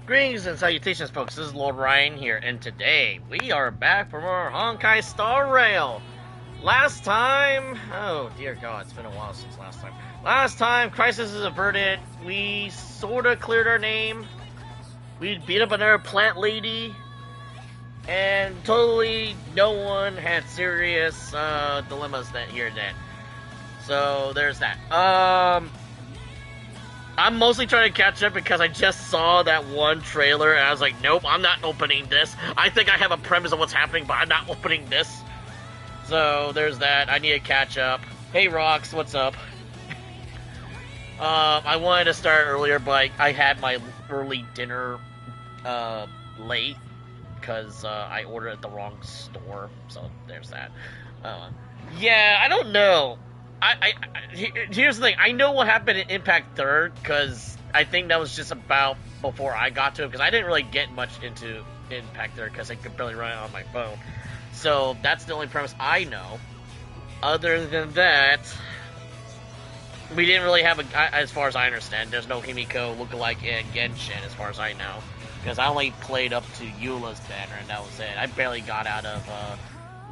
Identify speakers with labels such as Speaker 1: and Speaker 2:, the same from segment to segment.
Speaker 1: Greetings and salutations, folks. This is Lord Ryan here, and today we are back for more Honkai Star Rail. Last time, oh dear God, it's been a while since last time. Last time, crisis is averted. We sorta cleared our name. We beat up another plant lady, and totally no one had serious dilemmas here then. So there's that. I'm mostly trying to catch up because I just saw that one trailer and I was like, nope, I'm not opening this. I think I have a premise of what's happening, but I'm not opening this. So there's that. I need to catch up. Hey, Rox, what's up? I wanted to start earlier, but I had my early dinner late because I ordered at the wrong store. So there's that. Yeah, I don't know. Here's the thing. I know what happened in Impact 3rd, because I think that was just about before I got to it, because I didn't really get much into Impact 3rd, because I could barely run it on my phone. So, that's the only premise I know. Other than that, we didn't really have as far as I understand, there's no Himiko lookalike in Genshin, as far as I know. Because I only played up to Eula's banner, and that was it. I barely got out of,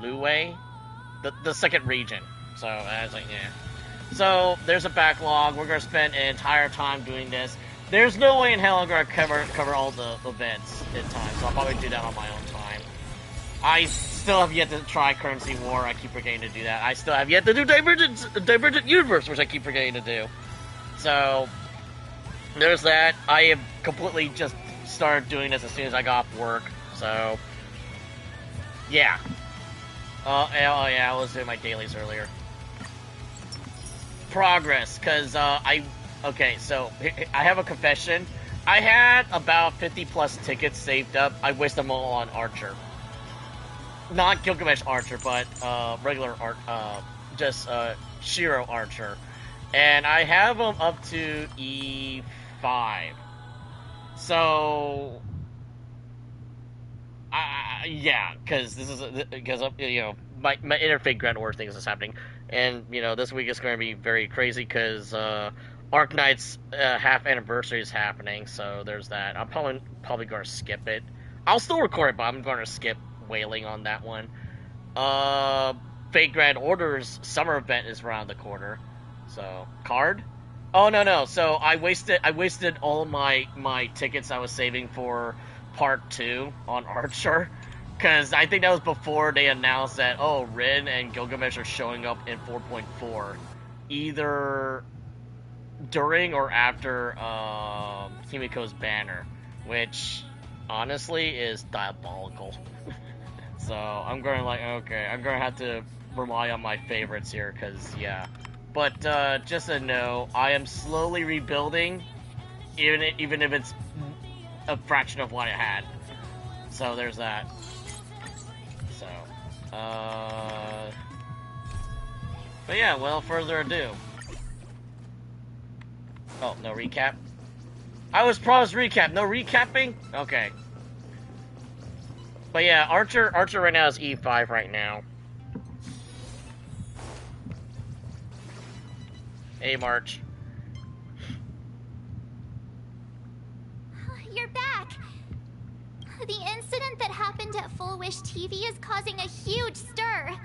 Speaker 1: Liyue, the second region. So, I was like, yeah. So, there's a backlog. We're going to spend an entire time doing this. There's no way in hell I'm going to cover all the events in time, so I'll probably do that on my own time. I still have yet to try Currency War. I keep forgetting to do that. I still have yet to do Divergent Universe, which I keep forgetting to do. So, there's that. I have completely just started doing this as soon as I got off work. So, yeah. Oh yeah, I was doing my dailies earlier. Progress, because okay, so I have a confession. I had about 50 plus tickets saved up. I wasted them all on Archer. Not Gilgamesh Archer, but regular just Shiro Archer. And I have them up to E5. So yeah, because this is because you know my Interfate Grand Order things is happening. And, you know, this week is going to be very crazy because Arknight's half anniversary is happening, so there's that. I'm probably going to skip it. I'll still record it, but I'm going to skip Wailing on that one. Fate Grand Order's summer event is around the corner. So, card? Oh, no. So, I wasted all my tickets I was saving for Part 2 on Archer. Because I think that was before they announced that, oh, Rin and Gilgamesh are showing up in 4.4. Either during or after Himiko's banner. Which, honestly, is diabolical. So, I'm going to okay, I'm going to have to rely on my favorites here, because, yeah. But, just to know, I am slowly rebuilding, even if it's a fraction of what I had. So, there's that. So, but yeah, without further ado. Oh, no recap? I was promised recap, no recapping? Okay. But yeah, Archer right now is E5 right now. Hey, March.
Speaker 2: You're back! The incident that happened at Full Wish TV is causing a huge stir.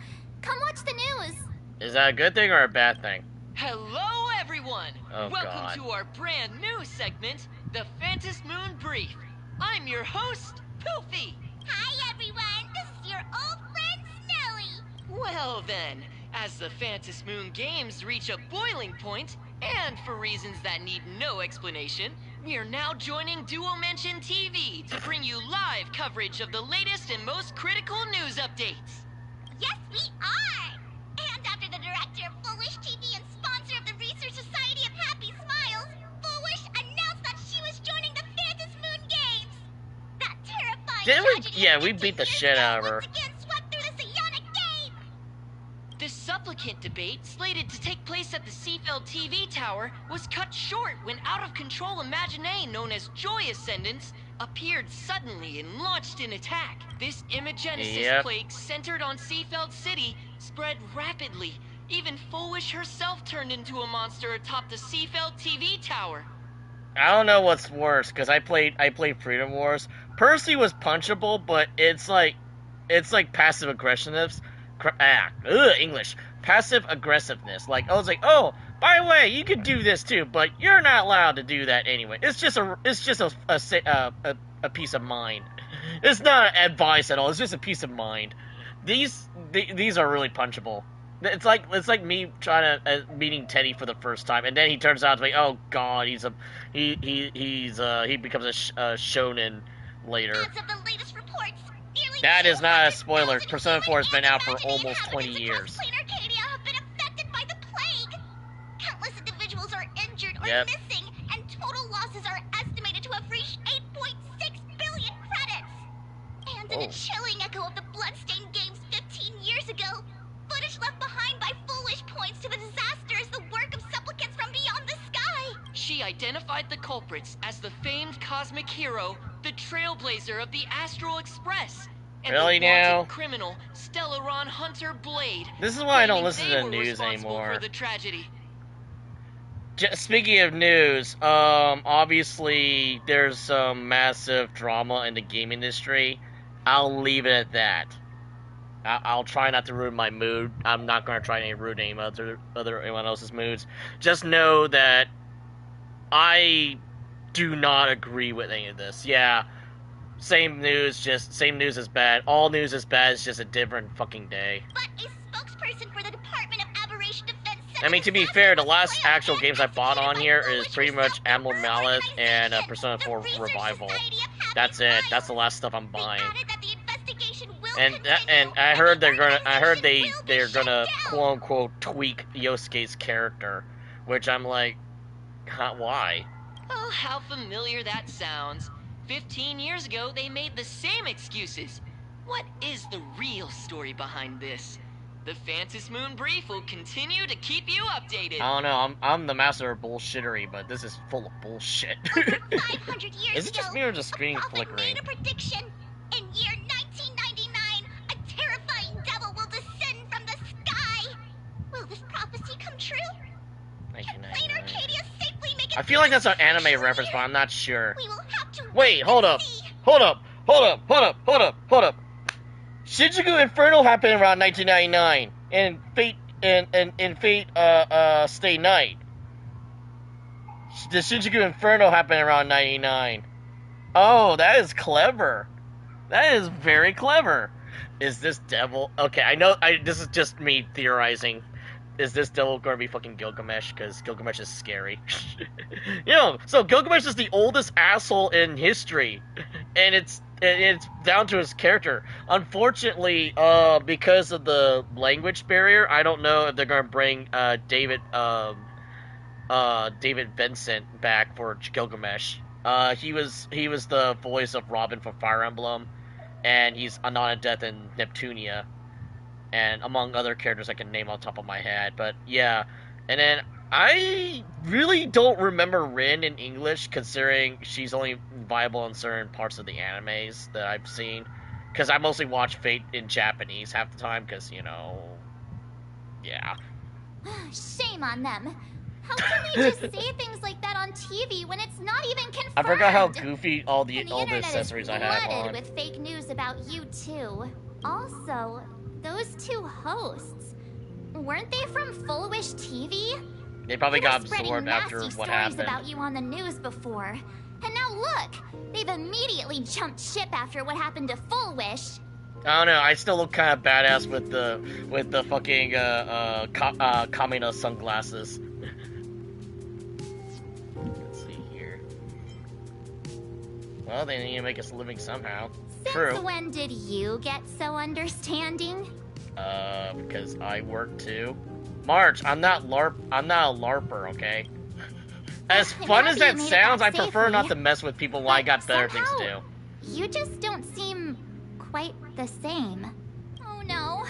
Speaker 2: Come watch the news.
Speaker 1: Is that a good thing or a bad thing?
Speaker 3: Hello, everyone!
Speaker 1: Oh,
Speaker 3: Welcome
Speaker 1: God.
Speaker 3: to our brand new segment, the Phantom Moon Brief. I'm your host, Poofy.
Speaker 2: Hi, everyone. This is your old friend, Snowy.
Speaker 3: Well then, as the Phantom Moon games reach a boiling point, and for reasons that need no explanation, we are now joining Duo Mention TV to bring you live coverage of the latest and most critical news updates.
Speaker 2: Yes, we are. And after the director of Full Wish TV and sponsor of the Research Society of Happy Smiles, Full Wish announced that she was joining the Phantom Moon Games. That terrifying tragedy
Speaker 1: Yeah, we beat the shit out of her.
Speaker 2: once again swept through the Psionic Game.
Speaker 3: The supplicant debate, slated to take place at the Seafeld TV tower, was cut short when out-of-control Imagine known as Joy Ascendants appeared suddenly and launched an attack. This Imagenesis plague centered on Seafeld City spread rapidly. Even Full Wish herself turned into a monster atop the Seafeld TV tower.
Speaker 1: I don't know what's worse because I played Freedom Wars. Percy was punchable, but it's like passive aggressiveness. English passive aggressiveness. Like I was like, oh, by the way, you can do this too, but you're not allowed to do that anyway. It's just a piece of mind. It's not advice at all. It's just a piece of mind. These are really punchable. It's like me trying to meeting Teddy for the first time, and then he turns out to be, oh god, he becomes a shonen later.
Speaker 2: As of the latest reports, nearly
Speaker 1: That is not a spoiler.
Speaker 2: 200,000
Speaker 1: Persona 4 has been out for
Speaker 2: human
Speaker 1: almost 20
Speaker 2: inhabitants
Speaker 1: years.
Speaker 2: across plain Arcadia have been affected by the plague. Countless individuals are injured or
Speaker 1: Yep.
Speaker 2: missing, and total losses are estimated to have reached 8.6 billion credits. And in
Speaker 1: Oh.
Speaker 2: a chilling echo of the Bloodstained games 15 years ago, footage left behind by Foolish points to the disaster as the work of supplicants from beyond the sky.
Speaker 3: She identified the culprits as the famed cosmic hero, the trailblazer of the Astral Express, and
Speaker 1: Really
Speaker 3: the wanted
Speaker 1: now?
Speaker 3: criminal, Stellaron Hunter Blade.
Speaker 1: This is why I don't
Speaker 3: claiming
Speaker 1: listen
Speaker 3: they
Speaker 1: to
Speaker 3: were
Speaker 1: news
Speaker 3: responsible
Speaker 1: anymore.
Speaker 3: For the tragedy.
Speaker 1: Speaking of news, obviously there's some massive drama in the game industry. I'll leave it at that. I'll try not to ruin my mood. I'm not going to try to ruin any anyone else's moods. Just know that I do not agree with any of this. Yeah, same news is bad. All news is bad. It's just a different fucking day.
Speaker 2: But a spokesperson for the Department of Aberration Defense said
Speaker 1: I mean, to be
Speaker 2: disaster
Speaker 1: fair, the
Speaker 2: was
Speaker 1: last
Speaker 2: planned
Speaker 1: actual
Speaker 2: and
Speaker 1: games I bought on
Speaker 2: executed
Speaker 1: here
Speaker 2: by
Speaker 1: is
Speaker 2: Foolish
Speaker 1: pretty much
Speaker 2: herself
Speaker 1: Animal
Speaker 2: for
Speaker 1: Malice and
Speaker 2: organization.
Speaker 1: Persona 4
Speaker 2: The Research
Speaker 1: Revival.
Speaker 2: Society of Happy
Speaker 1: That's it. That's the
Speaker 2: Smiles.
Speaker 1: last stuff I'm
Speaker 2: They
Speaker 1: buying.
Speaker 2: added that the investigation will
Speaker 1: And
Speaker 2: continue,
Speaker 1: I heard
Speaker 2: the
Speaker 1: they're
Speaker 2: organization will be
Speaker 1: they're
Speaker 2: shut
Speaker 1: gonna
Speaker 2: down.
Speaker 1: quote unquote tweak Yosuke's character, which I'm like, why?
Speaker 3: Oh, how familiar that sounds. 15 years ago, they made the same excuses. What is the real story behind this? The Phantom Moon Brief will continue to keep you updated.
Speaker 1: I don't know. I'm the master of bullshittery, but this is full of bullshit.
Speaker 2: Over 500 years
Speaker 1: Is it just
Speaker 2: ago,
Speaker 1: me or just screen
Speaker 2: a prophet
Speaker 1: flickering?
Speaker 2: made a prediction. In year 1999, a terrifying devil will descend from the sky. Will this prophecy come true? Can Plain Arcadia safely make it
Speaker 1: I feel like that's an
Speaker 2: through this
Speaker 1: anime reference,
Speaker 2: year?
Speaker 1: but I'm not sure.
Speaker 2: We will have to
Speaker 1: Wait, hold
Speaker 2: and
Speaker 1: up.
Speaker 2: see.
Speaker 1: Hold up. Shinjuku Inferno happened around 1999, and Fate Stay Night. The Shinjuku Inferno happened around 99. Oh, that is clever. That is very clever. Is this devil? Okay, I know. This is just me theorizing. Is this devil going to be fucking Gilgamesh? Because Gilgamesh is scary. So Gilgamesh is the oldest asshole in history, and it's down to his character. Unfortunately, because of the language barrier, I don't know if they're going to bring David Vincent back for Gilgamesh. He was the voice of Robin from Fire Emblem, and he's Anana Death in Neptunia, and among other characters I can name on top of my head. But yeah, and then I really don't remember Rin in English, considering she's only viable in certain parts of the animes that I've seen, because I mostly watch Fate in Japanese half the time, because yeah.
Speaker 2: Shame on them. How can they just say things like that on TV when it's not even confirmed?
Speaker 1: I forgot how goofy all the
Speaker 2: And the
Speaker 1: internet
Speaker 2: internet
Speaker 1: accessories
Speaker 2: is
Speaker 1: I have
Speaker 2: flooded
Speaker 1: on.
Speaker 2: with fake news about you too. Also, those two hosts, weren't they from Full Wish TV?
Speaker 1: They probably
Speaker 2: They were
Speaker 1: got
Speaker 2: spreading
Speaker 1: absorbed after
Speaker 2: nasty
Speaker 1: what
Speaker 2: stories
Speaker 1: happened.
Speaker 2: about you on the news before. And now look, they've immediately jumped ship after what happened to Full Wish.
Speaker 1: I don't know. I still look kind of badass with the fucking Kamina sunglasses. Let's see here. Well, they need to make us a living somehow.
Speaker 2: Since
Speaker 1: True.
Speaker 2: when did you get so understanding?
Speaker 1: Because I work too. March, I'm not a LARPer, okay? As
Speaker 2: I'm
Speaker 1: fun
Speaker 2: happy
Speaker 1: as that
Speaker 2: you made it
Speaker 1: sounds, I
Speaker 2: back
Speaker 1: prefer
Speaker 2: safely.
Speaker 1: not to mess with people while I got better things to do.
Speaker 2: Somehow, you just don't seem quite the same. Oh no.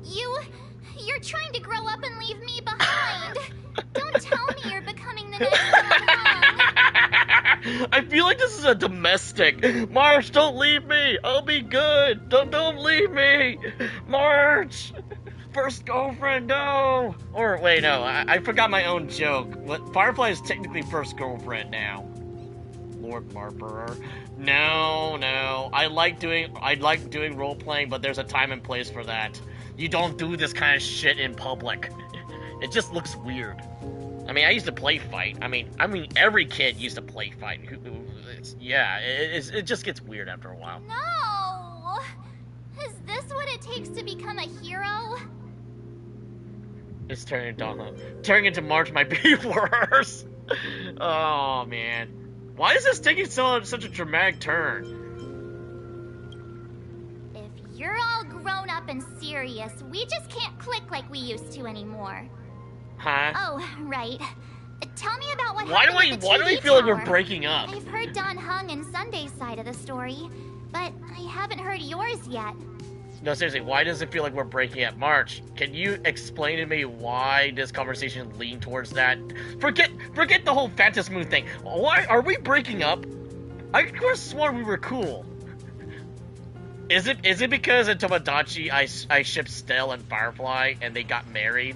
Speaker 2: You're trying to grow up and leave me behind. Don't tell me you're becoming the next one.
Speaker 1: I feel like this is a domestic. March, don't leave me. I'll be good. Don't leave me. March. first girlfriend, no! Or, wait, no, I forgot my own joke. What, Firefly is technically first girlfriend now. Lord Marperer. No. I like doing role-playing, but there's a time and place for that. You don't do this kind of shit in public. It just looks weird. I mean, I used to play fight. I mean, every kid used to play fight. It just gets weird after a while.
Speaker 2: No! Is this what it takes to become a hero?
Speaker 1: It's turning into March might be worse. Oh man, why is this taking such a dramatic turn?
Speaker 2: If you're all grown up and serious, we just can't click like we used to anymore.
Speaker 1: Huh?
Speaker 2: Oh, right. Tell me about what happened with the
Speaker 1: Why do we
Speaker 2: TV
Speaker 1: feel like we're
Speaker 2: tower.
Speaker 1: breaking up?
Speaker 2: I've heard Don Hung and Sunday's side of the story, but I haven't heard yours yet.
Speaker 1: No, seriously, why does it feel like we're breaking up? March, can you explain to me why this conversation leaned towards that? Forget the whole Phantom Moon thing. Why are we breaking up? I could have sworn we were cool. Is it because in Tomodachi I shipped Stell and Firefly and they got married?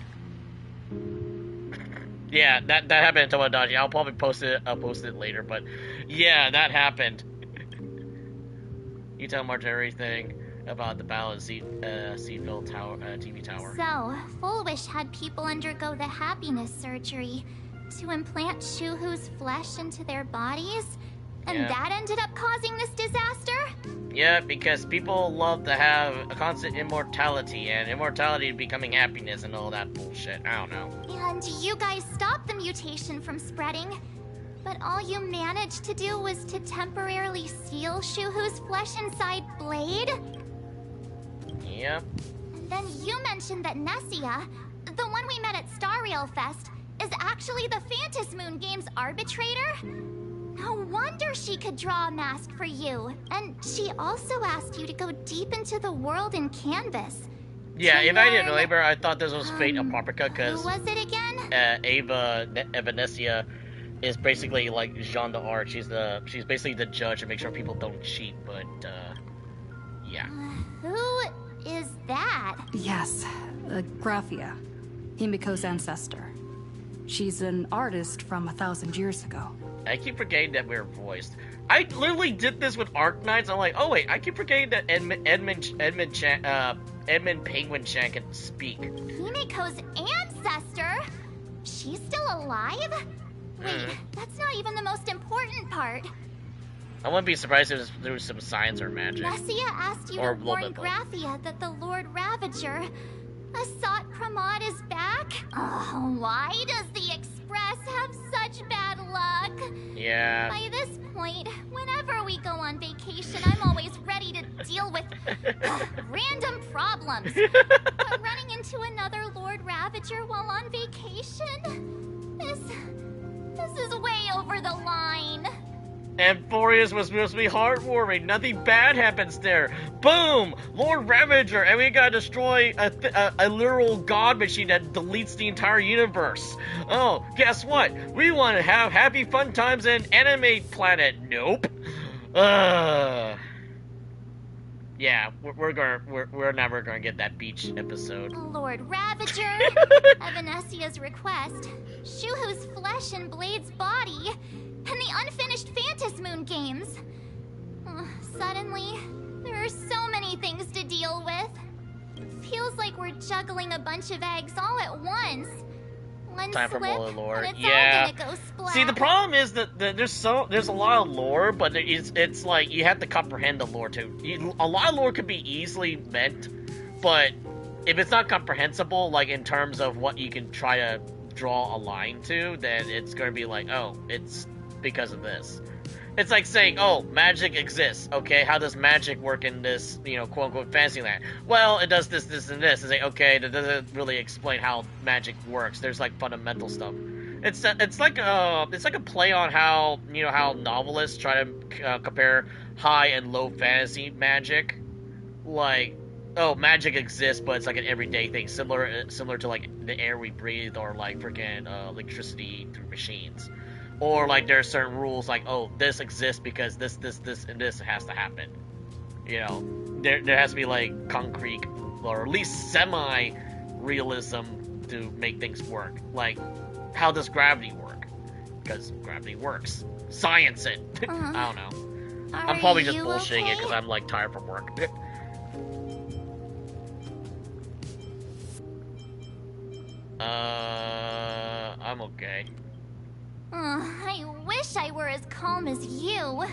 Speaker 1: Yeah, that happened in Tomodachi. I'll probably post it later, but yeah, that happened. You tell March everything about the battle at Seaville Tower, TV Tower.
Speaker 2: So, Full Wish had people undergo the happiness surgery to implant Shuhu's flesh into their bodies, and
Speaker 1: Yeah.
Speaker 2: that ended up causing this disaster?
Speaker 1: Yeah, because people love to have a constant immortality, and immortality becoming happiness and all that bullshit. I don't know.
Speaker 2: And you guys stopped the mutation from spreading, but all you managed to do was to temporarily seal Shuhu's flesh inside Blade?
Speaker 1: Yep.
Speaker 2: And then you mentioned that Nessia, the one we met at Star Rail Fest, is actually the Phantom Moon Games arbitrator? No wonder she could draw a mask for you. And she also asked you to go deep into the world in Canvas.
Speaker 1: Yeah,
Speaker 2: To
Speaker 1: if I didn't
Speaker 2: learn-
Speaker 1: remember, I thought this was Fate of Paprika,
Speaker 2: Who
Speaker 1: because
Speaker 2: was it again?
Speaker 1: Evanesia is basically like Jeanne d'Arc. She's basically the judge and make sure people don't cheat, but yeah.
Speaker 2: Who is that?
Speaker 4: Yes, Graphia, Himiko's ancestor. She's an artist from 1,000 years ago.
Speaker 1: I keep forgetting that we're voiced. I literally did this with Arc Knights. I'm like, oh wait, I keep forgetting that Edmund Penguin Chan can speak.
Speaker 2: Himiko's ancestor? She's still alive? Wait, that's not even the most important part.
Speaker 1: I wouldn't be surprised if there was some science or magic.
Speaker 2: Nessia asked you
Speaker 1: Or a
Speaker 2: to
Speaker 1: little
Speaker 2: warn
Speaker 1: bit both.
Speaker 2: Graphia that the Lord Ravager, Asat Pramod, is back? Oh, why does the Express have such bad luck?
Speaker 1: Yeah.
Speaker 2: By this point, whenever we go on vacation, I'm always ready to deal with random problems. But running into another Lord Ravager while on vacation? This is way over the line.
Speaker 1: Amphorius was supposed to be heartwarming. Nothing bad happens there. Boom! Lord Ravager, and we gotta destroy a literal god machine that deletes the entire universe. Oh, guess what? We want to have happy fun times in Anime Planet. Nope. Yeah, we're never gonna get that beach episode.
Speaker 2: Lord Ravager, at Venesia's request, Shuhu's flesh and Blade's body, and the unfinished Phantom Moon games. Suddenly, there are so many things to deal with. Feels like we're juggling a bunch of eggs all at once. One
Speaker 1: Time for
Speaker 2: slip,
Speaker 1: more lore.
Speaker 2: and it's
Speaker 1: Yeah.
Speaker 2: all gonna go splat.
Speaker 1: See, the problem is that there's a lot of lore, but it's like you have to comprehend the lore too. A lot of lore could be easily meant, but if it's not comprehensible, like in terms of what you can try to draw a line to, then it's going to be like, oh, it's because of this. It's like saying, oh, magic exists. Okay, how does magic work in this, quote-unquote fantasy land? Well, it does this, this, and this. It's like, okay, that doesn't really explain how magic works. There's, like, fundamental stuff. It's like a play on how, how novelists try to compare high and low fantasy magic. Like, oh, magic exists, but it's like an everyday thing, similar to, like, the air we breathe or, like, freaking electricity through machines. Or, like, there are certain rules, like, oh, this exists because this, and this has to happen. There has to be, like, concrete, or at least semi, realism to make things work. Like, how does gravity work? Because gravity works. Science it. I don't know. I'm probably just bullshitting it because I'm like tired from work. I'm okay.
Speaker 2: I wish I were as calm as you.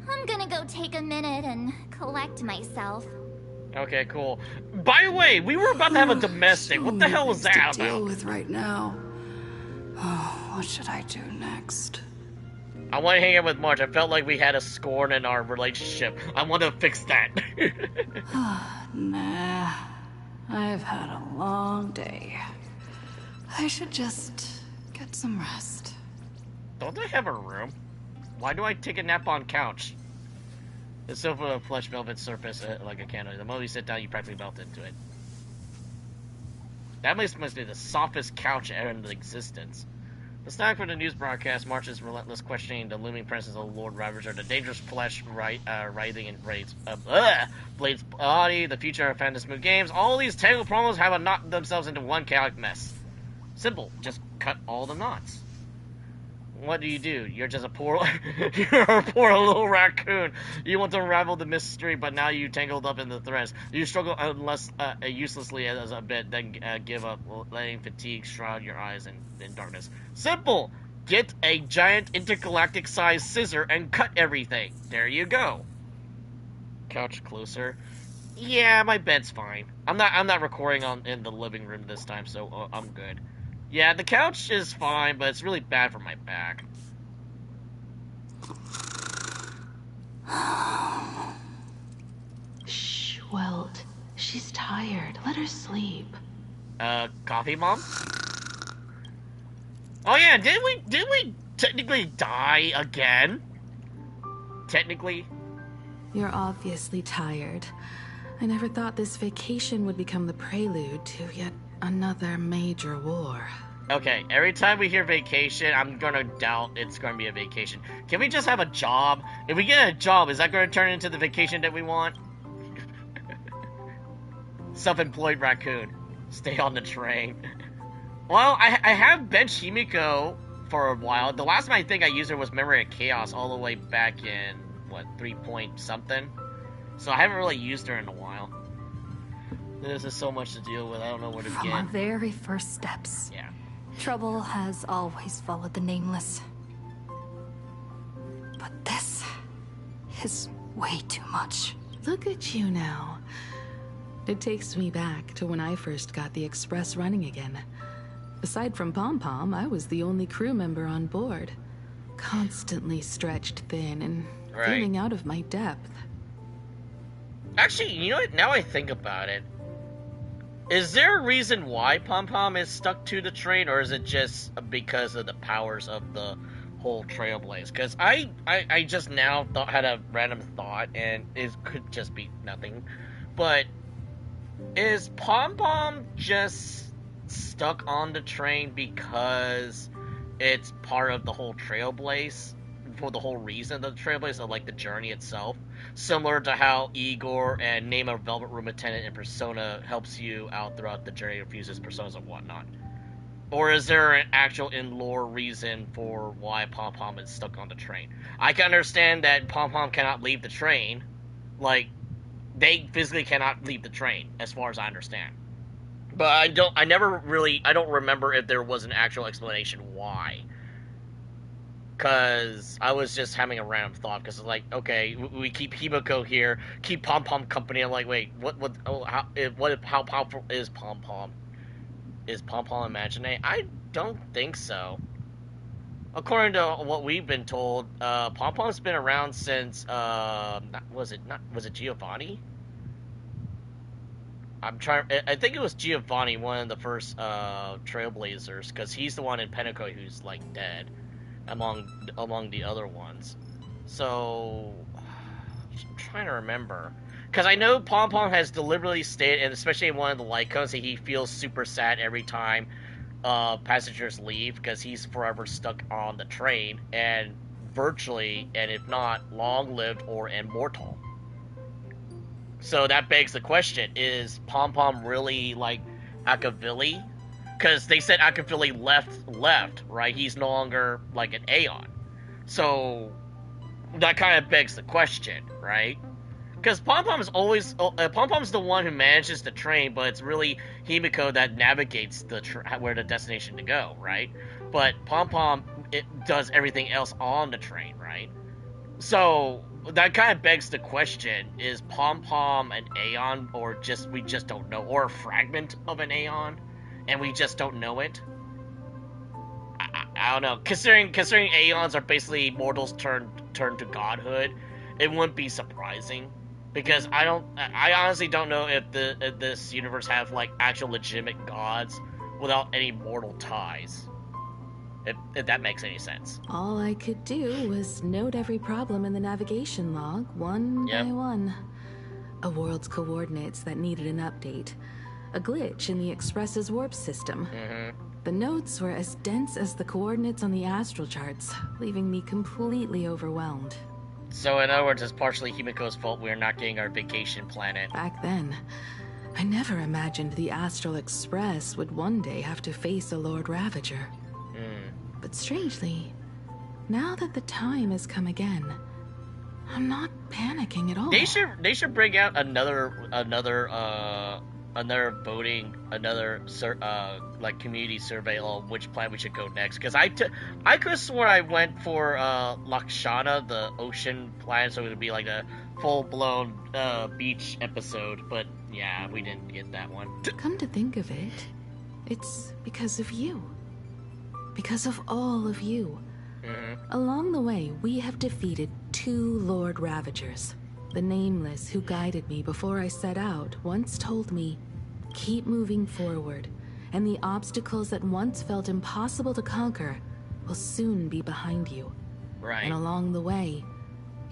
Speaker 2: I'm gonna go take a minute and collect myself.
Speaker 1: Okay, cool. By the way, we were about to have a domestic. What the hell was that
Speaker 4: to deal
Speaker 1: about?
Speaker 4: with right now. Oh, what should I do next?
Speaker 1: I want to hang out with Marge. I felt like we had a scorn in our relationship. I want to fix that.
Speaker 4: Nah. I've had a long day. I should just get some rest.
Speaker 1: Don't I have a room? Why do I take a nap on couch? The sofa of plush velvet surface like a candle. The moment you sit down, you practically melt into it. That must be the softest couch in existence. The snack for the news broadcast marches relentless questioning the looming presence of Lord Ravager, the dangerous flesh writhing in Blade's body, the future of Fantasy Moon Games. All these tangled problems have knot themselves into one chaotic mess. Simple, just cut all the knots. What do? You're just a poor, you're a poor little raccoon. You want to unravel the mystery, but now you tangled up in the threads. You struggle unless uselessly as a bit, then give up, letting fatigue shroud your eyes in darkness. Simple. Get a giant intergalactic-sized scissor and cut everything. There you go. Couch closer. Yeah, my bed's fine. I'm not recording in the living room this time, so I'm good. Yeah, the couch is fine, but it's really bad for my back.
Speaker 5: Shh, Welt. She's tired. Let her sleep.
Speaker 1: Coffee, Mom? Oh yeah, did we technically die again? Technically?
Speaker 5: You're obviously tired. I never thought this vacation would become the prelude to yet another major war.
Speaker 1: Okay, every time we hear vacation, I'm gonna doubt it's gonna be a vacation. Can we just have a job? If we get a job, is that gonna turn into the vacation that we want? Self-employed raccoon. Stay on the train. Well, I have benched Himiko for a while. The last time I think I used her was Memory of Chaos all the way back in, what, 3-point-something? So I haven't really used her in a while. There's just so much to deal with, I don't know where to begin.
Speaker 4: From our very first steps.
Speaker 1: Yeah.
Speaker 4: Trouble has always followed the nameless. But this is way too much.
Speaker 5: Look at you now. It takes me back to when I first got the Express running again. Aside from Pom Pom, I was the only crew member on board. Constantly stretched thin and feeling out of my depth.
Speaker 1: Actually, you know what? Now I think about it. Is there a reason why Pom Pom is stuck to the train, or is it just because of the powers of the whole Trailblaze? Because I just now had a random thought, and it could just be nothing. But is Pom Pom just stuck on the train because it's part of the whole Trailblaze? For the whole reason of the Trailblaze, of like the journey itself, similar to how Igor and Name a Velvet Room Attendant in Persona helps you out throughout the journey of Fuse's personas and whatnot. Or is there an actual in-lore reason for why Pom Pom is stuck on the train? I can understand that Pom Pom cannot leave the train, like they physically cannot leave the train, as far as I understand. But I don't remember if there was an actual explanation why. Because I was just having a random thought, because it's like, okay, we keep Himiko here, keep Pom Pom company. I'm like, wait, how powerful is Pom Pom? Is Pom Pom Imagine? I don't think so. According to what we've been told, Pom Pom's been around since, was it Giovanni? I think it was Giovanni, one of the first Trailblazers, because he's the one in Pentecost who's like dead. Among the other ones. So I'm trying to remember, because I know Pom Pom has deliberately stated, and especially in one of the light codes, that he feels super sad every time passengers leave, because he's forever stuck on the train, and virtually, and if not, long-lived or immortal. So that begs the question, is Pom Pom really, like, Akavili, because they said Akavili left, right? He's no longer like an Aeon. So that kind of begs the question, right? Because Pom-Pom's Pom-Pom's the one who manages the train, but it's really Himiko that navigates where the destination to go, right? But Pom-Pom does everything else on the train, right? So that kind of begs the question: is Pom-Pom an Aeon, or we just don't know, or a fragment of an Aeon, and we just don't know it? I don't know. Considering Aeons are basically mortals turned to godhood, it wouldn't be surprising. Because I honestly don't know if this universe have like actual legitimate gods without any mortal ties. If that makes any sense.
Speaker 5: All I could do was note every problem in the navigation log, one by one. A world's coordinates that needed an update. A glitch in the Express's warp system. The notes were as dense as the coordinates on the astral charts, leaving me completely overwhelmed.
Speaker 1: So in other words, it's partially Himiko's fault we're not getting our vacation planet.
Speaker 5: Back then, I never imagined the Astral Express would one day have to face a Lord Ravager. But strangely, now that the time has come again, I'm not panicking at all.
Speaker 1: They should bring out another voting, like community survey on which planet we should go next. Because I could have sworn I went for Lakshana, the ocean planet, so it would be like a full-blown beach episode. But yeah, we didn't get that one.
Speaker 5: Come to think of it, it's because of you. Because of all of you. Along the way, we have defeated 2 Lord Ravagers. The Nameless, who guided me before I set out, once told me, keep moving forward, and the obstacles that once felt impossible to conquer will soon be behind you.
Speaker 1: Right.
Speaker 5: And along the way,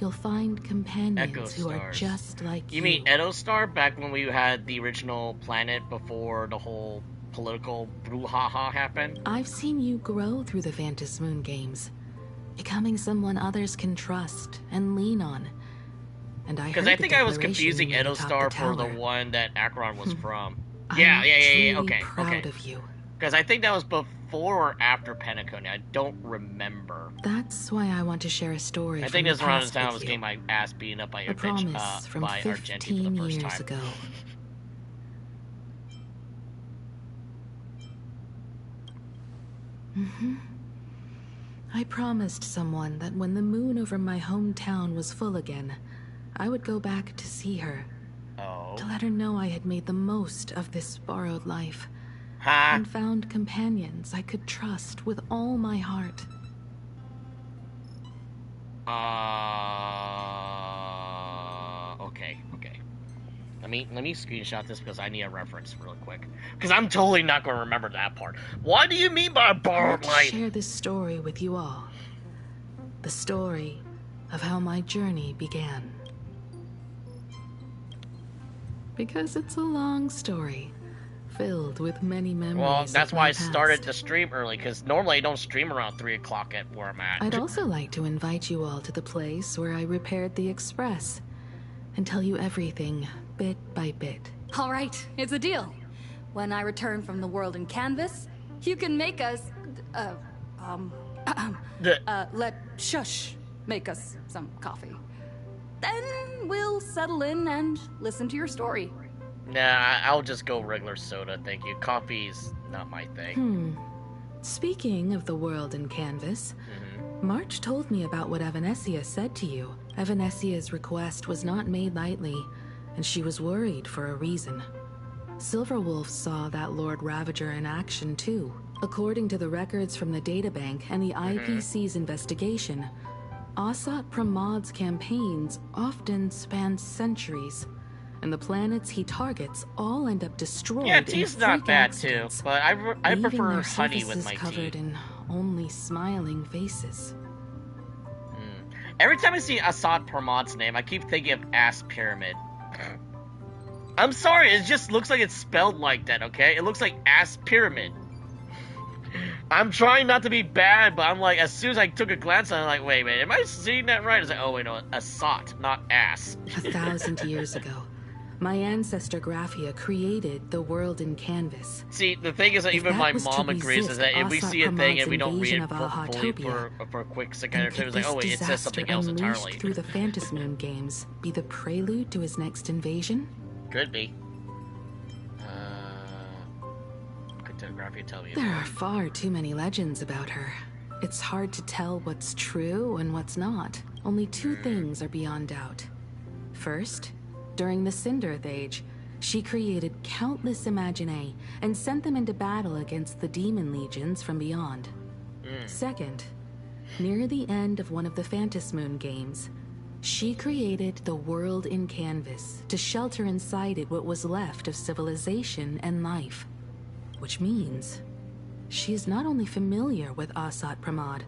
Speaker 5: you'll find companions who are just like you.
Speaker 1: You mean Edo-Star, back when we had the original planet before the whole political brouhaha happened?
Speaker 5: I've seen you grow through the Vantis Moon games, becoming someone others can trust and lean on. And
Speaker 1: because I think I was confusing Edo-Star for the one that Acheron was from.
Speaker 5: Yeah.
Speaker 1: Okay.
Speaker 5: Proud of you.
Speaker 1: Because I think that was before or after Penacony. I don't remember.
Speaker 5: That's why I want to share a story.
Speaker 1: I think this around the time I was getting my ass beaten up by Argenti for the first
Speaker 5: years
Speaker 1: time.
Speaker 5: Ago. I promised someone that when the moon over my hometown was full again, I would go back to see her. To let her know I had made the most of this borrowed life. And found companions I could trust with all my heart.
Speaker 1: Okay. Let me screenshot this because I need a reference real quick. Because I'm totally not going to remember that part. What do you mean by borrowed life?
Speaker 5: I share this story with you all. The story of how my journey began. Because it's a long story, filled with many memories.
Speaker 1: Well, that's why I started
Speaker 5: past.
Speaker 1: the stream early, because normally I don't stream around 3 o'clock at where I'm at.
Speaker 5: I'd also like to invite you all to the place where I repaired the Express, and tell you everything, bit by bit.
Speaker 4: All right, it's a deal. When I return from the world in canvas, you can make us, let Shush make us some coffee. Then we'll settle in and listen to your story.
Speaker 1: Nah, I'll just go regular soda, thank you. Coffee's not my thing.
Speaker 5: Speaking of the world in canvas, March told me about what Evanesia said to you. Evanesia's request was not made lightly, and she was worried for a reason. Silverwolf saw that Lord Ravager in action too. According to the records from the databank and the IPC's investigation, Asat Pramod's campaigns often span centuries, and the planets he targets all end up destroyed.
Speaker 1: Yeah,
Speaker 5: in
Speaker 1: tea's not
Speaker 5: freak
Speaker 1: bad
Speaker 5: accidents,
Speaker 1: too, but I
Speaker 5: leaving
Speaker 1: prefer
Speaker 5: their
Speaker 1: honey with
Speaker 5: surfaces
Speaker 1: my
Speaker 5: covered
Speaker 1: tea.
Speaker 5: in only smiling faces.
Speaker 1: Every time I see Asad Pramod's name, I keep thinking of Ass Pyramid. I'm sorry, it just looks like it's spelled like that, okay? It looks like Ass Pyramid. I'm trying not to be bad, but I'm like, as soon as I took a glance at it, I'm like, wait a minute, am I seeing that right? It's like, oh wait, no, Asat, not ass.
Speaker 5: 1,000 years ago, My ancestor Graphia created the world in canvas.
Speaker 1: See, the thing is that
Speaker 5: If
Speaker 1: even
Speaker 5: that
Speaker 1: my
Speaker 5: was to
Speaker 1: mom agrees is that if we
Speaker 5: resist
Speaker 1: see a thing and we don't read
Speaker 5: invasion
Speaker 1: it
Speaker 5: of
Speaker 1: fully
Speaker 5: Ahatopia,
Speaker 1: for a quick second
Speaker 5: then
Speaker 1: or two,
Speaker 5: could
Speaker 1: it's like,
Speaker 5: this
Speaker 1: oh wait, it says
Speaker 5: disaster
Speaker 1: something else
Speaker 5: unleashed
Speaker 1: entirely.
Speaker 5: through the Phantom Moon games be the prelude to his next invasion?
Speaker 1: Could be. Cryptography tell me.
Speaker 5: There are far too many legends about her. It's hard to tell what's true and what's not. Only two things are beyond doubt. First, during the Cinderth Age, she created countless Imaginae and sent them into battle against the demon legions from beyond. Second, near the end of one of the Phantom Moon games, she created the world in canvas to shelter inside it what was left of civilization and life. Which means she is not only familiar with Asat Pramod,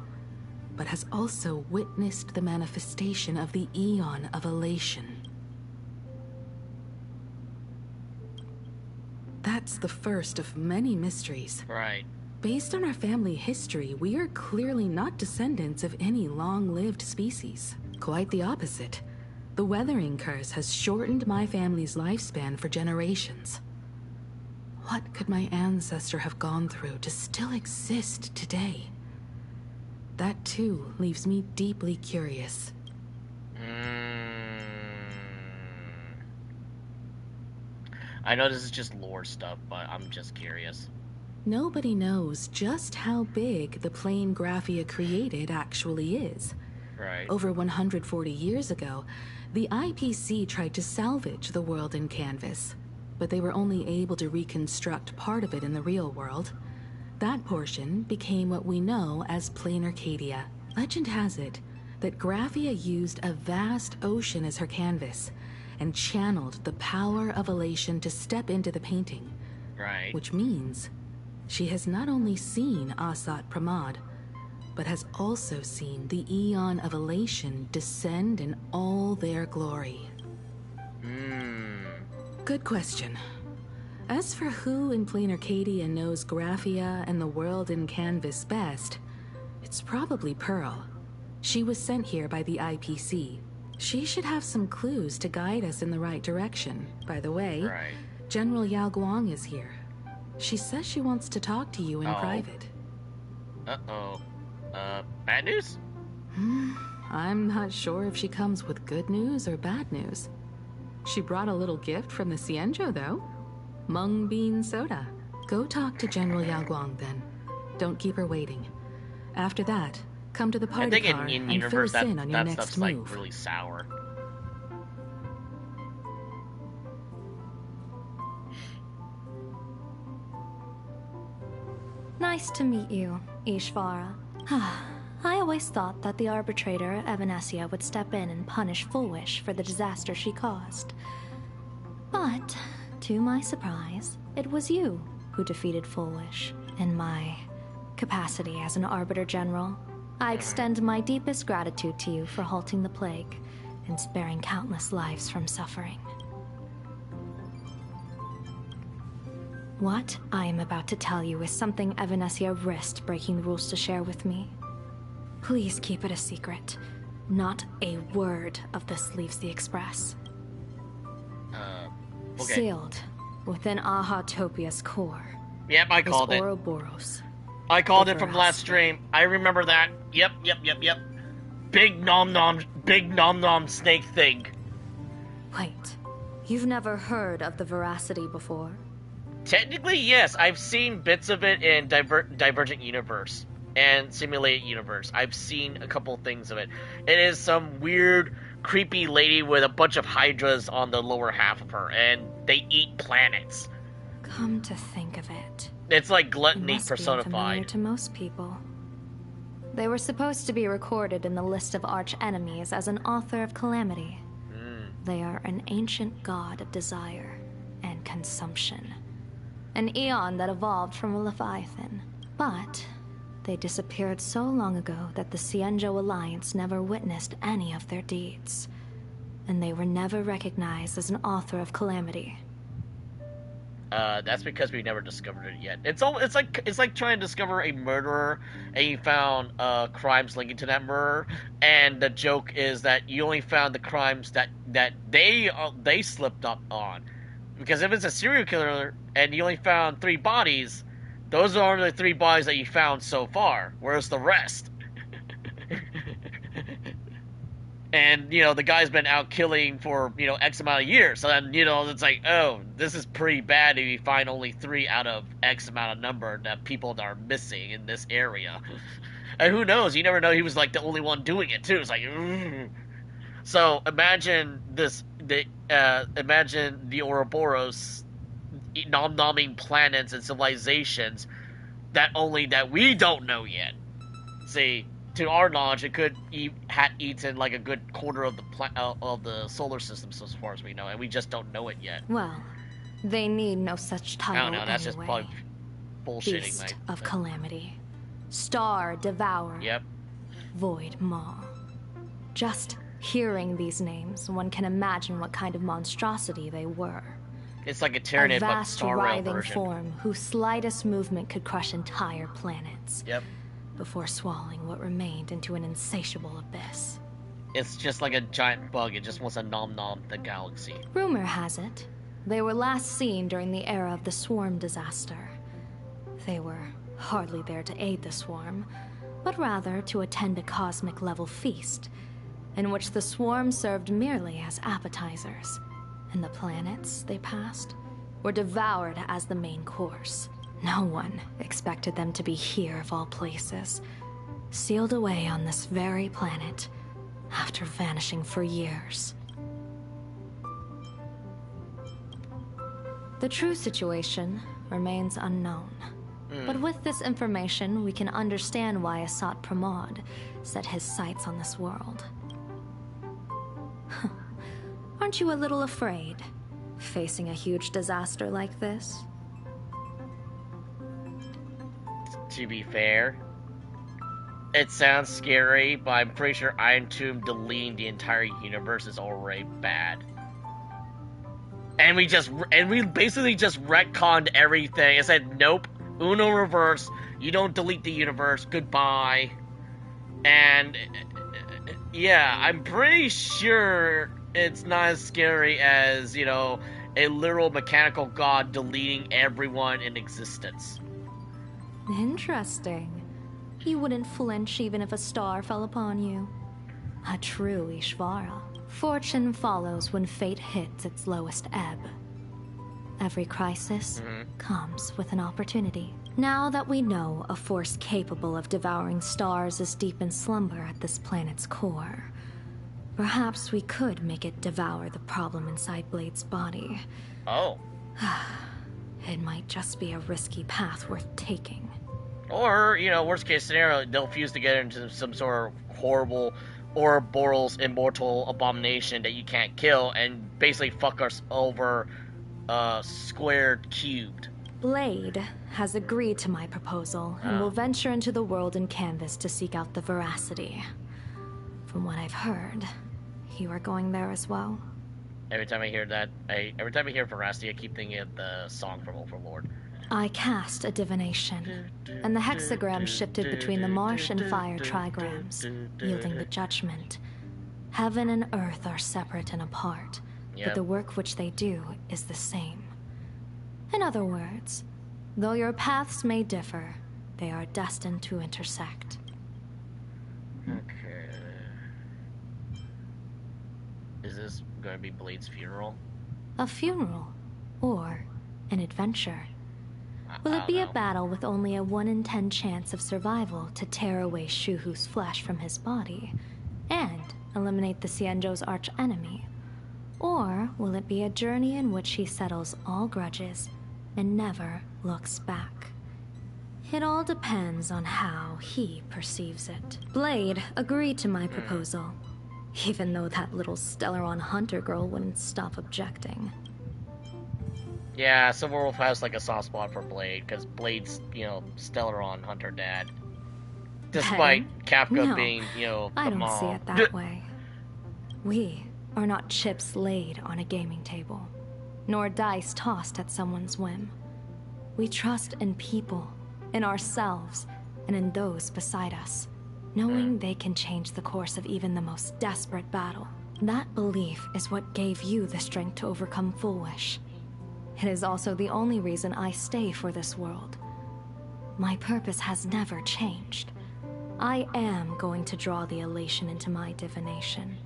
Speaker 5: but has also witnessed the manifestation of the Eon of Elation. That's the first of many mysteries.
Speaker 1: Right.
Speaker 5: Based on our family history, we are clearly not descendants of any long-lived species. Quite the opposite. The weathering curse has shortened my family's lifespan for generations. What could my ancestor have gone through to still exist today? That too leaves me deeply curious.
Speaker 1: I know this is just lore stuff, but I'm just curious.
Speaker 5: Nobody knows just how big the plane Graphia created actually is.
Speaker 1: Right.
Speaker 5: Over 140 years ago, the IPC tried to salvage the world in canvas, but they were only able to reconstruct part of it in the real world. That portion became what we know as Plain Arcadia. Legend has it that Graphia used a vast ocean as her canvas and channeled the power of elation to step into the painting.
Speaker 1: Right.
Speaker 5: Which means she has not only seen Asat Pramod, but has also seen the Eon of Elation descend in all their glory. Good question. As for who in Plain Arcadia knows Graphia and the world in canvas best, it's probably Pearl. She was sent here by the IPC. She should have some clues to guide us in the right direction. By the way,
Speaker 1: Right.
Speaker 5: General Yao Guang is here. She says she wants to talk to you in private.
Speaker 1: Uh-oh. Bad news?
Speaker 5: I'm not sure if she comes with good news or bad news. She brought a little gift from the Cienjo, though. Mung bean soda. Go talk to General Yao Guang, then. Don't keep her waiting. After that, come to the
Speaker 1: I
Speaker 5: party
Speaker 1: think
Speaker 5: car
Speaker 1: in
Speaker 5: and fill
Speaker 1: universe
Speaker 5: us
Speaker 1: that,
Speaker 5: in on your
Speaker 1: that
Speaker 5: next
Speaker 1: stuff's
Speaker 5: move.
Speaker 1: like really sour.
Speaker 6: Nice to meet you, Ishvara. I always thought that the arbitrator, Evanesia, would step in and punish Foolish for the disaster she caused. But, to my surprise, it was you who defeated Foolish. In my capacity as an Arbiter General, I extend my deepest gratitude to you for halting the plague and sparing countless lives from suffering. What I am about to tell you is something Evanesia risked breaking the rules to share with me. Please keep it a secret. Not a word of this leaves the Express.
Speaker 1: Okay.
Speaker 6: Sealed within Ahatopia's core
Speaker 1: Yep, I
Speaker 6: is
Speaker 1: called it.
Speaker 6: Ouroboros.
Speaker 1: I called
Speaker 6: the
Speaker 1: it from last
Speaker 6: veracity.
Speaker 1: stream. I remember that. Yep. Big nom snake thing.
Speaker 6: Wait, you've never heard of the veracity before?
Speaker 1: Technically, yes. I've seen bits of it in Divergent Universe and Simulated Universe. I've seen a couple things of it. It is some weird, creepy lady with a bunch of hydras on the lower half of her, and they eat planets.
Speaker 6: Come to think of it,
Speaker 1: It's like
Speaker 6: it
Speaker 1: gluttony
Speaker 6: must be unfamiliar
Speaker 1: personified.
Speaker 6: to most people. They were supposed to be recorded in the list of arch-enemies as an author of calamity. They are an ancient god of desire and consumption. An eon that evolved from a leviathan. But they disappeared so long ago that the Cienjo Alliance never witnessed any of their deeds. And they were never recognized as an author of calamity.
Speaker 1: That's because we never discovered it yet. It's like trying to discover a murderer, and you found crimes linking to that murderer, and the joke is that you only found the crimes that that they slipped up on. Because if it's a serial killer and you only found 3 bodies, those are the 3 bodies that you found so far. Where's the rest? And, the guy's been out killing for, X amount of years. So then, it's like, oh, this is pretty bad if you find only 3 out of X amount of number that people that are missing in this area. And who knows? You never know. He was, like, the only one doing it, too. It's like, ugh. So imagine imagine the Ouroboros nom-nomming planets and civilizations that we don't know yet. See, to our knowledge, it could have eaten like a good quarter of the solar system, so as far as we know, and we just don't know it yet.
Speaker 6: Well, they need no such title.
Speaker 1: I don't know. That's
Speaker 6: anyway.
Speaker 1: Just probably bullshitting.
Speaker 6: Beast of Calamity, Star Devourer.
Speaker 1: Yep.
Speaker 6: Void Maw. Just hearing these names, one can imagine what kind of monstrosity they were.
Speaker 1: It's like a Tyranid, but
Speaker 6: vast,
Speaker 1: Star Rail
Speaker 6: writhing
Speaker 1: version.
Speaker 6: form whose slightest movement could crush entire planets.
Speaker 1: Yep.
Speaker 6: Before swallowing what remained into an insatiable abyss.
Speaker 1: It's just like a giant bug. It just wants to nom the galaxy.
Speaker 6: Rumor has it, they were last seen during the era of the Swarm disaster. They were hardly there to aid the Swarm, but rather to attend a cosmic-level feast, in which the Swarm served merely as appetizers, and the planets they passed were devoured as the main course. No one expected them to be here of all places, sealed away on this very planet, after vanishing for years. The true situation remains unknown. But with this information, we can understand why Asat Pramod set his sights on this world. Aren't you a little afraid, facing a huge disaster like this?
Speaker 1: To be fair, it sounds scary, but I'm pretty sure Iron Tomb deleting the entire universe is already bad. And we basically just retconned everything. It said, nope, Uno reverse, you don't delete the universe, goodbye. And, yeah, I'm pretty sure it's not as scary as, a literal mechanical god deleting everyone in existence.
Speaker 6: Interesting. You wouldn't flinch even if a star fell upon you. A true Ishvara. Fortune follows when fate hits its lowest ebb. Every crisis comes with an opportunity. Now that we know a force capable of devouring stars is deep in slumber at this planet's core, perhaps we could make it devour the problem inside Blade's body.
Speaker 1: Oh.
Speaker 6: It might just be a risky path worth taking.
Speaker 1: Or, worst case scenario, they'll fuse together into some sort of horrible Ouroboros immortal abomination that you can't kill and basically fuck us over squared cubed.
Speaker 6: Blade has agreed to my proposal and will venture into the world in canvas to seek out the veracity. From what I've heard, you are going there as well?
Speaker 1: Every time I hear that, every time I hear veracity, I keep thinking of the song from Overlord.
Speaker 6: I cast a divination, and the hexagram shifted between the marsh and fire trigrams, yielding the judgment. Heaven and earth are separate and apart, but the work which they do is the same. In other words, though your paths may differ, they are destined to intersect.
Speaker 1: Okay. Is this going to be Blade's funeral?
Speaker 6: A funeral, or an adventure. Will it be a battle with only a 1 in 10 chance of survival to tear away Shuhu's flesh from his body and eliminate the Xianzhou's arch-enemy? Or will it be a journey in which he settles all grudges and never looks back? It all depends on how he perceives it. Blade agreed to my proposal, even though that little Stellaron hunter girl wouldn't stop objecting.
Speaker 1: Yeah, Silverwolf has like a soft spot for Blade, because Blade's, Stellaron hunter dad. Despite Kafka being, the
Speaker 6: I don't
Speaker 1: mom.
Speaker 6: see it that way. We are not chips laid on a gaming table, nor dice tossed at someone's whim. We trust in people, in ourselves, and in those beside us, knowing they can change the course of even the most desperate battle. That belief is what gave you the strength to overcome Foolish. It is also the only reason I stay for this world. My purpose has never changed. I am going to draw the elation into my divination,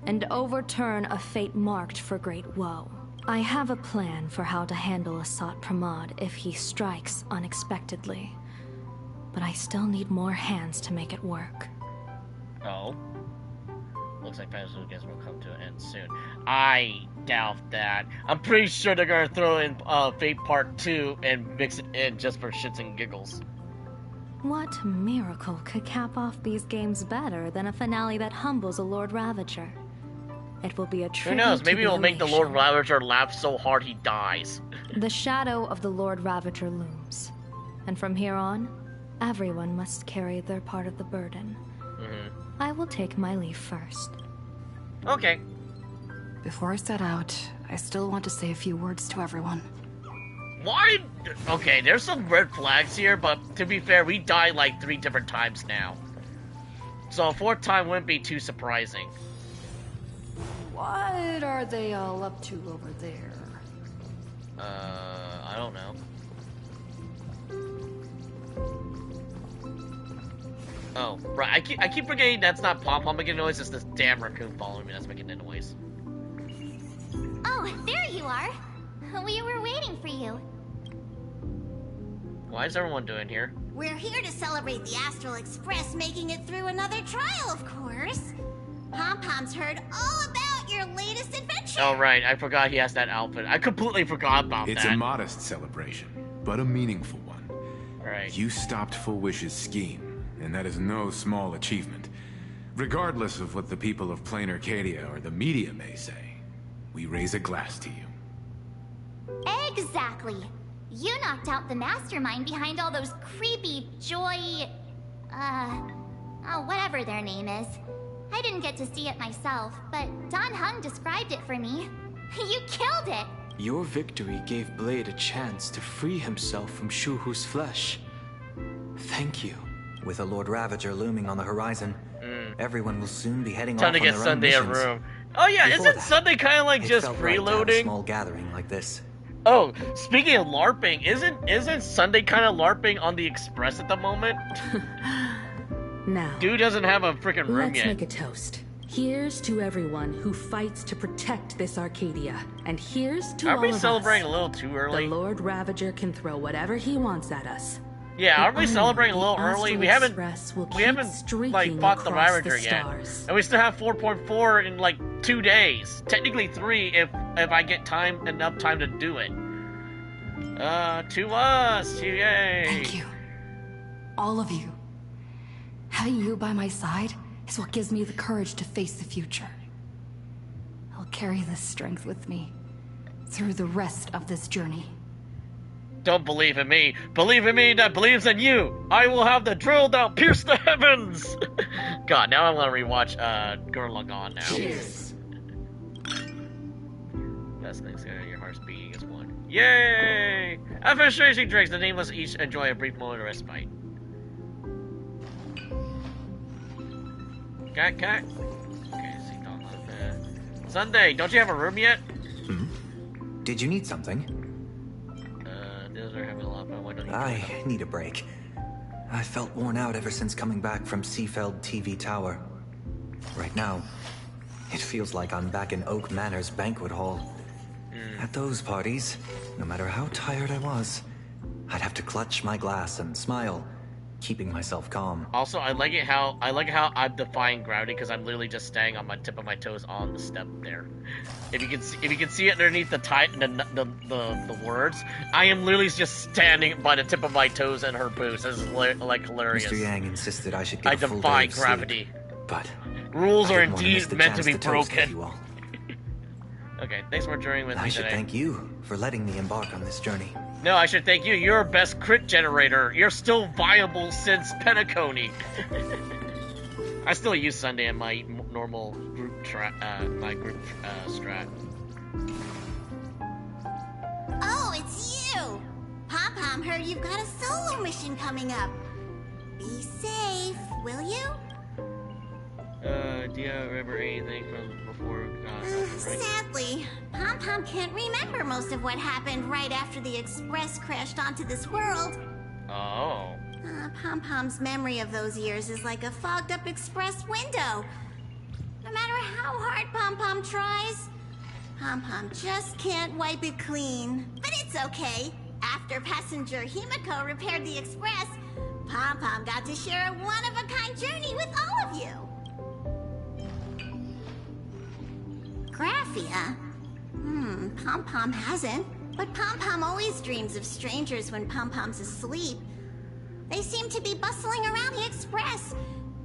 Speaker 6: and overturn a fate marked for great woe. I have a plan for how to handle Asat Pramod if he strikes unexpectedly. But I still need more hands to make it work.
Speaker 1: Oh. Looks like Fantasy Games will come to an end soon. I doubt that. I'm pretty sure they're gonna throw in Fate Part 2 and mix it in just for shits and giggles.
Speaker 6: What miracle could cap off these games better than a finale that humbles a Lord Ravager? It will be a tribute.
Speaker 1: Who knows? Maybe
Speaker 6: to the
Speaker 1: it'll make the Lord
Speaker 6: elation.
Speaker 1: Ravager laugh so hard he dies.
Speaker 6: The shadow of the Lord Ravager looms. And from here on, everyone must carry their part of the burden. I will take my leave first.
Speaker 1: Okay.
Speaker 4: Before I set out, I still want to say a few words to everyone.
Speaker 1: Why? Okay, there's some red flags here, but to be fair, we died like 3 different times now. So a 4th time wouldn't be too surprising.
Speaker 4: What are they all up to over there?
Speaker 1: I don't know. Oh, right. I keep forgetting that's not Pom Pom making noise. It's this damn raccoon following me that's making the noise.
Speaker 2: Oh, there you are. We were waiting for you.
Speaker 1: Why is everyone doing here?
Speaker 2: We're here to celebrate the Astral Express making it through another trial, of course. Pom-Pom's heard all about your latest adventure.
Speaker 1: Oh, right. I forgot he has that outfit. I completely forgot about
Speaker 7: It's
Speaker 1: that.
Speaker 7: a modest celebration, but a meaningful one.
Speaker 1: Right.
Speaker 7: You stopped Full Wish's scheme, and that is no small achievement. Regardless of what the people of Plain Arcadia or the media may say, we raise a glass to you.
Speaker 2: Exactly. You knocked out the mastermind behind all those creepy Joy... whatever their name is. I didn't get to see it myself, but Don Hung described it for me. You killed it!
Speaker 8: Your victory gave Blade a chance to free himself from Shuhu's flesh. Thank you.
Speaker 9: With a Lord Ravager looming on the horizon, everyone will soon be heading
Speaker 1: Time
Speaker 9: off
Speaker 1: to
Speaker 9: on
Speaker 1: get
Speaker 9: their
Speaker 1: Sunday a
Speaker 9: own missions.
Speaker 1: room. Oh yeah,
Speaker 9: Before
Speaker 1: isn't
Speaker 9: that,
Speaker 1: Sunday kind of like
Speaker 9: it
Speaker 1: just
Speaker 9: felt right to have a
Speaker 1: freeloading?
Speaker 9: small gathering like this.
Speaker 1: Oh, speaking of LARPing, isn't Sunday kind of LARPing on the Express at the moment?
Speaker 5: Now,
Speaker 1: Dude doesn't have a freaking room
Speaker 5: let's
Speaker 1: yet.
Speaker 5: make a toast. Here's to everyone who fights to protect this Arcadia. And here's to
Speaker 1: Aren't
Speaker 5: all
Speaker 1: we
Speaker 5: of
Speaker 1: celebrating
Speaker 5: us.
Speaker 1: a little too early?
Speaker 5: The Lord Ravager can throw whatever he wants at us.
Speaker 1: Yeah, aren't we
Speaker 5: The
Speaker 1: celebrating a
Speaker 5: honor
Speaker 1: little
Speaker 5: of the
Speaker 1: early?
Speaker 5: Astral
Speaker 1: We haven't
Speaker 5: Express will
Speaker 1: we
Speaker 5: keep
Speaker 1: haven't
Speaker 5: streaking
Speaker 1: like fought the
Speaker 5: across
Speaker 1: Ravager
Speaker 5: the
Speaker 1: yet,
Speaker 5: stars.
Speaker 1: and we still have 4.4 in like 2 days. Technically 3 if I get enough time to do it. To us, yay!
Speaker 4: Thank you. All of you. Having you by my side is what gives me the courage to face the future. I'll carry this strength with me through the rest of this journey.
Speaker 1: Don't believe in me. Believe in me that believes in you. I will have the drill down, pierce the heavens. God, now I want to rewatch Gurren Lagann now.
Speaker 4: Cheers.
Speaker 1: Best things here, your heart's beating is one. Yay! After finishing drinks, the nameless each enjoy a brief moment of respite. Can I? Okay, see, don't look there. Sunday, don't you have a room yet?
Speaker 9: Did you need something?
Speaker 1: Those are having a lot of fun. Why don't you
Speaker 9: I need a break. I felt worn out ever since coming back from Seafeld TV Tower. Right now, it feels like I'm back in Oak Manor's banquet hall. At those parties, no matter how tired I was, I'd have to clutch my glass and smile, keeping myself calm.
Speaker 1: Also, I like how I'm defying gravity because I'm literally just staying on my tip of my toes on the step there. If you can see it underneath the words, I am literally just standing by the tip of my toes and her boots. This is like hilarious.
Speaker 9: Mr. Yang insisted I should get
Speaker 1: I
Speaker 9: a full
Speaker 1: defy
Speaker 9: day of sleep,
Speaker 1: gravity.
Speaker 9: but
Speaker 1: Rules
Speaker 9: I
Speaker 1: are
Speaker 9: didn't want to miss
Speaker 1: indeed
Speaker 9: the
Speaker 1: meant to
Speaker 9: chance
Speaker 1: be
Speaker 9: toast with
Speaker 1: broken.
Speaker 9: you all.
Speaker 1: Okay, thanks for joining with
Speaker 9: I
Speaker 1: me
Speaker 9: should
Speaker 1: today.
Speaker 9: thank you for letting me embark on this journey.
Speaker 1: No, I should thank you. You're our best crit generator. You're still viable since Penacony. I still use Sunday in my normal group strat.
Speaker 2: Oh, it's you! Pom-Pom heard you've got a solo mission coming up. Be safe, will you?
Speaker 1: Do you remember anything from before?
Speaker 2: Sadly, Pom-Pom can't remember most of what happened right after the Express crashed onto this world.
Speaker 1: Oh.
Speaker 2: Pom-Pom's memory of those years is like a fogged-up Express window. No matter how hard Pom-Pom tries, Pom-Pom just can't wipe it clean. But it's okay. After passenger Himiko repaired the Express, Pom-Pom got to share a one-of-a-kind journey with all of you. Graphia? Pom-Pom hasn't. But Pom-Pom always dreams of strangers when Pom-Pom's asleep. They seem to be bustling around the Express,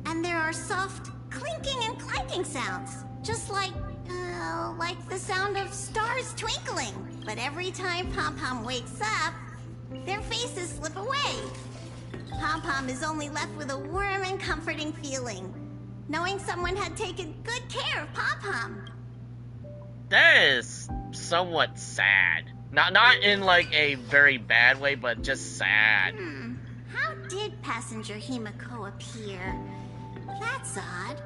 Speaker 2: and there are soft clinking and clanking sounds. Just like the sound of stars twinkling. But every time Pom-Pom wakes up, their faces slip away. Pom-Pom is only left with a warm and comforting feeling, knowing someone had taken good care of Pom-Pom.
Speaker 1: That is somewhat sad. Not in like a very bad way, but just sad.
Speaker 2: How did passenger Himiko appear? That's odd.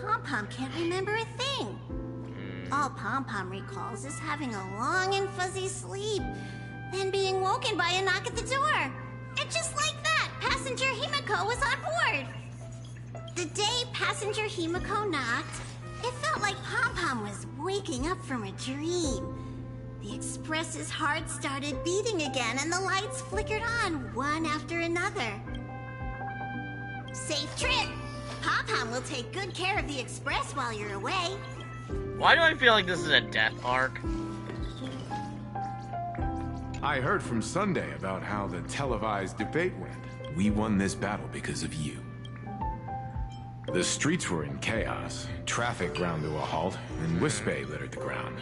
Speaker 2: Pom-Pom can't remember a thing. All Pom-Pom recalls is having a long and fuzzy sleep, then being woken by a knock at the door. And just like that, passenger Himiko was on board. The day passenger Himiko knocked, it felt like Pom-Pom was waking up from a dream. The Express's heart started beating again, and the lights flickered on one after another. Safe trip! Pom-Pom will take good care of the Express while you're away.
Speaker 1: Why do I feel like this is a death arc?
Speaker 7: I heard from Sunday about how the televised debate went. We won this battle because of you. The streets were in chaos, traffic ground to a halt, and Wispay littered the ground.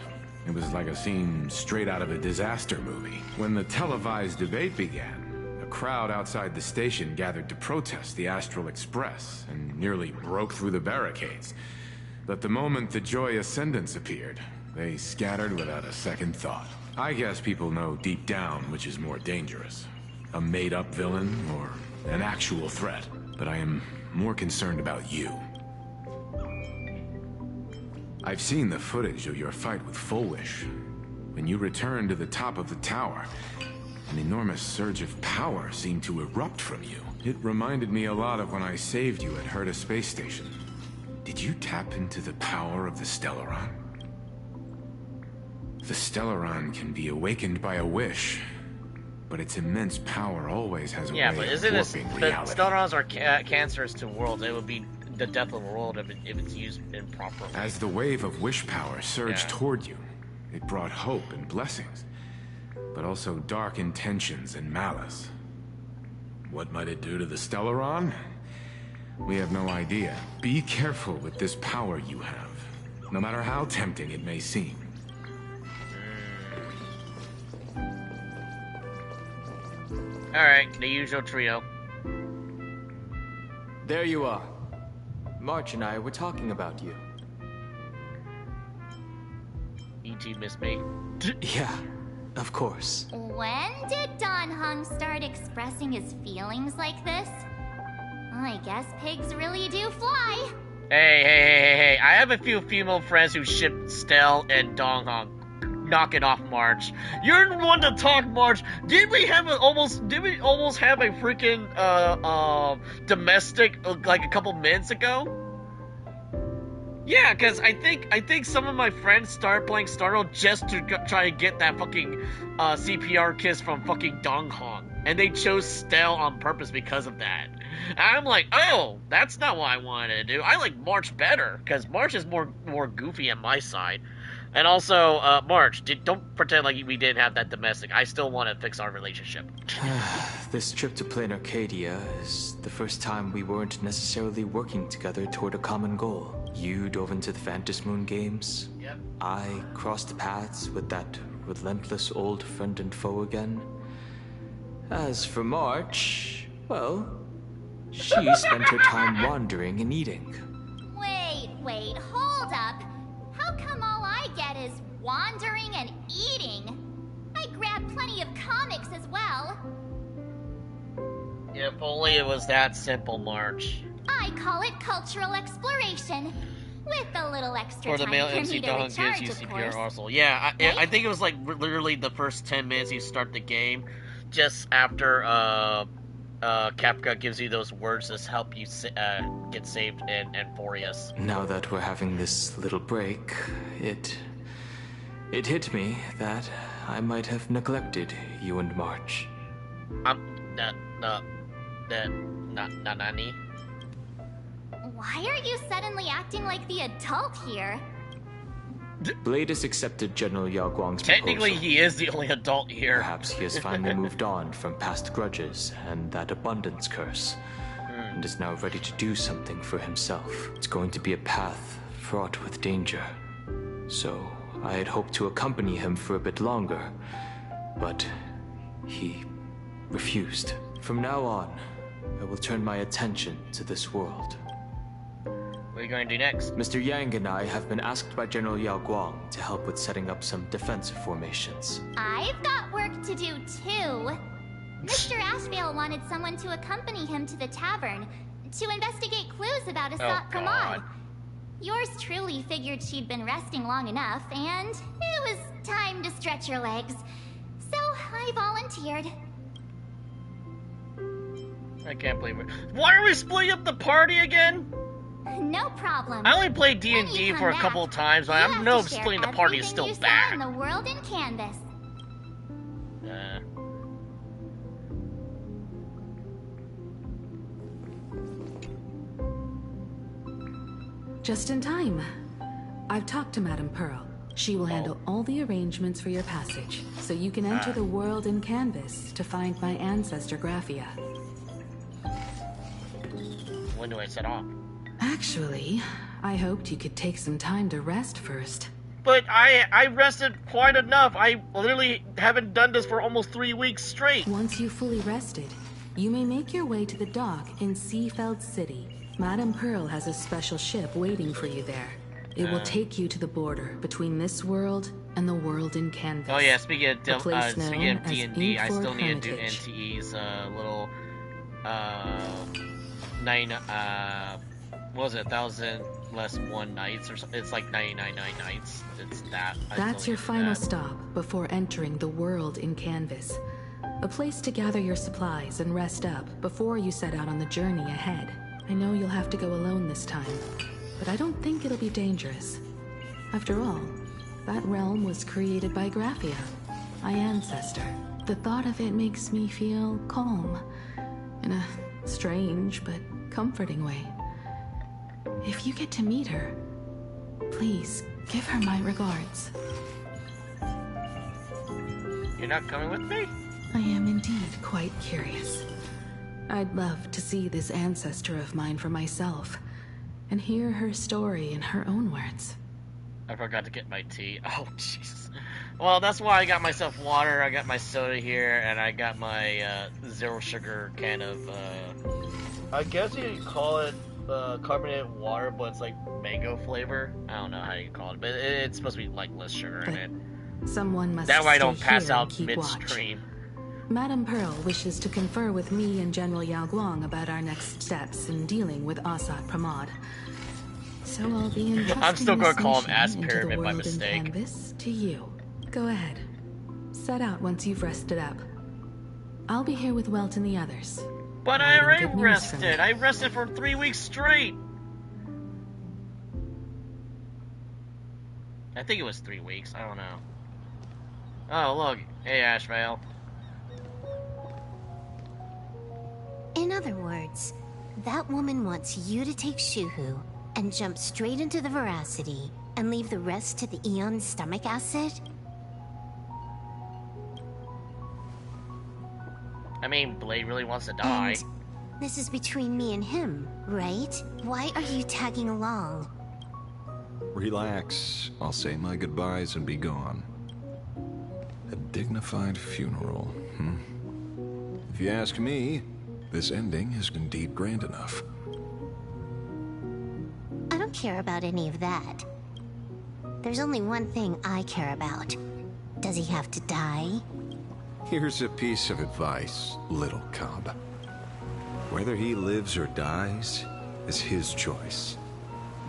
Speaker 7: It was like a scene straight out of a disaster movie. When the televised debate began, a crowd outside the station gathered to protest the Astral Express and nearly broke through the barricades. But the moment the Joy Ascendants appeared, they scattered without a second thought. I guess people know deep down which is more dangerous, a made-up villain or an actual threat. But I am more concerned about you. I've seen the footage of your fight with Full Wish. When you returned to the top of the tower, an enormous surge of power seemed to erupt from you. It reminded me a lot of when I saved you at Herta Space Station. Did you tap into the power of the Stellaron? The Stellaron can be awakened by a wish, but its immense power always has a way of warping reality.
Speaker 1: The Stellarons are cancerous to worlds. It would be the death of the world if it's used improperly.
Speaker 7: As the wave of wish power surged toward you, it brought hope and blessings, but also dark intentions and malice. What might it do to the Stellaron? We have no idea. Be careful with this power you have, no matter how tempting it may seem.
Speaker 1: Alright, the usual trio.
Speaker 8: There you are. March and I were talking about you.
Speaker 1: E.T. missed me.
Speaker 8: Yeah, of course.
Speaker 2: When did Don Hung start expressing his feelings like this? I guess pigs really do fly.
Speaker 1: Hey. I have a few female friends who ship Stell and Dong Hong. Knock it off, March. You're the one to talk, March. Did we almost have a freaking domestic like a couple minutes ago? Yeah, because I think some of my friends started playing Startle just to try to get that fucking CPR kiss from fucking Dong Hong, and they chose Stell on purpose because of that. And I'm like, oh, that's not what I wanted to do. I like March better because March is more goofy on my side. And also, March, don't pretend like we didn't have that domestic. I still want to fix our relationship.
Speaker 8: This trip to Plain Arcadia is the first time we weren't necessarily working together toward a common goal. You dove into the Phantom Moon games.
Speaker 1: Yep.
Speaker 8: I crossed paths with that relentless old friend and foe again. As for March, well, she spent her time wandering and eating.
Speaker 2: Wait, hold up. How come all I get is wandering and eating? I grabbed plenty of comics as well.
Speaker 1: If only it was that simple, March.
Speaker 2: I call it cultural exploration. With a little extra
Speaker 1: Or the
Speaker 2: time
Speaker 1: male
Speaker 2: for
Speaker 1: MC
Speaker 2: me to
Speaker 1: Dog gives
Speaker 2: recharge,
Speaker 1: you
Speaker 2: of
Speaker 1: CPR
Speaker 2: course.
Speaker 1: also. Yeah, I
Speaker 2: Right?
Speaker 1: think it was like literally the first 10 minutes you start the game, just after Capca gives you those words that help you get saved in Furious.
Speaker 8: Now that we're having this little break, it hit me that I might have neglected you and March.
Speaker 1: Nani?
Speaker 2: Why are you suddenly acting like the adult here?
Speaker 8: Blade has accepted General Yao Guang's
Speaker 1: Technically,
Speaker 8: proposal.
Speaker 1: he is the only adult here.
Speaker 8: Perhaps he has finally moved on from past grudges and that abundance curse, and is now ready to do something for himself. It's going to be a path fraught with danger. So, I had hoped to accompany him for a bit longer, but he refused. From now on, I will turn my attention to this world.
Speaker 1: What are you going to do next?
Speaker 8: Mr. Yang and I have been asked by General Yao Guang to help with setting up some defensive formations.
Speaker 2: I've got work to do too. Mr. Ashvale wanted someone to accompany him to the tavern to investigate clues about Asat Pramod. Yours truly figured she'd been resting long enough, and it was time to stretch her legs. So I volunteered.
Speaker 1: I can't believe it. Why are we splitting up the party again?
Speaker 2: No problem.
Speaker 1: I only played
Speaker 2: When
Speaker 1: D&D
Speaker 2: you
Speaker 1: for a
Speaker 2: come
Speaker 1: couple
Speaker 2: back,
Speaker 1: of times, but
Speaker 2: you
Speaker 1: I
Speaker 2: have
Speaker 1: know
Speaker 2: to share
Speaker 1: splitting the party is
Speaker 2: everything
Speaker 1: still
Speaker 2: you saw
Speaker 1: bad.
Speaker 2: in the world in Canvas.
Speaker 5: Just in time. I've talked to Madame Pearl. She will handle all the arrangements for your passage, so you can enter the world in Canvas to find my ancestor Graphia.
Speaker 1: When do I set off?
Speaker 5: Actually, I hoped you could take some time to rest first.
Speaker 1: But I rested quite enough. I literally haven't done this for almost 3 weeks straight.
Speaker 5: Once you've fully rested, you may make your way to the dock in Seafeld City. Madame Pearl has a special ship waiting for you there. It will take you to the border between this world and the world in Canvas.
Speaker 1: Oh yeah, speaking of
Speaker 5: a place known as
Speaker 1: D&D, I still
Speaker 5: Inkford
Speaker 1: need to do
Speaker 5: Hermitage.
Speaker 1: NTE's little 1,000 less 1 nights or something. It's like 99 nights. It's that.
Speaker 5: That's your final stop before entering the world in Canvas. A place to gather your supplies and rest up before you set out on the journey ahead. I know you'll have to go alone this time, but I don't think it'll be dangerous. After all, that realm was created by Graphia, my ancestor. The thought of it makes me feel calm, in a strange but comforting way. If you get to meet her, please give her my regards.
Speaker 1: You're not coming with me?
Speaker 5: I am indeed quite curious. I'd love to see this ancestor of mine for myself, and hear her story in her own words.
Speaker 1: I forgot to get my tea. Oh, Jesus. Well, that's why I got myself water, I got my soda here, and I got my zero sugar can of, I guess you could call it carbonated water, but it's like mango flavor. I don't know how you call it, but it's supposed to be like less sugar in it.
Speaker 5: Someone must
Speaker 1: That way I
Speaker 5: stay
Speaker 1: don't pass
Speaker 5: here and
Speaker 1: out
Speaker 5: keep watch.
Speaker 1: midstream.
Speaker 5: Madame Pearl wishes to confer with me and General Yao Guang about our next steps in dealing with Asat Pramod. So I'll be entrusting
Speaker 1: I'm still gonna
Speaker 5: this
Speaker 1: call him
Speaker 5: mission
Speaker 1: Ass
Speaker 5: into
Speaker 1: Pyramid
Speaker 5: the
Speaker 1: by
Speaker 5: world in
Speaker 1: mistake.
Speaker 5: Canvas to you. Go ahead. Set out once you've rested up. I'll be here with Welt and the others.
Speaker 1: But I
Speaker 5: Waiting
Speaker 1: already
Speaker 5: good news from
Speaker 1: rested.
Speaker 5: you.
Speaker 1: I rested for 3 weeks straight. I think it was 3 weeks. I don't know. Oh, look. Hey, Ashvale.
Speaker 10: In other words, that woman wants you to take Shuhu and jump straight into the Veracity and leave the rest to the Eon stomach acid?
Speaker 1: I mean, Blade really wants to die.
Speaker 10: And this is between me and him, right? Why are you tagging along?
Speaker 11: Relax. I'll say my goodbyes and be gone. A dignified funeral, If you ask me, this ending is indeed grand enough.
Speaker 10: I don't care about any of that. There's only one thing I care about. Does he have to die?
Speaker 11: Here's a piece of advice, little cub. Whether he lives or dies is his choice.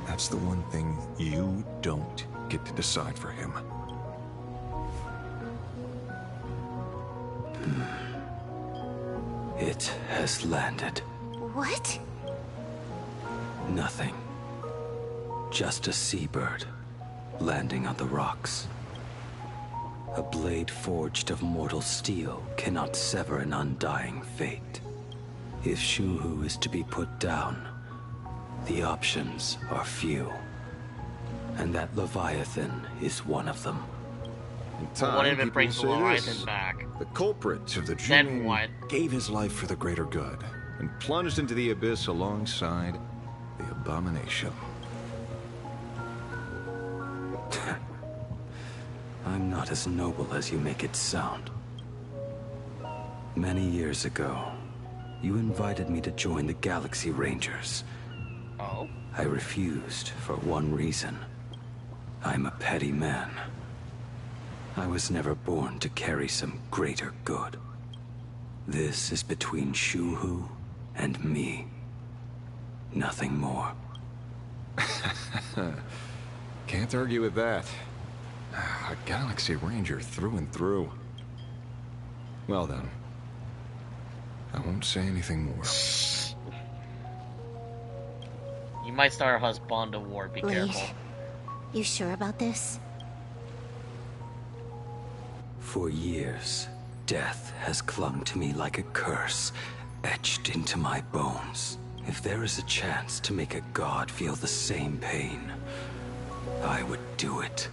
Speaker 11: That's the one thing you don't get to decide for him.
Speaker 12: It has landed.
Speaker 10: What?
Speaker 12: Nothing. Just a seabird landing on the rocks. A blade forged of mortal steel cannot sever an undying fate. If Shuhu is to be put down, the options are few. And that Leviathan is one of them.
Speaker 11: In time,
Speaker 1: What if it
Speaker 11: people
Speaker 1: brings
Speaker 11: will
Speaker 1: the
Speaker 11: say
Speaker 1: Leviathan
Speaker 11: this.
Speaker 1: back?
Speaker 11: The culprit of the
Speaker 1: Then
Speaker 11: dream
Speaker 1: what?
Speaker 11: gave his life for the greater good and plunged into the abyss alongside the abomination.
Speaker 12: I'm not as noble as you make it sound. Many years ago, you invited me to join the Galaxy Rangers.
Speaker 1: Oh?
Speaker 12: I refused for one reason. I'm a petty man. I was never born to carry some greater good. This is between Shuhu and me. Nothing more.
Speaker 11: Can't argue with that. A Galaxy Ranger through and through. Well then, I won't say anything more.
Speaker 1: You might start a husband of war, be
Speaker 10: Blade,
Speaker 1: careful.
Speaker 10: you sure about this?
Speaker 12: For years, death has clung to me like a curse, etched into my bones. If there is a chance to make a god feel the same pain, I would do it.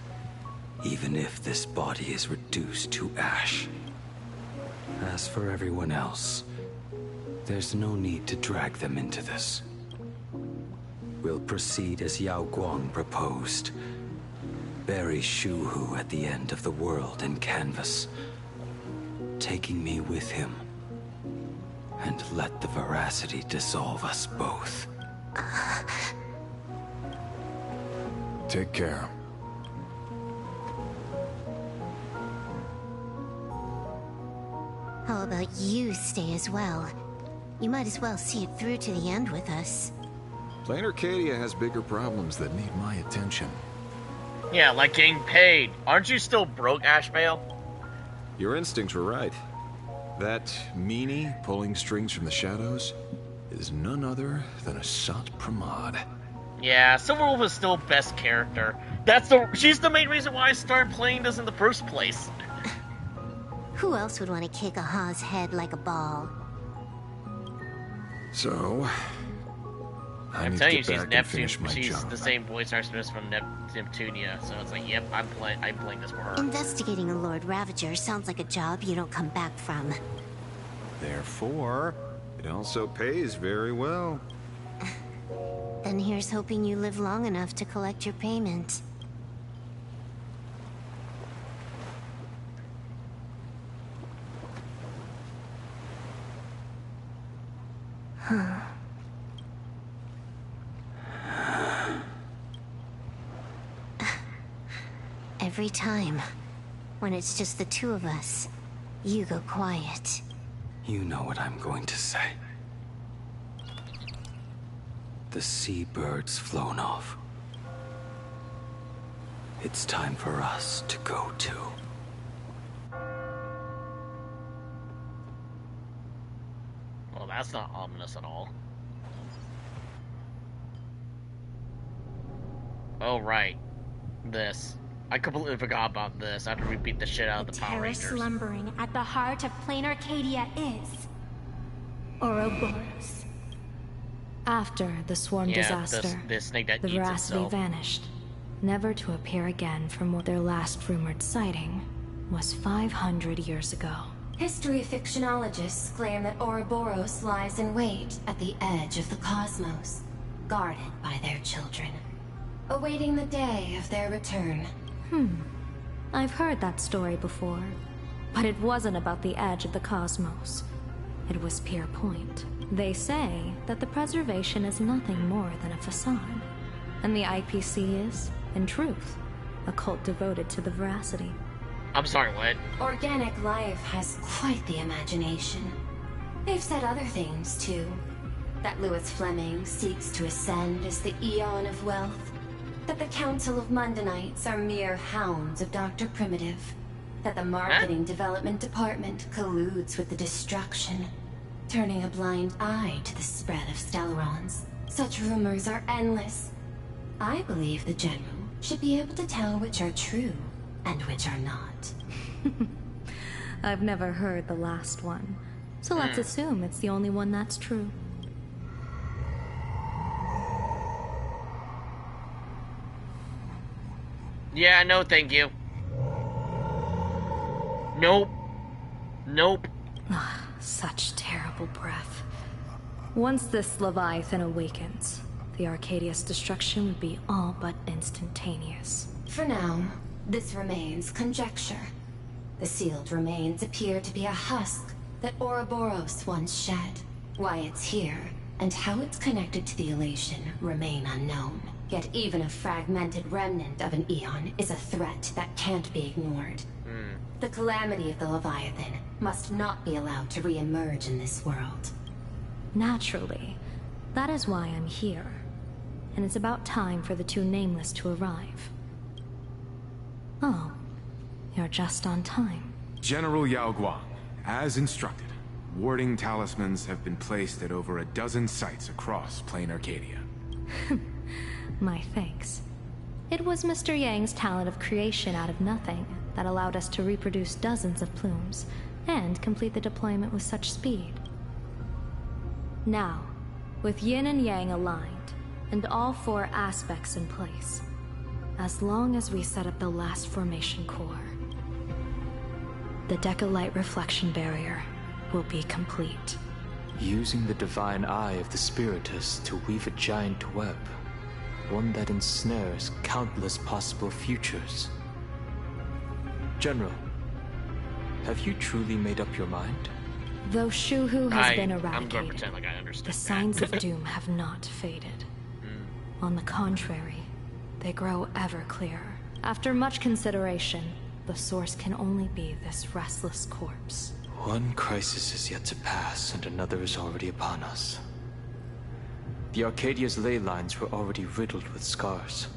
Speaker 12: Even if this body is reduced to ash. As for everyone else, there's no need to drag them into this. We'll proceed as Yao Guang proposed. Bury Shuhu at the end of the world in canvas, taking me with him, and let the veracity dissolve us both.
Speaker 11: Take care.
Speaker 10: How about you stay as well? You might as well see it through to the end with us.
Speaker 11: Plain Arcadia has bigger problems that need my attention.
Speaker 1: Yeah, like getting paid. Aren't you still broke, Ashbale?
Speaker 11: Your instincts were right. That meanie pulling strings from the shadows is none other than Asat Pramod.
Speaker 1: Yeah, Silverwolf is still best character. She's the main reason why I started playing this in the first place.
Speaker 10: Who else would want to kick a Ha's head like a ball?
Speaker 11: So, I
Speaker 1: I'm
Speaker 11: need
Speaker 1: telling
Speaker 11: to
Speaker 1: you,
Speaker 11: get
Speaker 1: she's
Speaker 11: back and finish
Speaker 1: Neptune.
Speaker 11: my
Speaker 1: She's
Speaker 11: job.
Speaker 1: the same voice artist from Neptunia, so it's like, yep, I'm playing this for her.
Speaker 10: Investigating a Lord Ravager sounds like a job you don't come back from.
Speaker 11: Therefore, it also pays very well.
Speaker 10: Then here's hoping you live long enough to collect your payment. Every time, when it's just the two of us, you go quiet.
Speaker 12: You know what I'm going to say. The seabird's flown off. It's time for us to go too.
Speaker 1: Well, that's not ominous at all. Oh, right. This. I completely forgot about this. I have to repeat the shit out of the Power
Speaker 2: terror
Speaker 1: Rangers.
Speaker 2: slumbering at the heart of plain Arcadia is Ouroboros.
Speaker 6: After the swarm
Speaker 1: Yeah,
Speaker 6: disaster,
Speaker 1: the snake that
Speaker 6: the
Speaker 1: eats
Speaker 6: veracity
Speaker 1: itself.
Speaker 6: vanished, never to appear again from what their last rumored sighting was 500 years ago.
Speaker 13: History fictionologists claim that Ouroboros lies in wait at the edge of the cosmos, guarded by their children, awaiting the day of their return.
Speaker 6: I've heard that story before, but it wasn't about the edge of the cosmos. It was Pier Point. They say that the preservation is nothing more than a facade, and the IPC is, in truth, a cult devoted to the veracity.
Speaker 1: I'm sorry, what?
Speaker 13: Organic life has quite the imagination. They've said other things, too. That Louis Fleming seeks to ascend as the Eon of Wealth. That the Council of Mundanites are mere hounds of Dr. Primitive. That the Marketing Development Department colludes with the Destruction, turning a blind eye to the spread of Stellarons. Such rumors are endless. I believe the General should be able to tell which are true and which are not.
Speaker 6: I've never heard the last one, so let's assume it's the only one that's true.
Speaker 1: Yeah, no thank you. Nope. Nope.
Speaker 6: Such terrible breath. Once this Leviathan awakens, the Arcadia's destruction would be all but instantaneous.
Speaker 13: For now, this remains conjecture. The sealed remains appear to be a husk that Ouroboros once shed. Why it's here, and how it's connected to the elation, remain unknown. Yet even a fragmented remnant of an Eon is a threat that can't be ignored. The calamity of the Leviathan must not be allowed to re-emerge in this world.
Speaker 6: Naturally. That is why I'm here. And it's about time for the two Nameless to arrive. Oh, you're just on time.
Speaker 7: General Yao Guang, as instructed, warding talismans have been placed at over a dozen sites across Plain Arcadia.
Speaker 6: My thanks. It was Mr. Yang's talent of creation out of nothing that allowed us to reproduce dozens of plumes and complete the deployment with such speed. Now, with Yin and Yang aligned and all four aspects in place, as long as we set up the last formation core, the Decalight reflection barrier will be complete.
Speaker 8: Using the divine eye of the Spiritus to weave a giant web, one that ensnares countless possible futures. General, have you truly made up your mind?
Speaker 6: Though Shuhu has been
Speaker 1: I'm gonna
Speaker 6: eradicated,
Speaker 1: pretend like I understand.
Speaker 6: the signs of doom have not faded. On the contrary, they grow ever clearer. After much consideration, the source can only be this restless corpse.
Speaker 8: One crisis is yet to pass, and another is already upon us. The Arcadia's ley lines were already riddled with scars.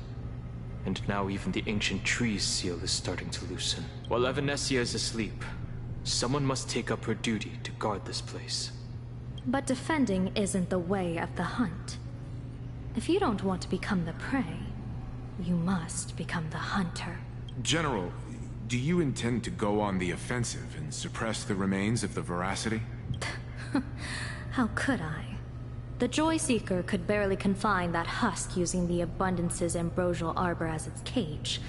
Speaker 8: And now even the ancient tree's seal is starting to loosen. While Evanesia is asleep, someone must take up her duty to guard this place.
Speaker 6: But defending isn't the way of the hunt. If you don't want to become the prey, you must become the hunter.
Speaker 7: General, do you intend to go on the offensive and suppress the remains of the Veracity?
Speaker 6: How could I? The Joy Seeker could barely confine that husk using the Abundance's ambrosial arbor as its cage.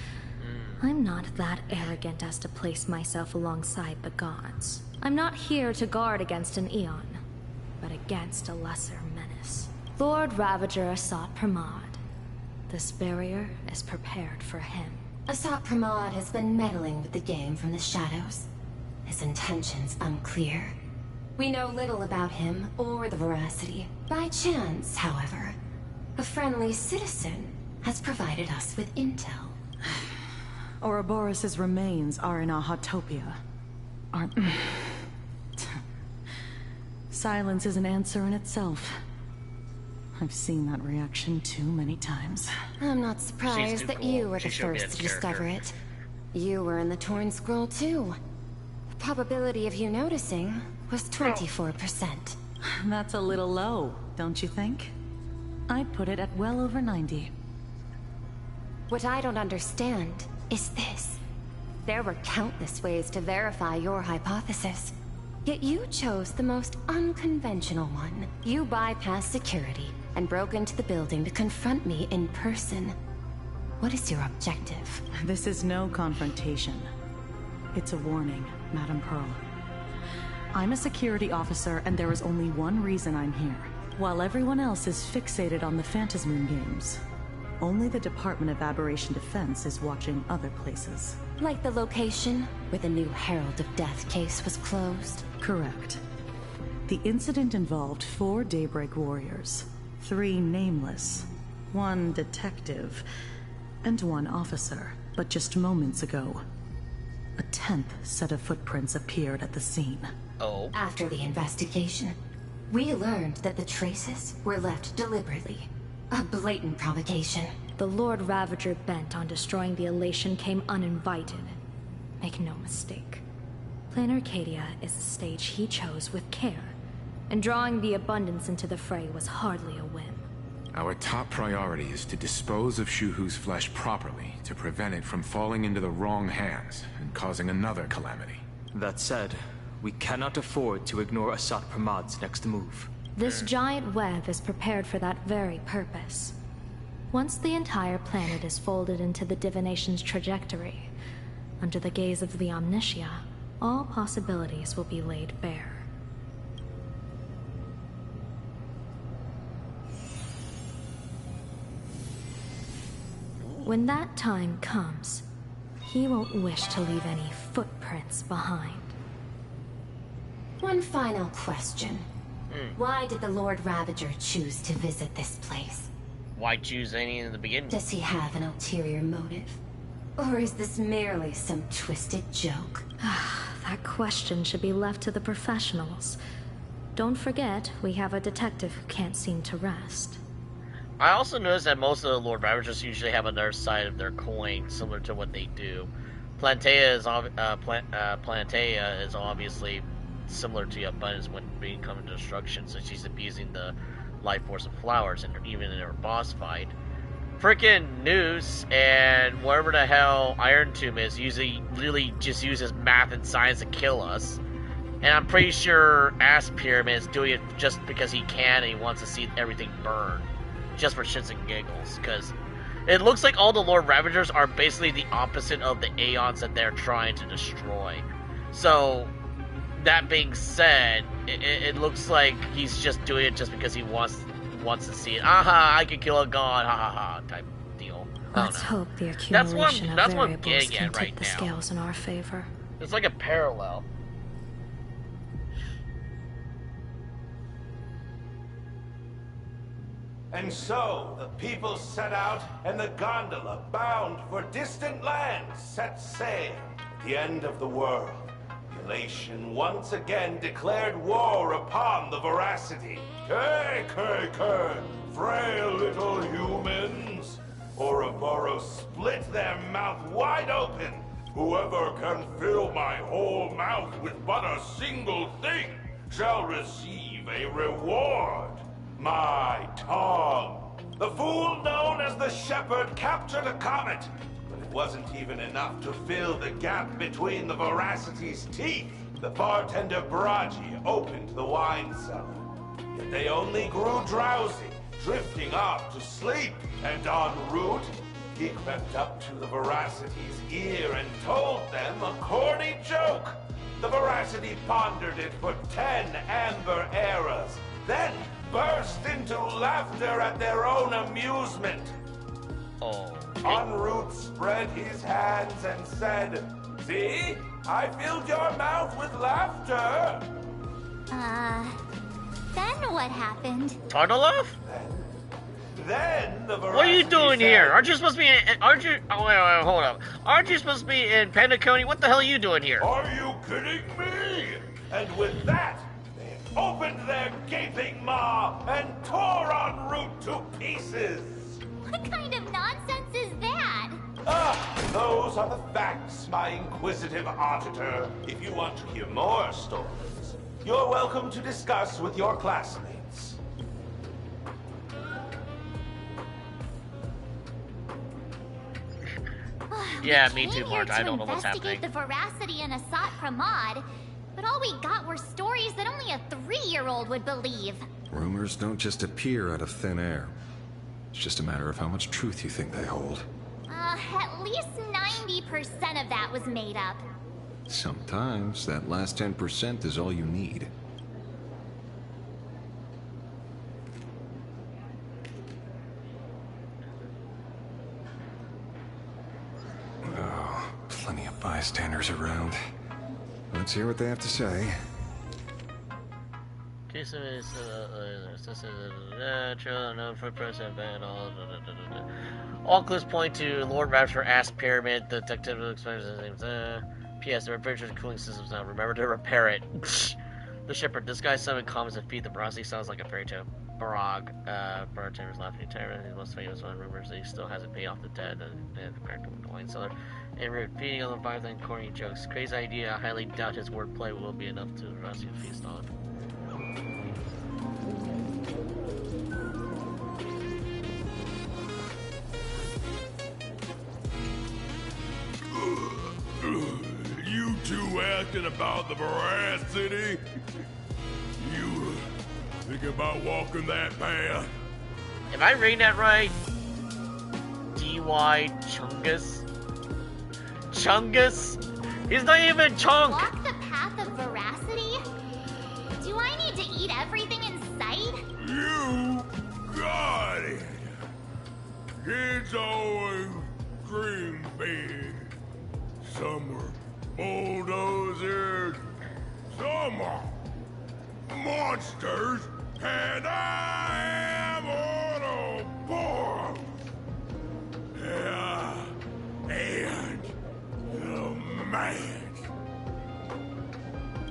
Speaker 6: I'm not that arrogant as to place myself alongside the gods. I'm not here to guard against an Eon, but against a lesser menace. Lord Ravager Asat Pramad. This barrier is prepared for him.
Speaker 13: Asat Pramad has been meddling with the game from the shadows. His intentions unclear. We know little about him or the Veracity. By chance, however, a friendly citizen has provided us with intel.
Speaker 14: Ouroboros' remains are in Ahatopia. Aren't... Silence is an answer in itself. I've seen that reaction too many times.
Speaker 13: I'm not surprised that you were the first to discover it. You were in the Torn Scroll too. The probability of you noticing was 24%.
Speaker 14: That's a little low, don't you think? I'd put it at well over 90.
Speaker 13: What I don't understand is this. There were countless ways to verify your hypothesis. Yet you chose the most unconventional one. You bypassed security and broke into the building to confront me in person. What is your objective?
Speaker 14: This is no confrontation. It's a warning, Madam Pearl. I'm a security officer, and there is only one reason I'm here. While everyone else is fixated on the Phantasmoon games, only the Department of Aberration Defense is watching other places.
Speaker 13: Like the location where the new Herald of Death case was closed?
Speaker 14: Correct. The incident involved 4 Daybreak warriors, 3 nameless, 1 detective, and 1 officer. But just moments ago, a 10th set of footprints appeared at the scene.
Speaker 1: Oh.
Speaker 13: After the investigation, We learned that the traces were left deliberately. A blatant provocation.
Speaker 6: The Lord Ravager bent on destroying the Elation came uninvited. Make no mistake. Plan Arcadia is a stage he chose with care, and drawing the Abundance into the fray was hardly a whim.
Speaker 7: Our top priority is to dispose of Shuhu's flesh properly to prevent it from falling into the wrong hands and causing another calamity.
Speaker 8: That said, we cannot afford to ignore Asat Pramad's next move.
Speaker 6: This giant web is prepared for that very purpose. Once the entire planet is folded into the divination's trajectory, under the gaze of the Omnitia, all possibilities will be laid bare. When that time comes, he won't wish to leave any footprints behind.
Speaker 13: One final question. Why did the Lord Ravager choose to visit this place?
Speaker 1: Why choose any in the beginning?
Speaker 13: Does he have an ulterior motive? Or is this merely some twisted joke?
Speaker 6: That question should be left to the professionals. Don't forget, we have a detective who can't seem to rest.
Speaker 1: I also noticed that most of the Lord Ravagers usually have another side of their coin, similar to what they do. Plantea is obviously similar to Abundance when becoming destruction, so she's abusing the life force of flowers, and even in her boss fight. Freaking Noose and whatever the hell Iron Tomb is usually really just uses math and science to kill us. And I'm pretty sure Ass Pyramid is doing it just because he can and he wants to see everything burn. Just for shits and giggles, because it looks like all the Lord Ravagers are basically the opposite of the Aeons that they're trying to destroy. So, that being said, it looks like he's just doing it just because he wants to see it. Aha, I can kill a god, ha ha ha, type deal.
Speaker 6: Let's hope the accumulation of variables can tip the scales in our favor.
Speaker 1: It's like a parallel.
Speaker 15: And so, the people set out, and the gondola, bound for distant lands, set sail. At the end of the world, Elation once again declared war upon the Veracity. Frail little humans! Ouroboros split their mouth wide open. Whoever can fill my whole mouth with but a single thing shall receive a reward. My tongue. The fool known as the Shepherd captured a comet, but it wasn't even enough to fill the gap between the Veracity's teeth. The bartender Braji opened the wine cellar, yet they only grew drowsy, drifting off to sleep. And en route, he crept up to the Veracity's ear and told them a corny joke. The Veracity pondered it for 10 amber eras, then burst into laughter at their own amusement. En route spread his hands and said, "See, I filled your mouth with laughter."
Speaker 2: Then what happened?
Speaker 1: Tarnalov?
Speaker 15: Then the Veracity
Speaker 1: What are you doing
Speaker 15: said,
Speaker 1: here? Aren't you supposed to be in, aren't you, oh wait, hold up. Aren't you supposed to be in Pandacony? What the hell are you doing here?
Speaker 15: "Are you kidding me?" And with that, opened their gaping maw and tore en route to pieces.
Speaker 2: What kind of nonsense is that?
Speaker 15: Those are the facts, my inquisitive auditor. If you want to hear more stories, you're welcome to discuss with your classmates.
Speaker 1: Yeah, me too, Mark. I don't know what's
Speaker 2: Investigate
Speaker 1: happening.
Speaker 2: the Veracity and Asat Pramod, but all we got were stories that only a 3-year-old would believe.
Speaker 11: Rumors don't just appear out of thin air. It's just a matter of how much truth you think they hold.
Speaker 2: At least 90% of that was made up.
Speaker 11: Sometimes that last 10% is all you need. Oh, plenty of bystanders around. Let's hear what they have to say.
Speaker 1: All clues point to Lord Rapture Ass Pyramid. The detective explains his name. P.S. The refrigerator cooling system's not. Remember to repair it. The shipper. This guy's seven comments and feed the veracity sounds like a fairy tale. Barag, bartender's laughing tyrant. He's most famous one. Rumors that he still hasn't paid off the debt and the character with the wine cellar. And we're feeding on the vibes and corny jokes. Crazy idea. I highly doubt his wordplay will be enough to veracity feast on.
Speaker 15: You two asking about the veracity? You thinking about walking that path?
Speaker 1: Am I reading that right? D.Y. Chungus? Chungus? He's not even Chunk!
Speaker 2: Walk the path of veracity? Do I need to eat everything in sight?
Speaker 15: You got it! Kids always dream big. Some are bulldozers, some are monsters, and I am Autobots! Yeah, and the man.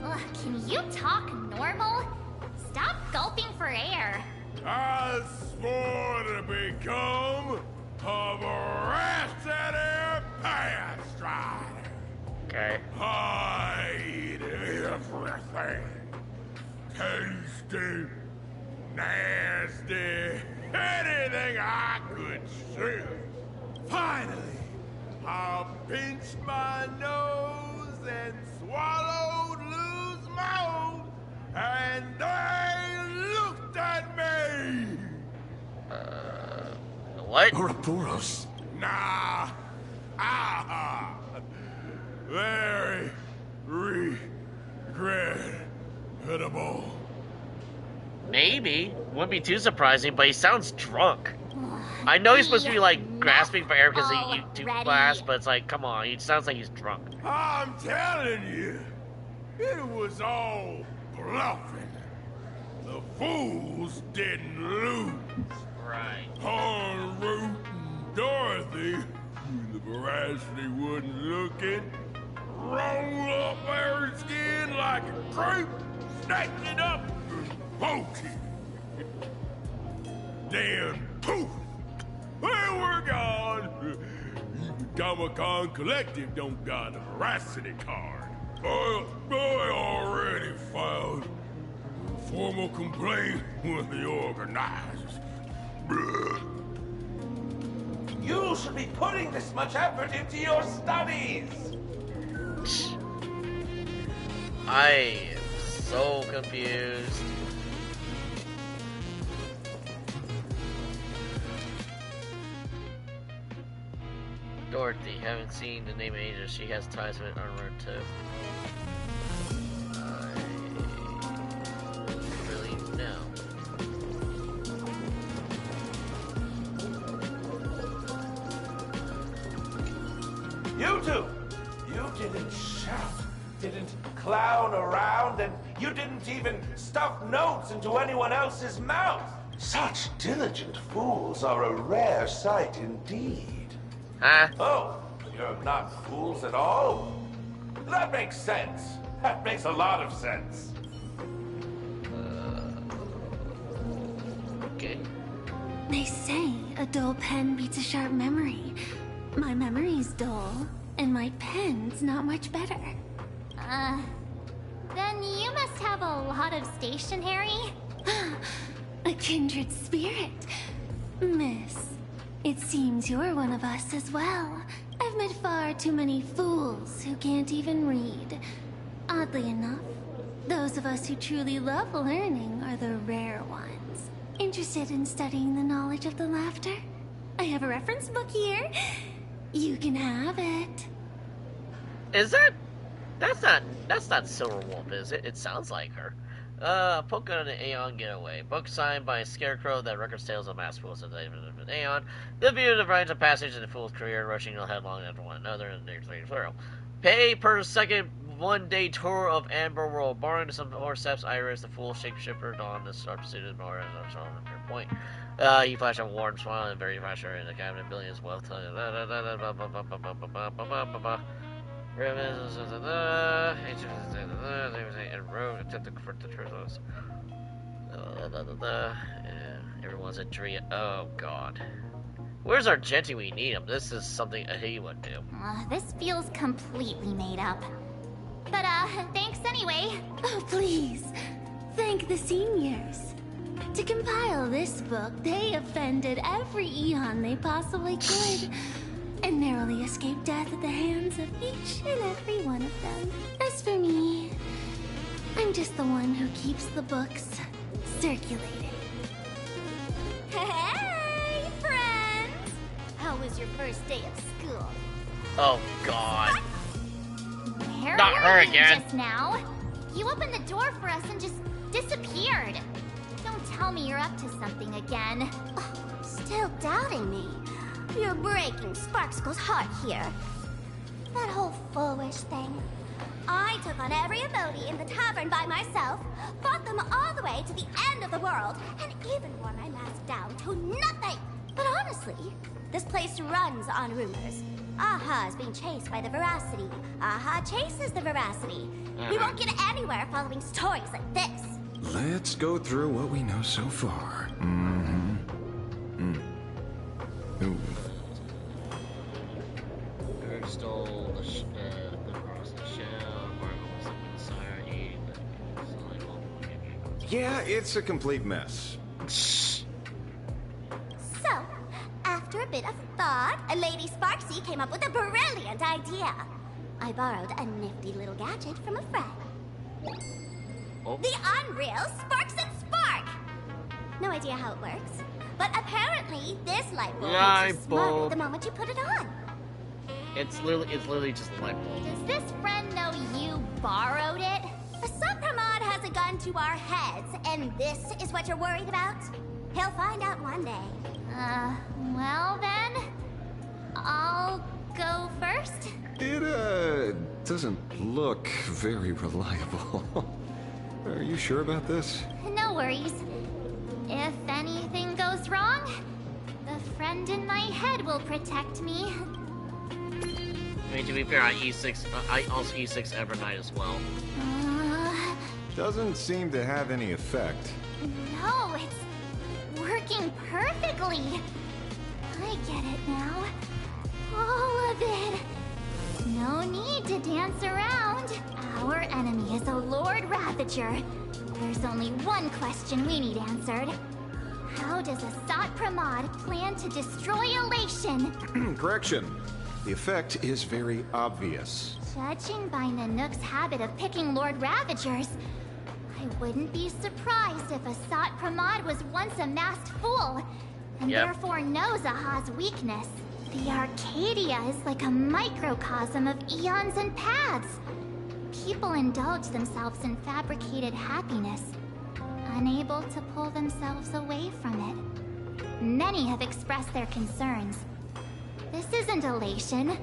Speaker 2: Ugh, can you talk normal? Stop gulping for air.
Speaker 15: I swore to become a veracity path strider.
Speaker 1: Okay.
Speaker 15: I eat everything. Tasty, nasty, anything I could see. Finally, I pinched my nose and swallowed loose mouth, and they looked at me.
Speaker 1: What?
Speaker 12: Ouroboros.
Speaker 15: Nah. Very regrettable.
Speaker 1: Maybe. Wouldn't be too surprising, but he sounds drunk. I know he's supposed to be like grasping for air because he do blast, but it's like, come on, he sounds like he's drunk.
Speaker 15: I'm telling you, it was all bluffing. The fools didn't lose.
Speaker 1: Right.
Speaker 15: En route and Dorothy, the veracity wasn't looking, roll up her skin like a crepe, snatched it up and poked it. Then, poof, they were gone. Even Comic-Con Collective don't got a veracity card. I already filed a formal complaint with the organizers.
Speaker 16: You should be putting this much effort into your studies.
Speaker 1: I am so confused. Dorothy, haven't seen the name of ages. She has ties with armor too. I really know.
Speaker 16: You two, you didn't shout, didn't clown around, and you didn't even stuff notes into anyone else's mouth. Such diligent fools are a rare sight indeed.
Speaker 1: Huh?
Speaker 16: Oh, you're not fools at all? That makes sense. That makes a lot of sense.
Speaker 1: Okay.
Speaker 10: They say a dull pen beats a sharp memory. My memory's dull, and my pen's not much better.
Speaker 2: Then you must have a lot of stationery?
Speaker 10: A kindred spirit. Miss, it seems you're one of us as well. I've met far too many fools who can't even read. Oddly enough, those of us who truly love learning are the rare ones. Interested in studying the knowledge of the laughter? I have a reference book here. You can have it.
Speaker 1: Is that? That's not Silver Wolf, is it? It sounds like her. Polka and Aeon Getaway. Book signed by a scarecrow that records tales of mass fools of Aeon. The view divides a passage in the fool's career, rushing headlong after one another, and there's plural. Pay per second 1-day tour of Amber World. Barring some horseps, Iris, the fool, shapeshifter, Dawn, the sharp suited bar, and I'm on your point. He flashed a warm smile and very flasher in the cabinet, billions wealth. Everyone's a dream. Oh god. Where's Argenti? We need him. This is something he would do.
Speaker 2: This feels completely made up. But, thanks anyway.
Speaker 10: Oh, please. Thank the seniors. To compile this book, they offended every Eon they possibly could, and narrowly escaped death at the hands of each and every one of them. As for me, I'm just the one who keeps the books circulating.
Speaker 2: Hey, friends! How was your first day of school?
Speaker 1: Oh god.
Speaker 2: Where
Speaker 1: Not
Speaker 2: were
Speaker 1: her
Speaker 2: you
Speaker 1: again.
Speaker 2: just now? You opened the door for us and just disappeared. Don't tell me you're up to something again.
Speaker 10: Still doubting me? You're breaking Sparkskull's heart here. That whole foolish thing. I took on every emoji in the tavern by myself, fought them all the way to the end of the world, and even wore my mask down to nothing. But honestly, this place runs on rumors. Aha is being chased by the Veracity. Aha chases the Veracity. We won't get anywhere following stories like this.
Speaker 11: Let's go through what we know so far. Ooh.
Speaker 1: Eric stole the shell, Marvel was up inside,
Speaker 11: Yeah, it's a complete mess.
Speaker 10: So, after a bit of thought, Lady Sparksy came up with a brilliant idea. I borrowed a nifty little gadget from a friend. The Unreal Sparks and Spark! No idea how it works, but apparently this light bulb makes you smart the moment you put it on.
Speaker 1: It's literally just a light bulb.
Speaker 2: Does this friend know you borrowed it?
Speaker 10: A Subpramod has a gun to our heads, and this is what you're worried about? He'll find out one day.
Speaker 2: Well then, I'll go first.
Speaker 11: It, doesn't look very reliable. Are you sure about this?
Speaker 2: No worries. If anything goes wrong, the friend in my head will protect me.
Speaker 1: I mean, to be fair, I also E6 Evernight as well.
Speaker 11: Doesn't seem to have any effect.
Speaker 2: No, it's working perfectly. I get it now. All of it. No need to dance around. Our enemy is a Lord Ravager. There's only one question we need answered. How does Asat Pramod plan to destroy Elation?
Speaker 11: Correction. The effect is very obvious.
Speaker 2: Judging by Nanook's habit of picking Lord Ravagers, I wouldn't be surprised if Asat Pramod was once a masked fool, and therefore knows Aha's weakness. The Arcadia is like a microcosm of eons and paths. People indulge themselves in fabricated happiness, unable to pull themselves away from it. Many have expressed their concerns. This isn't elation.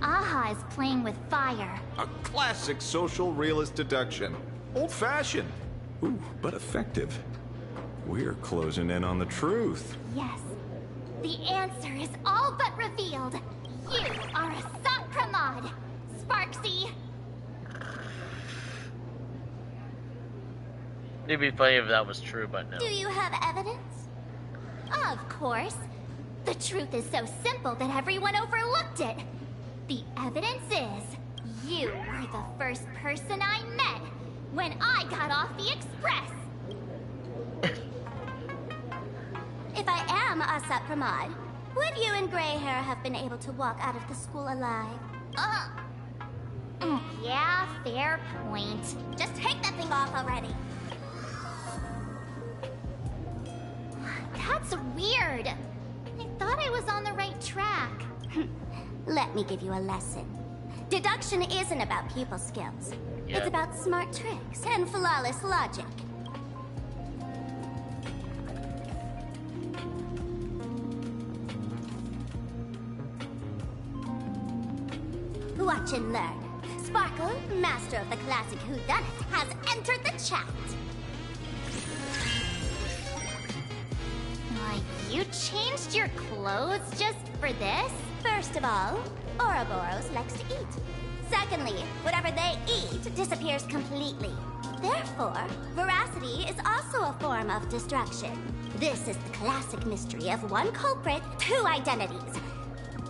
Speaker 2: Aha is playing with fire.
Speaker 11: A classic social realist deduction. Old-fashioned. Ooh, but effective. We're closing in on the truth.
Speaker 2: Yes. The answer is all but revealed. You are Asat Pramod, Sparksy.
Speaker 1: It'd be funny if that was true, but no.
Speaker 10: Do you have evidence?
Speaker 2: Of course. The truth is so simple that everyone overlooked it. The evidence is, you were the first person I met when I got off the express.
Speaker 10: If I am Asat Pramod, would you and Grey Hair have been able to walk out of the school alive?
Speaker 2: Yeah, fair point.
Speaker 10: Just take that thing off already.
Speaker 2: That's weird. I thought I was on the right track.
Speaker 10: Let me give you a lesson. Deduction isn't about pupil skills. It's about smart tricks and flawless logic. Watch and learn. Sparkle, master of the classic whodunit, has entered the chat.
Speaker 2: You changed your clothes just for this?
Speaker 10: First of all, Ouroboros likes to eat.
Speaker 2: Secondly, whatever they eat disappears completely. Therefore, veracity is also a form of destruction. This is the classic mystery of one culprit, two identities.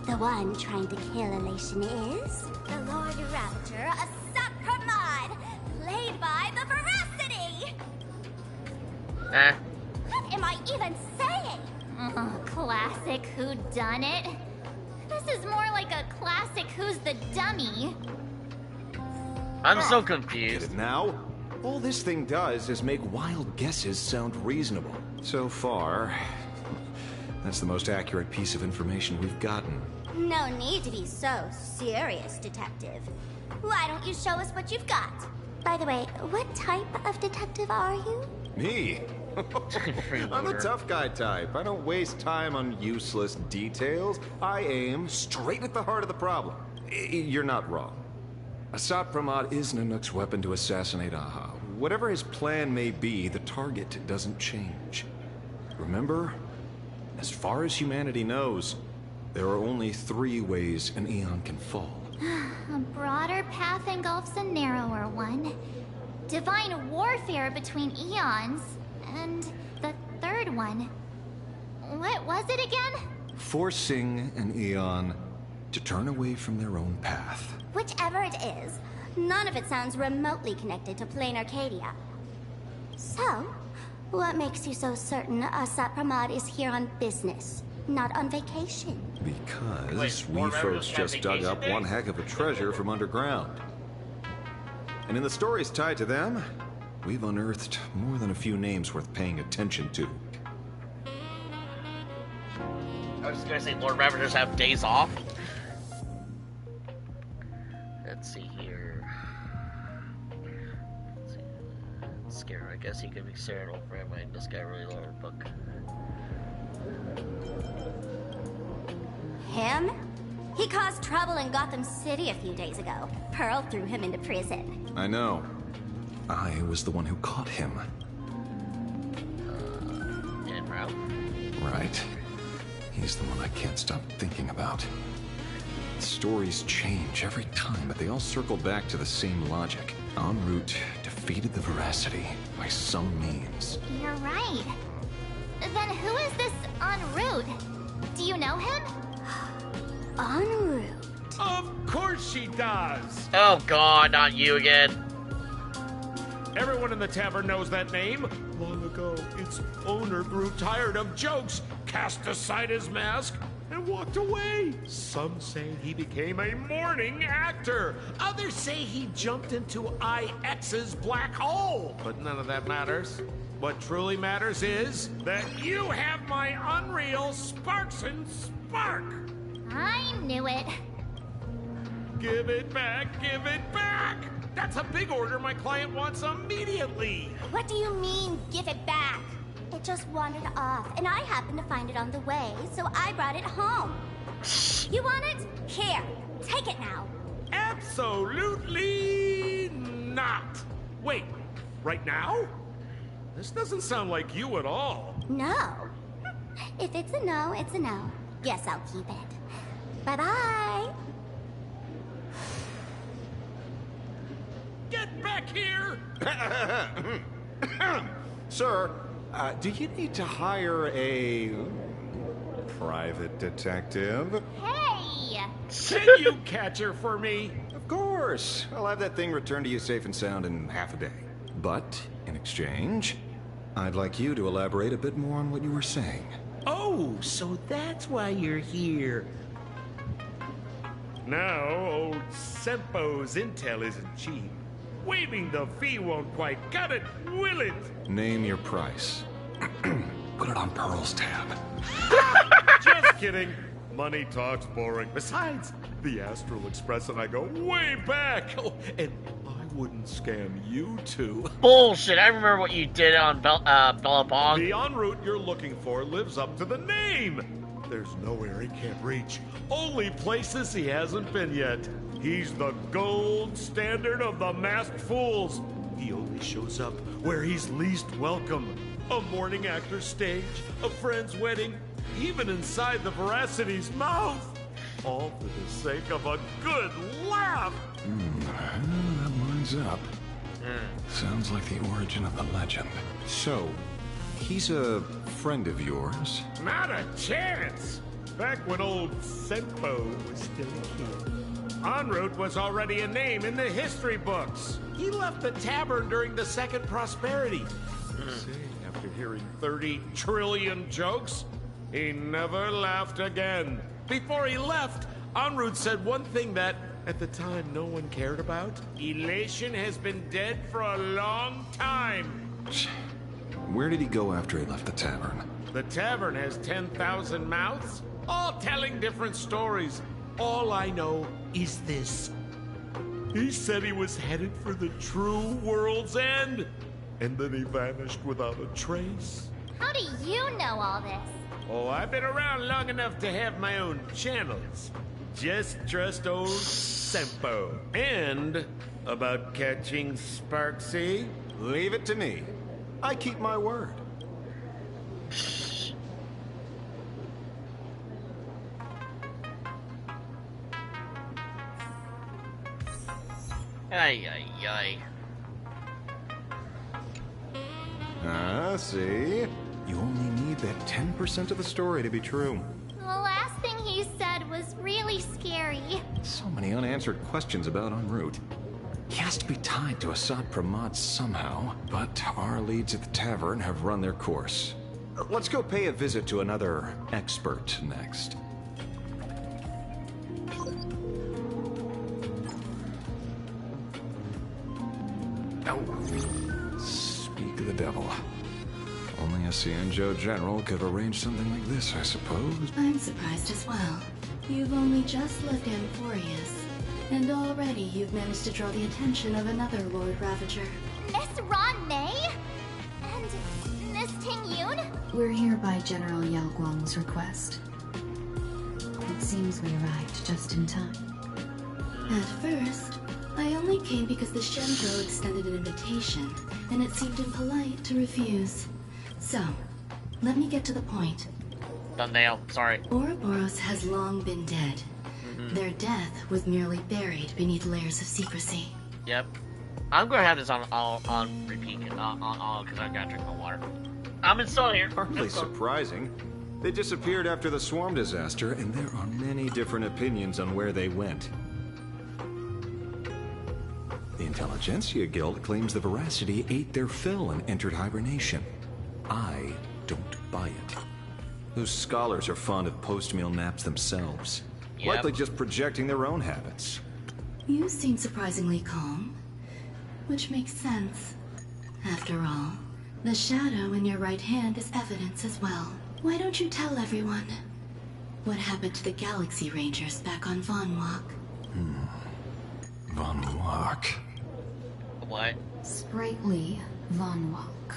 Speaker 2: The one trying to kill Elation is the Lord Ravager, a Sapramod, played by the Veracity. What am I even saying?
Speaker 17: Classic whodunit. This is more like a classic Who's the Dummy.
Speaker 1: I'm so confused.
Speaker 11: Get it now? All this thing does is make wild guesses sound reasonable. So far, that's the most accurate piece of information we've gotten.
Speaker 2: No need to be so serious, Detective. Why don't you show us what you've got? By the way, what type of detective are you?
Speaker 11: Me? I'm a tough guy type. I don't waste time on useless details. I aim straight at the heart of the problem. You're not wrong. Assad Pramod is Nanook's weapon to assassinate Aha. Whatever his plan may be, the target doesn't change. Remember, as far as humanity knows, there are only 3 ways an Eon can fall.
Speaker 17: A broader path engulfs a narrower one. Divine warfare between eons. And the third one. What was it again?
Speaker 11: Forcing an Eon to turn away from their own path.
Speaker 2: Whichever it is, none of it sounds remotely connected to plain Arcadia. So, what makes you so certain Assad Pramod is here on business, not on vacation?
Speaker 11: Because we folks just dug up one heck of a treasure from underground. And in the stories tied to them, we've unearthed more than a few names worth paying attention to.
Speaker 1: I was just gonna say Lord Ravagers have days off. Let's see here. Let's see. Scare. I guess he could be scared over him. This guy really loved the book.
Speaker 2: Him? He caused trouble in Gotham City a few days ago. Pearl threw him into prison.
Speaker 11: I know. I was the one who caught him.
Speaker 1: And Ralph?
Speaker 11: Right. He's the one I can't stop thinking about. Stories change every time, but they all circle back to the same logic. En route defeated the Veracity by some means.
Speaker 17: You're right. Then who is this en route? Do you know him?
Speaker 2: En route?
Speaker 18: Of course she does!
Speaker 1: Oh god, not you again.
Speaker 18: Everyone in the tavern knows that name. Long ago, its owner grew tired of jokes, cast aside his mask, and walked away. Some say he became a mourning actor. Others say he jumped into IX's black hole. But none of that matters. What truly matters is that you have my unreal Sparks and Spark.
Speaker 17: I knew it.
Speaker 18: Give it back, give it back! That's a big order my client wants immediately.
Speaker 2: What do you mean, give it back? It just wandered off, and I happened to find it on the way, so I brought it home. You want it? Here, take it now.
Speaker 18: Absolutely not. Wait, right now? This doesn't sound like you at all.
Speaker 2: No. If it's a no, it's a no. Guess I'll keep it. Bye-bye.
Speaker 18: Get back here!
Speaker 11: Sir, do you need to hire a private detective?
Speaker 17: Hey!
Speaker 18: Can you catch her for me?
Speaker 11: Of course. I'll have that thing returned to you safe and sound in half a day. But, in exchange, I'd like you to elaborate a bit more on what you were saying.
Speaker 18: Oh, so that's why you're here. Now, old Sempo's intel isn't cheap. Waiving the fee won't quite cut it, will it?
Speaker 11: Name your price.
Speaker 12: Put it on Pearl's tab.
Speaker 18: Just kidding. Money talks boring. Besides, the Astral Express and I go way back. Oh, and I wouldn't scam you two.
Speaker 1: Bullshit, I remember what you did on Bellabong.
Speaker 18: The en route you're looking for lives up to the name. There's nowhere he can't reach. Only places he hasn't been yet. He's the gold standard of the masked fools. He only shows up where he's least welcome. A mourning actor's stage, a friend's wedding, even inside the Veracity's mouth. All for the sake of a good laugh!
Speaker 7: That lines up. Sounds like the origin of the legend.
Speaker 11: So, he's a friend of yours?
Speaker 18: Not a chance! Back when old Senpo was still a kid, en route was already a name in the history books. He left the tavern during the Second Prosperity. Say, after hearing 30 trillion jokes, he never laughed again. Before he left, en route said one thing that, at the time, no one cared about. Elation has been dead for a long time.
Speaker 11: Where did he go after he left the tavern?
Speaker 18: The tavern has 10,000 mouths, all telling different stories. All I know is this. He said he was headed for the true world's end, and then he vanished without a trace.
Speaker 17: How do you know all this?
Speaker 18: Oh, I've been around long enough to have my own channels. Just trust old Senpo. And about catching Sparksy?
Speaker 11: Leave it to me. I keep my word.
Speaker 1: Ay, ay, ay.
Speaker 11: See? You only need that 10% of the story to be true.
Speaker 17: The last thing he said was really scary.
Speaker 11: So many unanswered questions about en route. He has to be tied to Assad Pramod somehow, but our leads at the tavern have run their course. Let's go pay a visit to another expert next. Oh. Speak of the devil. Only a Cienjo general could have arranged something like this, I suppose.
Speaker 5: I'm surprised as well. You've only just left Amphorius, and already you've managed to draw the attention of another Lord Ravager.
Speaker 17: Miss Ron May? And Miss Ting Yoon?
Speaker 4: We're here by General Yao Guang's request. It seems we arrived just in time.
Speaker 5: At first, I only came because the Shenzo extended an invitation, and it seemed impolite to refuse. So, let me get to the point.
Speaker 1: Thumbnail, sorry.
Speaker 5: Ouroboros has long been dead. Their death was merely buried beneath layers of secrecy.
Speaker 1: Yep. I'm gonna have this on repeat, because I gotta drink my water. I'm still here.
Speaker 11: Hardly surprising. They disappeared after the swarm disaster, and there are many different opinions on where they went. The Intelligentsia Guild claims the Veracity ate their fill and entered hibernation. I don't buy it. Those scholars are fond of post-meal naps themselves.
Speaker 1: Yep.
Speaker 11: Likely just projecting their own habits.
Speaker 5: You seem surprisingly calm, which makes sense. After all, the shadow in your right hand is evidence as well. Why don't you tell everyone what happened to the Galaxy Rangers back on Von Walk?
Speaker 7: Von Walk?
Speaker 1: What?
Speaker 4: Sprightly Von Walk.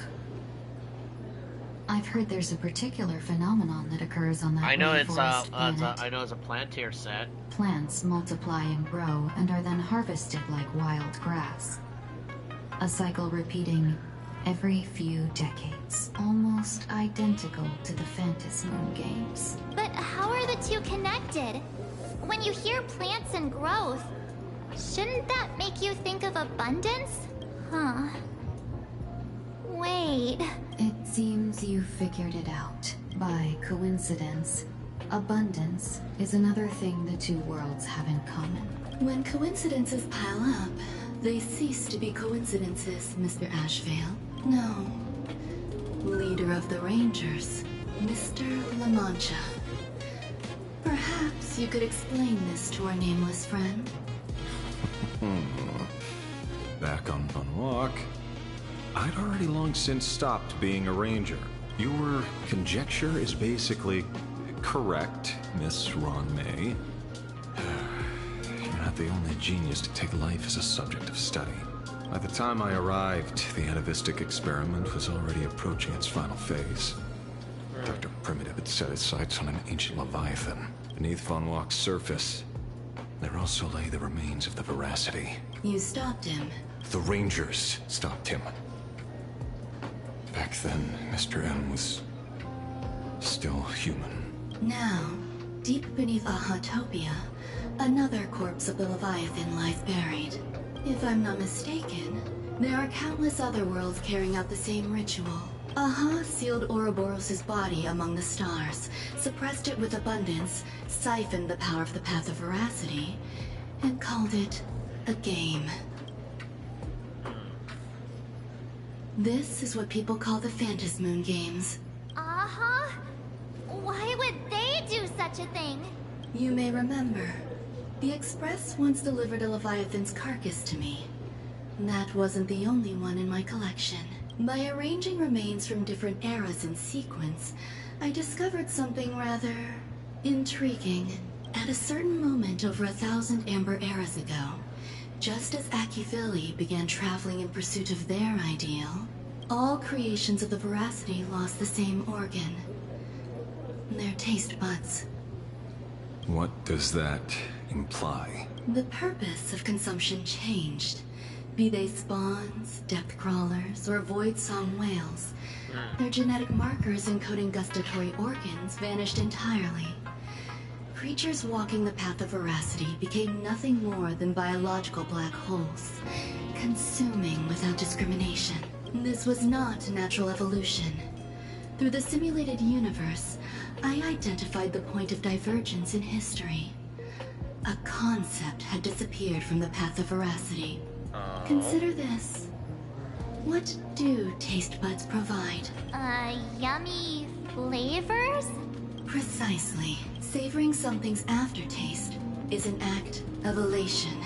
Speaker 4: I've heard there's a particular phenomenon that occurs on that
Speaker 1: I know it's
Speaker 4: planet.
Speaker 1: I know it's a Plantier set.
Speaker 4: Plants multiply and grow and are then harvested like wild grass. A cycle repeating every few decades, almost identical to the Phantom Moon games.
Speaker 17: But how are the two connected? When you hear plants and growth, shouldn't that make you think of abundance? Huh. Wait.
Speaker 4: It seems you figured it out. By coincidence, abundance is another thing the two worlds have in common.
Speaker 5: When coincidences pile up, they cease to be coincidences, Mr. Ashvale. No. Leader of the Rangers, Mr. La Mancha. Perhaps you could explain this to our nameless friend?
Speaker 11: Back on Von Walk, I'd already long since stopped being a ranger. Your conjecture is basically correct, Miss Ron May. You're not the only genius to take life as a subject of study. By the time I arrived, the atavistic experiment was already approaching its final phase. Dr. Primitive had set his sights on an ancient leviathan. Beneath Von Walk's surface, there also lay the remains of the Veracity.
Speaker 5: You stopped him.
Speaker 11: The Rangers stopped him. Back then, Mr. M was still human.
Speaker 5: Now,
Speaker 4: Deep beneath Ahatopia, another corpse of the Leviathan lies buried. If I'm not mistaken, there are countless other worlds carrying out the same ritual. Aha sealed Ouroboros' body among the stars, suppressed it with abundance, siphoned the power of the Path of Veracity, and called it a game. This is what people call the Phantasmoon Games.
Speaker 17: Uh-huh. Why would they do such a thing?
Speaker 4: You may remember, the Express once delivered a Leviathan's carcass to me. That wasn't the only one in my collection. By arranging remains from different eras in sequence, I discovered something rather intriguing. At a certain moment over 1,000 Amber eras ago, just as Akivili began traveling in pursuit of their ideal, all creations of the Veracity lost the same organ. Their taste buds.
Speaker 7: What does that imply?
Speaker 4: The purpose of consumption changed. Be they spawns, depth crawlers, or void song whales, their genetic markers encoding gustatory organs vanished entirely. Creatures walking the path of veracity became nothing more than biological black holes, consuming without discrimination. This was not natural evolution. Through the simulated universe, I identified the point of divergence in history. A concept had disappeared from the path of veracity. Consider this. What do taste buds provide?
Speaker 17: Yummy flavors?
Speaker 4: Precisely. Savoring something's aftertaste is an act of elation.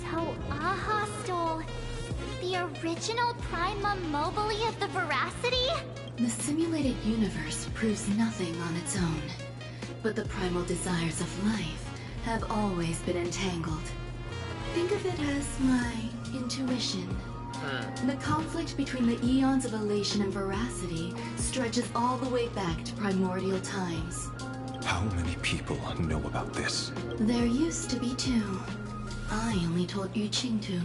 Speaker 17: So Aha stole the original primum mobile of the veracity?
Speaker 4: The simulated universe proves nothing on its own, but the primal desires of life have always been entangled. Think of it as my intuition. The conflict between the eons of elation and veracity stretches all the way back to primordial times.
Speaker 7: How many people know about this?
Speaker 4: There used to be 2. I only told Yu Qingtu.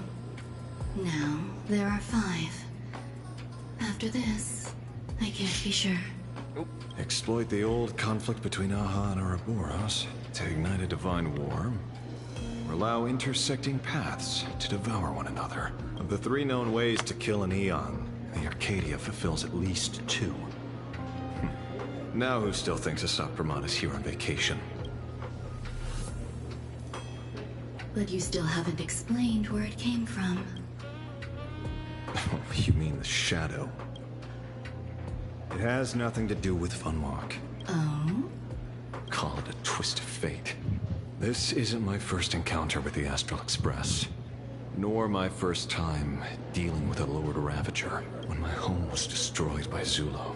Speaker 4: Now, there are 5. After this, I can't be sure.
Speaker 11: Exploit the old conflict between Aha and Ouroboros to ignite a divine war, or allow intersecting paths to devour one another. Of the 3 known ways to kill an Eon, the Arcadia fulfills at least 2. Now who still thinks Asap Pramod is here on vacation?
Speaker 4: But you still haven't explained where it came from.
Speaker 11: You mean the shadow? It has nothing to do with Funwalk.
Speaker 4: Oh?
Speaker 11: Call it a twist of fate. This isn't my first encounter with the Astral Express, nor my first time dealing with a Lord Ravager when my home was destroyed by Zulo.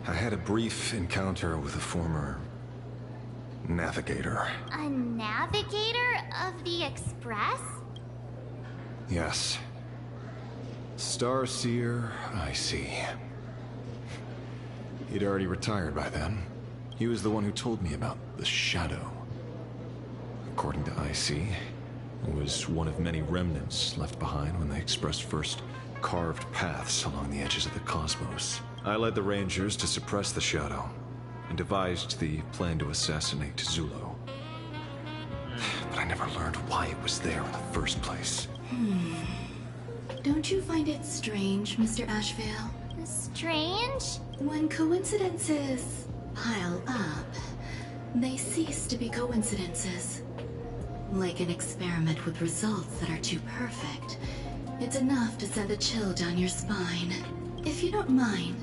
Speaker 11: I had a brief encounter with a former navigator.
Speaker 17: A navigator of the Express?
Speaker 11: Yes. Starseer, I see. He'd already retired by then. He was the one who told me about the Shadow. According to IC, it was one of many remnants left behind when the Express first carved paths along the edges of the cosmos. I led the Rangers to suppress the Shadow, and devised the plan to assassinate Zulo. But I never learned why it was there in the first place.
Speaker 4: Don't you find it strange, Mr. Ashvale?
Speaker 17: Strange?
Speaker 4: When coincidences pile up, they cease to be coincidences. Like an experiment with results that are too perfect, it's enough to send a chill down your spine. If you don't mind,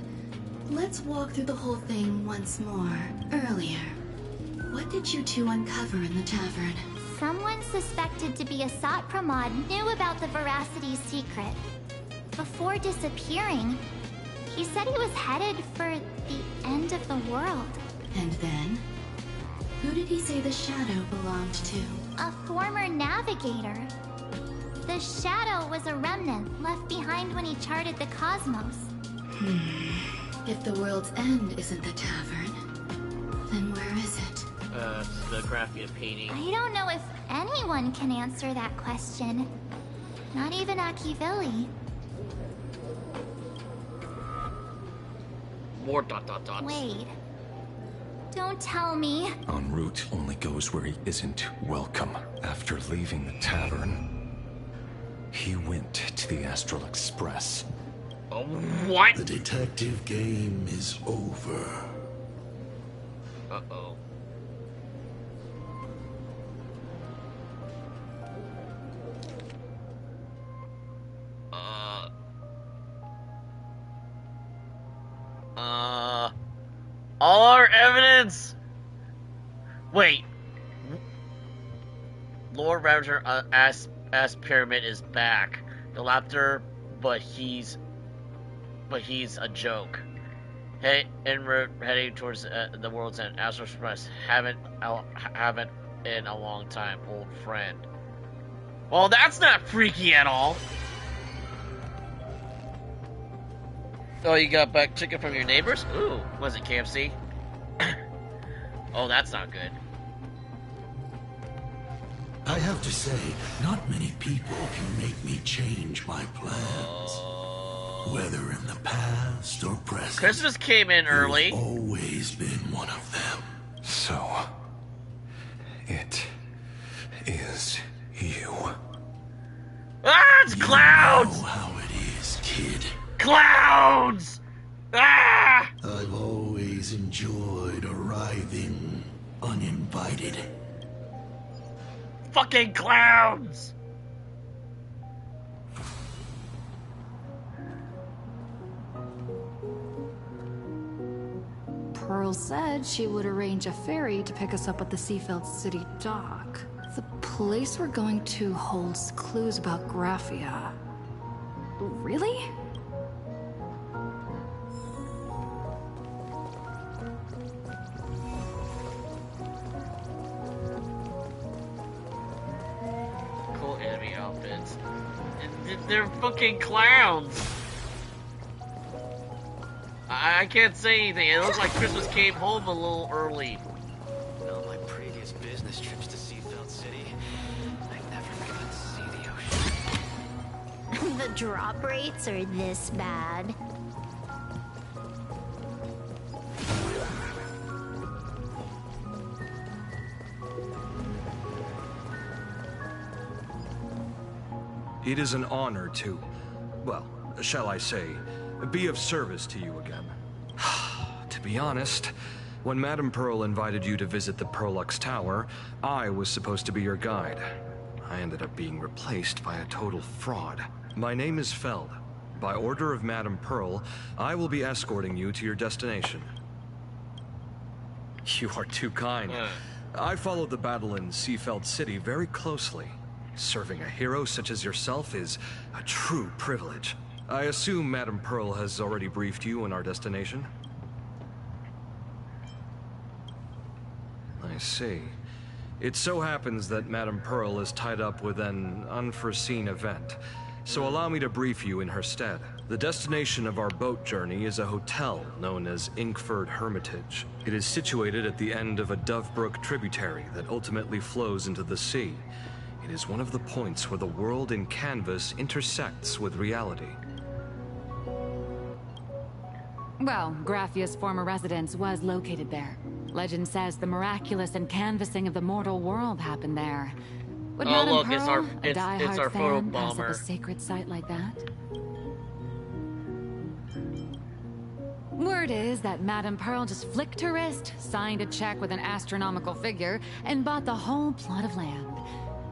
Speaker 4: let's walk through the whole thing once more. Earlier, what did you 2 uncover in the tavern?
Speaker 17: Someone suspected to be Asat Pramod knew about the Veracity's secret. Before disappearing, he said he was headed for the end of the world.
Speaker 4: And then? Who did he say the Shadow belonged to?
Speaker 17: A former navigator. The Shadow was a remnant left behind when he charted the cosmos.
Speaker 4: If the world's end isn't the tavern, then where is it?
Speaker 1: The graphite painting.
Speaker 17: I don't know if anyone can answer that question. Not even Akivili.
Speaker 1: More dots.
Speaker 17: Wait. Don't tell me.
Speaker 12: En route only goes where he isn't welcome. After leaving the tavern, he went to the Astral Express.
Speaker 1: What?
Speaker 19: The detective game is over.
Speaker 1: Uh-oh. All our evidence. Wait. Lord Ravager Ass Pyramid is back. The laughter, but he's a joke. Hey, en route heading towards the world's end. Astral Express haven't in a long time, old friend. Well, that's not freaky at all. Oh, you got back chicken from your neighbors? Ooh, was it KFC? Oh, that's not good.
Speaker 19: I have to say, not many people can make me change my plans. Whether in the past or present.
Speaker 1: Christmas came in early.
Speaker 19: You've always been one of them.
Speaker 12: So, it is you.
Speaker 1: Ah, it's clouds!
Speaker 19: You know how it is, kid.
Speaker 1: Clouds! Ah!
Speaker 19: I've always enjoyed arriving uninvited.
Speaker 1: Fucking clowns!
Speaker 4: Pearl said she would arrange a ferry to pick us up at the Seafeld City dock. The place we're going to holds clues about Graphia. Really?
Speaker 1: Cool enemy outfits. They're fucking clowns! I can't say anything. It looks like Christmas came home a little early.
Speaker 20: On my previous business trips to Seafeld City, I never got to see the ocean.
Speaker 17: The drop rates are this bad.
Speaker 21: It is an honor to, well, shall I say, be of service to you again. To be honest, when Madame Pearl invited you to visit the Perlux Tower, I was supposed to be your guide. I ended up being replaced by a total fraud. My name is Feld. By order of Madame Pearl, I will be escorting you to your destination. You are too kind. I followed the battle in Seafeld City very closely. Serving a hero such as yourself is a true privilege. I assume Madame Pearl has already briefed you on our destination? I see. It so happens that Madame Pearl is tied up with an unforeseen event, so allow me to brief you in her stead. The destination of our boat journey is a hotel known as Inkford Hermitage. It is situated at the end of a Dovebrook tributary that ultimately flows into the sea. It is one of the points where the world in canvas intersects with reality.
Speaker 22: Well, Graphia's former residence was located there. Legend says the miraculous uncanvassing of the mortal world happened there. Would Madame
Speaker 1: look,
Speaker 22: Pearl,
Speaker 1: it's our
Speaker 22: a diehard
Speaker 1: photo
Speaker 22: fan, pass up
Speaker 1: bomber.
Speaker 22: a sacred site like that? Word is that Madame Pearl just flicked her wrist, signed a check with an astronomical figure, and bought the whole plot of land.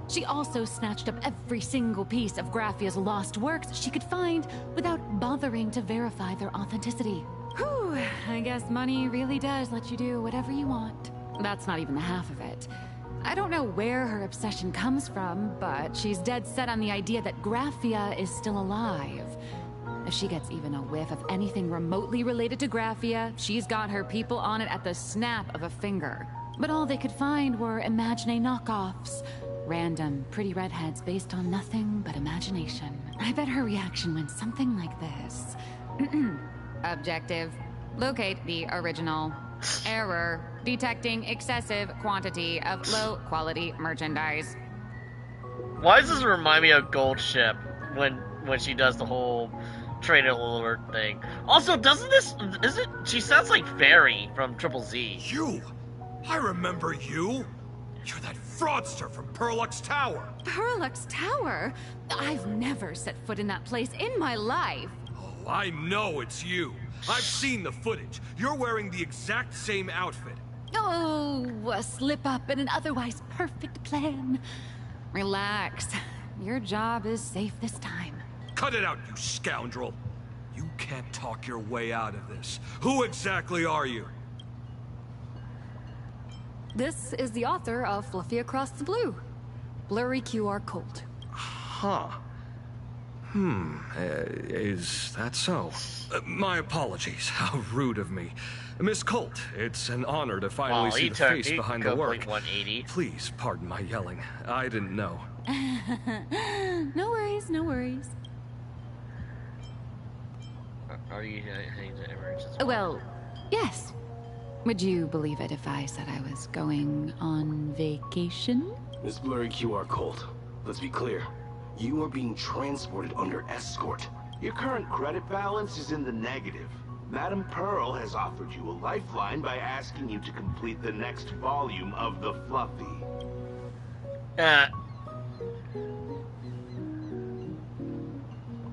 Speaker 22: She also snatched up every single piece of Graphia's lost works she could find without bothering to verify their authenticity. Whew, I guess money really does let you do whatever you want. That's not even the half of it. I don't know where her obsession comes from, but she's dead set on the idea that Graphia is still alive. If she gets even a whiff of anything remotely related to Graphia, she's got her people on it at the snap of a finger. But all they could find were Imagine knockoffs. Random, pretty redheads based on nothing but imagination. I bet her reaction went something like this. Objective. Locate the original. Error. Detecting excessive quantity of low-quality merchandise.
Speaker 1: Why does this remind me of Gold Ship when she does the whole traded a little thing. Also, doesn't this she sounds like Fairy from Triple Z.
Speaker 21: You? I remember you. You're that fraudster from Perlux Tower.
Speaker 22: Perlux Tower? I've never set foot in that place in my life.
Speaker 21: Oh, I know it's you. I've seen the footage. You're wearing the exact same outfit.
Speaker 22: Oh, a slip up in an otherwise perfect plan. Relax. Your job is safe this time.
Speaker 21: Cut it out, you scoundrel. You can't talk your way out of this. Who exactly are you?
Speaker 4: This is the author of Fluffy Across the Blue. Blurry QR Colt.
Speaker 21: Huh. Is that so? My apologies. How rude of me. Miss Colt, it's an honor to finally see the face behind the work.
Speaker 1: 180.
Speaker 21: Please pardon my yelling. I didn't know.
Speaker 22: No worries, no worries.
Speaker 1: Are you heading to emergency?
Speaker 22: Well, yes. Would you believe it if I said I was going on vacation?
Speaker 3: Miss Blurry QR Colt, let's be clear. You are being transported under escort. Your current credit balance is in the negative. Madame Pearl has offered you a lifeline by asking you to complete the next volume of the Fluffy.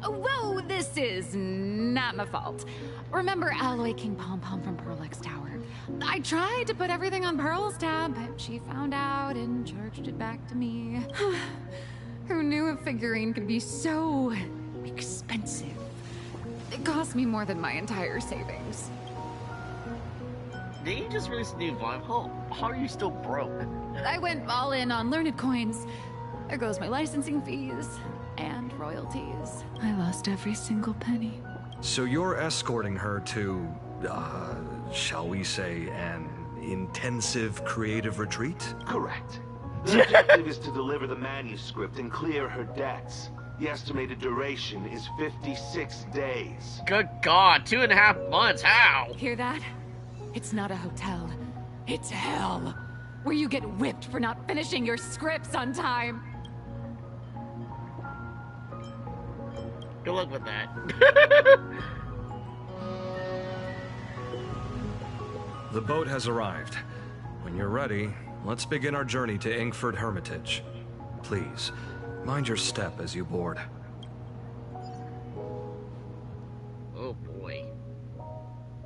Speaker 22: Whoa, this is not my fault. Remember Alloy King Pom Pom from Perlux Tower? I tried to put everything on Pearl's tab, but she found out and charged it back to me. Who knew a figurine could be so expensive? It cost me more than my entire savings.
Speaker 1: Did you just release a new volume? How are you still broke?
Speaker 22: I went all in on learned coins. There goes my licensing fees and royalties. I lost every single penny.
Speaker 21: So you're escorting her to, shall we say, an intensive creative retreat?
Speaker 3: Correct. The objective is to deliver the manuscript and clear her debts. The estimated duration is 56 days.
Speaker 1: Good God, 2.5 months, how?
Speaker 22: Hear that? It's not a hotel. It's hell. Where you get whipped for not finishing your scripts on time.
Speaker 1: Good luck with that.
Speaker 21: The boat has arrived. When you're ready, let's begin our journey to Inkford Hermitage. Please, mind your step as you board.
Speaker 1: Oh boy.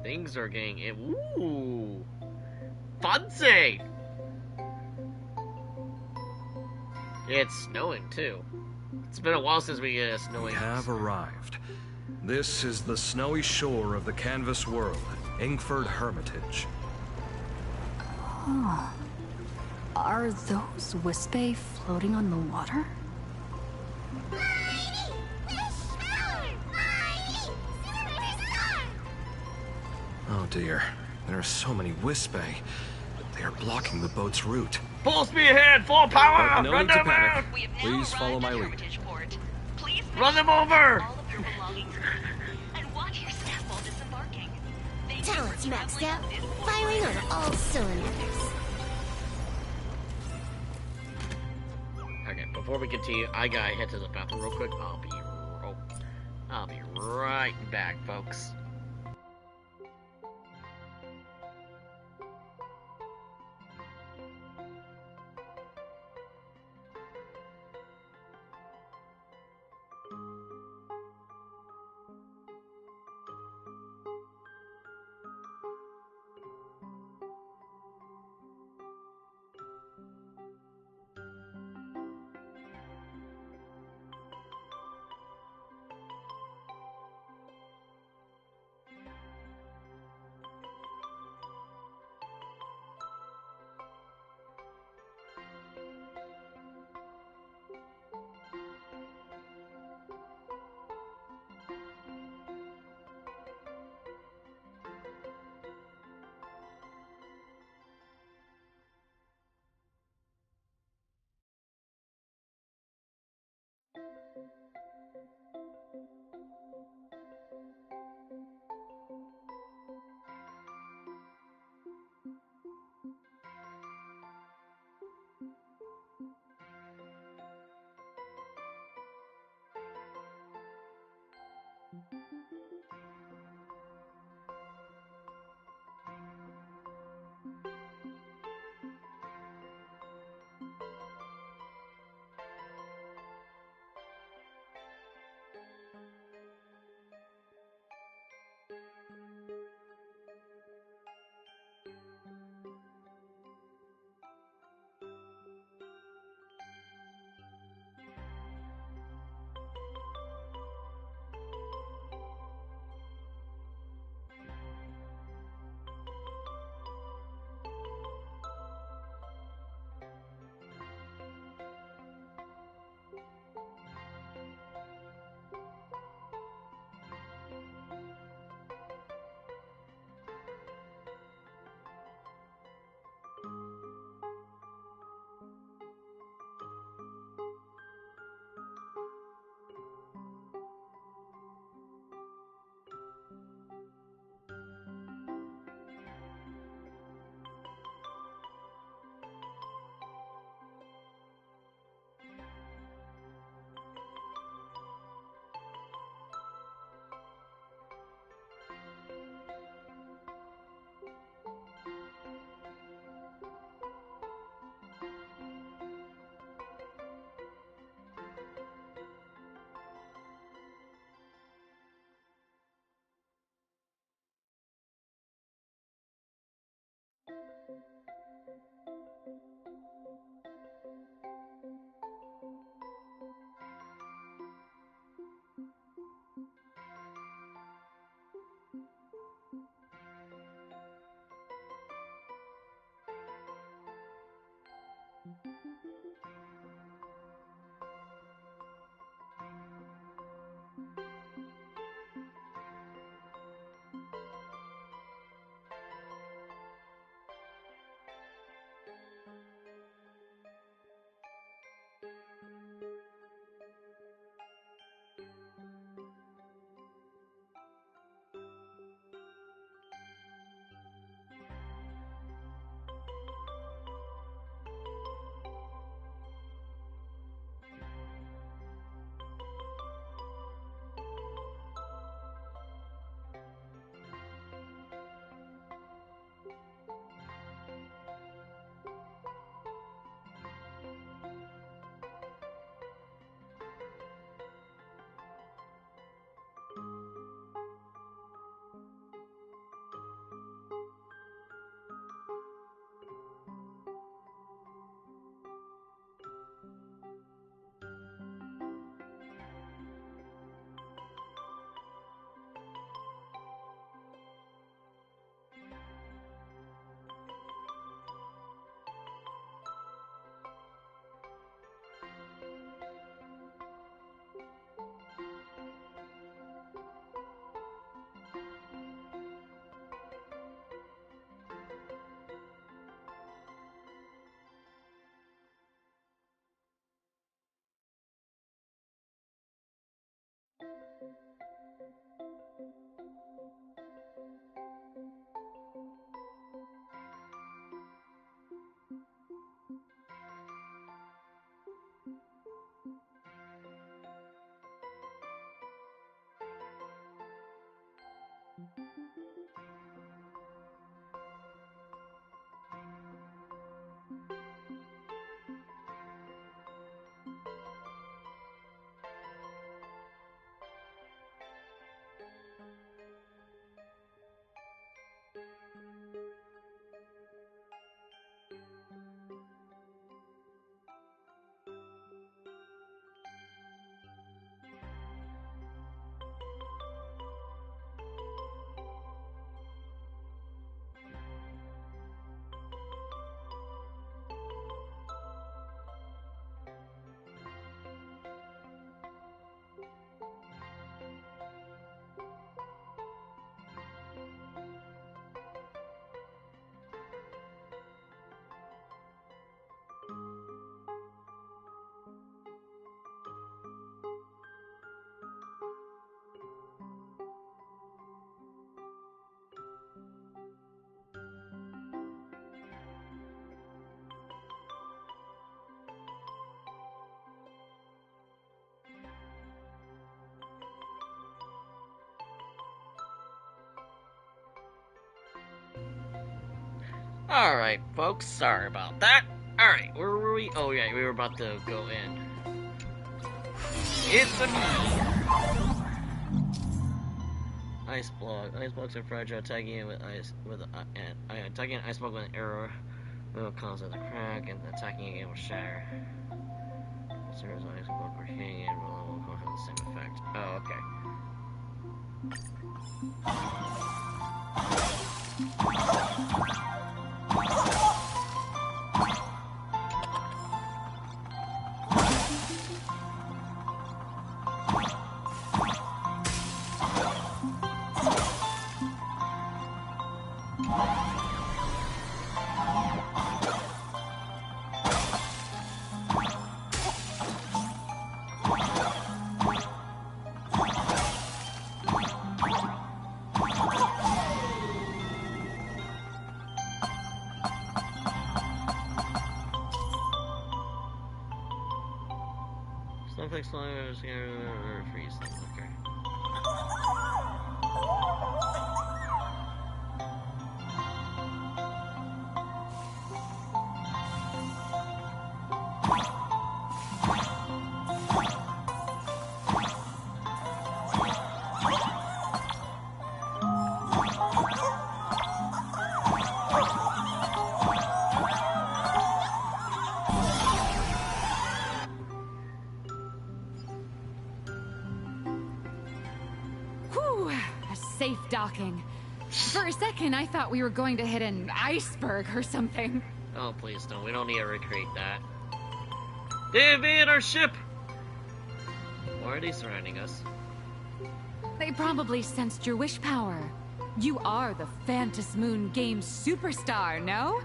Speaker 1: Things are getting... Ooh! Fancy! It's snowing too. It's been a while since we get a snowing.
Speaker 21: We have arrived. This is the snowy shore of the canvas world, Inkford Hermitage.
Speaker 4: Oh. Are those Wispae floating on the water?
Speaker 21: Oh dear, there are so many Wispae. They are blocking the boat's route.
Speaker 1: Full speed ahead, full power!
Speaker 21: No
Speaker 1: Run
Speaker 21: need to
Speaker 1: them
Speaker 21: panic.
Speaker 1: over!
Speaker 21: Please follow my lead.
Speaker 1: Run them over!
Speaker 10: Talents maxed out, firing on all cylinders.
Speaker 1: Okay, before we continue, I gotta head to the bathroom real quick. I'll be right back, folks. Alright, folks, sorry about that. Alright, where were we? Oh, yeah, we were about to go in. It's a ice block. Ice blocks are fragile, attacking it with ice attacking an ice block with an arrow will cause it to crack, and attacking it will shatter. Serves ice block or hitting it will have the same effect. Oh, okay. Snowflake slime or freeze them. Okay.
Speaker 22: Safe docking. For a second, I thought we were going to hit an iceberg or something.
Speaker 1: Oh, please don't. We don't need to recreate that. They invaded our ship! Why are they surrounding us?
Speaker 22: They probably sensed your wish power. You are the Phantom Moon Games superstar, no?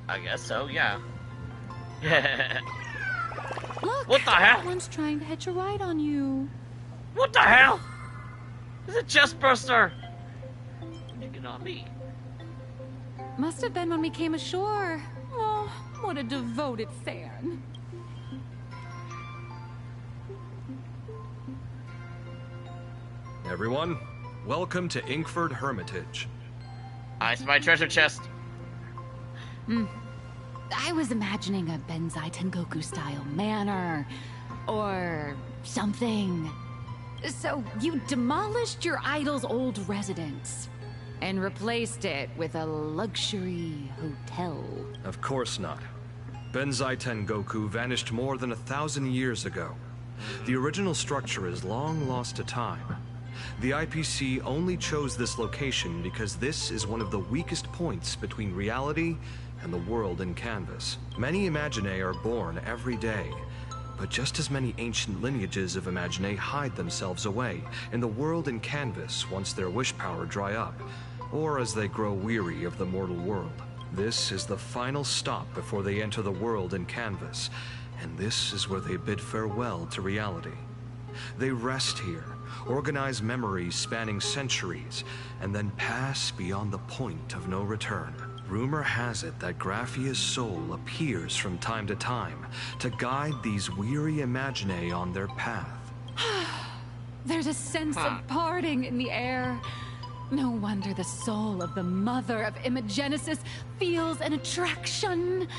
Speaker 1: I guess so, yeah.
Speaker 22: Look!
Speaker 1: What the hell?
Speaker 22: Someone's trying to hitch a ride on you.
Speaker 1: What the hell? It's a chest burster! You get on me.
Speaker 22: Must have been when we came ashore. Oh, what a devoted fan.
Speaker 21: Everyone, welcome to Inkford Hermitage.
Speaker 1: It's my treasure chest.
Speaker 22: I was imagining a Benzai Tengoku style manor or something. So you demolished your idol's old residence and replaced it with a luxury hotel.
Speaker 21: Of course not. Benzai Tengoku vanished more than 1,000 years ago. The original structure is long lost to time. The IPC only chose this location because this is one of the weakest points between reality and the world in canvas. Many Imaginae are born every day, but just as many ancient lineages of Imaginae hide themselves away in the world in canvas once their wish power dry up, or as they grow weary of the mortal world. This is the final stop before they enter the world in canvas, and this is where they bid farewell to reality. They rest here, organize memories spanning centuries, and then pass beyond the point of no return. Rumor has it that Graphia's soul appears from time to time to guide these weary Imaginae on their path.
Speaker 22: There's a sense of parting in the air. No wonder the soul of the mother of Imagenesis feels an attraction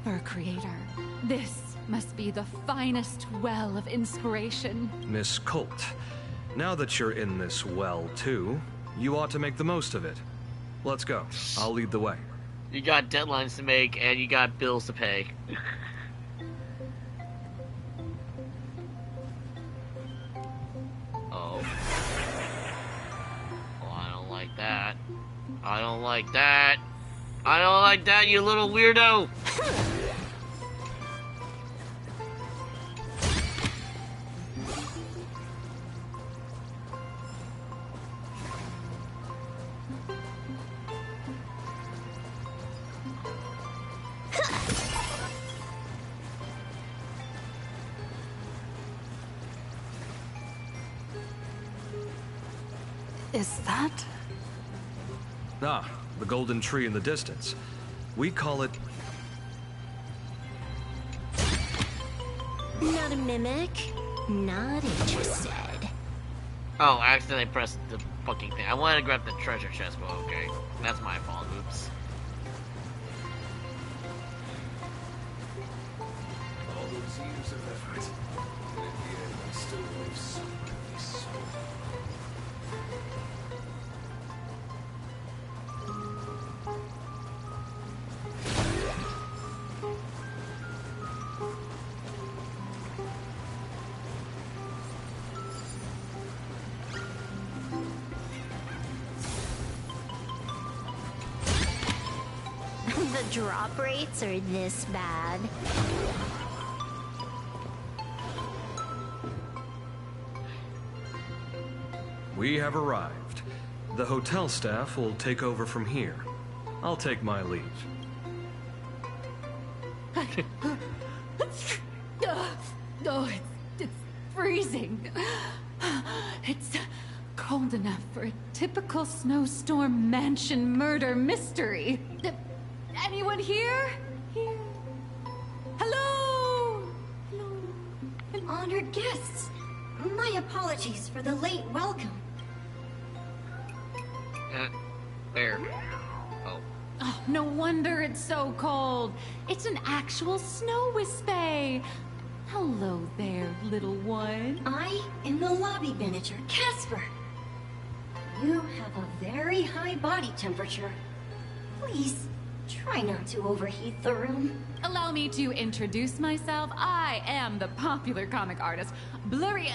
Speaker 22: for a creator. This must be the finest well of inspiration.
Speaker 21: Miss Colt, now that you're in this well too, you ought to make the most of it. Let's go. I'll lead the way.
Speaker 1: You got deadlines to make, and you got bills to pay. Oh, I don't like that. I don't like that. I don't like that, you little weirdo!
Speaker 4: Is that?
Speaker 21: Ah, the golden tree in the distance. We call it...
Speaker 10: Not a mimic. Not interested.
Speaker 1: Oh, I accidentally pressed the fucking thing. I wanted to grab the treasure chest, but okay. That's my fault. Oops.
Speaker 12: years of effort. And at the end, I still leave some empty soul.
Speaker 17: The drop rates are this bad.
Speaker 21: We have arrived. The hotel staff will take over from here. I'll take my leave.
Speaker 22: Oh, it's freezing. It's cold enough for a typical snowstorm mansion murder mystery. Anyone here? Here? Hello? Hello?
Speaker 9: Honored guests, my apologies for the late welcome.
Speaker 1: There. Oh.
Speaker 22: Oh, no wonder it's so cold. It's an actual snow wispy. Hello there, little one.
Speaker 9: I am the lobby manager, Casper. You have a very high body temperature. Please, try not to overheat the room.
Speaker 22: Allow me to introduce myself. I am the popular comic artist, Blurry...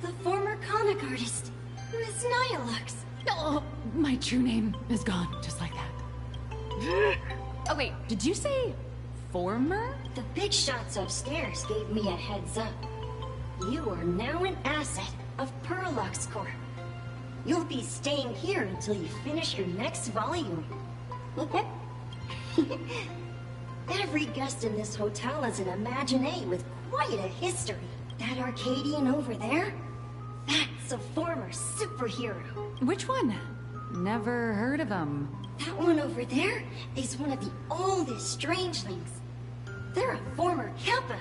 Speaker 9: the former comic artist, Miss Nihilux.
Speaker 22: Oh, my true name is gone, just like that. Oh, wait, did you say former?
Speaker 9: The big shots upstairs gave me a heads up. You are now an asset of Perlux Corp. You'll be staying here until you finish your next volume. Every guest in this hotel is an Imaginé with quite a history. That Arcadian over there? That's a former superhero.
Speaker 22: Which one? Never heard of him.
Speaker 9: That one over there is one of the oldest strangelings. They're a former Kappa.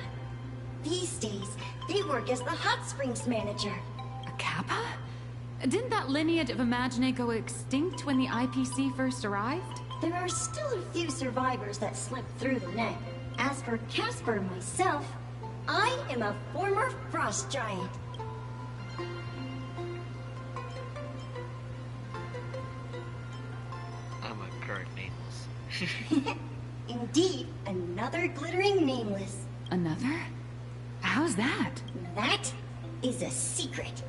Speaker 9: These days, they work as the hot springs manager.
Speaker 22: A Kappa? Didn't that lineage of Imaginé go extinct when the IPC first arrived?
Speaker 9: There are still a few survivors that slipped through the net. As for Casper and myself, I am a former frost giant.
Speaker 1: I'm a current nameless.
Speaker 9: Indeed, another glittering nameless.
Speaker 22: Another? How's that?
Speaker 9: That is a secret.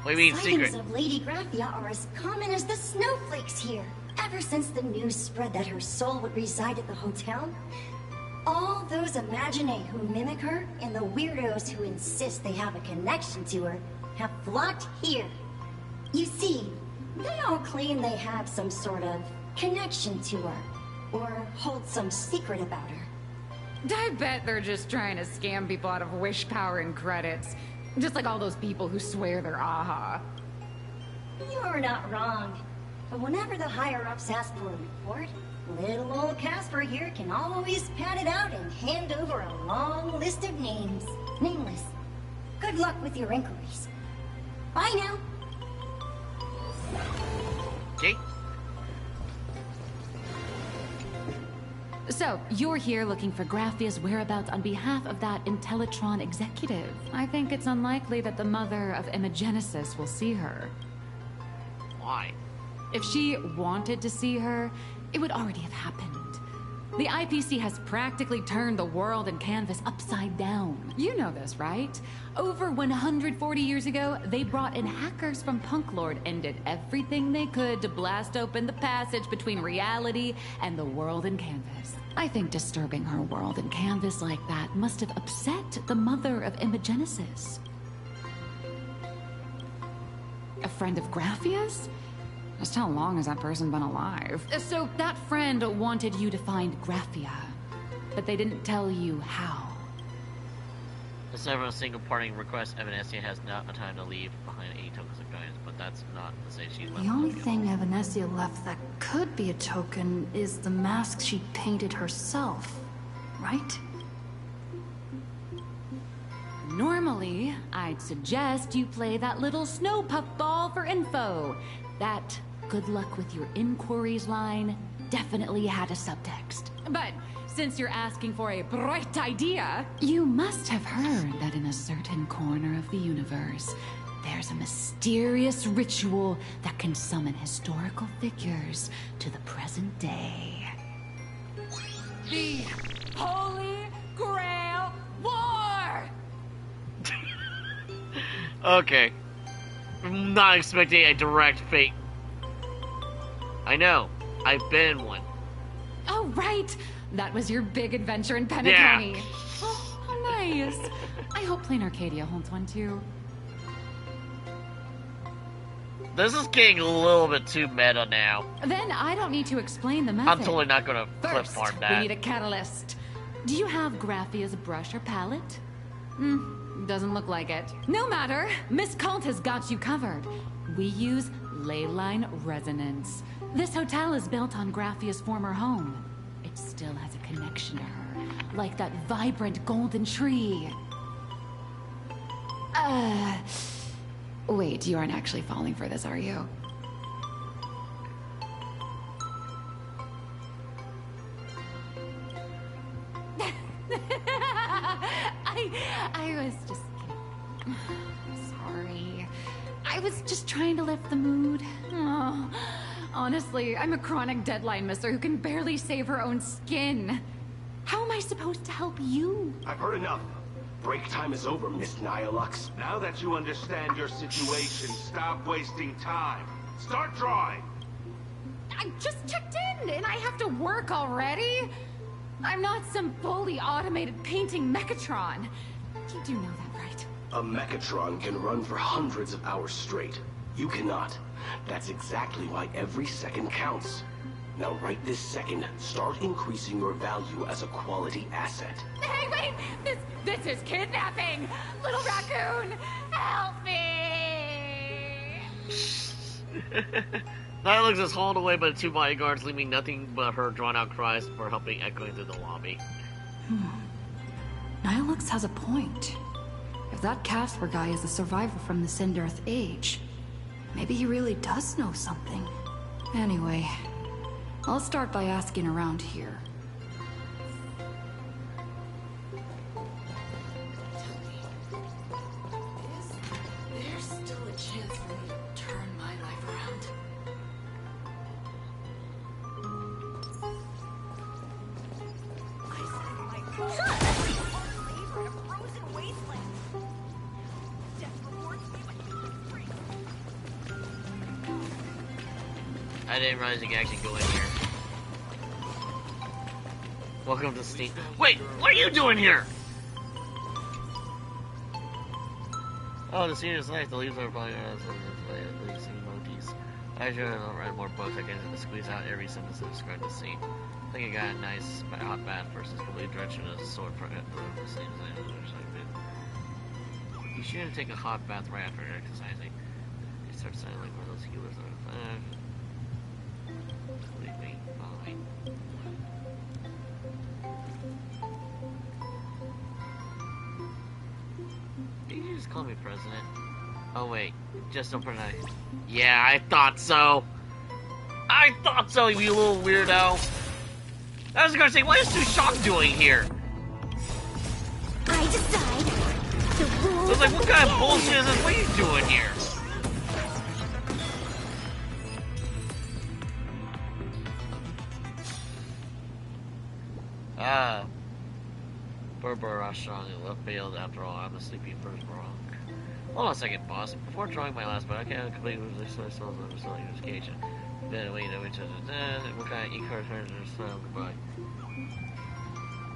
Speaker 1: What do you mean,
Speaker 9: Sightings
Speaker 1: secret?
Speaker 9: of Lady Graphia are as common as the snowflakes here. Ever since the news spread that her soul would reside at the hotel, all those Imaginé who mimic her and the weirdos who insist they have a connection to her have flocked here. You see, they all claim they have some sort of connection to her, or hold some secret about her.
Speaker 22: I bet they're just trying to scam people out of wish power and credits. Just like all those people who swear they're AHA.
Speaker 9: You're not wrong. But whenever the higher-ups ask for a report, little old Casper here can always pad it out and hand over a long list of names. Nameless. Good luck with your inquiries. Bye now.
Speaker 1: Okay.
Speaker 22: So, you're here looking for Graphia's whereabouts on behalf of that Intellitron executive. I think it's unlikely that the mother of Imagenesis will see her.
Speaker 1: Why?
Speaker 22: If she wanted to see her, it would already have happened. The IPC has practically turned the world and canvas upside down. You know this, right? Over 140 years ago, they brought in hackers from Punklord and did everything they could to blast open the passage between reality and the world and canvas. I think disturbing her world and canvas like that must have upset the mother of Imagenesis. A friend of Graphia's? Just how long has that person been alive? So that friend wanted you to find Graphia, but they didn't tell you how.
Speaker 1: Aside from a single parting request, Evanescence has not a time to leave behind any tokens of guidance, but that's not to say she's left.
Speaker 4: The only thing Evanescence left that could be a token is the mask she painted herself, right?
Speaker 22: Normally, I'd suggest you play that little snow puff ball for info. That good luck with your inquiries line definitely had a subtext. But since you're asking for a bright idea, you must have heard that in a certain corner of the universe, there's a mysterious ritual that can summon historical figures to the present day. The Holy Grail War!
Speaker 1: Okay. I'm not expecting a direct fate. I know. I've been in one.
Speaker 22: Oh, right! That was your big adventure in Penacony.
Speaker 1: Yeah.
Speaker 22: Oh, how nice. I hope Plain Arcadia holds one too.
Speaker 1: This is getting a little bit too meta now.
Speaker 22: Then I don't need to explain the method.
Speaker 1: I'm totally not gonna clip
Speaker 22: First,
Speaker 1: farm
Speaker 22: we
Speaker 1: that.
Speaker 22: need a catalyst. Do you have Graphia's brush or palette? Doesn't look like it. No matter. Miss Colt has got you covered. We use ley line resonance. This hotel is built on Graphia's former home. It still has a connection to her, like that vibrant golden tree. Wait, you aren't actually falling for this, are you? I was just kidding. Sorry. I was just trying to lift the mood. Oh, honestly, I'm a chronic deadline misser who can barely save her own skin. How am I supposed to help you?
Speaker 3: I've heard enough. Break time is over, Miss Nihilux. Now that you understand your situation, stop wasting time. Start drawing.
Speaker 22: I just checked in, and I have to work already? I'm not some fully automated painting Mechatron. You do know that, right?
Speaker 3: A Mechatron can run for hundreds of hours straight. You cannot. That's exactly why every second counts. Now right this second, start increasing your value as a quality asset.
Speaker 22: Hey, wait! This is kidnapping! Little raccoon, help me!
Speaker 1: Nihilux is hauled away by the two bodyguards, leaving nothing but her drawn-out cries for helping echoing through the lobby.
Speaker 4: Nihilux has a point. If that Casper guy is a survivor from the Sindarth Age, maybe he really does know something. Anyway, I'll start by asking around here.
Speaker 5: There's still a chance for me to turn my life around.
Speaker 1: I didn't realize you could actually go in here. Welcome to Steam. Wait, what are you doing here? Oh, the senior's life. The leaves are probably leaves emojis. I should have read more books. I can squeeze out every sentence to describe the scene. I think I got a nice hot bath versus complete direction of the sword for the same You shouldn't take a hot bath right after exercising. You start sounding like one of those healers that are completely fine. Did you just call me president? Oh wait, just don't put it. Yeah, I thought so. I thought so, you little weirdo. I was gonna say, what is Sushok doing here?
Speaker 2: I decide the rules.
Speaker 1: I was like, what kind of bullshit is this? What are you doing here? Berber restaurant in left field. After all, I'm a sleepy first wrong. Hold on a second, boss. Before drawing my last but I can't complete with this myself on the selling education. Then wait, what kind of e-card turns are goodbye.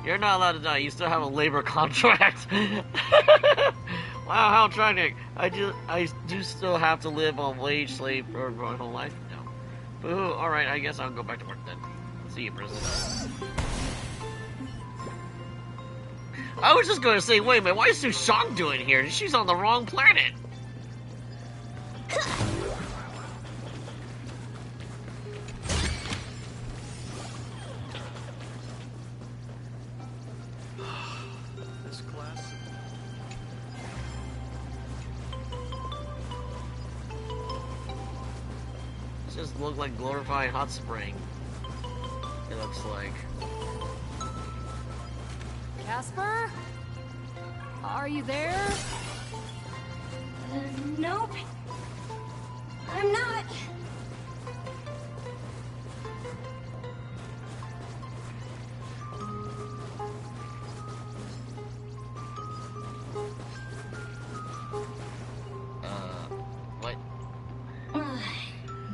Speaker 1: You're not allowed to die. You still have a labor contract. Wow, how tragic. I do still have to live on wage slave for my whole life now. Boo. All right, I guess I'll go back to work then. See you, President. I was just gonna say, wait a minute, why is Sushang doing here? She's on the wrong planet.
Speaker 11: This class.
Speaker 1: This just looked like glorified hot spring. looks like.
Speaker 22: Casper? Are you there?
Speaker 9: Nope. I'm not.
Speaker 1: What?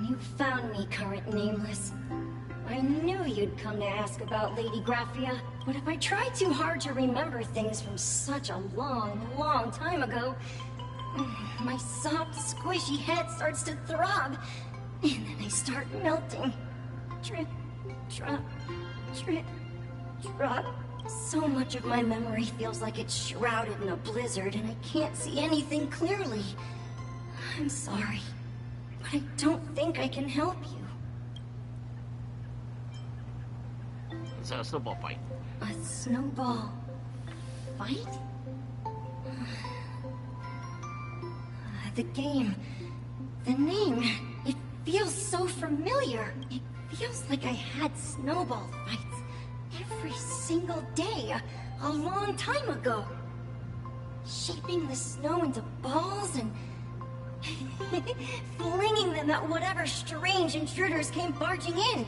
Speaker 9: You found me, current nameless. I knew you'd come to ask about Lady Graphia, but if I try too hard to remember things from such a long, long time ago, my soft, squishy head starts to throb, and then I start melting. Drip, drop, drip, drop. So much of my memory feels like it's shrouded in a blizzard, and I can't see anything clearly. I'm sorry, but I don't think I can help you.
Speaker 1: It's a snowball fight.
Speaker 9: A snowball fight? The game, the name, it feels so familiar. It feels like I had snowball fights every single day a long time ago. Shaping the snow into balls and flinging them at whatever strange intruders came barging in.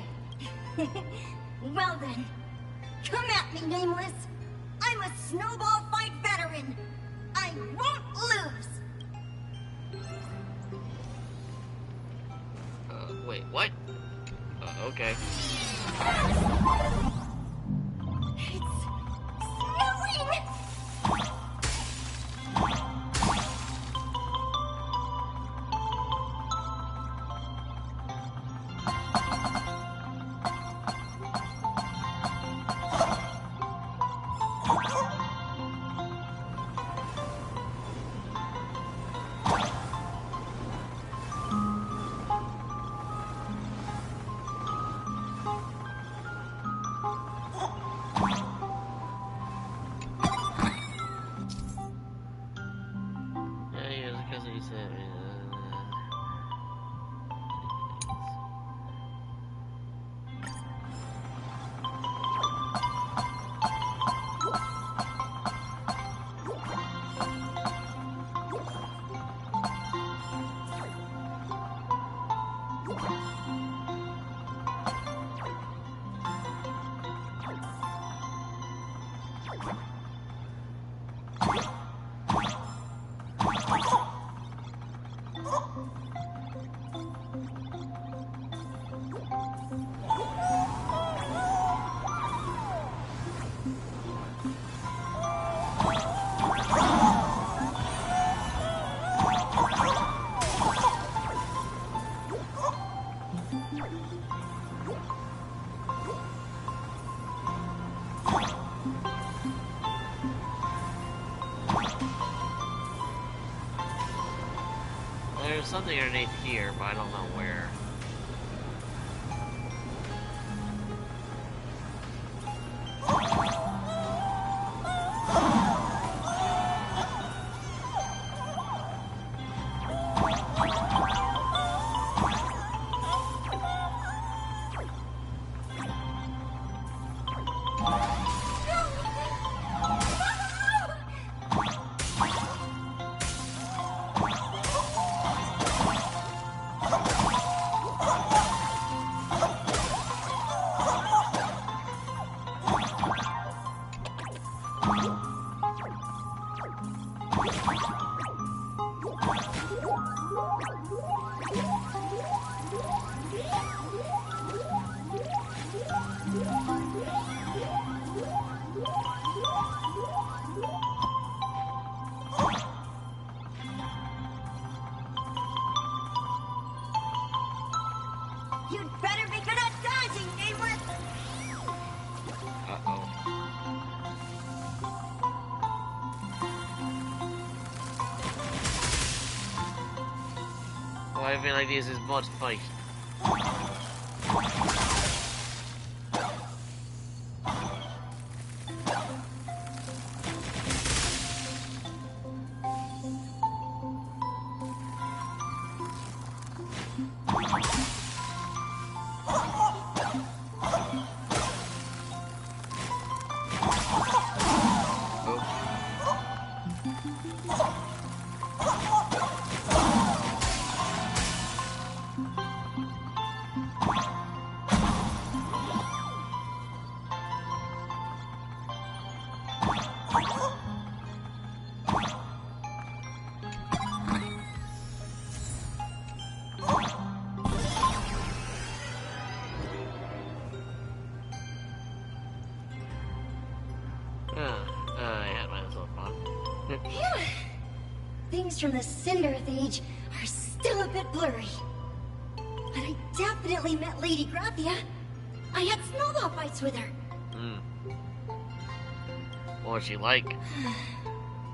Speaker 9: Well then, come at me, Nameless. I'm a snowball fight veteran. I won't lose.
Speaker 1: Wait, what? Okay.
Speaker 9: It's snowing!
Speaker 1: There's something underneath here, but I don't know where.
Speaker 9: You'd better be good at dodging, Nameless!
Speaker 1: Uh-oh. Well, I feel like this is mud fight. Yeah, might as well fun.
Speaker 9: Things from the Cinderth Age are still a bit blurry. But I definitely met Lady Graphia. I had snowball fights with her.
Speaker 1: What was she like?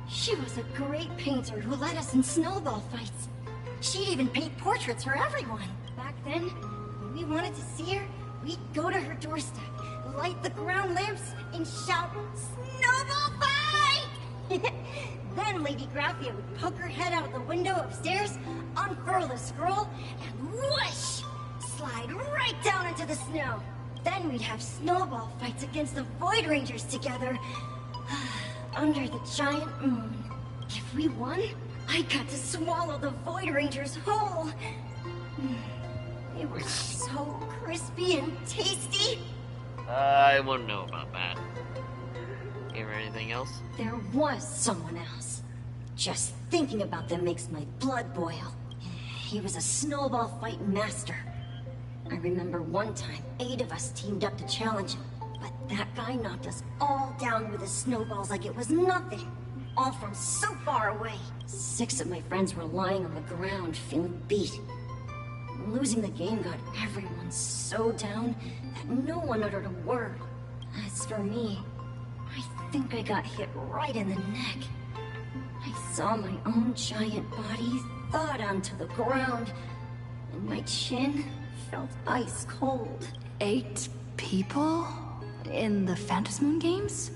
Speaker 9: She was a great painter who led us in snowball fights. She'd even paint portraits for everyone. Back then, when we wanted to see her, we'd go to her doorstep, light the ground lamps, and shout, "Snowball fight!" Then Lady Graphia would poke her head out the window upstairs, unfurl the scroll, and whoosh! Slide right down into the snow. Then we'd have snowball fights against the Void Rangers together, under the giant moon. If we won, I got to swallow the Void Rangers whole. They were so crispy and tasty.
Speaker 1: I wouldn't know about that. Ever anything else?
Speaker 9: There was someone else. Just thinking about them makes my blood boil. He was a snowball fight master. I remember one time, 8 of us teamed up to challenge him. But that guy knocked us all down with his snowballs like it was nothing. All from so far away. 6 of my friends were lying on the ground, feeling beat. Losing the game got everyone so down that no one uttered a word. As for me, I think I got hit right in the neck. I saw my own giant body thud onto the ground, and my chin felt ice cold.
Speaker 4: 8 people? In the Phantasmoon games?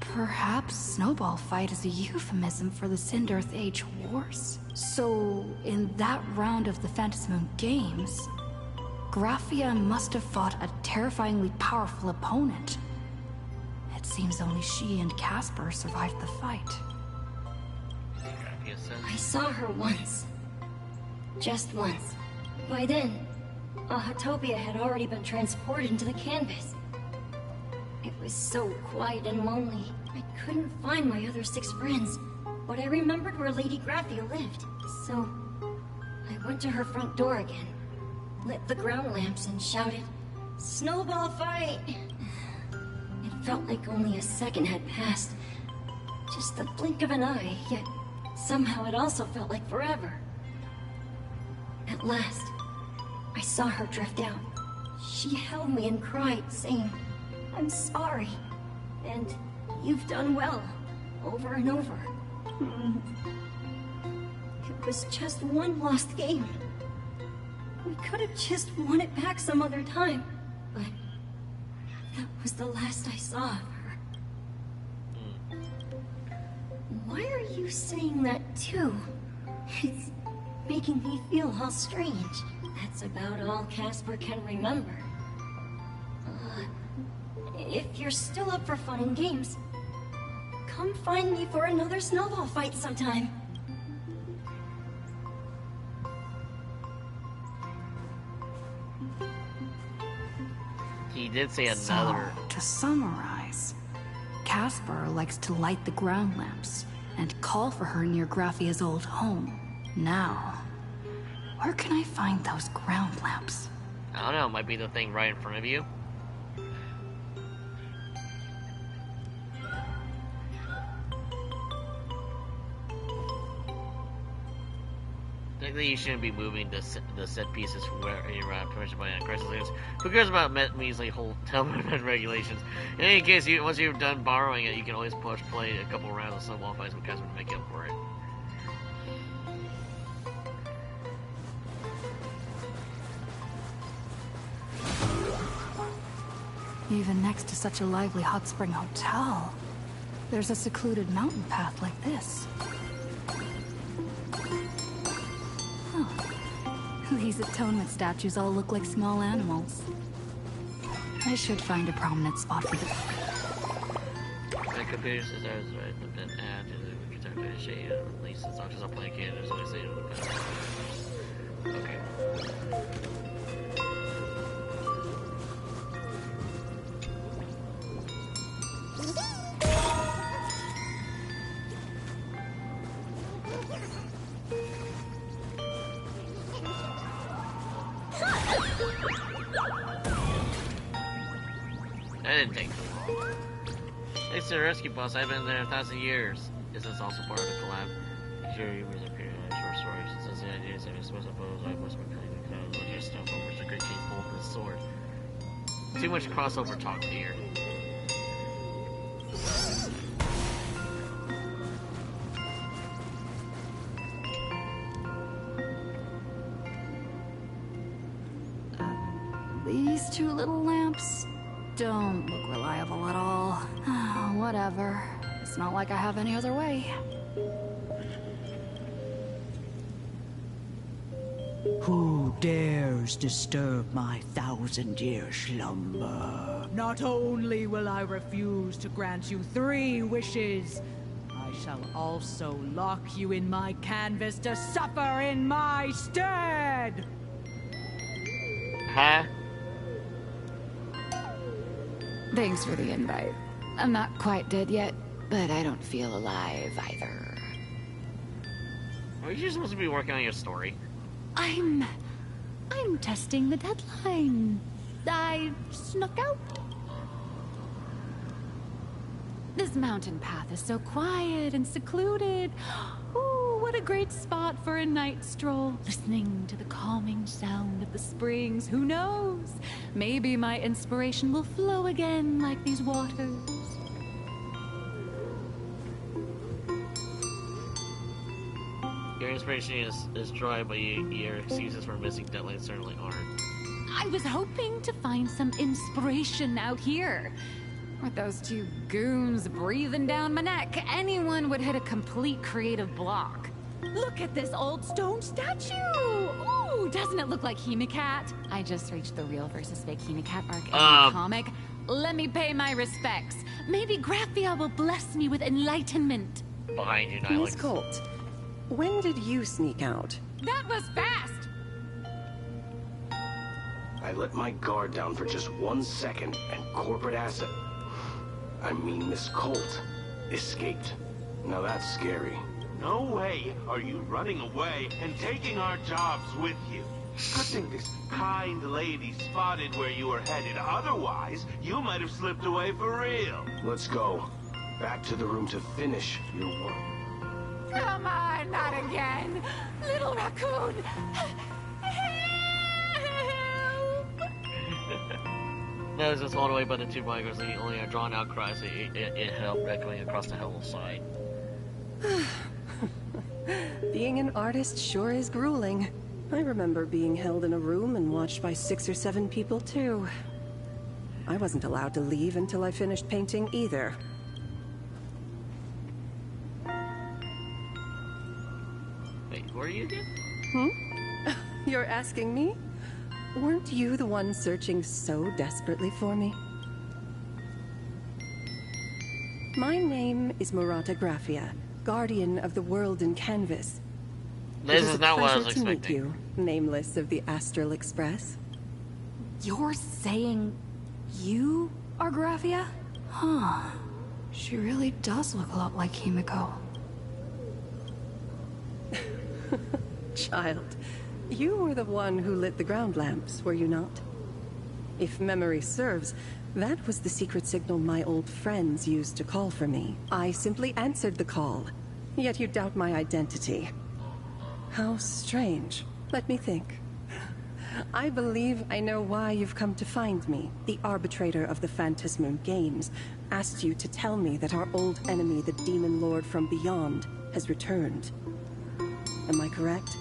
Speaker 4: Perhaps Snowball Fight is a euphemism for the Cinderth Age Wars. So, in that round of the Phantasmoon games, Graphia must have fought a terrifyingly powerful opponent. It seems only she and Casper survived the fight.
Speaker 9: I saw her once. Just once. By then, Autopia had already been transported into the canvas. It was so quiet and lonely. I couldn't find my other 6 friends, but I remembered where Lady Graphia lived. So, I went to her front door again, lit the ground lamps, and shouted, "Snowball fight!" It felt like only a second had passed. Just the blink of an eye, yet somehow it also felt like forever. At last, I saw her drift out. She held me and cried, saying, "I'm sorry, and you've done well," over and over. It was just one lost game. We could have just won it back some other time, but that was the last I saw of her. Why are you saying that too? It's making me feel all strange. That's about all Casper can remember. If you're still up for fun and games, come find me for another snowball fight sometime.
Speaker 1: He did say another.
Speaker 4: So, to summarize, Casper likes to light the ground lamps and call for her near Graphia's old home. Now, where can I find those ground lamps?
Speaker 1: I don't know, it might be the thing right in front of you. Technically, you shouldn't be moving the set pieces from where you're around permission by crisis leaders. Who cares about measly whole television regulations? In any case, once you've done borrowing it, you can always push play a couple rounds of snowball fights with Casper to make up for it.
Speaker 4: Even next to such a lively hot spring hotel, there's a secluded mountain path like this. These atonement statues all look like small animals. I should find a prominent spot for them.
Speaker 1: My computer says I was right, but then add to the guitar player shade and release the songs I'm playing again. There's always a little bit. Okay. That didn't take too long. Thanks to the rescue bus, I've been there 1,000 years. Is this also part of the collab? Sure, you was a period of short story. Since the idea is that it's supposed to pose, I must be playing because of your stuff over the great king's bolt with sword. Too much crossover talk here.
Speaker 4: These two little lamps don't look reliable at all. Whatever. It's not like I have any other way.
Speaker 8: Who dares disturb my 1,000-year slumber? Not only will I refuse to grant you 3 wishes, I shall also lock you in my canvas to suffer in my stead!
Speaker 1: Huh?
Speaker 22: Thanks for the invite. I'm not quite dead yet, but I don't feel alive either.
Speaker 1: Are you supposed to be working on your story?
Speaker 22: I'm testing the deadline. I snuck out. This mountain path is so quiet and secluded. Ooh, what a great spot for a night stroll. Listening to the calming sound of the springs. Who knows? Maybe my inspiration will flow again like these waters.
Speaker 1: Your inspiration is dry, but your excuses for missing deadlines certainly aren't.
Speaker 22: I was hoping to find some inspiration out here. With those 2 goons breathing down my neck, anyone would hit a complete creative block. Look at this old stone statue! Ooh, doesn't it look like Hemacat? I just reached the real versus fake Hemacat arc in the comic. Let me pay my respects. Maybe Graphia will bless me with enlightenment.
Speaker 1: Behind you,
Speaker 14: Miss Colt, when did you sneak out?
Speaker 22: That was fast!
Speaker 3: I let my guard down for just 1 second, and corporate asset, I mean Miss Colt, escaped. Now that's scary.
Speaker 15: No way are you running away and taking our jobs with you. Good thing this kind lady spotted where you were headed. Otherwise, you might have slipped away for real.
Speaker 3: Let's go. Back to the room to finish your work.
Speaker 22: Come on, not again! Little raccoon!
Speaker 1: That was just hauled away by the 2 bikers. They only had drawn out cries. It helped echoing across the hillside.
Speaker 14: Being an artist sure is grueling. I remember being held in a room and watched by 6 or 7 people too. I wasn't allowed to leave until I finished painting either.
Speaker 1: Wait, who are you again?
Speaker 14: You're asking me? Weren't you the one searching so desperately for me? My name is Murata Graphia, guardian of the world in canvas.
Speaker 1: This is not what I was
Speaker 14: expecting. To meet
Speaker 1: expecting.
Speaker 14: you, nameless of the Astral Express.
Speaker 4: You're saying you are Graphia? Huh. She really does look a lot like Himiko.
Speaker 14: Child, you were the one who lit the ground lamps, were you not? If memory serves, that was the secret signal my old friends used to call for me. I simply answered the call, yet you doubt my identity. How strange. Let me think. I believe I know why you've come to find me. The arbitrator of the Phantasmoon Games asked you to tell me that our old enemy, the Demon Lord from Beyond, has returned. Am I correct?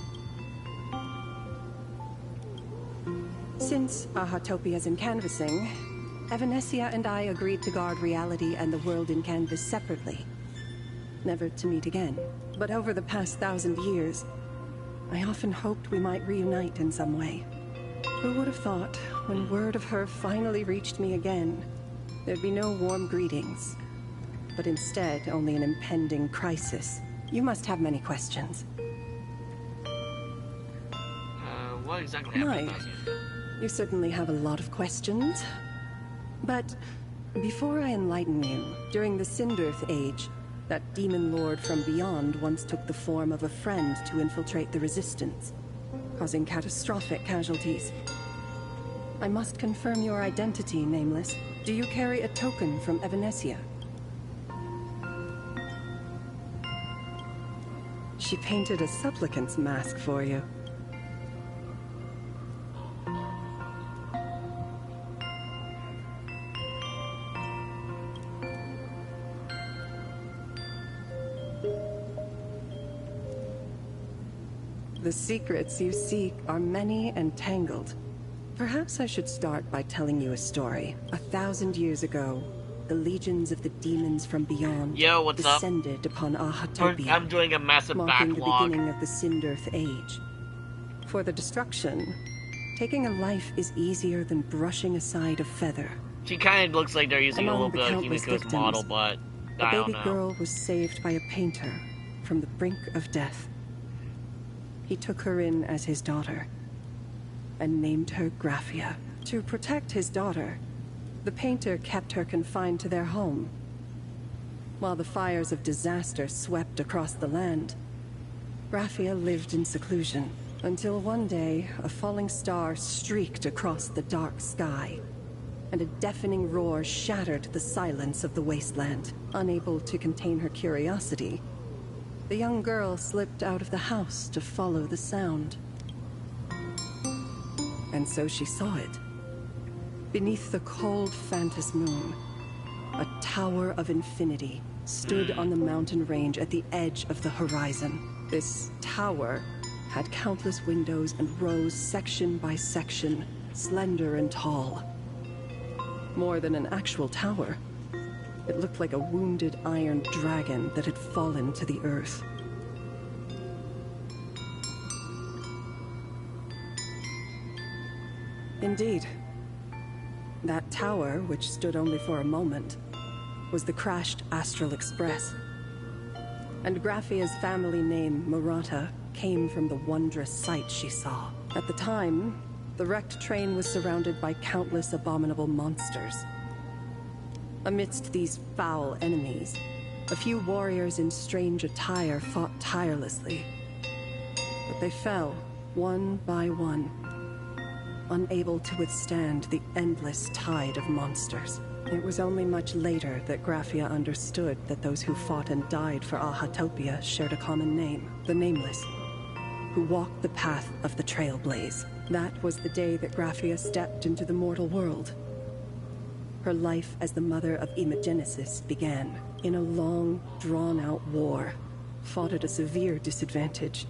Speaker 14: Since Ahatopia's in canvassing, Evanesia and I agreed to guard reality and the world in canvas separately. Never to meet again. But over the past 1,000 years, I often hoped we might reunite in some way. Who would have thought, when word of her finally reached me again, there'd be no warm greetings, but instead only an impending crisis. You must have many questions.
Speaker 1: What exactly happened?
Speaker 14: You certainly have a lot of questions. But before I enlighten you, during the Cinderth Age, that demon lord from beyond once took the form of a friend to infiltrate the Resistance, causing catastrophic casualties. I must confirm your identity, Nameless. Do you carry a token from Evanesia? She painted a supplicant's mask for you. The secrets you seek are many and tangled. Perhaps I should start by telling you a story. 1,000 years ago, the legions of the demons from beyond descended upon Ahatopia.
Speaker 1: I'm doing a massive
Speaker 14: marking
Speaker 1: backlog.
Speaker 14: the beginning of the Sindirth Age. For the destruction, taking a life is easier than brushing aside a feather.
Speaker 1: She kind of looks like they're using
Speaker 14: Among
Speaker 1: a little
Speaker 14: the
Speaker 1: bit of
Speaker 14: countless
Speaker 1: Himiko's
Speaker 14: victims,
Speaker 1: model, but
Speaker 14: a
Speaker 1: I don't
Speaker 14: baby
Speaker 1: know.
Speaker 14: girl was saved by a painter from the brink of death. He took her in as his daughter and named her Graphia. To protect his daughter, the painter kept her confined to their home. While the fires of disaster swept across the land, Graphia lived in seclusion until one day a falling star streaked across the dark sky, and a deafening roar shattered the silence of the wasteland. Unable to contain her curiosity, the young girl slipped out of the house to follow the sound. And so she saw it. Beneath the cold Phantas moon, a tower of infinity stood on the mountain range at the edge of the horizon. This tower had countless windows and rose section by section, slender and tall. More than an actual tower, it looked like a wounded iron dragon that had fallen to the earth. Indeed. That tower, which stood only for a moment, was the crashed Astral Express. And Graphia's family name, Murata, came from the wondrous sight she saw. At the time, the wrecked train was surrounded by countless abominable monsters. Amidst these foul enemies, a few warriors in strange attire fought tirelessly. But they fell, one by one, unable to withstand the endless tide of monsters. It was only much later that Graphia understood that those who fought and died for Ahatopia shared a common name, the Nameless, who walked the path of the Trailblaze. That was the day that Graphia stepped into the mortal world. Her life as the mother of Imogenesis began. In a long, drawn-out war, fought at a severe disadvantage.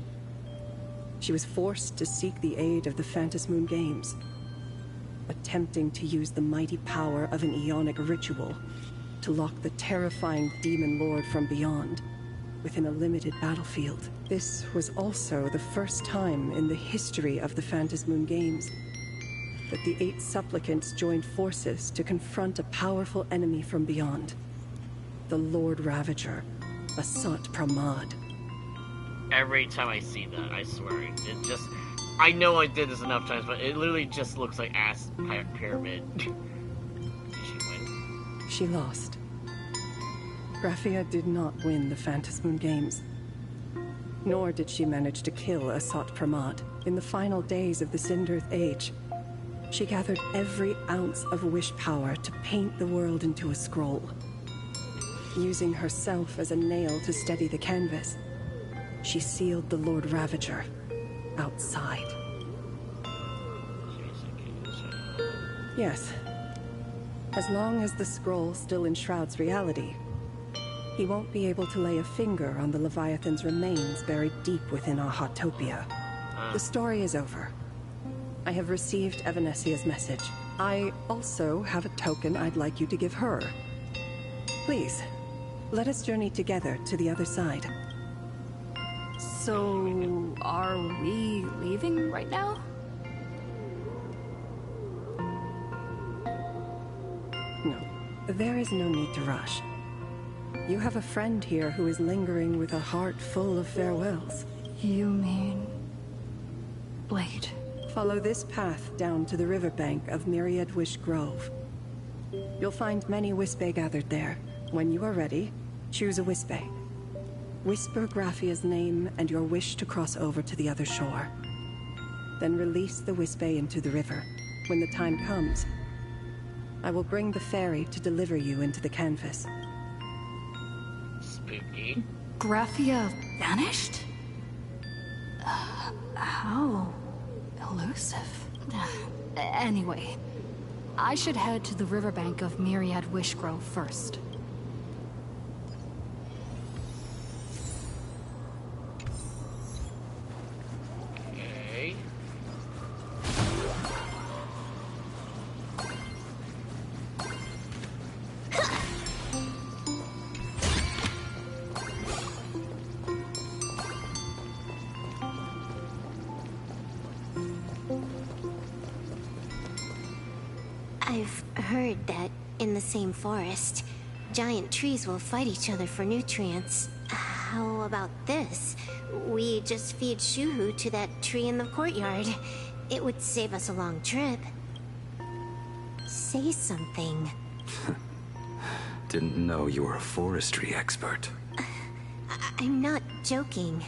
Speaker 14: She was forced to seek the aid of the Phantas Moon Games, attempting to use the mighty power of an Ionic ritual to lock the terrifying demon lord from beyond within a limited battlefield. This was also the first time in the history of the Phantas Moon Games that the 8 supplicants joined forces to confront a powerful enemy from beyond, the Lord Ravager, Asat Pramad.
Speaker 1: Every time I see that, I swear, it just... I know I did this enough times, but it literally just looks like ass pyramid. Did she win?
Speaker 14: She lost. Graphia did not win the Phantas Moon Games. Nor did she manage to kill Asat Pramad. In the final days of the Sindirth Age, she gathered every ounce of wish power to paint the world into a scroll. Using herself as a nail to steady the canvas, she sealed the Lord Ravager outside. Yes. As long as the scroll still enshrouds reality, he won't be able to lay a finger on the Leviathan's remains buried deep within Ahatopia. The story is over. I have received Evanesia's message. I also have a token I'd like you to give her. Please, let us journey together to the other side.
Speaker 4: So, are we leaving right now?
Speaker 14: No, there is no need to rush. You have a friend here who is lingering with a heart full of farewells.
Speaker 4: You mean... Blade?
Speaker 14: Follow this path down to the riverbank of Myriad Wish Grove. You'll find many Wispe gathered there. When you are ready, choose a Wispe. Whisper Graphia's name and your wish to cross over to the other shore. Then release the Wispe into the river. When the time comes, I will bring the ferry to deliver you into the canvas.
Speaker 1: Spooky.
Speaker 4: Graphia vanished? How elusive. Anyway, I should head to the riverbank of Myriad Wishgrove first.
Speaker 1: Okay.
Speaker 10: I've heard that in the same forest, giant trees will fight each other for nutrients. How about this? We just feed Shuhu to that tree in the courtyard. It would save us a long trip. Say something.
Speaker 12: Didn't know you were a forestry expert.
Speaker 10: I'm not joking.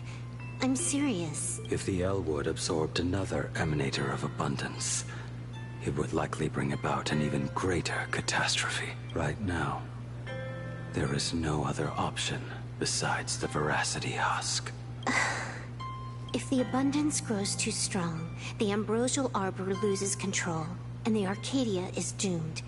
Speaker 10: I'm serious.
Speaker 12: If the Elwood absorbed another emanator of abundance, it would likely bring about an even greater catastrophe. Right now, there is no other option besides the Veracity Husk.
Speaker 10: If the abundance grows too strong, the Ambrosial Arbor loses control, and the Arcadia is doomed.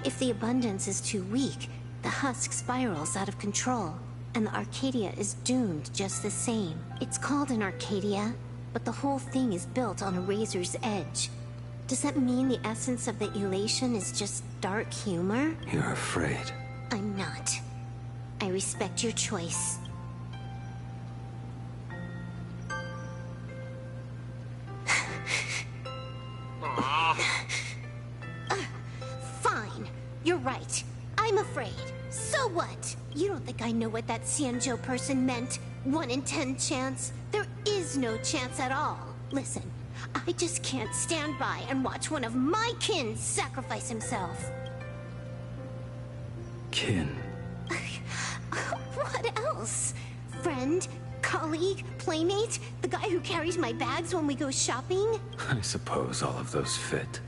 Speaker 10: If the abundance is too weak, the husk spirals out of control, and the Arcadia is doomed just the same. It's called an Arcadia, but the whole thing is built on a razor's edge. Does that mean the essence of the elation is just dark humor?
Speaker 12: You're afraid.
Speaker 10: I'm not. I respect your choice. Fine. You're right. I'm afraid. So what? You don't think I know what that Xianzhou person meant? 1 in 10 chance? There is no chance at all. Listen, I just can't stand by and watch one of my kin sacrifice himself.
Speaker 12: Kin?
Speaker 10: What else? Friend? Colleague? Playmate? The guy who carries my bags when we go shopping?
Speaker 12: I suppose all of those fit.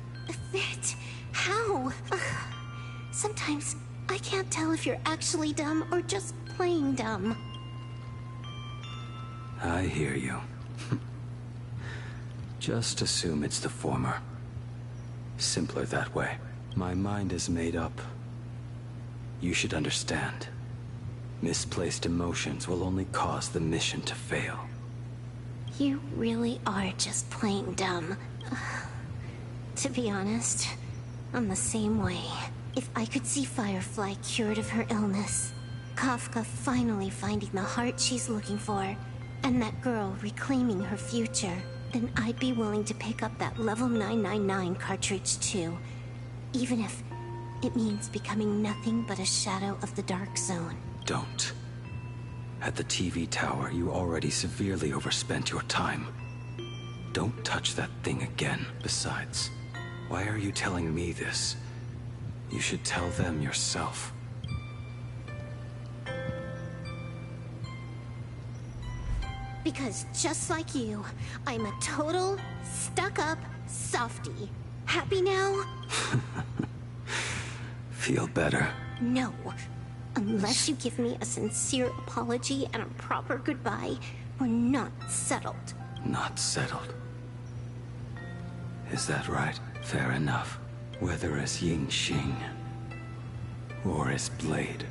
Speaker 10: Fit? How? Sometimes I can't tell if you're actually dumb or just plain dumb.
Speaker 12: I hear you. Just assume it's the former. Simpler that way. My mind is made up. You should understand. Misplaced emotions will only cause the mission to fail.
Speaker 10: You really are just plain dumb. To be honest, I'm the same way. If I could see Firefly cured of her illness, Kafka finally finding the heart she's looking for, and that girl reclaiming her future, then I'd be willing to pick up that level 999 cartridge too. Even if it means becoming nothing but a shadow of the Dark Zone.
Speaker 12: Don't. At the TV tower, you already severely overspent your time. Don't touch that thing again. Besides, why are you telling me this? You should tell them yourself.
Speaker 10: Because just like you, I'm a total, stuck-up softie. Happy now?
Speaker 12: Feel better?
Speaker 10: No. Unless you give me a sincere apology and a proper goodbye, we're not settled.
Speaker 12: Not settled. Is that right? Fair enough. Whether as Ying Xing or as Blade,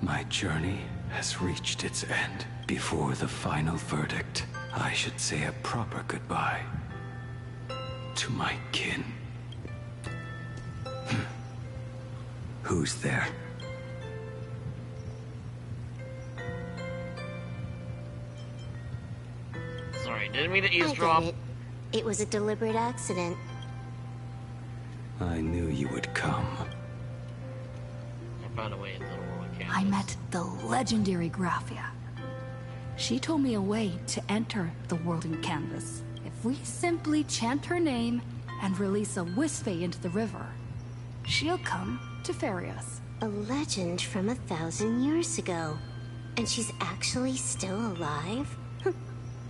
Speaker 12: my journey has reached its end. Before the final verdict, I should say a proper goodbye to my kin. Who's there?
Speaker 1: Sorry, didn't mean to
Speaker 10: I
Speaker 1: eavesdrop.
Speaker 10: get it. It was a deliberate accident.
Speaker 12: I knew you would come.
Speaker 1: I found a way into the world of
Speaker 4: I met the legendary Graphia. She told me a way to enter the world in canvas. If we simply chant her name and release a Wispe into the river, she'll come to ferry us.
Speaker 10: A legend from 1,000 years ago. And she's actually still alive?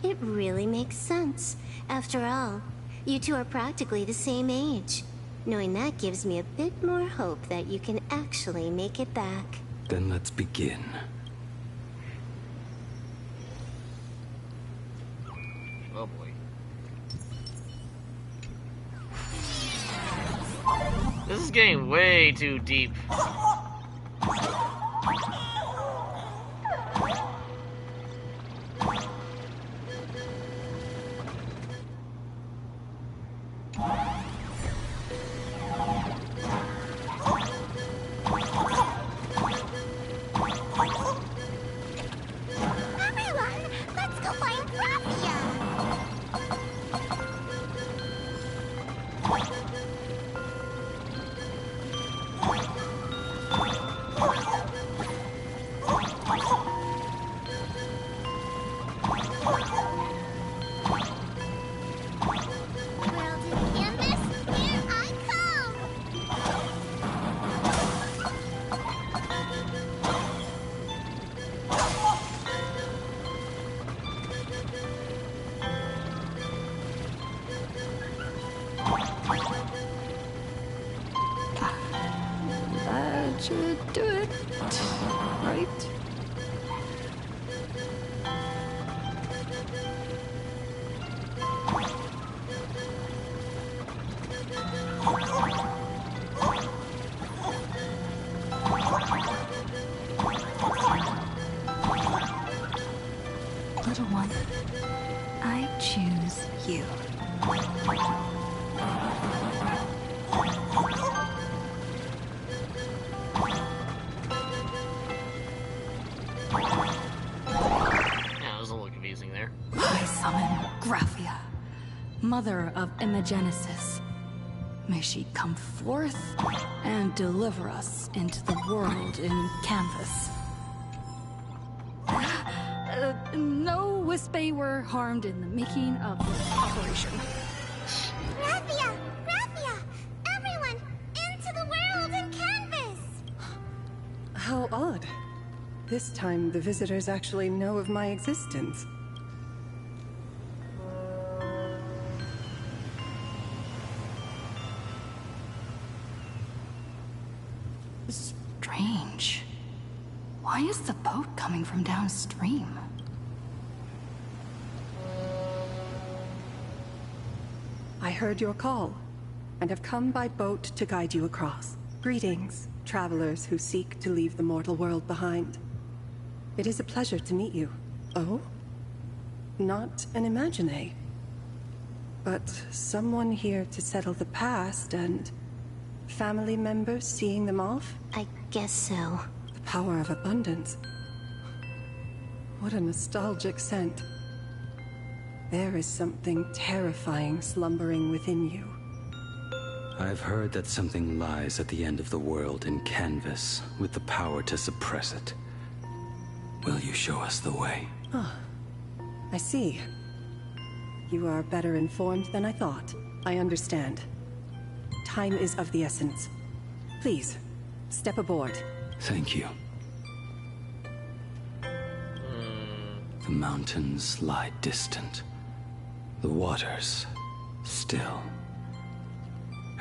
Speaker 10: It really makes sense. After all, you two are practically the same age. Knowing that gives me a bit more hope that you can actually make it back.
Speaker 12: Then let's begin.
Speaker 1: getting way too deep.
Speaker 2: Everyone, let's go find Graphia! World in canvas, here I come!
Speaker 4: That should do it. Right? Little one, I choose you.
Speaker 1: Yeah, it was a little confusing there.
Speaker 4: I summon Graphia, mother of Imogenesis. May she come forth and deliver us into the world in canvas. No Wispy were harmed in the making of this operation.
Speaker 2: Graphia! Graphia! Everyone, into the world in canvas!
Speaker 14: How odd. This time, the visitors actually know of my existence.
Speaker 4: Strange. Why is the boat coming from downstream?
Speaker 14: I heard your call, and have come by boat to guide you across. Greetings, travelers who seek to leave the mortal world behind. It is a pleasure to meet you. Oh? Not an Imagine, but someone here to settle the past and family members seeing them off?
Speaker 10: I guess so.
Speaker 14: The power of abundance. What a nostalgic scent. There is something terrifying slumbering within you.
Speaker 12: I've heard that something lies at the end of the world in canvas, with the power to suppress it. Will you show us the way?
Speaker 14: Ah, I see. You are better informed than I thought. I understand. Time is of the essence. Please, step aboard.
Speaker 12: Thank you. The mountains lie distant. The waters still.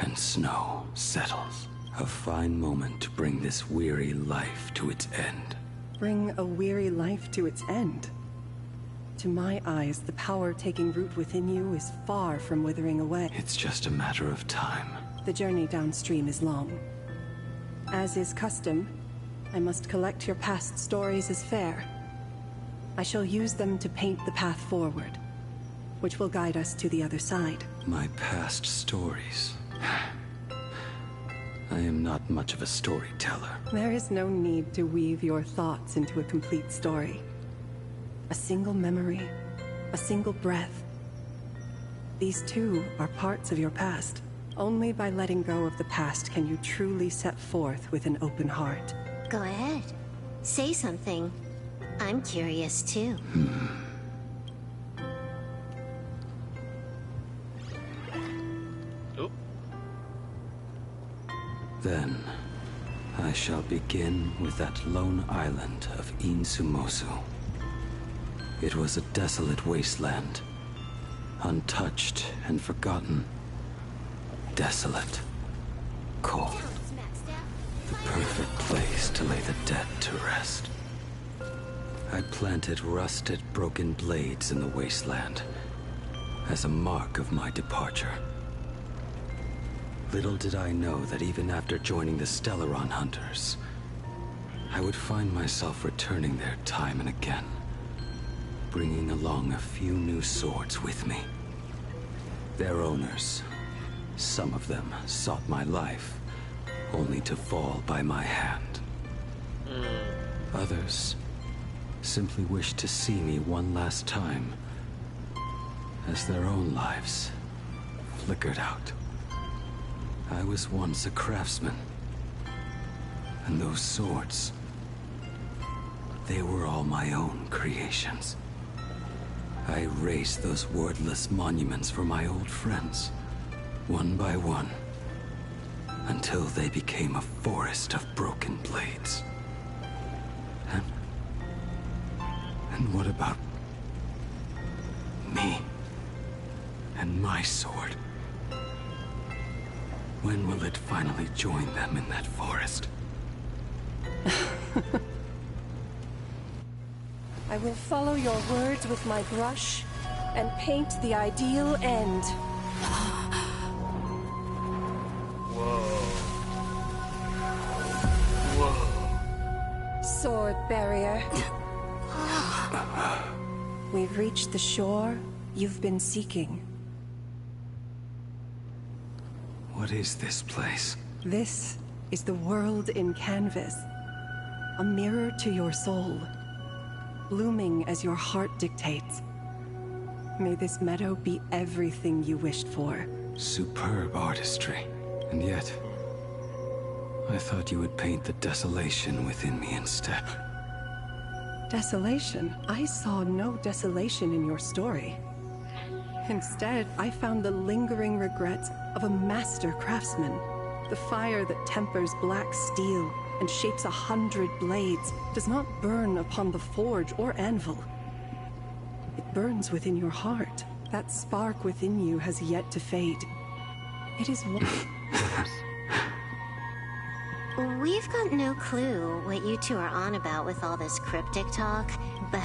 Speaker 12: And snow settles. A fine moment to bring this weary life to its end.
Speaker 14: Bring a weary life to its end. To my eyes, the power taking root within you is far from withering away.
Speaker 12: It's just a matter of time.
Speaker 14: The journey downstream is long. As is custom, I must collect your past stories as fair. I shall use them to paint the path forward, which will guide us to the other side.
Speaker 12: My past stories. I am not much of a storyteller.
Speaker 14: There is no need to weave your thoughts into a complete story. A single memory, a single breath. These too are parts of your past. Only by letting go of the past can you truly set forth with an open heart.
Speaker 10: Go ahead. Say something. I'm curious too.
Speaker 12: Then, I shall begin with that lone island of Insumosu. It was a desolate wasteland, untouched and forgotten. Desolate, cold. The perfect place to lay the dead to rest. I planted rusted, broken blades in the wasteland as a mark of my departure. Little did I know that even after joining the Stellaron Hunters, I would find myself returning there time and again, bringing along a few new swords with me. Their owners, some of them sought my life, only to fall by my hand. Others simply wished to see me one last time, as their own lives flickered out. I was once a craftsman, and those swords, they were all my own creations. I raised those wordless monuments for my old friends, one by one, until they became a forest of broken blades. And what about me and my sword? When will it finally join them in that forest?
Speaker 14: I will follow your words with my brush and paint the ideal end.
Speaker 1: Whoa.
Speaker 14: Sword barrier. We've reached the shore you've been seeking.
Speaker 12: What is this place?
Speaker 14: This is the world in canvas. A mirror to your soul, blooming as your heart dictates. May this meadow be everything you wished for.
Speaker 12: Superb artistry. And yet, I thought you would paint the desolation within me instead.
Speaker 14: Desolation? I saw no desolation in your story. Instead, I found the lingering regrets of a master craftsman. The fire that tempers black steel and shapes 100 blades does not burn upon the forge or anvil. It burns within your heart. That spark within you has yet to fade. It is one.
Speaker 6: We've got no clue what you two are on about with all this cryptic talk, but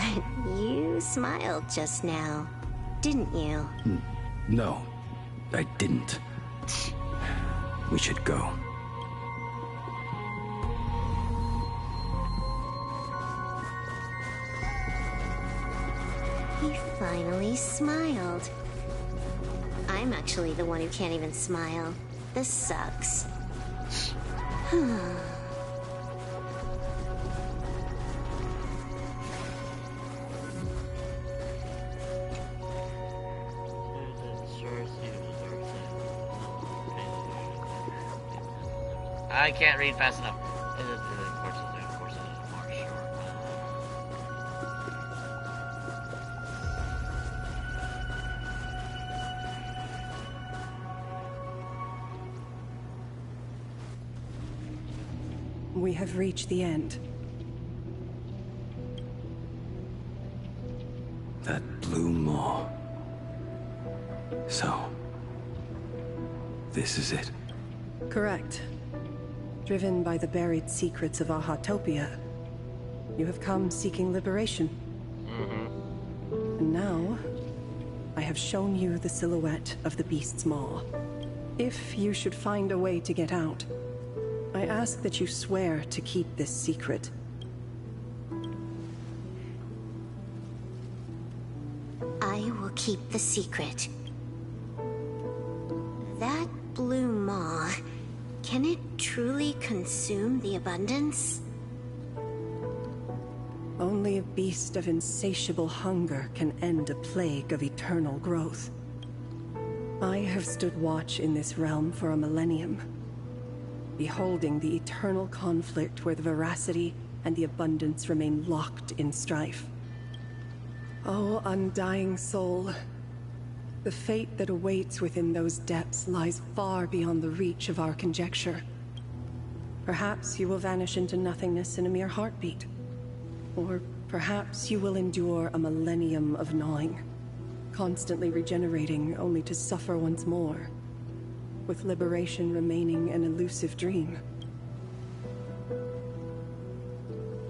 Speaker 6: you smiled just now, didn't you?
Speaker 12: No, I didn't. We should go.
Speaker 6: He finally smiled. I'm actually the one who can't even smile. This sucks.
Speaker 1: I can't read fast enough.
Speaker 14: We have reached the end.
Speaker 12: That blue maw. So, this is it?
Speaker 14: Correct. Driven by the buried secrets of Ahatopia, you have come seeking liberation. And now, I have shown you the silhouette of the beast's maw. If you should find a way to get out, I ask that you swear to keep this secret.
Speaker 6: I will keep the secret. That blue maw, can it truly consume the abundance?
Speaker 14: Only a beast of insatiable hunger can end a plague of eternal growth. I have stood watch in this realm for a millennium, beholding the eternal conflict where the veracity and the abundance remain locked in strife. Oh, undying soul, the fate that awaits within those depths lies far beyond the reach of our conjecture. Perhaps you will vanish into nothingness in a mere heartbeat. Or perhaps you will endure a millennium of gnawing, constantly regenerating only to suffer once more, with liberation remaining an elusive dream.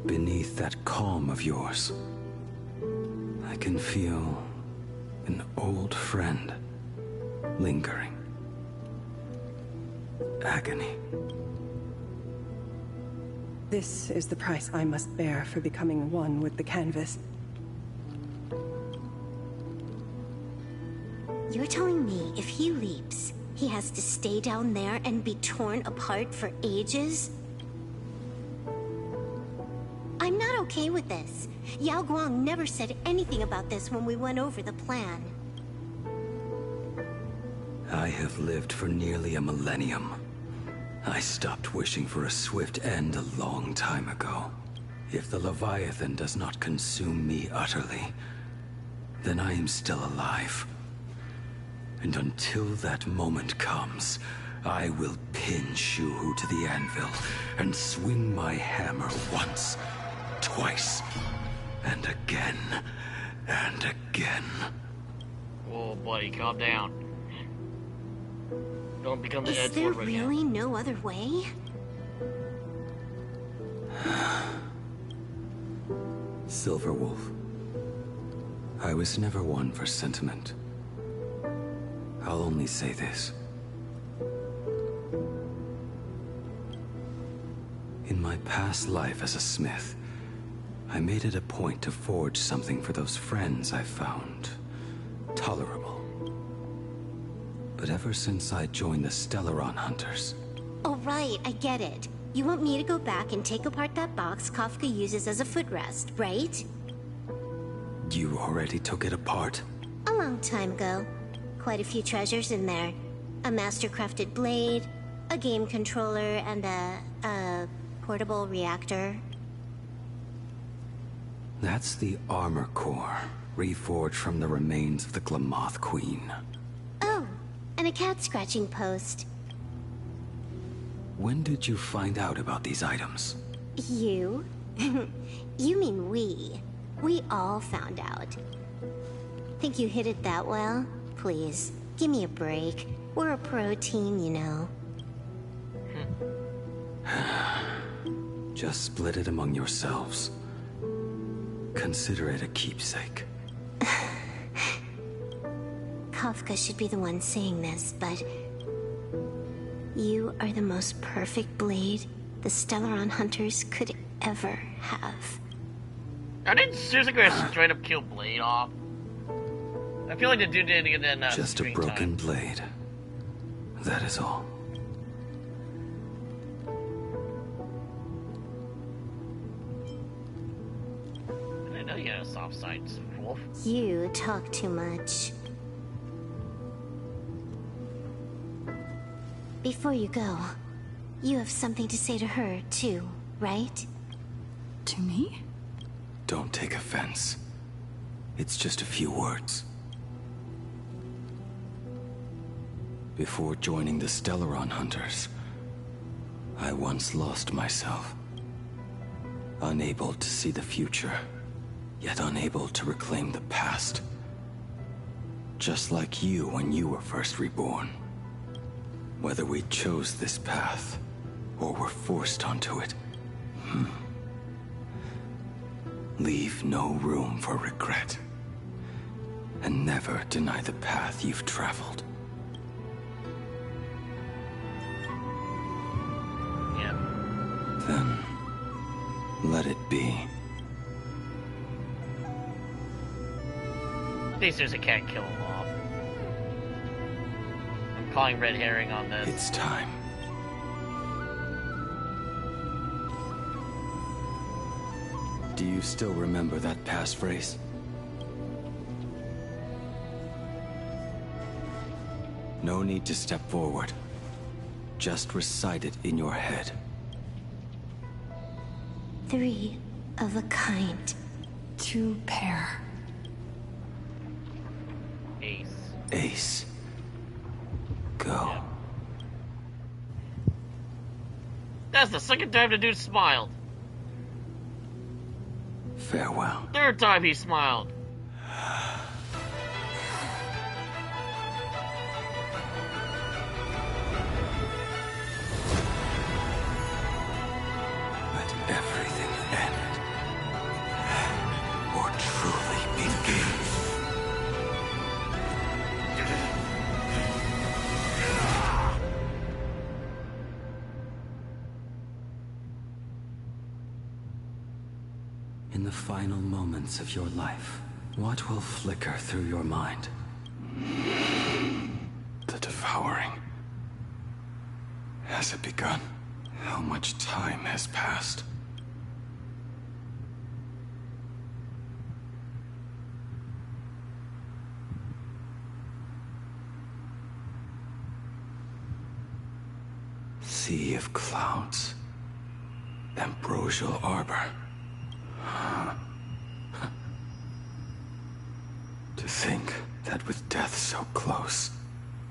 Speaker 12: Beneath that calm of yours, I can feel an old friend lingering. agony.
Speaker 14: This is the price I must bear for becoming one with the canvas.
Speaker 6: You're telling me if he leaps, he has to stay down there and be torn apart for ages? I'm not okay with this. Yao Guang never said anything about this when we went over the plan.
Speaker 12: I have lived for nearly a millennium. I stopped wishing for a swift end a long time ago. If the Leviathan does not consume me utterly, then I am still alive. And until that moment comes, I will pin Shuhu to the anvil and swing my hammer once, twice, and again, and again.
Speaker 1: Oh, buddy, calm down. Don't become the
Speaker 6: Is there really no other way?
Speaker 12: Silverwolf, I was never one for sentiment. I'll only say this. In my past life as a smith, I made it a point to forge something for those friends I found tolerable. But ever since I joined the Stellaron Hunters...
Speaker 6: Oh right, I get it. You want me to go back and take apart that box Kafka uses as a footrest, right?
Speaker 12: You already took it apart?
Speaker 6: A long time ago. Quite a few treasures in there. A master-crafted blade, a game controller, and a portable reactor.
Speaker 12: That's the armor core, reforged from the remains of the Glamoth Queen.
Speaker 6: Oh, and a cat-scratching post.
Speaker 12: When did you find out about these items?
Speaker 6: You? You mean we. We all found out. Think you hid it that well? Please, give me a break. We're a pro team, you know.
Speaker 12: Just split it among yourselves. Consider it a keepsake.
Speaker 6: Kafka should be the one saying this, but... You are the most perfect blade the Stellaron Hunters could ever have.
Speaker 1: I didn't seriously go straight up kill Blade off. I feel like the dude didn't get enough
Speaker 12: just a broken blade. That is all.
Speaker 1: I didn't know you had a soft side, Wolf.
Speaker 6: You talk too much. Before you go, you have something to say to her, too, right?
Speaker 4: To me?
Speaker 12: Don't take offense. It's just a few words. Before joining the Stellaron Hunters, I once lost myself. Unable to see the future, yet unable to reclaim the past. Just like you when you were first reborn. Whether we chose this path, or were forced onto it, leave no room for regret. And never deny the path you've traveled.
Speaker 1: Yeah.
Speaker 12: Then, let it be.
Speaker 1: I think seriously can't kill him off. I'm calling red herring on this.
Speaker 12: It's time. Do you still remember that passphrase? No need to step forward. Just recite it in your head.
Speaker 6: 3 of a kind.
Speaker 4: 2 pair.
Speaker 1: Ace.
Speaker 12: Ace. Go.
Speaker 1: Yeah. That's the second time the dude smiled.
Speaker 12: Farewell.
Speaker 1: Third time he smiled.
Speaker 12: Let everything end, or truly begin. In the final moments of your life, what will flicker through your mind? The devouring. Has it begun? How much time has passed? Sea of clouds. Ambrosial arbor. To think that with death so close,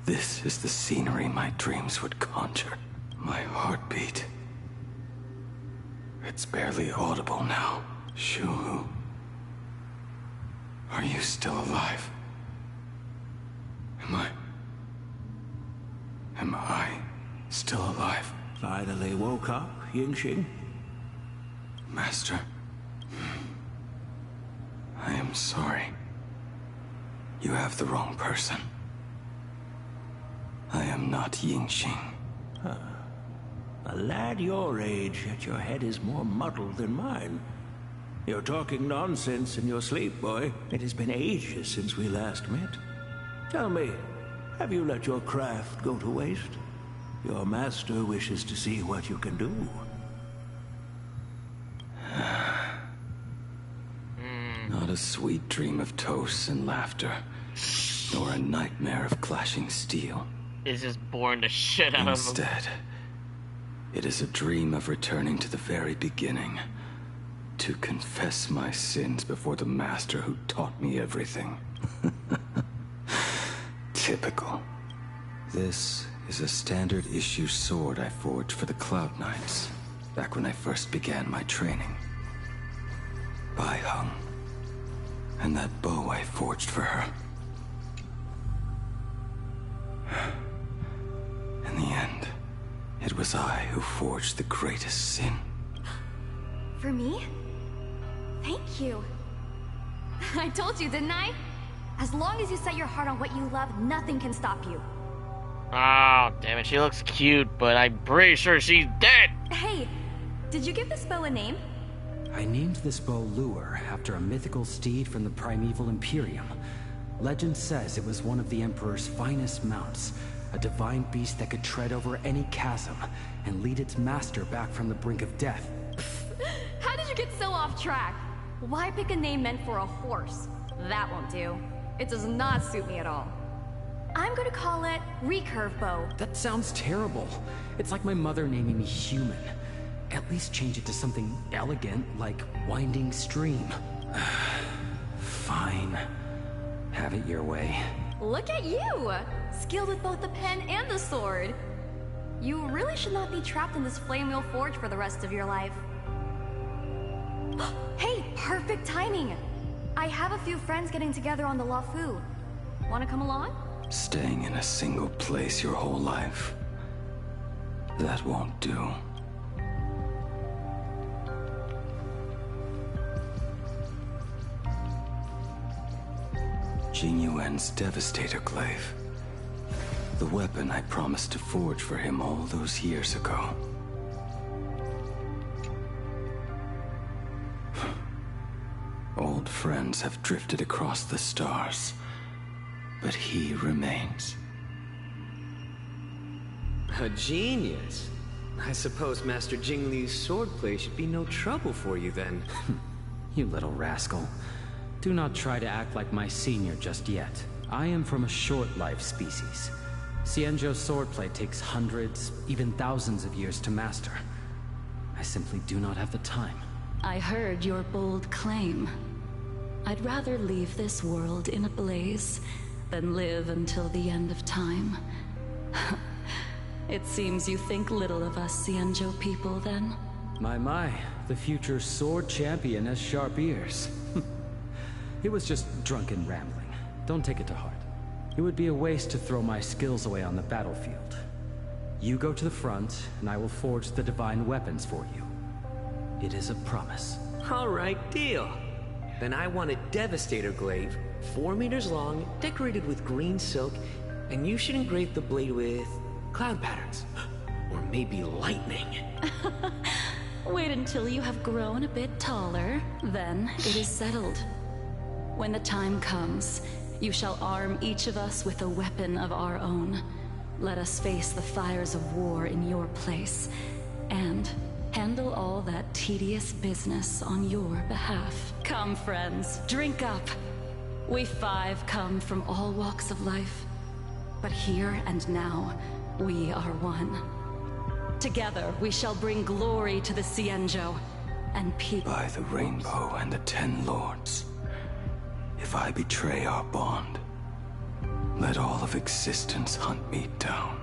Speaker 12: this is the scenery my dreams would conjure. My heartbeat. It's barely audible now. Shuhu. Are you still alive? Am I still alive?
Speaker 19: Finally woke up, Yingxing?
Speaker 12: Master. I am sorry. You have the wrong person. I am not Yingxing.
Speaker 19: Huh. A lad your age, yet your head is more muddled than mine. You're talking nonsense in your sleep, boy. It has been ages since we last met. Tell me, have you let your craft go to waste? Your master wishes to see what you can do.
Speaker 12: Not a sweet dream of toasts and laughter, nor a nightmare of clashing steel.
Speaker 1: Is just boring the shit out of him.
Speaker 12: Instead, it is a dream of returning to the very beginning, to confess my sins before the master who taught me everything. Typical. This is a standard issue sword I forged for the Cloud Knights, back when I first began my training. Bai Hung. And that bow I forged for her. In the end, it was I who forged the greatest sin.
Speaker 13: For me? Thank you. I told you, didn't I? As long as you set your heart on what you love, nothing can stop you.
Speaker 1: Oh, damn it. She looks cute, but I'm pretty sure she's dead.
Speaker 13: Hey, did you give this bow a name?
Speaker 16: I named this bow Lure after a mythical steed from the primeval Imperium. Legend says it was one of the Emperor's finest mounts, a divine beast that could tread over any chasm and lead its master back from the brink of death.
Speaker 13: How did you get so off track? Why pick a name meant for a horse? That won't do. It does not suit me at all. I'm gonna call it Recurve Bow.
Speaker 16: That sounds terrible. It's like my mother naming me Human. At least change it to something elegant, like Winding Stream.
Speaker 12: Fine. Have it your way.
Speaker 13: Look at you! Skilled with both the pen and the sword. You really should not be trapped in this flame wheel forge for the rest of your life. Hey, perfect timing! I have a few friends getting together on the Lafu. Wanna come along?
Speaker 12: Staying in a single place your whole life. That won't do. Jing Yuan's Devastator Glaive. The weapon I promised to forge for him all those years ago. Old friends have drifted across the stars, but he remains.
Speaker 20: A genius. I suppose Master Jing Li's swordplay should be no trouble for you then.
Speaker 16: You little rascal. Do not try to act like my senior just yet. I am from a short-life species. Xianzhou's swordplay takes hundreds, even thousands of years to master. I simply do not have the time.
Speaker 4: I heard your bold claim. I'd rather leave this world in a blaze than live until the end of time. It seems you think little of us Xianzhou people, then?
Speaker 16: My, the future sword champion has sharp ears. It was just drunken rambling. Don't take it to heart. It would be a waste to throw my skills away on the battlefield. You go to the front, and I will forge the divine weapons for you. It is a promise.
Speaker 20: All right, deal. Then I want a Devastator Glaive, 4 meters long, decorated with green silk, and you should engrave the blade with cloud patterns. Or maybe lightning.
Speaker 7: Wait until you have grown a bit taller, then it is settled. When the time comes, you shall arm each of us with a weapon of our own. Let us face the fires of war in your place, and handle all that tedious business on your behalf. Come, friends, drink up. We 5 come from all walks of life, but here and now, we are one. Together, we shall bring glory to the Cienjo, and people...
Speaker 12: By the rainbow and the 10 lords, if I betray our bond, let all of existence hunt me down.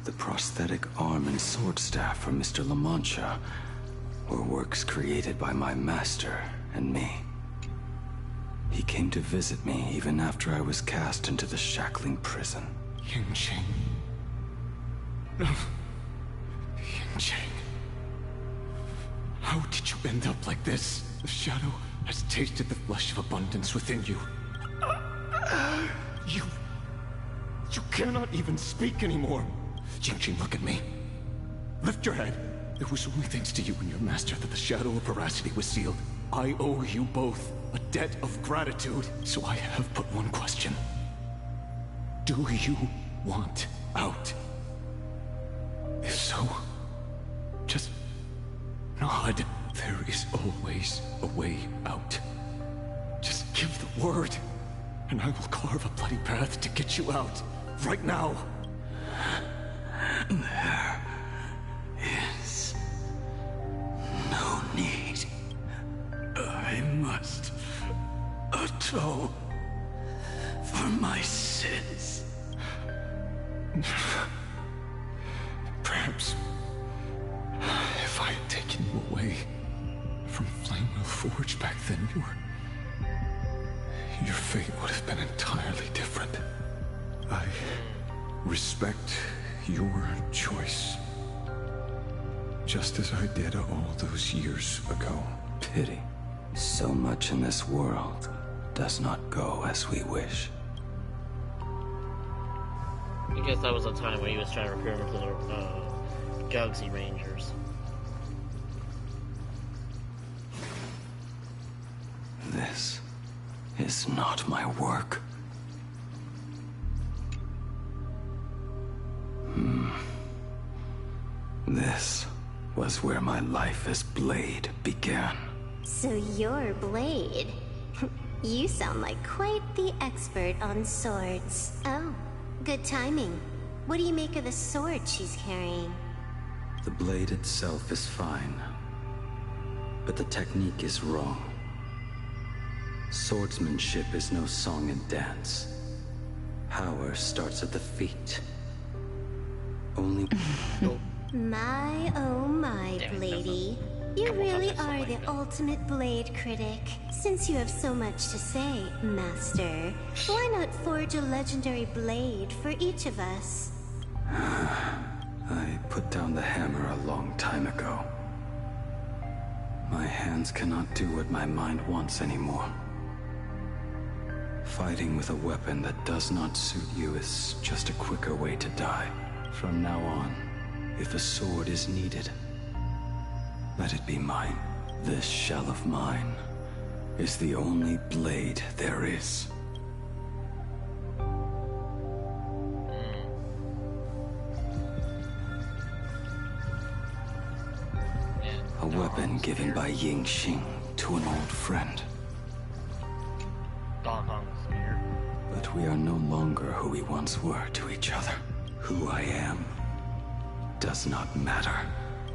Speaker 12: The prosthetic arm and sword staff for Mr. La Mancha were works created by my master and me. He came to visit me even after I was cast into the shackling prison.
Speaker 18: Yingqing. No. Yingqing. How did you end up like this? The shadow has tasted the flesh of abundance within you. You cannot even speak anymore. Yingqing, look at me. Lift your head. It was only thanks to you and your master that the shadow of veracity was sealed. I owe you both a debt of gratitude, so I have but one question. Do you want out? If so, just nod. There is always a way out. Just give the word, and I will carve a bloody path to get you out. Right now.
Speaker 12: There is no need. I must atone for my sins.
Speaker 18: Perhaps if I had taken you away from Flamewell Forge back then, your fate would have been entirely different. I respect your choice, just as I did all those years ago.
Speaker 12: Pity. So much in this world does not go as we wish.
Speaker 1: I guess that was a time when he was trying to recruit him to the Galaxy Rangers.
Speaker 12: This is not my work. This was where my life as Blade began.
Speaker 6: So you're Blade. You sound like quite the expert on swords. Oh, good timing. What do you make of the sword she's carrying?
Speaker 12: The blade itself is fine, but the technique is wrong. Swordsmanship is no song and dance. Power starts at the feet. Only...
Speaker 6: My, oh my, Bladey. You really are the ultimate blade critic. Since you have so much to say, Master, why not forge a legendary blade for each of us?
Speaker 12: I put down the hammer a long time ago. My hands cannot do what my mind wants anymore. Fighting with a weapon that does not suit you is just a quicker way to die. From now on, if a sword is needed, let it be mine. This shell of mine is the only blade there is. A weapon given by Yingqing to an old friend. But we are no longer who we once were to each other. Who I am does not matter.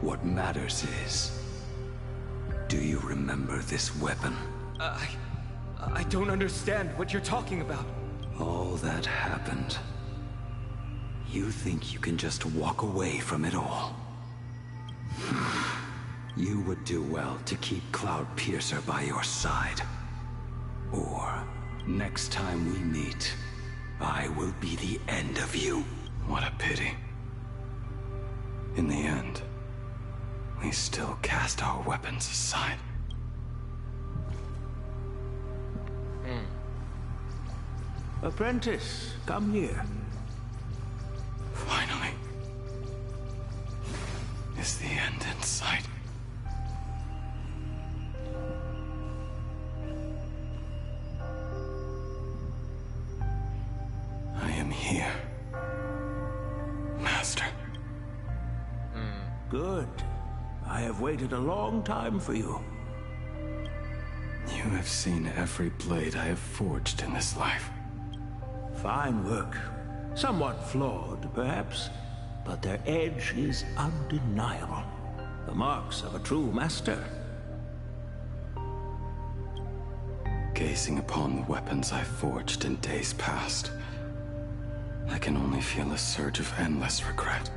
Speaker 12: What matters is, do you remember this weapon?
Speaker 18: I don't understand what you're talking about.
Speaker 12: All that happened. You think you can just walk away from it all? You would do well to keep Cloud Piercer by your side. Or, next time we meet, I will be the end of you. What a pity. In the end, we still cast our weapons aside.
Speaker 19: Apprentice, come here.
Speaker 12: Finally. Is the end in sight? I am here. Master.
Speaker 19: Good. I have waited a long time for you.
Speaker 12: You have seen every blade I have forged in this life.
Speaker 19: Fine work. Somewhat flawed, perhaps, but their edge is undeniable. The marks of a true master.
Speaker 12: Gazing upon the weapons I forged in days past, I can only feel a surge of endless regret.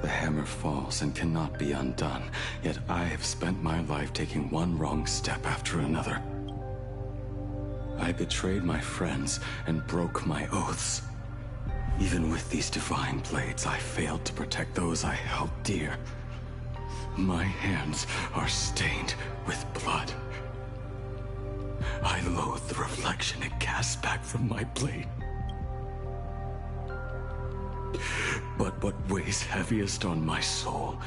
Speaker 12: The hammer falls and cannot be undone, yet I have spent my life taking one wrong step after another. I betrayed my friends and broke my oaths. Even with these divine blades, I failed to protect those I held dear. My hands are stained with blood. I loathe the reflection it casts back from my blade. But what weighs heaviest on my soul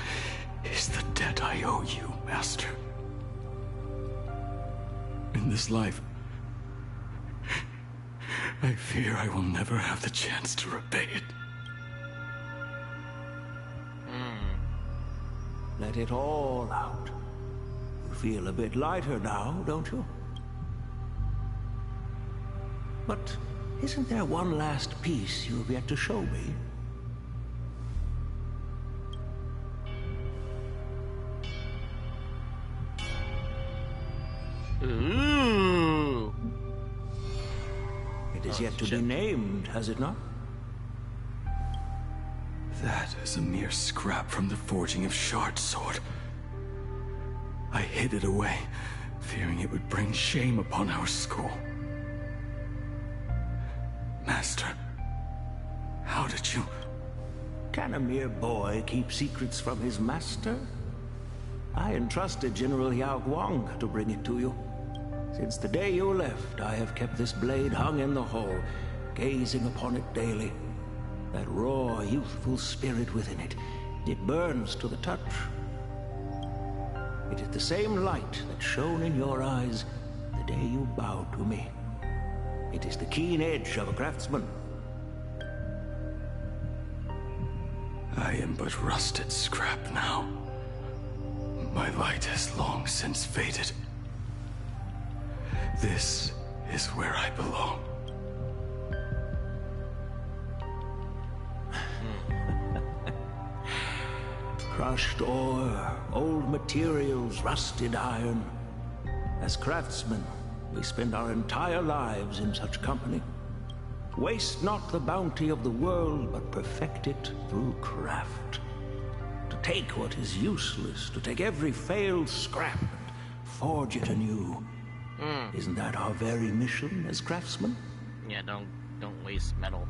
Speaker 12: is the debt I owe you, Master. In this life, I fear I will never have the chance to repay it.
Speaker 19: Let it all out. You feel a bit lighter now, don't you? But isn't there one last piece you've yet to show me?
Speaker 1: Ooh.
Speaker 19: It is yet to be named, has it not?
Speaker 12: That is a mere scrap from the forging of Shard Sword. I hid it away, fearing it would bring shame upon our school. Master, how did you...
Speaker 19: Can a mere boy keep secrets from his master? I entrusted General Yao Guang to bring it to you. Since the day you left, I have kept this blade hung in the hall, gazing upon it daily. That raw, youthful spirit within it, it burns to the touch. It is the same light that shone in your eyes the day you bowed to me. It is the keen edge of a craftsman.
Speaker 12: I am but rusted scrap now. My light has long since faded. This is where I belong.
Speaker 19: Crushed ore, old materials, rusted iron. As craftsmen, we spend our entire lives in such company. Waste not the bounty of the world, but perfect it through craft. To take what is useless, to take every failed scrap and forge it anew. Isn't that our very mission as craftsmen?
Speaker 1: Yeah, don't waste metal.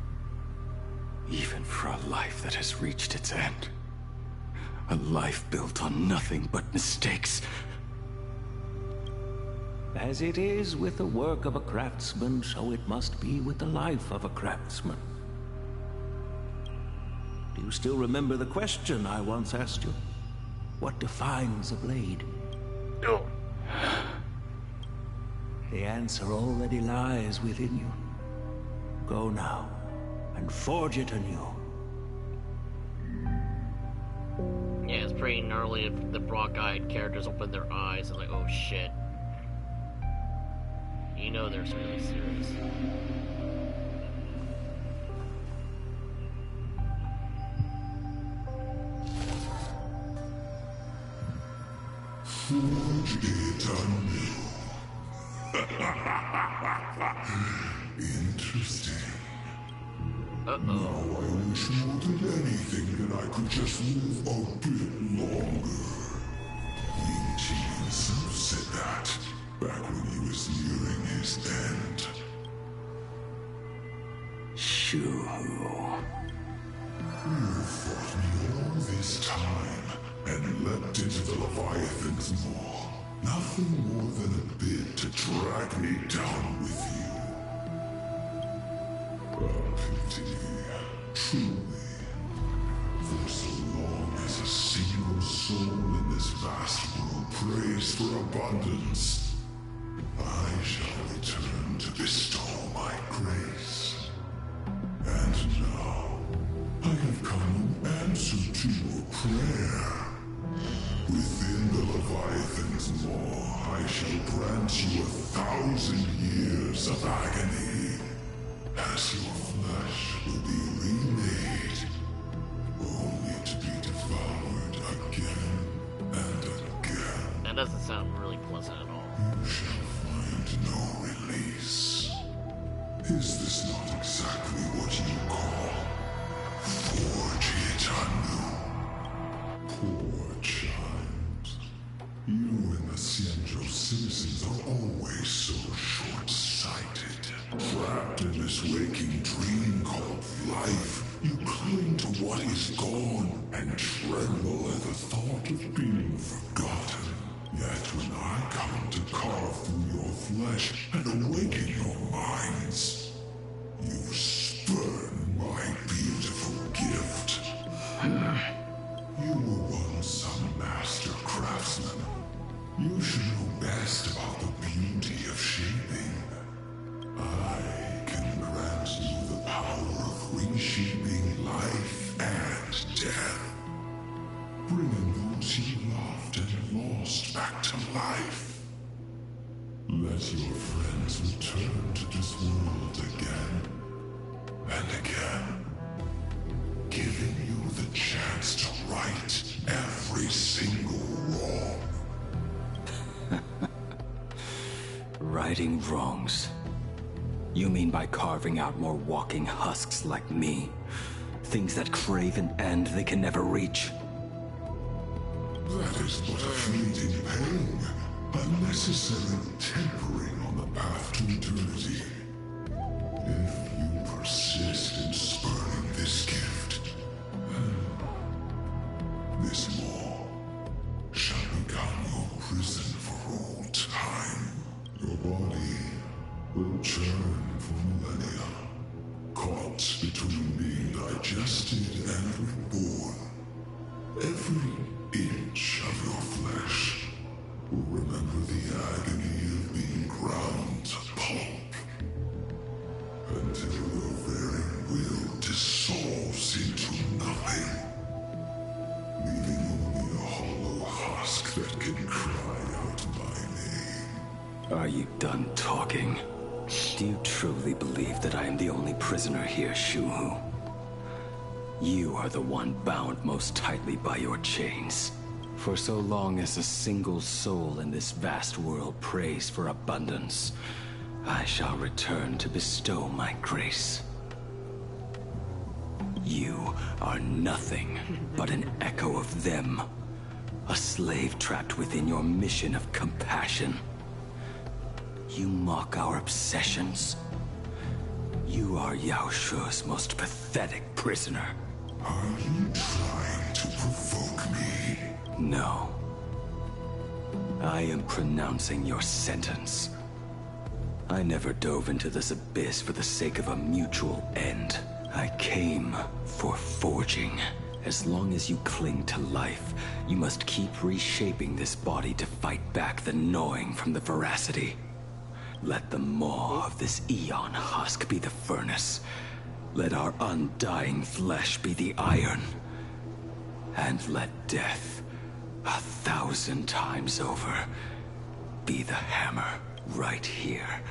Speaker 12: Even for a life that has reached its end. A life built on nothing but mistakes.
Speaker 19: As it is with the work of a craftsman, so it must be with the life of a craftsman. Do you still remember the question I once asked you? What defines a blade?
Speaker 1: No.
Speaker 19: The answer already lies within you. Go now, and forge it anew.
Speaker 1: Yeah, it's pretty gnarly if the brock-eyed characters open their eyes and like, oh shit. You know they're really serious.
Speaker 15: Forge it anew. Interesting.
Speaker 1: Uh-oh.
Speaker 15: Now I wish more than anything that I could just live a bit longer. Ying Qi himself said that back when he was nearing his end.
Speaker 12: Shu.
Speaker 15: You fought me all this time and leapt into the Leviathan's maw. Nothing more than a bit to drag me down with you.
Speaker 17: pity. Truly. For so long as a single soul in this vast world prays for abundance, I shall return to bestow my grace. And now, I have come in answer to your prayer. Within the Leviathan's maw, I shall grant you 1,000 years of agony, as your flesh will be remade, only to be devoured again and again.
Speaker 1: That doesn't sound really pleasant at all.
Speaker 17: You shall find no release. Is this not exactly what you call forge it anew? Poor child. You and the Cienjo citizens are always so short-sighted. Trapped in this waking dream called life, you cling to what is gone and tremble at the thought of being forgotten. Yet when I come to carve through your flesh and awaken your minds, you spurn my beautiful gift. You were once a master craftsman. You should know best about the beauty of shaping. I can grant you the power of reshaping life and death, bringing those you loved and lost back to life. Let your friends return to this world again and again, giving you the chance to right every single wrong.
Speaker 12: Righting wrongs. You mean by carving out more walking husks like me? Things that crave an end they can never reach?
Speaker 17: That is but a fleeting pain, a necessary tempering on the path to eternity. If you persist in spurning this gift, this maw shall become your prison for all time. Your body will churn for millennia, caught between being digested and reborn. Every inch of your flesh will remember the agony of being ground to pulp, until your very will dissolves into nothing, leaving only a hollow husk that can cry out my name.
Speaker 12: Are you done talking? Do you truly believe that I am the only prisoner here, Shuhu? You are the one bound most tightly by your chains. For so long as a single soul in this vast world prays for abundance, I shall return to bestow my grace. You are nothing but an echo of them, a slave trapped within your mission of compassion. You mock our obsessions. You are Yao Shu's most pathetic prisoner.
Speaker 17: Are you trying to provoke me?
Speaker 12: No. I am pronouncing your sentence. I never dove into this abyss for the sake of a mutual end. I came for forging. As long as you cling to life, you must keep reshaping this body to fight back the gnawing from the veracity. Let the maw of this Eon husk be the furnace. Let our undying flesh be the iron. And let death, 1,000 times over, be the hammer right here.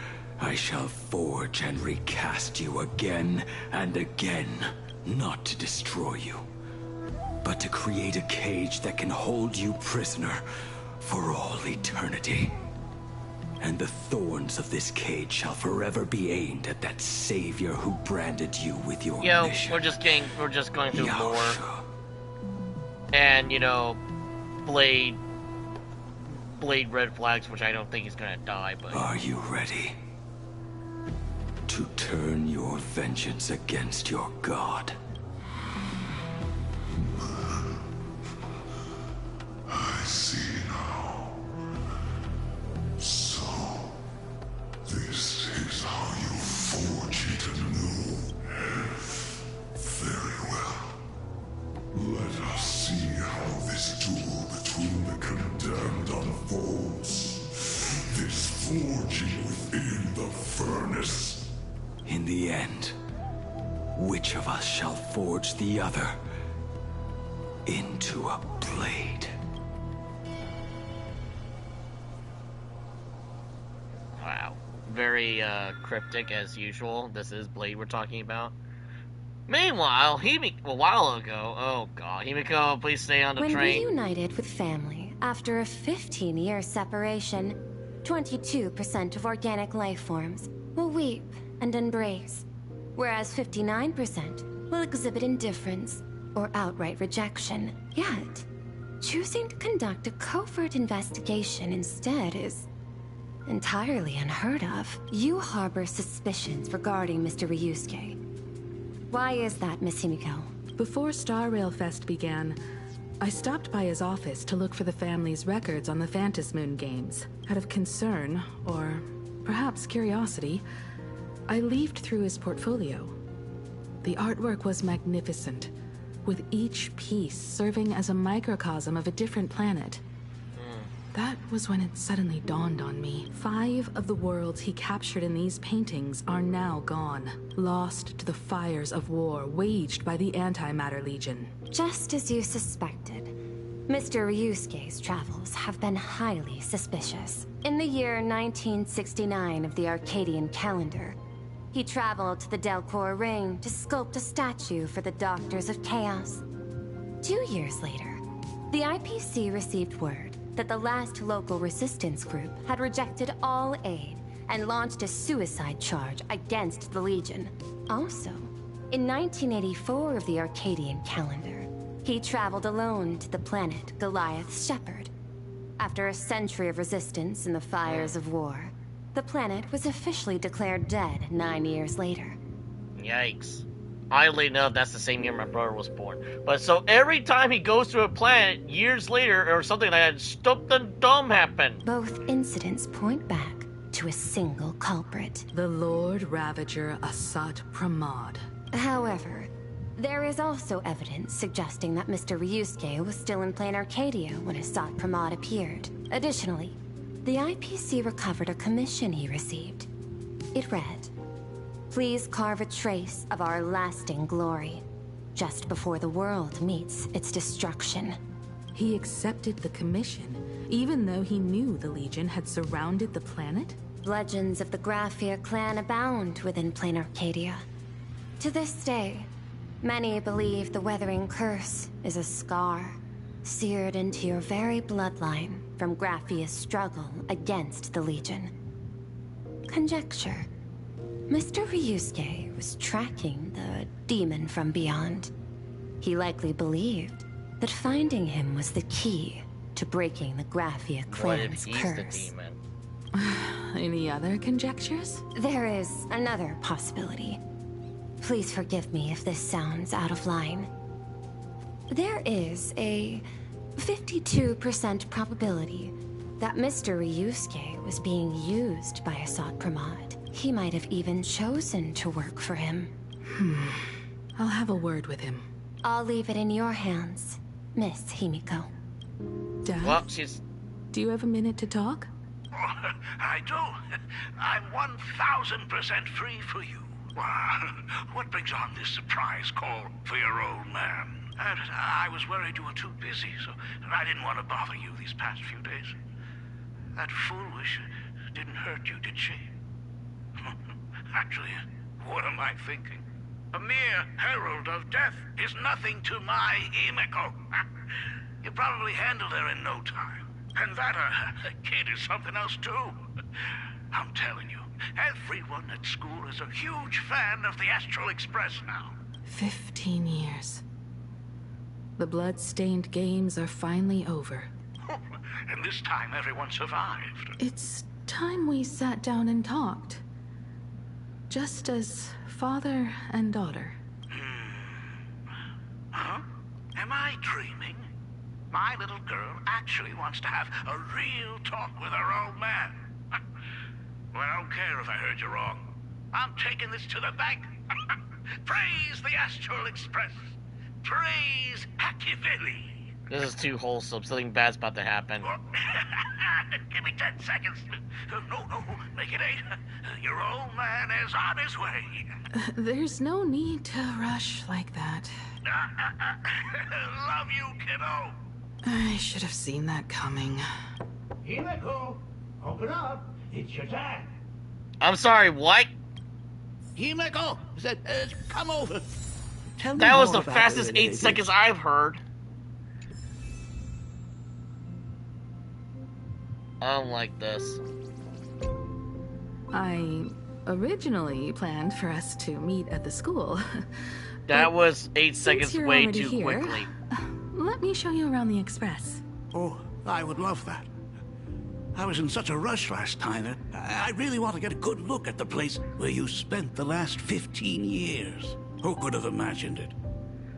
Speaker 12: I shall forge and recast you again and again, not to destroy you, but to create a cage that can hold you prisoner for all eternity. And the thorns of this cage shall forever be aimed at that savior who branded you with your mission.
Speaker 1: We're just going through lore. And, you know, Blade red flags, which I don't think he's gonna die, but...
Speaker 12: Are you ready to turn your vengeance against your god?
Speaker 17: I see now. So, this is how you forge it anew.
Speaker 12: end. Which of us shall forge the other into a blade?
Speaker 1: Wow. Very cryptic as usual. This is Blade we're talking about. Meanwhile, a while ago, oh god, Himiko, please stay on the train.
Speaker 5: When reunited with family after a 15-year separation, 22% of organic life forms will weep and embrace, whereas 59% will exhibit indifference or outright rejection. Yet, choosing to conduct a covert investigation instead is entirely unheard of. You harbor suspicions regarding Mr. Ryusuke. Why is that, Miss Himiko?
Speaker 21: Before Star Rail Fest began, I stopped by his office to look for the family's records on the Phantom Moon games. Out of concern, or perhaps curiosity, I leafed through his portfolio. The artwork was magnificent, with each piece serving as a microcosm of a different planet. That was when it suddenly dawned on me. 5 of the worlds he captured in these paintings are now gone, lost to the fires of war waged by the Antimatter Legion.
Speaker 5: Just as you suspected, Mr. Ryusuke's travels have been highly suspicious. In the year 1969 of the Arcadian calendar, he traveled to the Delcor Ring to sculpt a statue for the Doctors of Chaos. 2 years later, the IPC received word that the last local resistance group had rejected all aid and launched a suicide charge against the Legion. Also, in 1984 of the Arcadian calendar, he traveled alone to the planet Goliath's Shepherd. After a century of resistance in the fires of war, the planet was officially declared dead 9 years later.
Speaker 1: Yikes. Oddly enough, that's the same year my brother was born. But so every time he goes to a planet, years later, or something like that, something dumb happened.
Speaker 5: Both incidents point back to a single culprit.
Speaker 21: The Lord Ravager Asat Pramod.
Speaker 5: However, there is also evidence suggesting that Mr. Ryusuke was still in plain Arcadia when Asat Pramod appeared. Additionally, the IPC recovered a commission he received. It read, "Please carve a trace of our lasting glory, just before the world meets its destruction."
Speaker 21: He accepted the commission, even though he knew the Legion had surrounded the planet?
Speaker 5: Legends of the Graphia clan abound within plain Arcadia. To this day, many believe the Weathering Curse is a scar, seared into your very bloodline from Graphia's struggle against the Legion. Conjecture. Mr. Ryusuke was tracking the demon from beyond. He likely believed that finding him was the key to breaking the Graphia clan's curse.
Speaker 1: The demon?
Speaker 21: Any other conjectures?
Speaker 5: There is another possibility. Please forgive me if this sounds out of line. There is a 52% probability that Mr. Ryusuke was being used by Asat Pramod. He might have even chosen to work for him.
Speaker 21: I'll have a word with him.
Speaker 5: I'll leave it in your hands, Miss Himiko.
Speaker 21: Dad?
Speaker 1: Well,
Speaker 21: do you have a minute to talk?
Speaker 23: I do. I'm 1000% free for you. What brings on this surprise call for your old man? And I was worried you were too busy, so I didn't want to bother you these past few days. That foolish didn't hurt you, did she? Actually, what am I thinking? A mere herald of death is nothing to my Himiko. You probably handled her in no time. And that kid is something else too. I'm telling you, everyone at school is a huge fan of the Astral Express now.
Speaker 21: 15 years. The blood-stained games are finally over.
Speaker 23: And this time everyone survived.
Speaker 21: It's time we sat down and talked. Just as father and daughter.
Speaker 23: Huh? Am I dreaming? My little girl actually wants to have a real talk with her old man. Well, I don't care if I heard you wrong. I'm taking this to the bank. Praise the Astral Express. Praise Hackiveli.
Speaker 1: This is too wholesome. Something bad's about to happen.
Speaker 23: Give me 10 seconds. No, make it 8. Your old man is on his way.
Speaker 21: There's no need to rush like that.
Speaker 23: Love you, kiddo.
Speaker 21: I should have seen that coming.
Speaker 23: Himeko, open up. It's your time.
Speaker 1: I'm sorry, what?
Speaker 23: Himeko, come over. Tell me
Speaker 1: That was
Speaker 23: more
Speaker 1: the
Speaker 23: about
Speaker 1: fastest 8 seconds I've heard. I don't like this.
Speaker 21: I originally planned for us to meet at the school.
Speaker 1: That was 8 seconds
Speaker 21: you're
Speaker 1: way
Speaker 21: already
Speaker 1: too
Speaker 21: here,
Speaker 1: quickly.
Speaker 21: Let me show you around the Express.
Speaker 23: Oh, I would love that. I was in such a rush last time that I really want to get a good look at the place where you spent the last 15 years. Who could have imagined it?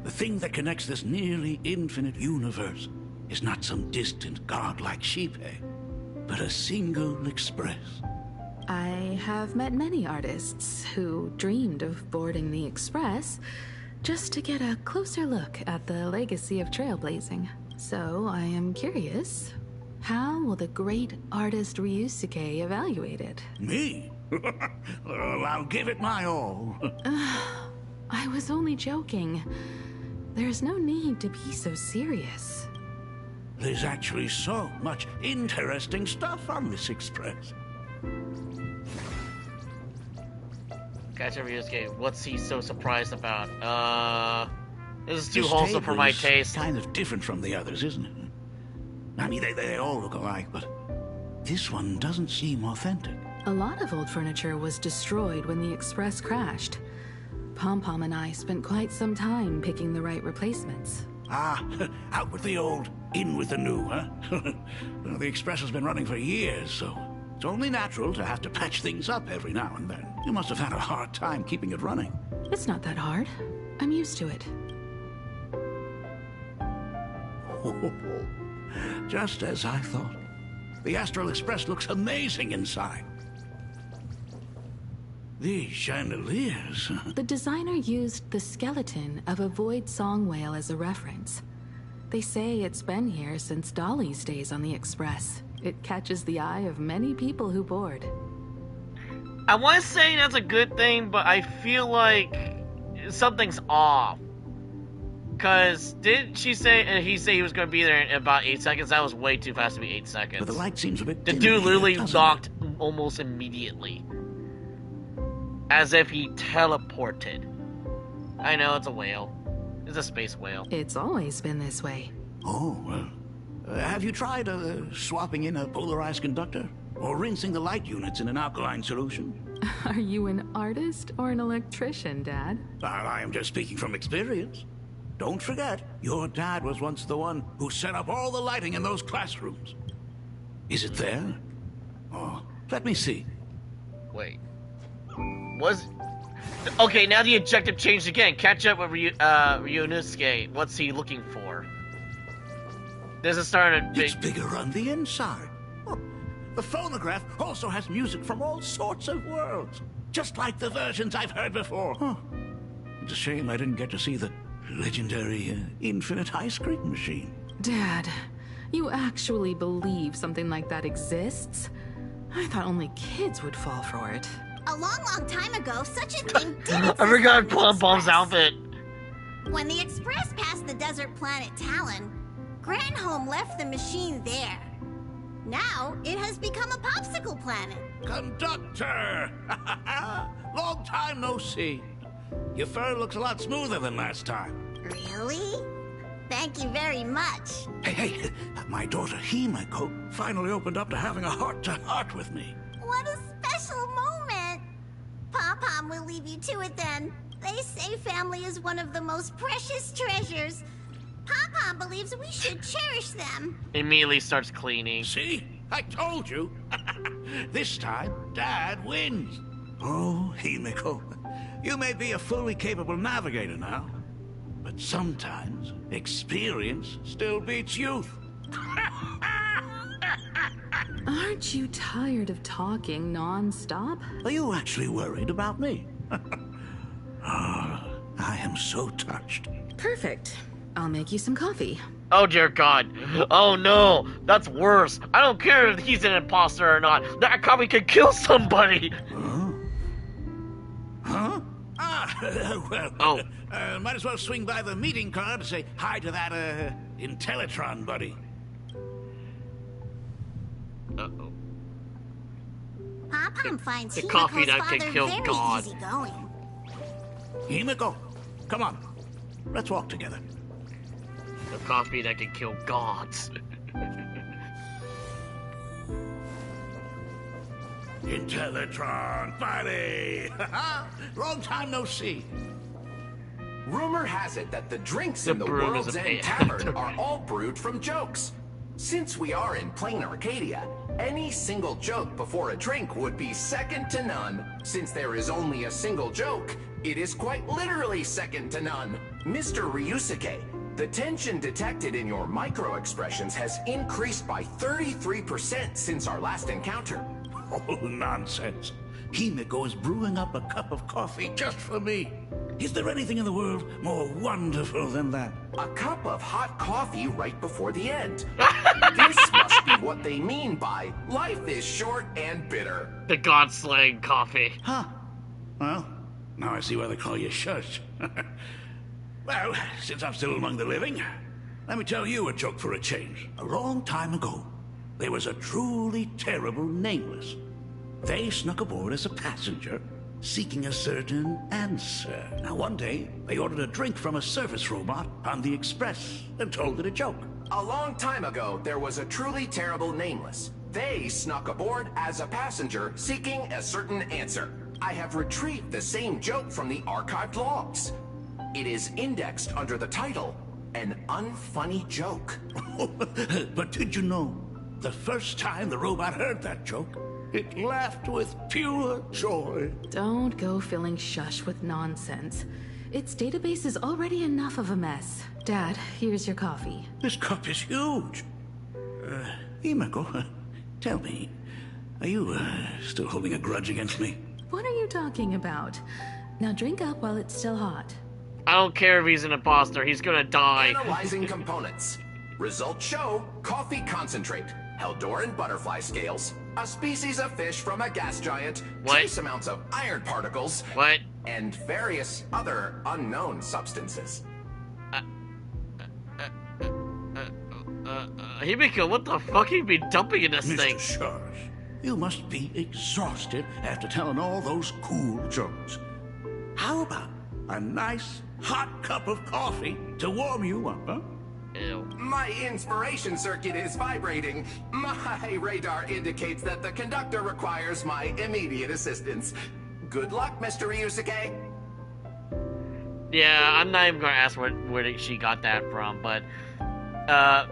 Speaker 23: The thing that connects this nearly infinite universe is not some distant godlike sheep, but a single express.
Speaker 21: I have met many artists who dreamed of boarding the Express just to get a closer look at the legacy of trailblazing. So I am curious, how will the great artist Ryusuke evaluate it?
Speaker 23: Me? Well, I'll give it my all.
Speaker 21: I was only joking. There's no need to be so serious.
Speaker 23: There's actually so much interesting stuff on this express.
Speaker 1: Gotcha, Ryusuke. What's he so surprised about? This is too
Speaker 23: This
Speaker 1: wholesome for my
Speaker 23: table's
Speaker 1: taste.
Speaker 23: Kind of different from the others, isn't it? I mean, they all look alike, but this one doesn't seem authentic.
Speaker 21: A lot of old furniture was destroyed when the Express crashed. Pom-Pom and I spent quite some time picking the right replacements.
Speaker 23: Ah, out with the old, in with the new, huh? Well, the Express has been running for years, so it's only natural to have to patch things up every now and then. You must have had a hard time keeping it running.
Speaker 21: It's not that hard. I'm used to it.
Speaker 23: Just as I thought. The Astral Express looks amazing inside. These chandeliers.
Speaker 21: The designer used the skeleton of a void song whale as a reference. They say it's been here since Dolly's days on the Express. It catches the eye of many people who board.
Speaker 1: I want to say that's a good thing, but I feel like something's off. Cause didn't she say he said he was going to be there in about 8 seconds? That was way too fast to be 8 seconds.
Speaker 23: But the light seems a bit
Speaker 1: The
Speaker 23: dim
Speaker 1: dude
Speaker 23: here,
Speaker 1: literally
Speaker 23: doesn't
Speaker 1: knocked almost immediately, as if he teleported. I know it's a whale. It's a space whale.
Speaker 21: It's always been this way.
Speaker 23: Oh, well. Have you tried swapping in a polarized conductor? Or rinsing the light units in an alkaline solution?
Speaker 21: Are you an artist or an electrician, Dad?
Speaker 23: I am just speaking from experience. Don't forget, your dad was once the one who set up all the lighting in those classrooms. Is it there? Oh, let me see.
Speaker 1: Wait. Okay, now the objective changed again. Catch up with Ryunosuke. What's he looking for? This is starting to
Speaker 23: It's bigger on the inside. Oh, the phonograph also has music from all sorts of worlds. Just like the versions I've heard before. Oh, it's a shame I didn't get to see the legendary infinite ice cream machine.
Speaker 21: Dad, you actually believe something like that exists? I thought only kids would fall for it.
Speaker 2: A long, long time ago, such a thing did exist.
Speaker 1: I forgot
Speaker 2: on the
Speaker 1: Pom-Pom's
Speaker 2: Express.
Speaker 1: outfit.
Speaker 2: When the Express passed the desert planet Talon, Granholm left the machine there. Now, it has become a popsicle planet.
Speaker 23: Conductor! Long time no see. Your fur looks a lot smoother than last time.
Speaker 2: Really? Thank you very much.
Speaker 23: Hey, my daughter Himeko finally opened up to having a heart-to-heart with me.
Speaker 2: What a special moment. Pom-Pom will leave you to it then. They say family is one of the most precious treasures. Pom-Pom believes we should cherish them.
Speaker 1: Immediately starts cleaning.
Speaker 23: See? I told you. This time, Dad wins. Oh, Himeko, you may be a fully capable navigator now, but sometimes experience still beats youth.
Speaker 21: Aren't you tired of talking non-stop?
Speaker 23: Are you actually worried about me? Oh, I am so touched.
Speaker 21: Perfect. I'll make you some coffee.
Speaker 1: Oh dear God. Oh no, that's worse. I don't care if he's an imposter or not. That copy could kill somebody.
Speaker 23: Huh? Well, might as well swing by the meeting car to say hi to that, Intellitron buddy.
Speaker 1: Uh-oh.
Speaker 6: Pop-Pom finds
Speaker 1: The
Speaker 6: Himiko's
Speaker 1: coffee that
Speaker 6: father
Speaker 1: can kill
Speaker 6: very
Speaker 1: God.
Speaker 6: easygoing.
Speaker 23: Himiko, come on. Let's walk together.
Speaker 1: The coffee that can kill gods.
Speaker 23: Intellitron, buddy! Long time no see.
Speaker 8: Rumor has it that the drinks
Speaker 1: The
Speaker 8: in the
Speaker 1: broom is
Speaker 8: World's
Speaker 1: a
Speaker 8: End
Speaker 1: pain.
Speaker 8: Tavern are all brewed from jokes. Since we are in plain Arcadia, any single joke before a drink would be second to none. Since there is only a single joke, it is quite literally second to none. Mr. Ryusuke, the tension detected in your micro-expressions has increased by 33% since our last encounter.
Speaker 23: Oh, nonsense. Himiko is brewing up a cup of coffee just for me. Is there anything in the world more wonderful than that?
Speaker 8: A cup of hot coffee right before the end. This must be what they mean by life is short and bitter.
Speaker 1: The god-slaying coffee.
Speaker 23: Huh. Well, now I see why they call you Shush. Well, since I'm still among the living, let me tell you a joke for a change. A long time ago, there was a truly terrible nameless. They snuck aboard as a passenger, seeking a certain answer. Now, one day, they ordered a drink from a service robot on the express and told it a joke.
Speaker 8: A long time ago, there was a truly terrible nameless. They snuck aboard as a passenger, seeking a certain answer. I have retrieved the same joke from the archived logs. It is indexed under the title, An Unfunny Joke.
Speaker 23: But did you know, the first time the robot heard that joke, it laughed with pure joy.
Speaker 21: Don't go filling Shush with nonsense. Its database is already enough of a mess. Dad, here's your coffee.
Speaker 23: This cup is huge. Himiko, tell me, are you still holding a grudge against me?
Speaker 21: What are you talking about? Now drink up while it's still hot.
Speaker 1: I don't care if he's an imposter, he's gonna die.
Speaker 8: Analyzing components. Results show coffee concentrate, Heldoran butterfly scales, a species of fish from a gas giant, trace amounts of iron particles, and various other unknown substances.
Speaker 1: Himiko, what the fuck you be dumping in this thing?
Speaker 23: Mr. Shush, you must be exhausted after telling all those cool jokes. How about a nice hot cup of coffee to warm you up, huh?
Speaker 1: Ew.
Speaker 8: My inspiration circuit is vibrating. My radar indicates that the conductor requires my immediate assistance. Good luck, Mr. Ryusuke.
Speaker 1: Yeah, I'm not even gonna ask where she got that from, but Mr.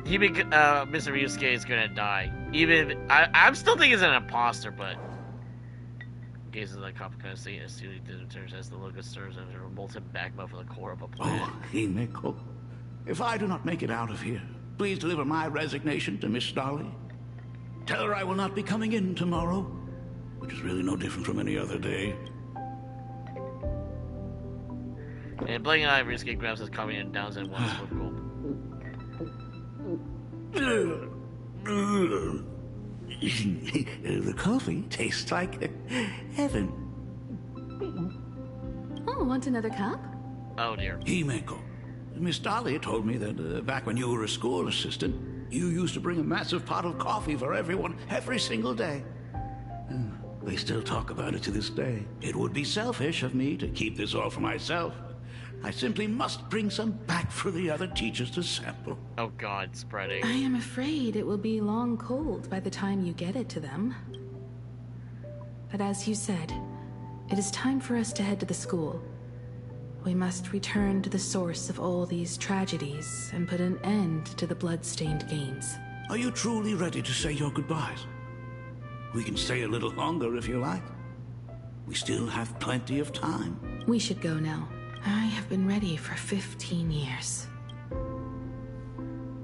Speaker 1: Ryusuke is gonna die. Even I'm still thinking he's an imposter, but gazes like competency as soon as it turns as the logo serves as a molten magma for the core of a planet.
Speaker 23: Oh, Himiko, if I do not make it out of here, please deliver my resignation to Miss Dolly. Tell her I will not be coming in tomorrow, which is really no different from any other day.
Speaker 1: And blinking eye, Ryusuke grabs his coffee and downs it once with gulp.
Speaker 23: The coffee tastes like heaven.
Speaker 21: Oh, want another cup?
Speaker 1: Oh dear.
Speaker 23: Himiko, Miss Dolly told me that back when you were a school assistant, you used to bring a massive pot of coffee for everyone every single day. They still talk about it to this day. It would be selfish of me to keep this all for myself. I simply must bring some back for the other teachers to sample.
Speaker 1: Oh God, spreading.
Speaker 21: I am afraid it will be long cold by the time you get it to them. But as you said, it is time for us to head to the school. We must return to the source of all these tragedies and put an end to the blood-stained games.
Speaker 23: Are you truly ready to say your goodbyes? We can stay a little longer if you like. We still have plenty of time.
Speaker 21: We should go now. I have been ready for 15 years.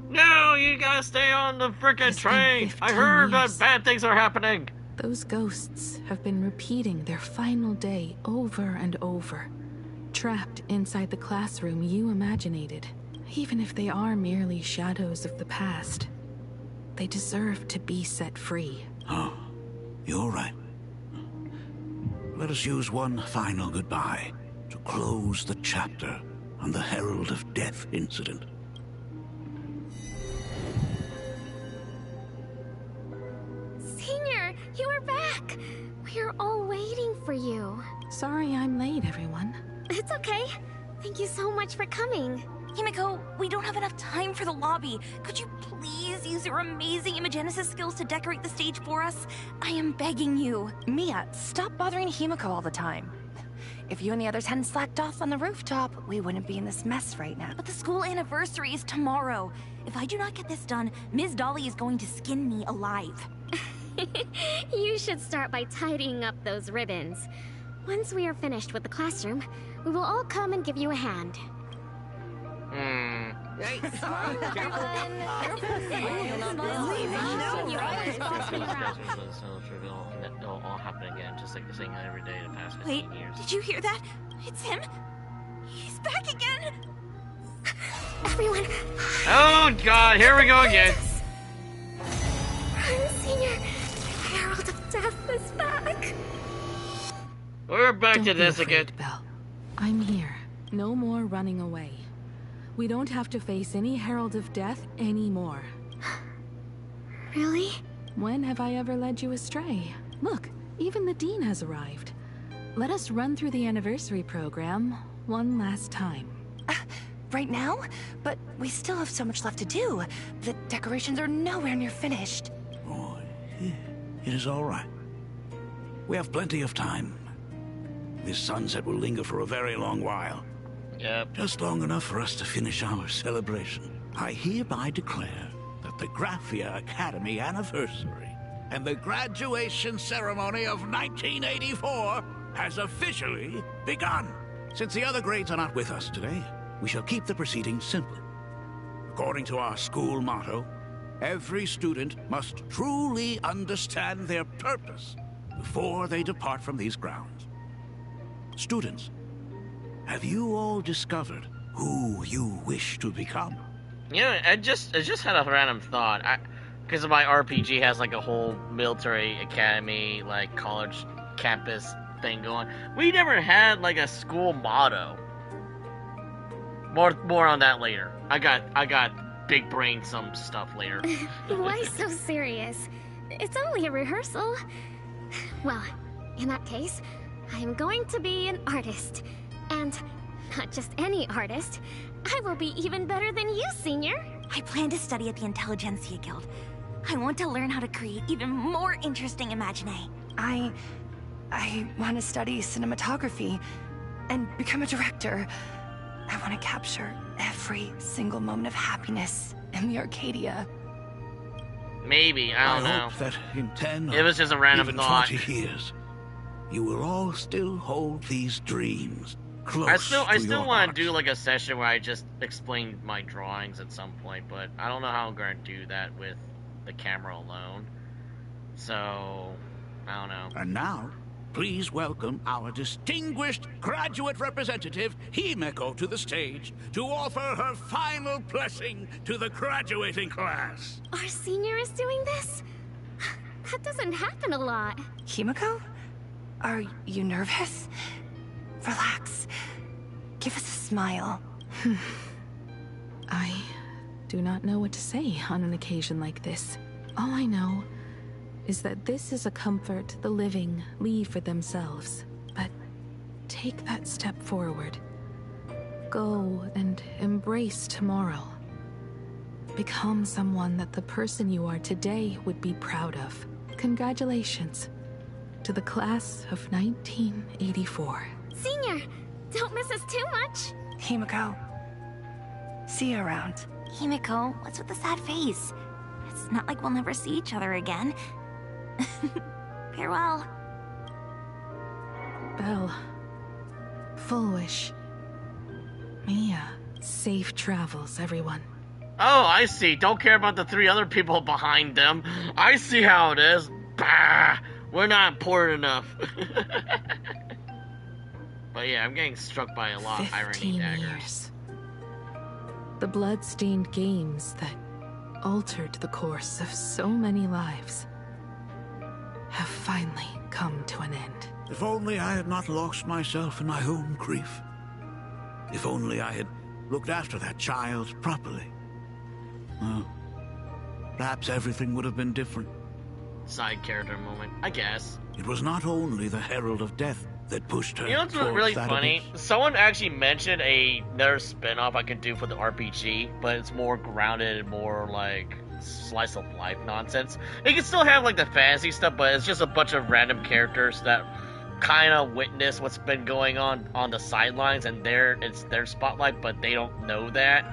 Speaker 1: No, you gotta stay on the frickin' train! I heard that bad things are happening!
Speaker 21: Those ghosts have been repeating their final day over and over, trapped inside the classroom you imaginated. Even if they are merely shadows of the past, they deserve to be set free.
Speaker 3: Oh, you're right. Let us use one final goodbye to close the chapter on the Herald of Death incident.
Speaker 10: Senior, you are back! We're all waiting for you.
Speaker 21: Sorry I'm late, everyone.
Speaker 10: It's okay. Thank you so much for coming.
Speaker 9: Himiko, we don't have enough time for the lobby. Could you please use your amazing Imagenesis skills to decorate the stage for us? I am begging you.
Speaker 11: Mia, stop bothering Himiko all the time. If you and the others hadn't slacked off on the rooftop, we wouldn't be in this mess right now.
Speaker 9: But the school anniversary is tomorrow. If I do not get this done, Ms. Dolly is going to skin me alive.
Speaker 10: You should start by tidying up those ribbons. Once we are finished with the classroom, we will all come and give you a hand.
Speaker 1: It'll all happen again, just like the thing every day the past 15 years.
Speaker 9: Did you hear that? It's him. He's back again.
Speaker 10: Everyone.
Speaker 1: Oh God! Here we go again.
Speaker 10: Senior, Herald of Death is back.
Speaker 1: We're back
Speaker 21: Don't
Speaker 1: to this
Speaker 21: be afraid,
Speaker 1: again.
Speaker 21: Belle. I'm here. No more running away. We don't have to face any Herald of Death anymore.
Speaker 10: Really?
Speaker 21: When have I ever led you astray? Look, even the Dean has arrived. Let us run through the anniversary program one last time.
Speaker 11: Right now? But we still have so much left to do. The decorations are nowhere near finished.
Speaker 3: Oh, it is all right. We have plenty of time. This sunset will linger for a very long while.
Speaker 1: Yep.
Speaker 3: Just long enough for us to finish our celebration. I hereby declare that the Graphia Academy anniversary and the graduation ceremony of 1984 has officially begun. Since the other grades are not with us today, we shall keep the proceedings simple. According to our school motto, every student must truly understand their purpose before they depart from these grounds. Students, have you all discovered who you wish to become?
Speaker 1: Yeah, I just had a random thought. Because my RPG has like a whole military academy, like college campus thing going. We never had like a school motto. More on that later. I got big brain some stuff later.
Speaker 10: Why so serious? It's only a rehearsal. Well, in that case, I am going to be an artist. And not just any artist. I will be even better than you, Senior.
Speaker 9: I plan to study at the Intelligentsia Guild. I want to learn how to create even more interesting imaginae.
Speaker 11: I want to study cinematography and become a director. I want to capture every single moment of happiness in the Arcadia.
Speaker 1: Maybe, I don't know.
Speaker 3: hope that in 10
Speaker 1: It was just a random
Speaker 3: even
Speaker 1: thought.
Speaker 3: 20 years, you will all still hold these dreams close
Speaker 1: I
Speaker 3: to
Speaker 1: still
Speaker 3: your
Speaker 1: want to do like a session where I just explain my drawings at some point, but I don't know how I'm going to do that with the camera alone. So, I don't know.
Speaker 3: And now, please welcome our distinguished graduate representative, Himiko, to the stage to offer her final blessing to the graduating class.
Speaker 10: Our senior is doing this? That doesn't happen a lot.
Speaker 11: Himiko? Are you nervous? Relax. Give us a smile.
Speaker 21: I do not know what to say on an occasion like this. All I know is that this is a comfort the living leave for themselves. But take that step forward. Go and embrace tomorrow. Become someone that the person you are today would be proud of. Congratulations to the class of 1984.
Speaker 10: Senior, don't miss us too much.
Speaker 11: Himiko, see you around.
Speaker 9: Himiko, what's with the sad face? It's not like we'll never see each other again. Farewell.
Speaker 21: Belle. Full wish. Mia. Safe travels, everyone.
Speaker 1: Oh, I see. Don't care about the 3 other people behind them. I see how it is. Bah! We're not important enough. But yeah, I'm getting struck by a lot of irony
Speaker 21: 15
Speaker 1: daggers.
Speaker 21: years. The blood-stained games that altered the course of so many lives have finally come to an end.
Speaker 3: If only I had not lost myself in my own grief. If only I had looked after that child properly. Well, perhaps everything would have been different.
Speaker 1: Side character moment, I guess.
Speaker 3: It was not only the Herald of Death that pushed her.
Speaker 1: You know what's
Speaker 3: towards
Speaker 1: really
Speaker 3: that
Speaker 1: funny?
Speaker 3: abyss.
Speaker 1: Someone actually mentioned another spin-off I could do for the RPG, but it's more grounded and more like slice of life nonsense. It can still have like the fantasy stuff, but it's just a bunch of random characters that kind of witness what's been going on the sidelines, and it's their spotlight, but they don't know that.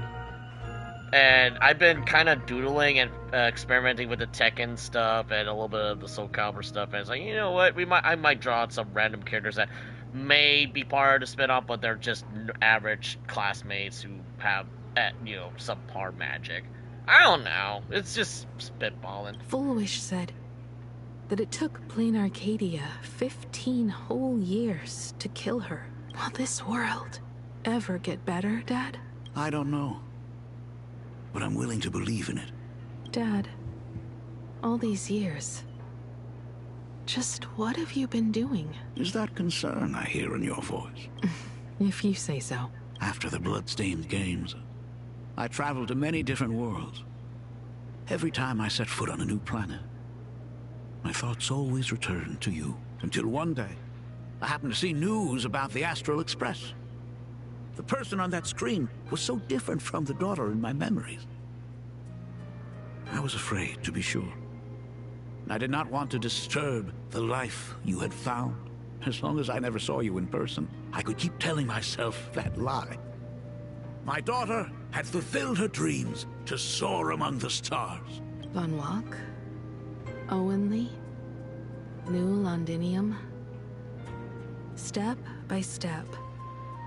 Speaker 1: And I've been kind of doodling and experimenting with the Tekken stuff and a little bit of the Soul Calibur stuff, and it's like, you know what, I might draw out some random characters that may be part of the spin-off, but they're just average classmates who have, subpar magic. I don't know. It's just spitballing.
Speaker 21: Fullwish said that it took Plain Arcadia 15 whole years to kill her. Will this world ever get better, Dad?
Speaker 3: I don't know. But I'm willing to believe in it.
Speaker 21: Dad, all these years, just what have you been doing?
Speaker 3: Is that concern I hear in your voice?
Speaker 21: If you say so.
Speaker 3: After the blood-stained games, I traveled to many different worlds. Every time I set foot on a new planet, my thoughts always returned to you. Until one day, I happened to see news about the Astral Express. The person on that screen was so different from the daughter in my memories. I was afraid, to be sure. I did not want to disturb the life you had found. As long as I never saw you in person, I could keep telling myself that lie. My daughter had fulfilled her dreams to soar among the stars.
Speaker 21: Von Walk, Owenly, New Londinium. Step by step,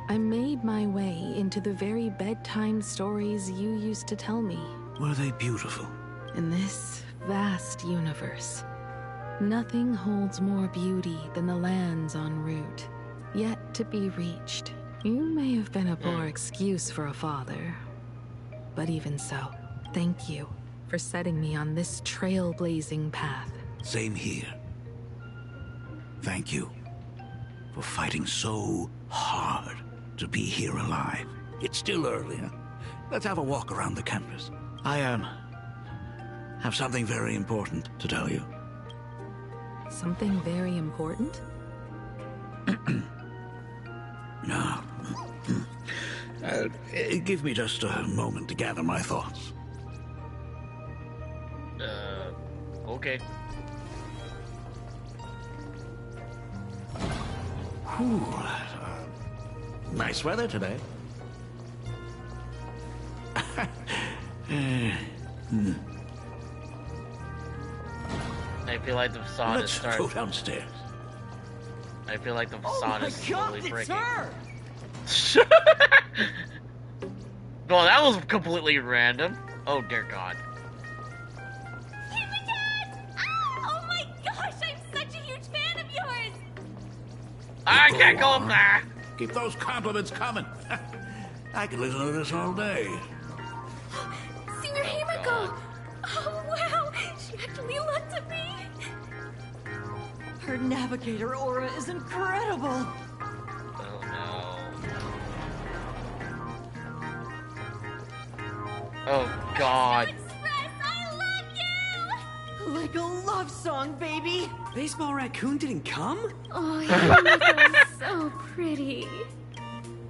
Speaker 21: I made my way into the very bedtime stories you used to tell me.
Speaker 3: Were they beautiful?
Speaker 21: In this vast universe, nothing holds more beauty than the lands en route, yet to be reached. You may have been a poor excuse for a father, but even so, thank you for setting me on this trailblazing path.
Speaker 3: Same here. Thank you for fighting so hard to be here alive. It's still early, huh? Let's have a walk around the campus. I have something very important to tell you.
Speaker 21: Something very important?
Speaker 3: No. Give me just a moment to gather my thoughts.
Speaker 1: Okay.
Speaker 3: Whew. Nice weather today.
Speaker 1: I feel like the facade is
Speaker 3: Let's
Speaker 1: starting.
Speaker 3: go downstairs.
Speaker 1: I feel like the facade is slowly breaking. Well, that was completely random. Oh dear God.
Speaker 9: Oh my gosh, I'm such a huge fan of yours!
Speaker 1: I can't go up there!
Speaker 3: Keep those compliments coming. I could listen to this all day.
Speaker 9: Senior Himiko! Oh wow, she actually looked at me!
Speaker 13: Her navigator aura is incredible!
Speaker 1: Oh no. Oh God.
Speaker 13: Like a love song, baby!
Speaker 20: Baseball Raccoon didn't come?
Speaker 10: Oh, Himiko's so pretty.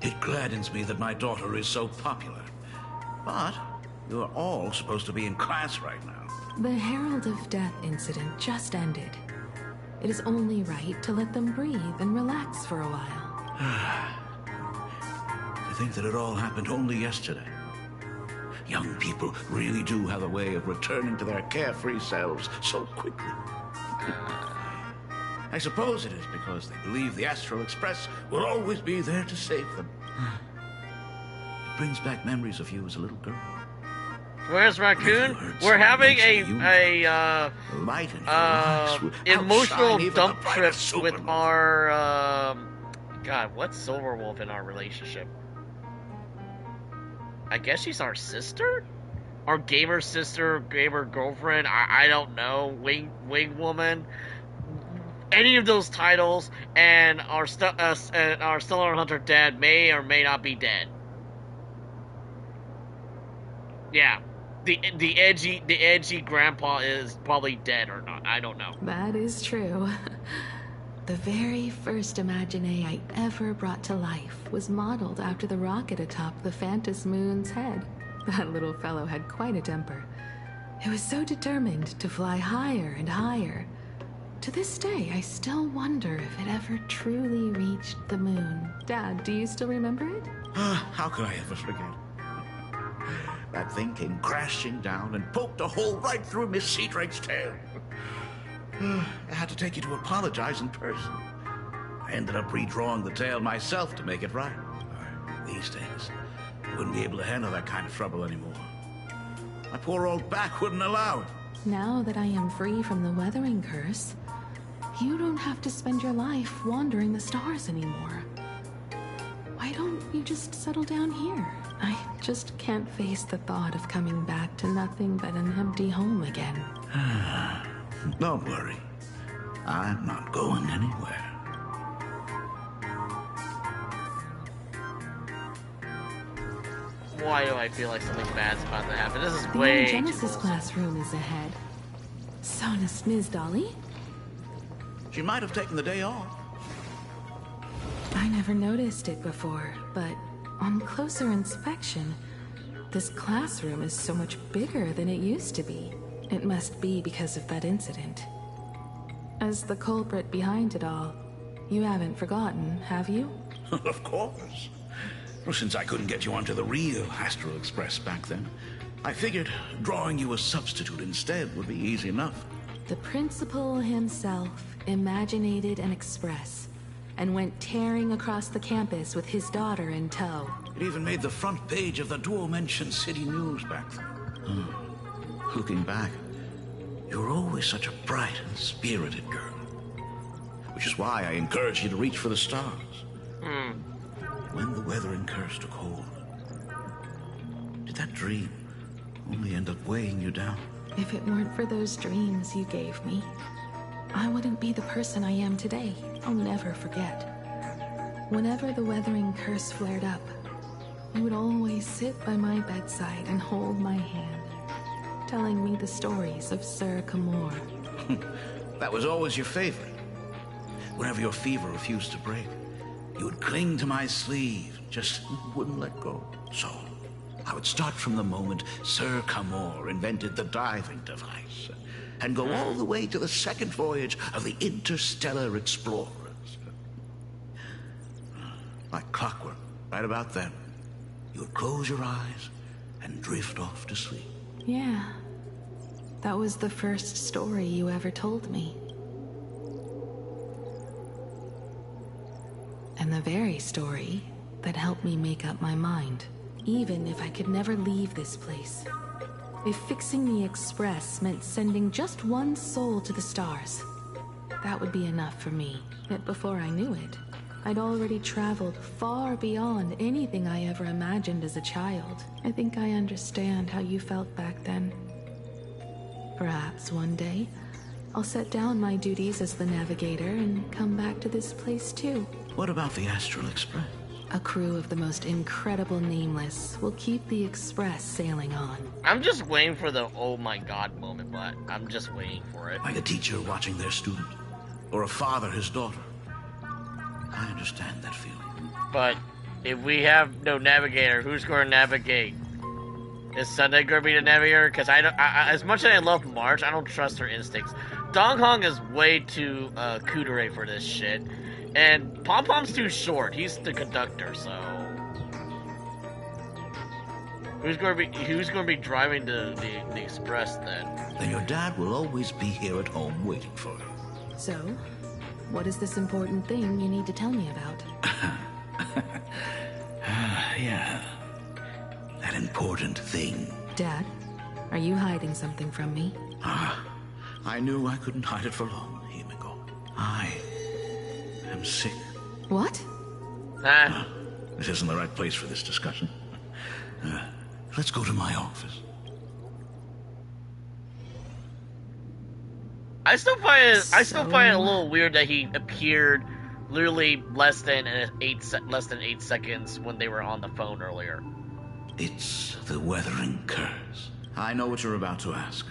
Speaker 3: It gladdens me that my daughter is so popular. But you're all supposed to be in class right now.
Speaker 21: The Herald of Death incident just ended. It is only right to let them breathe and relax for a while.
Speaker 3: To think that it all happened only yesterday. Young people really do have a way of returning to their carefree selves so quickly. I suppose it is because they believe the Astral Express will always be there to save them. It brings back memories of you as a little girl.
Speaker 1: Where's Raccoon? We're having a emotional dump trip with our God, what's Silverwolf in our relationship? I guess she's our sister? Our gamer sister, gamer girlfriend, I don't know, wing woman, any of those titles, and our Stellar Hunter dad may or may not be dead. Yeah, the edgy grandpa is probably dead or not. I don't know.
Speaker 21: That is true. The very first Imagine I ever brought to life was modeled after the rocket atop the Phantom Moon's head. That little fellow had quite a temper. It was so determined to fly higher and higher. To this day, I still wonder if it ever truly reached the moon. Dad, do you still remember it?
Speaker 3: How could I ever forget? That thing came crashing down and poked a hole right through Miss Seadrake's tail. I had to take you to apologize in person. I ended up redrawing the tail myself to make it right. These days, I wouldn't be able to handle that kind of trouble anymore. My poor old back wouldn't allow it.
Speaker 21: Now that I am free from the weathering curse, you don't have to spend your life wandering the stars anymore. Why don't you just settle down here? I just can't face the thought of coming back to nothing but an empty home again.
Speaker 3: Don't worry. I'm not going anywhere.
Speaker 1: Why do I feel like something bad's about to happen? This is
Speaker 21: The
Speaker 1: way too
Speaker 21: Genesis
Speaker 1: close.
Speaker 21: classroom is ahead. So does Ms. Dolly?
Speaker 3: She might have taken the day off.
Speaker 21: I never noticed it before, but on closer inspection, this classroom is so much bigger than it used to be. It must be because of that incident. As the culprit behind it all, you haven't forgotten, have you?
Speaker 3: Of course. Well, since I couldn't get you onto the real Astral Express back then, I figured drawing you a substitute instead would be easy enough.
Speaker 21: The principal himself imaginated an express and went tearing across the campus with his daughter in tow.
Speaker 3: It even made the front page of the Dual-Mention City News back then. Looking back, you were always such a bright and spirited girl. Which is why I encourage you to reach for the stars. When the weathering curse took hold, did that dream only end up weighing you down?
Speaker 21: If it weren't for those dreams you gave me, I wouldn't be the person I am today. I'll never forget. Whenever the weathering curse flared up, you would always sit by my bedside and hold my hand, telling me the stories of Sir Camor.
Speaker 3: That was always your favorite. Whenever your fever refused to break, you would cling to my sleeve and just wouldn't let go. So, I would start from the moment Sir Camor invented the diving device and go all the way to the second voyage of the Interstellar Explorers. Like clockwork, right about then, you would close your eyes and drift off to sleep.
Speaker 21: Yeah, that was the first story you ever told me. And the very story that helped me make up my mind. Even if I could never leave this place. If fixing the Express meant sending just one soul to the stars, that would be enough for me. Yet before I knew it, I'd already traveled far beyond anything I ever imagined as a child. I think I understand how you felt back then. Perhaps one day, I'll set down my duties as the navigator and come back to this place too.
Speaker 3: What about the Astral Express?
Speaker 21: A crew of the most incredible nameless will keep the Express sailing on.
Speaker 1: I'm just waiting for the oh my god moment, but I'm just waiting for it.
Speaker 3: Like a teacher watching their student, or a father his daughter. I understand that feeling.
Speaker 1: But if we have no navigator, who's going to navigate? Is Sunday going to be the navigator? Because I as much as I love March, I don't trust her instincts. Dong Hong is way too kudere for this shit. And Pom Pom's too short. He's the conductor, so who's going to be driving the express then?
Speaker 3: Then your dad will always be here at home waiting for you.
Speaker 21: So, what is this important thing you need to tell me about?
Speaker 3: Yeah, that important thing.
Speaker 21: Dad, are you hiding something from me?
Speaker 3: I knew I couldn't hide it for long, Himiko. I am sick.
Speaker 21: What?
Speaker 3: This isn't the right place for this discussion. Let's go to my office.
Speaker 1: I still find it a little weird that he appeared literally less than 8 seconds when they were on the phone earlier.
Speaker 3: It's the Weathering Curse. I know what you're about to ask.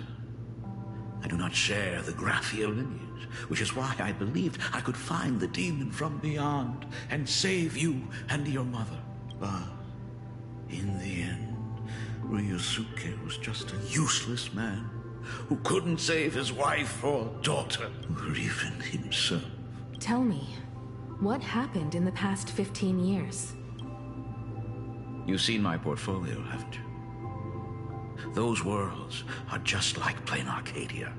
Speaker 3: I do not share the Graphia lineage, which is why I believed I could find the demon from beyond and save you and your mother. But in the end, Ryusuke was just a useless man who couldn't save his wife or daughter, or even himself.
Speaker 21: Tell me, what happened in the past 15 years?
Speaker 3: You've seen my portfolio, haven't you? Those worlds are just like plain Arcadia.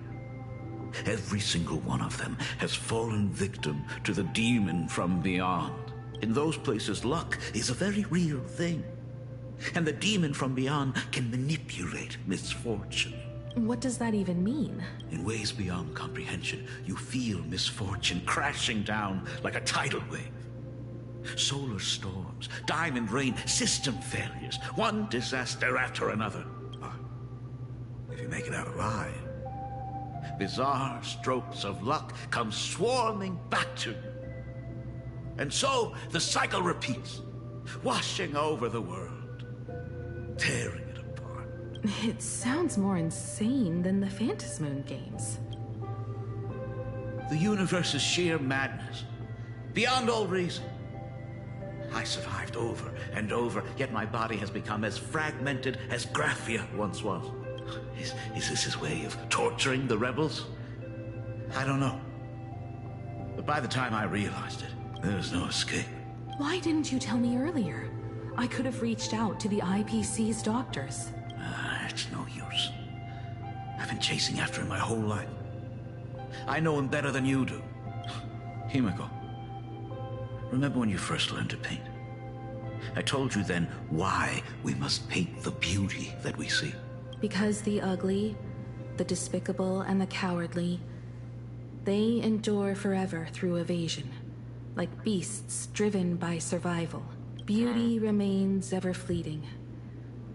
Speaker 3: Every single one of them has fallen victim to the demon from beyond. In those places, luck is a very real thing. And the demon from beyond can manipulate misfortune.
Speaker 21: What does that even mean?
Speaker 3: In ways beyond comprehension, you feel misfortune crashing down like a tidal wave. Solar storms, diamond rain, system failures, one disaster after another. But if you make it out alive, bizarre strokes of luck come swarming back to you. And so the cycle repeats, washing over the world, tearing it apart.
Speaker 21: It sounds more insane than the Phantasmoon games.
Speaker 3: The universe is sheer madness, beyond all reason. I survived over and over, yet my body has become as fragmented as Graphia once was. Is this his way of torturing the rebels? I don't know. But by the time I realized it, there was no escape.
Speaker 21: Why didn't you tell me earlier? I could have reached out to the IPC's doctors.
Speaker 3: It's no use. I've been chasing after him my whole life. I know him better than you do. Himiko, remember when you first learned to paint? I told you then why we must paint the beauty that we see.
Speaker 21: Because the ugly, the despicable, and the cowardly, they endure forever through evasion. Like beasts driven by survival, beauty remains ever fleeting.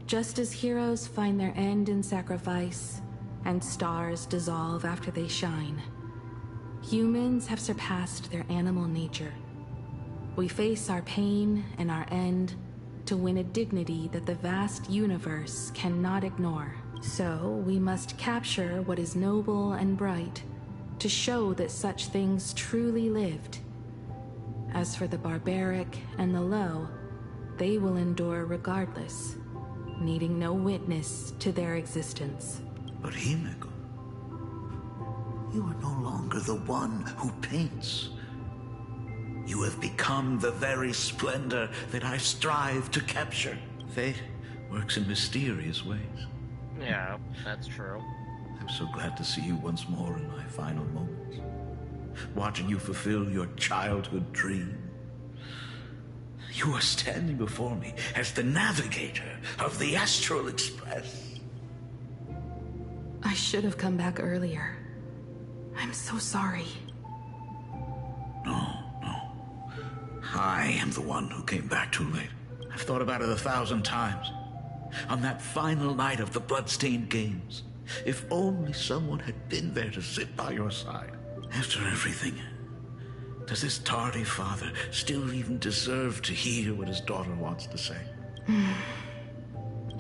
Speaker 21: Just as heroes find their end in sacrifice, and stars dissolve after they shine, humans have surpassed their animal nature. We face our pain and our end to win a dignity that the vast universe cannot ignore. So we must capture what is noble and bright to show that such things truly lived. As for the barbaric and the low, they will endure regardless, needing no witness to their existence.
Speaker 3: But Himiko, you are no longer the one who paints. You have become the very splendor that I strive to capture. Fate works in mysterious ways.
Speaker 1: Yeah, that's true.
Speaker 3: I'm so glad to see you once more in my final moments. Watching you fulfill your childhood dream. You are standing before me as the navigator of the Astral Express.
Speaker 21: I should have come back earlier. I'm so sorry.
Speaker 3: No. I am the one who came back too late. I've thought about it 1,000 times. On that final night of the Bloodstained Games, if only someone had been there to sit by your side. After everything, does this tardy father still even deserve to hear what his daughter wants to say?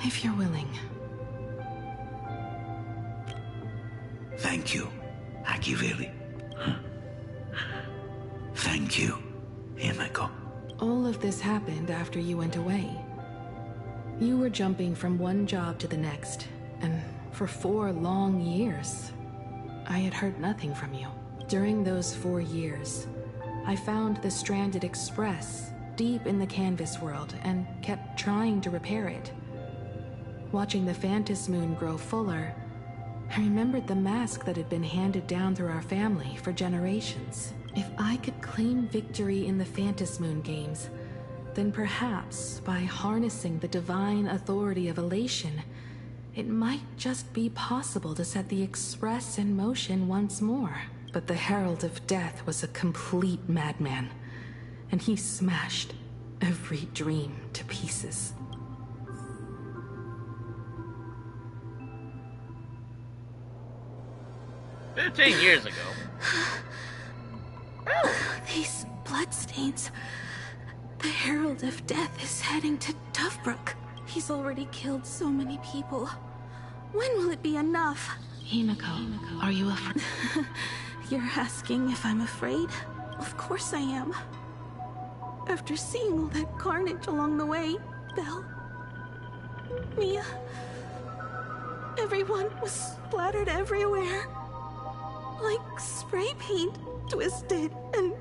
Speaker 21: If you're willing.
Speaker 3: Thank you, Akiviri. Thank you, Himiko.
Speaker 21: All of this happened after you went away. You were jumping from one job to the next, and for 4 long years, I had heard nothing from you. During those 4 years, I found the Stranded Express deep in the canvas world and kept trying to repair it. Watching the Phantasmoon grow fuller, I remembered the mask that had been handed down through our family for generations. If I could claim victory in the Phantasmoon games, then perhaps by harnessing the divine authority of elation, it might just be possible to set the Express in motion once more. But the Herald of Death was a complete madman, and he smashed every dream to pieces.
Speaker 1: 15 years ago.
Speaker 10: These bloodstains. The Herald of Death is heading to Dovebrook. He's already killed so many people. When will it be enough?
Speaker 21: Himiko, are you afraid?
Speaker 10: You're asking if I'm afraid? Of course I am. After seeing all that carnage along the way, Belle, Mia, everyone was splattered everywhere. Like spray paint, twisted and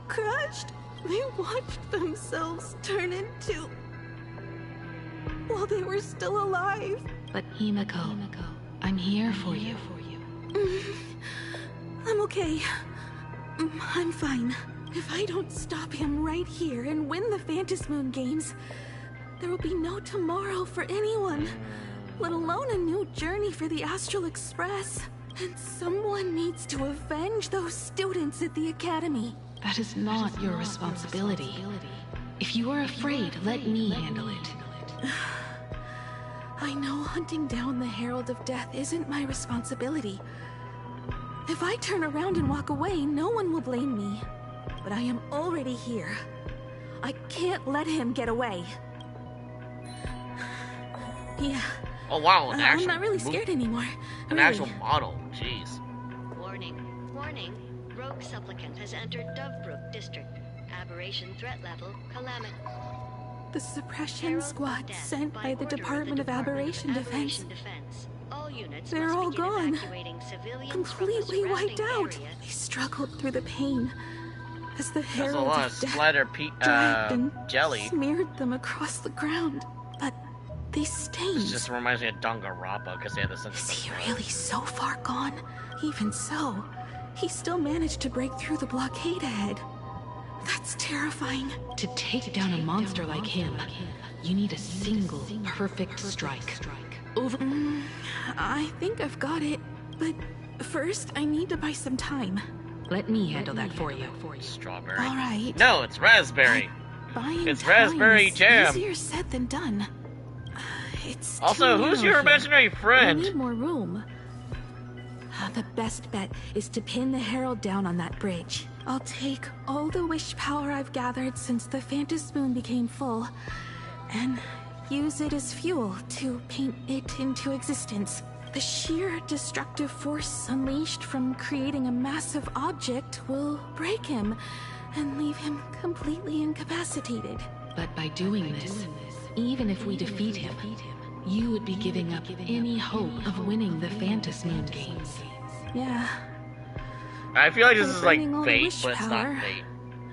Speaker 10: crushed. They watched themselves turn into... while they were still alive.
Speaker 21: But Himiko, I'm here for you.
Speaker 10: I'm okay. I'm fine. If I don't stop him right here and win the Phantasmoon Games, there will be no tomorrow for anyone, let alone a new journey for the Astral Express. And someone needs to avenge those students at the Academy.
Speaker 21: That is not your responsibility. If you are afraid, let me handle it.
Speaker 10: I know hunting down the Herald of Death isn't my responsibility. If I turn around and walk away, no one will blame me. But I am already here. I can't let him get away. Yeah.
Speaker 1: Oh wow, an actual...
Speaker 10: I'm not really scared anymore.
Speaker 1: An actual model, jeez.
Speaker 4: Warning. Warning. Rogue supplicant has entered Dovebrook District. Aberration threat level, Calamity.
Speaker 10: The suppression squad sent by the Department of Aberration Defense.
Speaker 4: All units
Speaker 10: They're all gone. Completely wiped out.
Speaker 4: Area.
Speaker 10: They struggled through the pain as the
Speaker 1: That's a
Speaker 10: Herald
Speaker 1: lot
Speaker 10: of
Speaker 1: of
Speaker 10: Death
Speaker 1: splatter
Speaker 10: dragged and
Speaker 1: jelly.
Speaker 10: smeared them across the ground. But these stains...
Speaker 1: This just reminds me of Danganronpa because they had the sense of...
Speaker 10: Is he really so far gone? Even so, he still managed to break through the blockade ahead. That's terrifying.
Speaker 21: To take down a monster like him, you need a single perfect strike. Over.
Speaker 10: I think I've got it, but first I need to buy some time.
Speaker 21: Let me handle that for you.
Speaker 1: Strawberry.
Speaker 10: All right.
Speaker 1: No, it's raspberry.
Speaker 10: Buying
Speaker 1: It's
Speaker 10: time
Speaker 1: raspberry
Speaker 10: is
Speaker 1: jam.
Speaker 10: Easier said than done. It's
Speaker 1: Also,
Speaker 10: too
Speaker 1: who's
Speaker 10: narrow
Speaker 1: your
Speaker 10: here.
Speaker 1: imaginary friend?
Speaker 10: We need more room. The best bet is to pin the Herald down on that bridge. I'll take all the wish power I've gathered since the Phantasmoon became full, and use it as fuel to paint it into existence. The sheer destructive force unleashed from creating a massive object will break him and leave him completely incapacitated.
Speaker 21: But by doing this, even if we defeat him, you would be giving up any hope of winning the Phantasmoon Games.
Speaker 10: Yeah.
Speaker 1: I feel like this
Speaker 10: For
Speaker 1: is like
Speaker 10: burning all the
Speaker 1: fate,
Speaker 10: wish
Speaker 1: but it's
Speaker 10: power,
Speaker 1: not fate.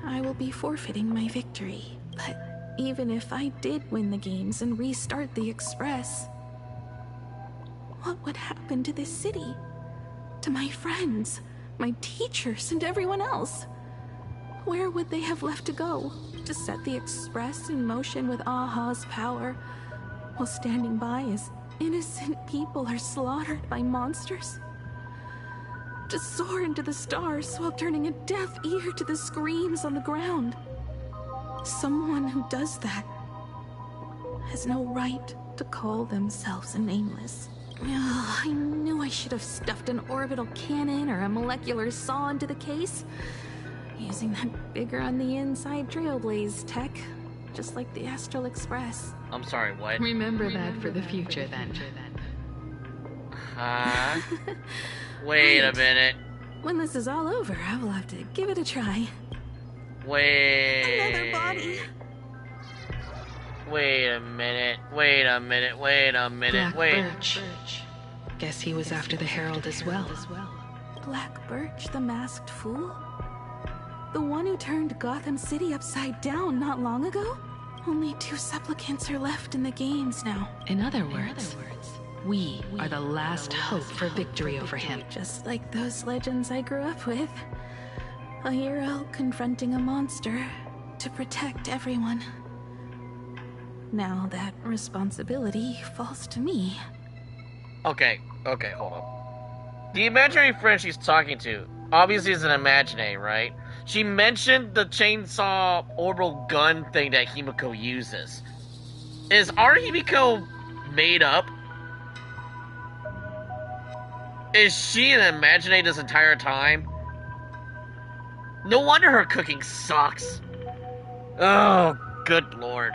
Speaker 10: I will be forfeiting my victory. But even if I did win the games and restart the Express, what would happen to this city? To my friends, my teachers, and everyone else? Where would they have left to go? To set the Express in motion with Aha's power, while standing by as innocent people are slaughtered by monsters? To soar into the stars while turning a deaf ear to the screams on the ground. Someone who does that has no right to call themselves a nameless. Ugh, I knew I should have stuffed an orbital cannon or a molecular saw into the case, using that bigger on the inside Trailblaze tech, just like the Astral Express.
Speaker 1: I'm sorry, what?
Speaker 21: Remember that for the future, then.
Speaker 1: Wait a minute.
Speaker 10: When this is all over, I will have to give it a try.
Speaker 1: Wait.
Speaker 10: Another body.
Speaker 1: Wait a minute. Wait a minute. Wait a minute.
Speaker 21: Black
Speaker 1: Wait.
Speaker 21: Birch. Guess he was after the Herald as well.
Speaker 10: Black Birch, the masked fool? The one who turned Gotham City upside down not long ago? Only 2 supplicants are left in the games now.
Speaker 21: In other words, we are the last hope for victory over him.
Speaker 10: Just like those legends I grew up with. A hero confronting a monster to protect everyone. Now that responsibility falls to me.
Speaker 1: Okay, hold up. The imaginary friend she's talking to obviously is an imaginary, right? She mentioned the chainsaw orbital gun thing that Himiko uses. Is our Himiko made up? Is she an Imaginate this entire time? No wonder her cooking sucks. Oh, good lord.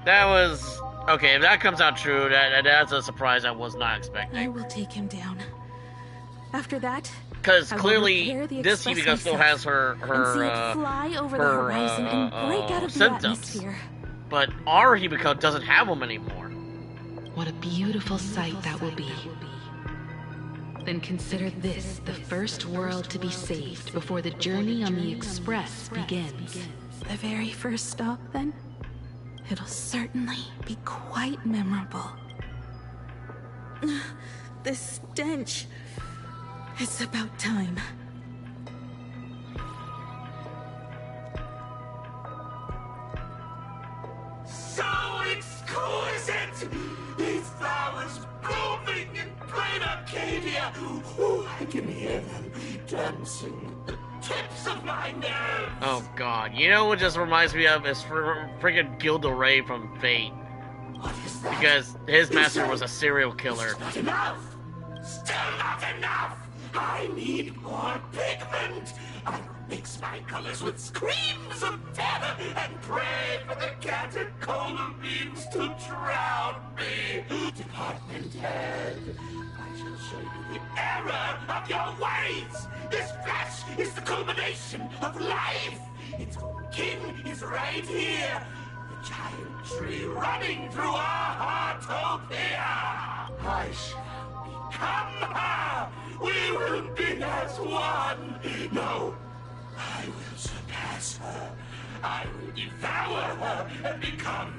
Speaker 1: That was... Okay, if that comes out true, that's a surprise I was not expecting.
Speaker 21: I will take him down. After that,
Speaker 1: because
Speaker 21: I will
Speaker 1: clearly
Speaker 21: repair the
Speaker 1: this
Speaker 21: Express
Speaker 1: Himiko still
Speaker 21: myself
Speaker 1: has her
Speaker 21: and see it fly over the horizon and break out of the
Speaker 1: symptoms,
Speaker 21: atmosphere.
Speaker 1: but our Himiko doesn't have them anymore.
Speaker 21: What a beautiful sight that will be. Then consider this the first world to be saved before the journey on the Express begins. The very first stop, then? It'll certainly be quite memorable. The stench. It's about time.
Speaker 15: So exquisite! These flowers blooming in plain Arcadia! Ooh, I can hear them dancing at the tips of my nerves!
Speaker 1: Oh god, you know what just reminds me of is friggin' Gilda from Fate.
Speaker 15: What is that?
Speaker 1: Because his master was a serial killer.
Speaker 15: It's not enough! Still not enough! I need more pigment! I will mix my colors with screams of terror and pray for the catecholamines to drown me! Department head, I shall show you the error of your ways! This flesh is the culmination of life! Its king is right here! The giant tree running through our heartopia! I shall become her! We will be as one! No, I will surpass her. I will devour her and become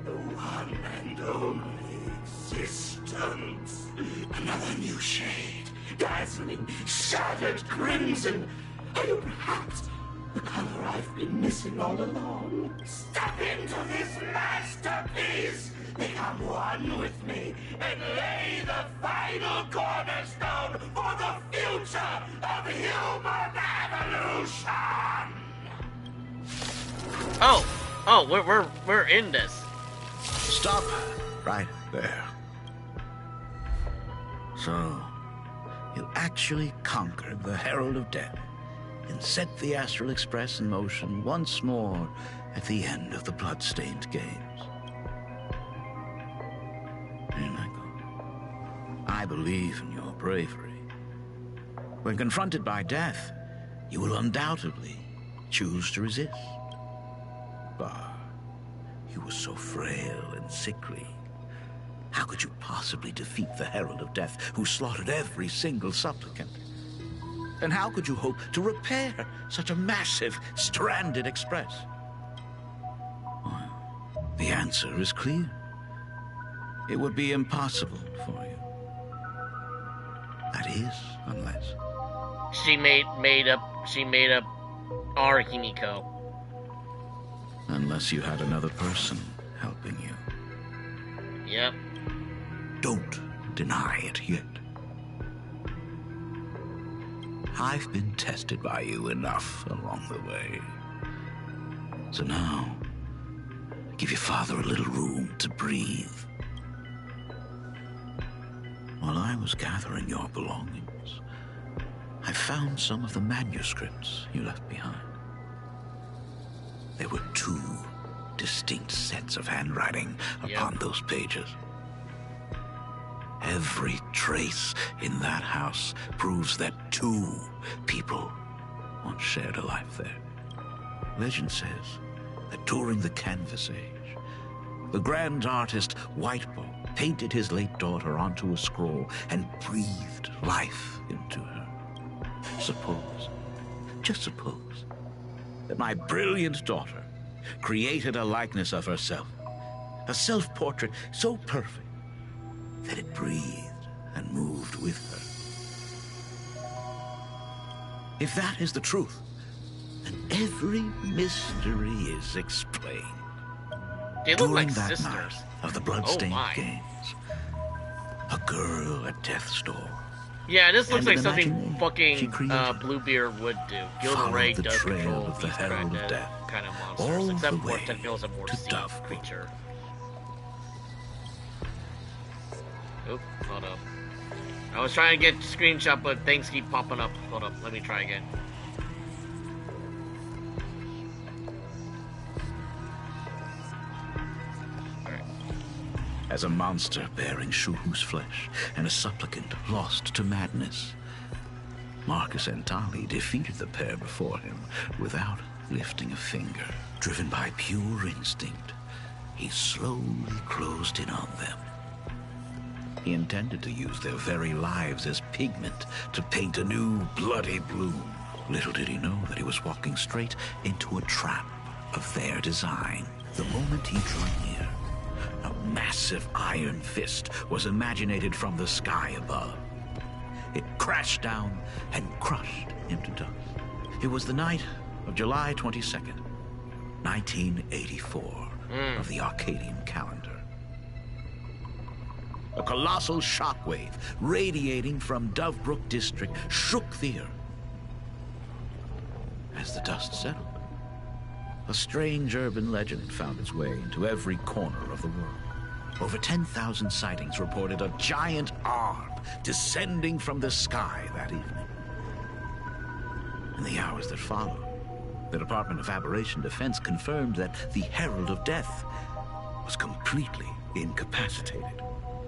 Speaker 15: the one and only existence. Another new shade, dazzling, shattered crimson. Are you perhaps the color I've been missing all along? Step into this masterpiece! Become one with me and lay the final cornerstone for the future of human evolution!
Speaker 1: Oh, we're in this.
Speaker 3: Stop right there. So, you actually conquered the Herald of Death and set the Astral Express in motion once more at the end of the blood-stained games. I believe in your bravery. When confronted by death, you will undoubtedly choose to resist. But you were so frail and sickly. How could you possibly defeat the Herald of Death, who slaughtered every single supplicant? And how could you hope to repair such a massive, stranded express? Well, the answer is clear. It would be impossible for you. That is, unless
Speaker 1: she made up our Himiko.
Speaker 3: Unless you had another person helping you.
Speaker 1: Yep.
Speaker 3: Don't deny it yet. I've been tested by you enough along the way. So now, give your father a little room to breathe. While I was gathering your belongings, I found some of the manuscripts you left behind. There were 2 distinct sets of handwriting upon those pages. Every trace in that house proves that 2 people once shared a life there. Legend says that during the Canvas Age, the grand artist Whitebow painted his late daughter onto a scroll and breathed life into her. Suppose, just suppose, that my brilliant daughter created a likeness of herself, a self-portrait so perfect that it breathed and moved with her. If that is the truth, then every mystery is explained.
Speaker 1: They look
Speaker 3: During
Speaker 1: like
Speaker 3: that
Speaker 1: sisters.
Speaker 3: night of the bloodstained games, a girl at death's door.
Speaker 1: Yeah, this looks
Speaker 3: And
Speaker 1: like something
Speaker 3: imagining
Speaker 1: fucking
Speaker 3: created
Speaker 1: Bluebeard would do. Gilda
Speaker 3: followed
Speaker 1: Ray
Speaker 3: the
Speaker 1: does
Speaker 3: trail
Speaker 1: control
Speaker 3: of the
Speaker 1: these
Speaker 3: Herald of Death,
Speaker 1: kind of
Speaker 3: all
Speaker 1: monsters, except
Speaker 3: the
Speaker 1: for
Speaker 3: way
Speaker 1: Tentacles a more
Speaker 3: to
Speaker 1: sea
Speaker 3: Dove.
Speaker 1: creature. Oop, hold up. I was trying to get screenshot, but things keep popping up. Hold up, let me try again.
Speaker 3: As a monster bearing Shuhu's flesh and a supplicant lost to madness, Marcus and Tali defeated the pair before him without lifting a finger. Driven by pure instinct, he slowly closed in on them. He intended to use their very lives as pigment to paint a new bloody blue. Little did he know that he was walking straight into a trap of their design. The moment he drew near, a massive iron fist was imaginated from the sky above. It crashed down and crushed him to dust. It was the night of July 22nd, 1984, of the Arcadian calendar. A colossal shockwave radiating from Dovebrook District shook the earth. As the dust settled, a strange urban legend found its way into every corner of the world. Over 10,000 sightings reported a giant arm descending from the sky that evening. In the hours that followed, the Department of Aberration Defense confirmed that the Herald of Death was completely incapacitated.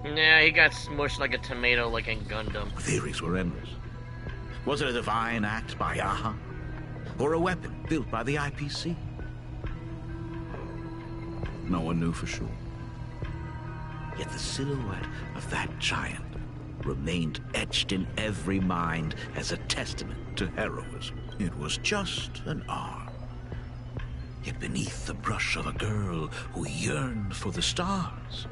Speaker 1: Yeah, he got smushed like a tomato like in Gundam.
Speaker 3: Theories were endless. Was it a divine act by Aha? Or a weapon built by the IPC? No one knew for sure. Yet the silhouette of that giant remained etched in every mind as a testament to heroism. It was just an arm. Yet beneath the brush of a girl who yearned for the stars,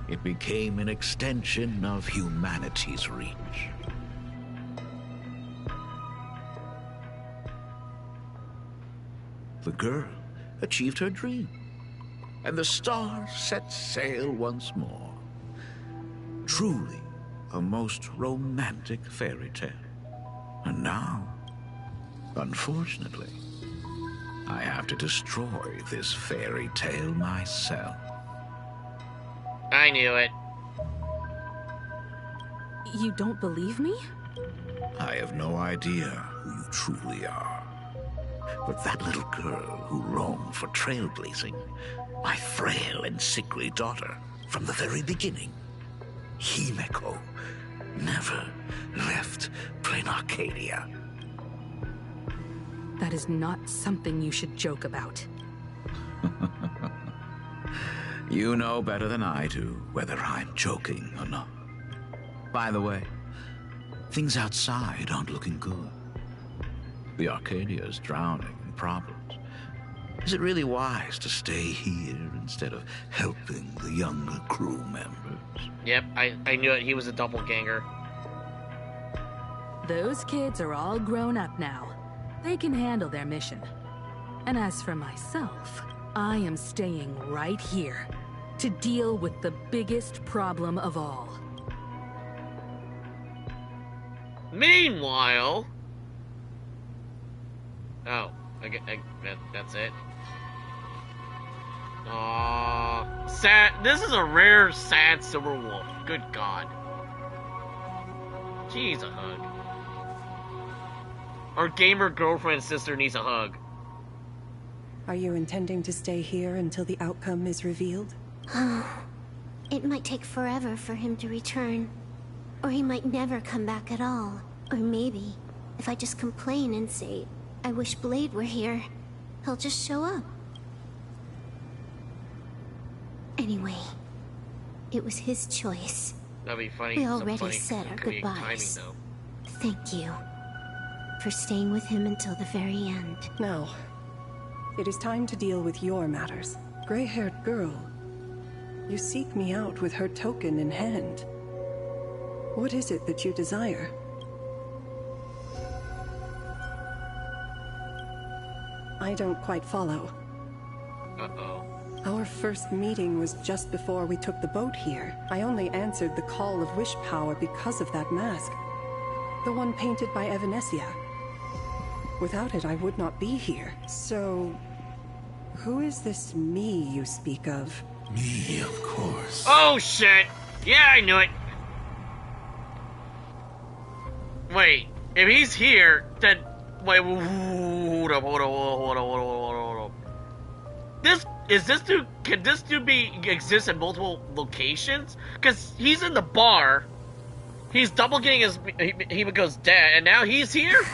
Speaker 3: it became an extension of humanity's reach. The girl achieved her dream, and the stars set sail once more. Truly a most romantic fairy tale. And now, unfortunately, I have to destroy this fairy tale myself.
Speaker 1: I knew it.
Speaker 21: You don't believe me?
Speaker 3: I have no idea who you truly are. But that little girl who roamed for trailblazing, my frail and sickly daughter, from the very beginning, Himeko, never left plain Arcadia.
Speaker 21: That is not something you should joke about.
Speaker 3: You know better than I do whether I'm joking or not. By the way, things outside aren't looking good. The Arcadia is drowning in problems. Is it really wise to stay here instead of helping the younger crew members?
Speaker 1: Yep, I knew it. He was a doppelganger.
Speaker 21: Those kids are all grown up now. They can handle their mission. And as for myself, I am staying right here to deal with the biggest problem of all.
Speaker 1: Meanwhile... Oh, that's it. Aww, sad. This is a rare, sad silver wolf. Good God. Jeez, a hug. Our gamer girlfriend and sister needs a hug.
Speaker 14: Are you intending to stay here until the outcome is revealed?
Speaker 6: It might take forever for him to return. Or he might never come back at all. Or maybe, if I just complain and say, I wish Blade were here, he'll just show up. Anyway, it was his choice.
Speaker 1: That'd be funny.
Speaker 6: We already said our goodbyes. Thank you for staying with him until the very end.
Speaker 14: Now, it is time to deal with your matters. Gray-haired girl, you seek me out with her token in hand. What is it that you desire? I don't quite follow.
Speaker 1: Uh-oh.
Speaker 14: Our first meeting was just before we took the boat here. I only answered the call of wish power because of that mask. The one painted by Evanesia. Without it, I would not be here. So, who is this me you speak of?
Speaker 3: Me, of course.
Speaker 1: Oh, shit! Yeah, I knew it! Wait, if he's here, then wait, hold up. Can this dude exist in multiple locations? Because he's in the bar, he's double getting he goes dead, and now he's here?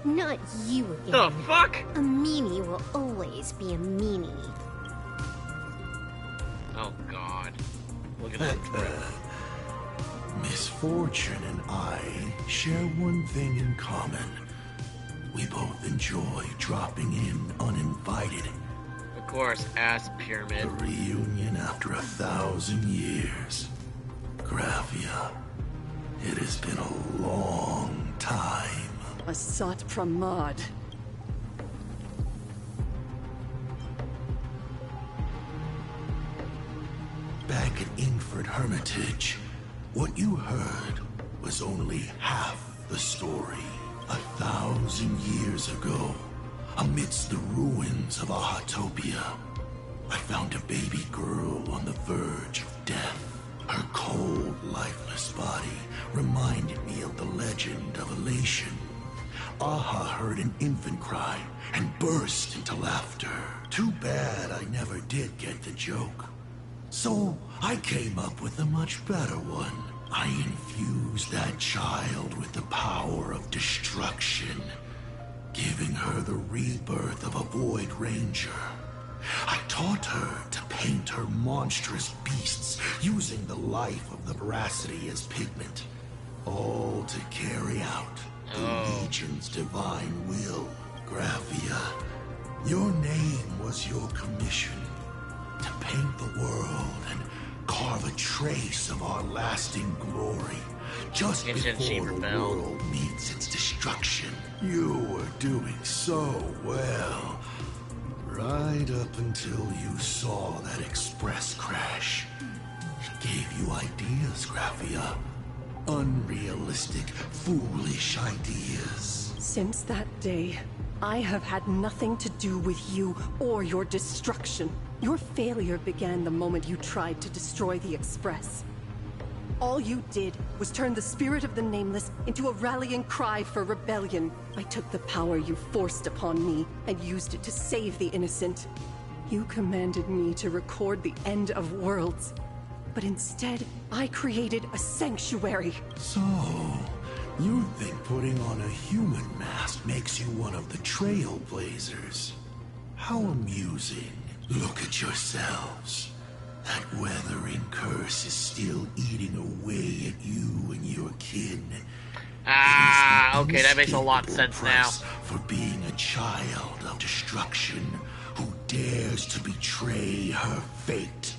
Speaker 6: Not you again.
Speaker 1: The fuck?
Speaker 6: A meanie will always be a meanie.
Speaker 1: Oh god. Look at that.
Speaker 3: Misfortune and I share one thing in common. We both enjoy dropping in uninvited.
Speaker 1: Of course, ass pyramid.
Speaker 3: A reunion after 1,000 years. Graphia, it has been a long time.
Speaker 14: Asat Pramad.
Speaker 3: Back at Ingford Hermitage, what you heard was only half the story. 1,000 years ago, amidst the ruins of Ahatopia, I found a baby girl on the verge of death. Her cold, lifeless body reminded me of the legend of Elation. Aha heard an infant cry and burst into laughter. Too bad I never did get the joke. So I came up with a much better one. I infused that child with the power of destruction, giving her the rebirth of a Void Ranger. I taught her to paint her monstrous beasts using the life of the veracity as pigment, all to carry out the Legion's divine will. Graphia, your name was your commission, to paint the world and carve a trace of our lasting glory, just before the world meets its destruction. You were doing so well, right up until you saw that express crash. It gave you ideas, Graphia. Unrealistic, foolish ideas.
Speaker 14: Since that day, I have had nothing to do with you or your destruction. Your failure began the moment you tried to destroy the Express. All you did was turn the spirit of the Nameless into a rallying cry for rebellion. I took the power you forced upon me and used it to save the innocent. You commanded me to record the end of worlds, but instead, I created a sanctuary.
Speaker 3: So, you think putting on a human mask makes you one of the Trailblazers? How amusing. Look at yourselves. That weathering curse is still eating away at you and your kin.
Speaker 1: Okay, that makes a lot of sense now.
Speaker 3: For being a child of destruction who dares to betray her fate.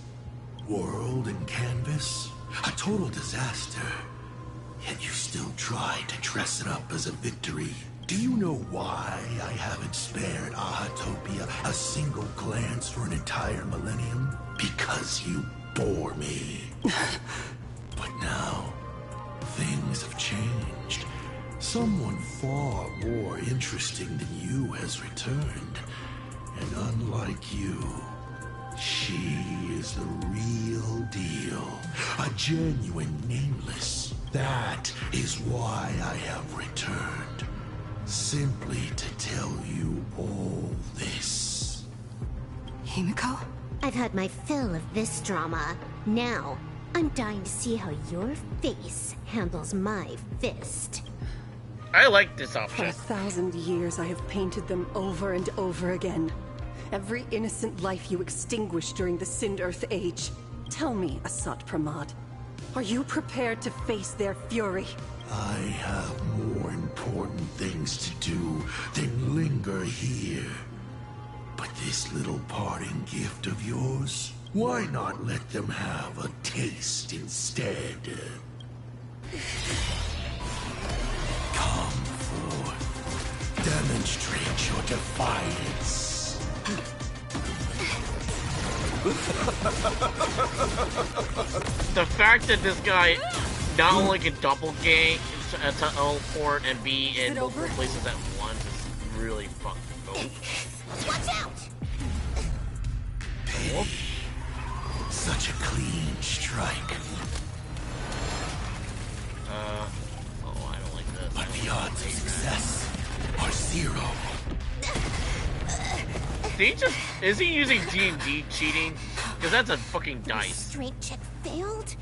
Speaker 3: World and canvas, a total disaster. Yet you still try to dress it up as a victory. Do you know why I haven't spared Ahatopia a single glance for an entire millennium? Because you bore me. But now, things have changed. Someone far more interesting than you has returned. And unlike you, she is the real deal. A genuine Nameless. That is why I have returned. Simply to tell you all this.
Speaker 6: Himiko? I've had my fill of this drama. Now, I'm dying to see how your face handles my fist.
Speaker 1: I like this
Speaker 14: For
Speaker 1: option.
Speaker 14: 1,000 years, I have painted them over and over again. Every innocent life you extinguished during the Sind-Earth Age. Tell me, Asat Pramad, are you prepared to face their fury?
Speaker 3: I have more important things to do than linger here. But this little parting gift of yours, why not let them have a taste instead? Come forth. Demonstrate your defiance.
Speaker 1: The fact that this guy not only can doppelgang, teleport, and be in multiple places at once is really fucking dope.
Speaker 2: Watch out!
Speaker 3: Such a clean strike.
Speaker 1: Oh, I don't like this.
Speaker 3: But
Speaker 18: Success or zero.
Speaker 1: Is he using D&D cheating? Because that's a fucking dice.
Speaker 6: Strength check failed?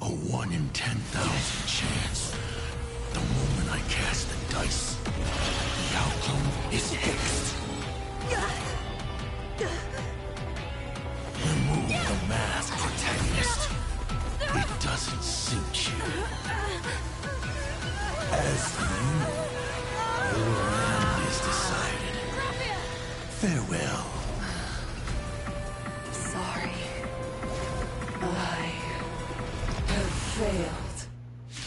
Speaker 18: A 1 in 10,000 chance. The moment I cast the dice, the outcome is fixed. Remove the mask, protagonist. It doesn't suit you. As for you, your end is decided. Farewell.
Speaker 11: Sorry. I have failed.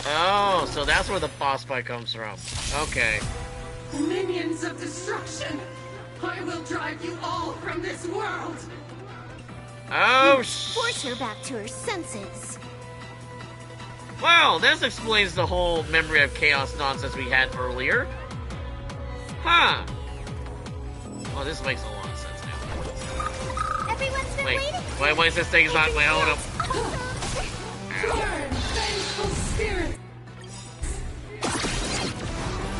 Speaker 1: Oh, so that's where the boss fight comes from. Okay.
Speaker 7: Minions of destruction! I will drive you all from this world!
Speaker 1: Oh,
Speaker 6: Force her back to her senses.
Speaker 1: Wow, this explains the whole memory of chaos nonsense we had earlier. Huh. Oh, this makes a lot of sense now.
Speaker 2: Everyone's been waiting.
Speaker 1: Why is this thing not my own?
Speaker 7: Burn, vengeful spirit!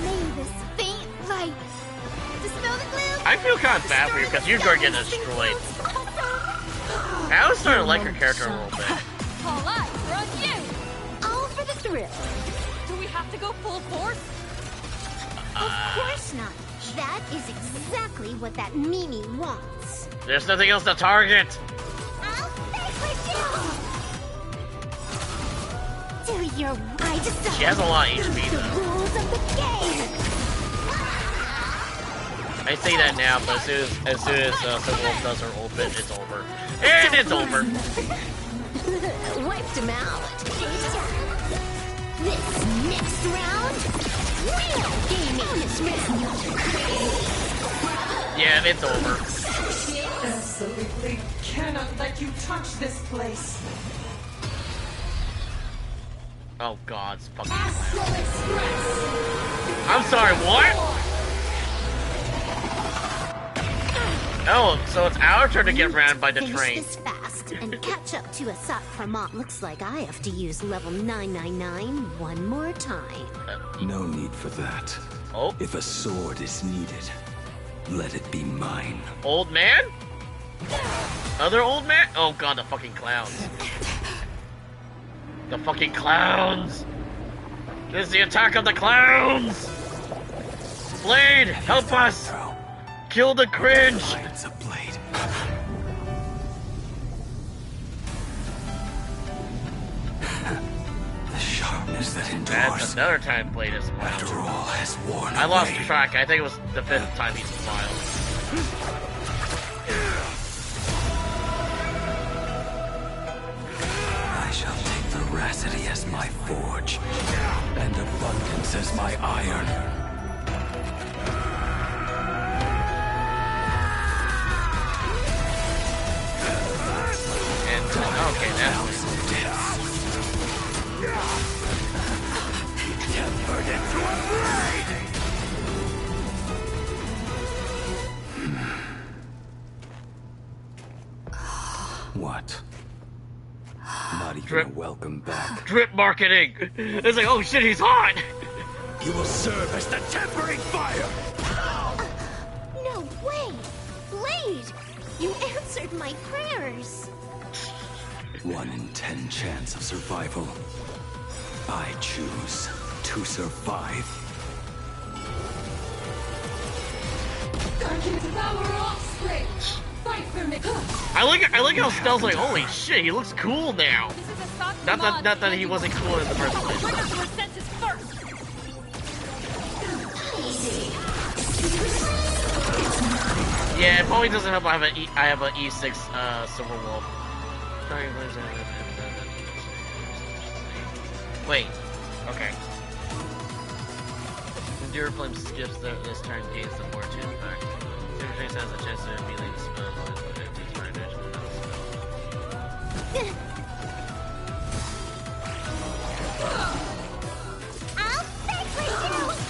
Speaker 2: May this faint light dispel the gloom.
Speaker 1: I feel kind of bad for you because you're going to get destroyed. I was starting to like her character a little bit.
Speaker 16: All eyes are on you!
Speaker 6: All for the thrill.
Speaker 16: Do we have to go full force?
Speaker 6: Of course not. That is exactly what that Mimi wants.
Speaker 1: There's nothing else to target.
Speaker 6: I'll vanquish you! Do your I decide.
Speaker 1: She has a lot of HP
Speaker 6: The
Speaker 1: though.
Speaker 6: rules of the game.
Speaker 1: I say that now, but as soon as Civil Wolf does her open, it's over. And it's over.
Speaker 6: Wiped him out. This next round, real gaming is
Speaker 1: Yeah, it's over.
Speaker 7: Absolutely cannot let you touch this place.
Speaker 1: Oh God, it's fucking I'm sorry, what? Oh, so it's our turn to get ran by the train.
Speaker 6: This fast and catch up to Asat Pramont. Looks like I have to use level 999 one more time.
Speaker 12: No need for that.
Speaker 1: Oh.
Speaker 12: If a sword is needed, let it be mine.
Speaker 1: Old man? Other old man? Oh God, the fucking clowns. The fucking clowns! This is the attack of the clowns! Blade, help us! Kill the cringe!
Speaker 12: It's a blade. The sharpness that endures.
Speaker 1: That's another time Blade has smiled.
Speaker 12: After all has worn
Speaker 1: I lost
Speaker 12: away.
Speaker 1: track. I think it was the 5th time he smiled.
Speaker 12: I shall take veracity as my forge, and abundance as my iron.
Speaker 1: Okay, that's
Speaker 12: Tempered into a blade! What? Not even a welcome back.
Speaker 1: Drip marketing! It's like, oh shit, he's hot!
Speaker 12: You will serve as the tempering fire!
Speaker 6: No way! Blade! You answered my prayers!
Speaker 12: 1 in 10 chance of survival. I choose to survive.
Speaker 7: Darken devour offspring! Fight for me!
Speaker 1: I like how Stell's like, holy shit, he looks cool now. Not that he wasn't cool in the first place.
Speaker 16: Bring us to our senses first!
Speaker 1: Yeah, it probably doesn't help. I have an E6 Silver Wolf. Wait. Okay. Endure Flame skips this turn, gains the Fortune effect. Super Chase has a chance to immediately spell bonus, but it takes fire damage without a spell.
Speaker 2: I'll vanquish you!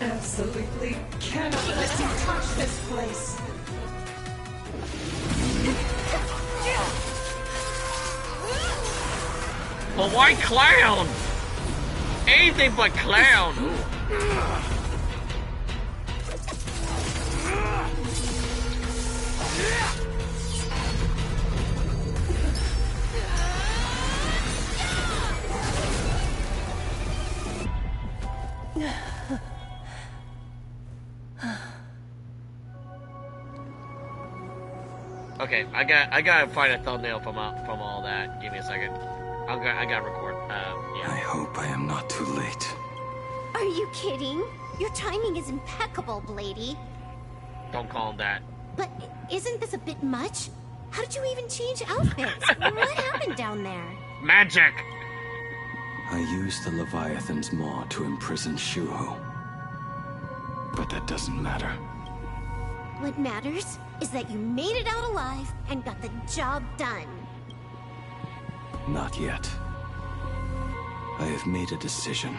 Speaker 7: Absolutely cannot let you touch this place.
Speaker 1: But why clown? Anything but clown. Okay, I gotta find a thumbnail from all that. Give me a second. I gotta record. Yeah.
Speaker 12: I hope I am not too late.
Speaker 6: Are you kidding? Your timing is impeccable, Blady.
Speaker 1: Don't call him that.
Speaker 6: But isn't this a bit much? How did you even change outfits? What happened down there?
Speaker 1: Magic!
Speaker 12: I used the Leviathan's maw to imprison Shuho. But that doesn't matter.
Speaker 6: What matters is that you made it out alive and got the job done.
Speaker 12: Not yet. I have made a decision.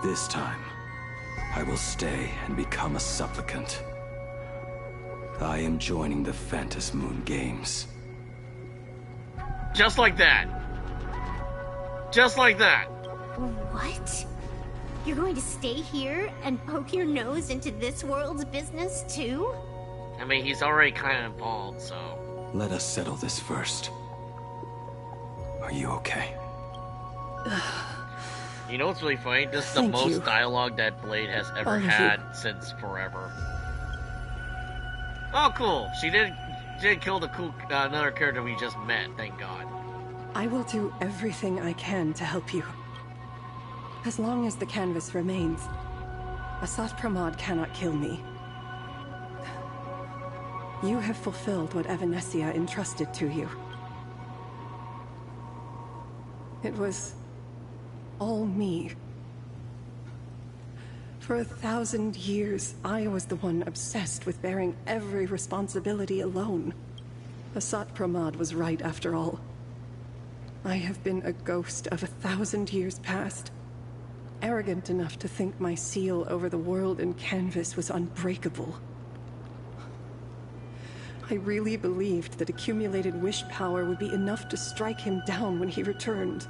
Speaker 12: This time, I will stay and become a supplicant. I am joining the Phantom Moon Games.
Speaker 1: Just like that. Just like that.
Speaker 6: What? You're going to stay here and poke your nose into this world's business too?
Speaker 1: I mean, he's already kind of involved, so...
Speaker 12: Let us settle this first. Are you okay?
Speaker 1: You know what's really funny? This is the most dialogue that Blade has ever had since forever. Oh, cool. She did kill the cool another character we just met. Thank God.
Speaker 14: I will do everything I can to help you. As long as the canvas remains, Asat Pramod cannot kill me. You have fulfilled what Evanesia entrusted to you. It was all me. For 1,000 years, I was the one obsessed with bearing every responsibility alone. Asat Pramod was right after all. I have been a ghost of 1,000 years past. Arrogant enough to think my seal over the world in canvas was unbreakable. I really believed that accumulated wish power would be enough to strike him down when he returned.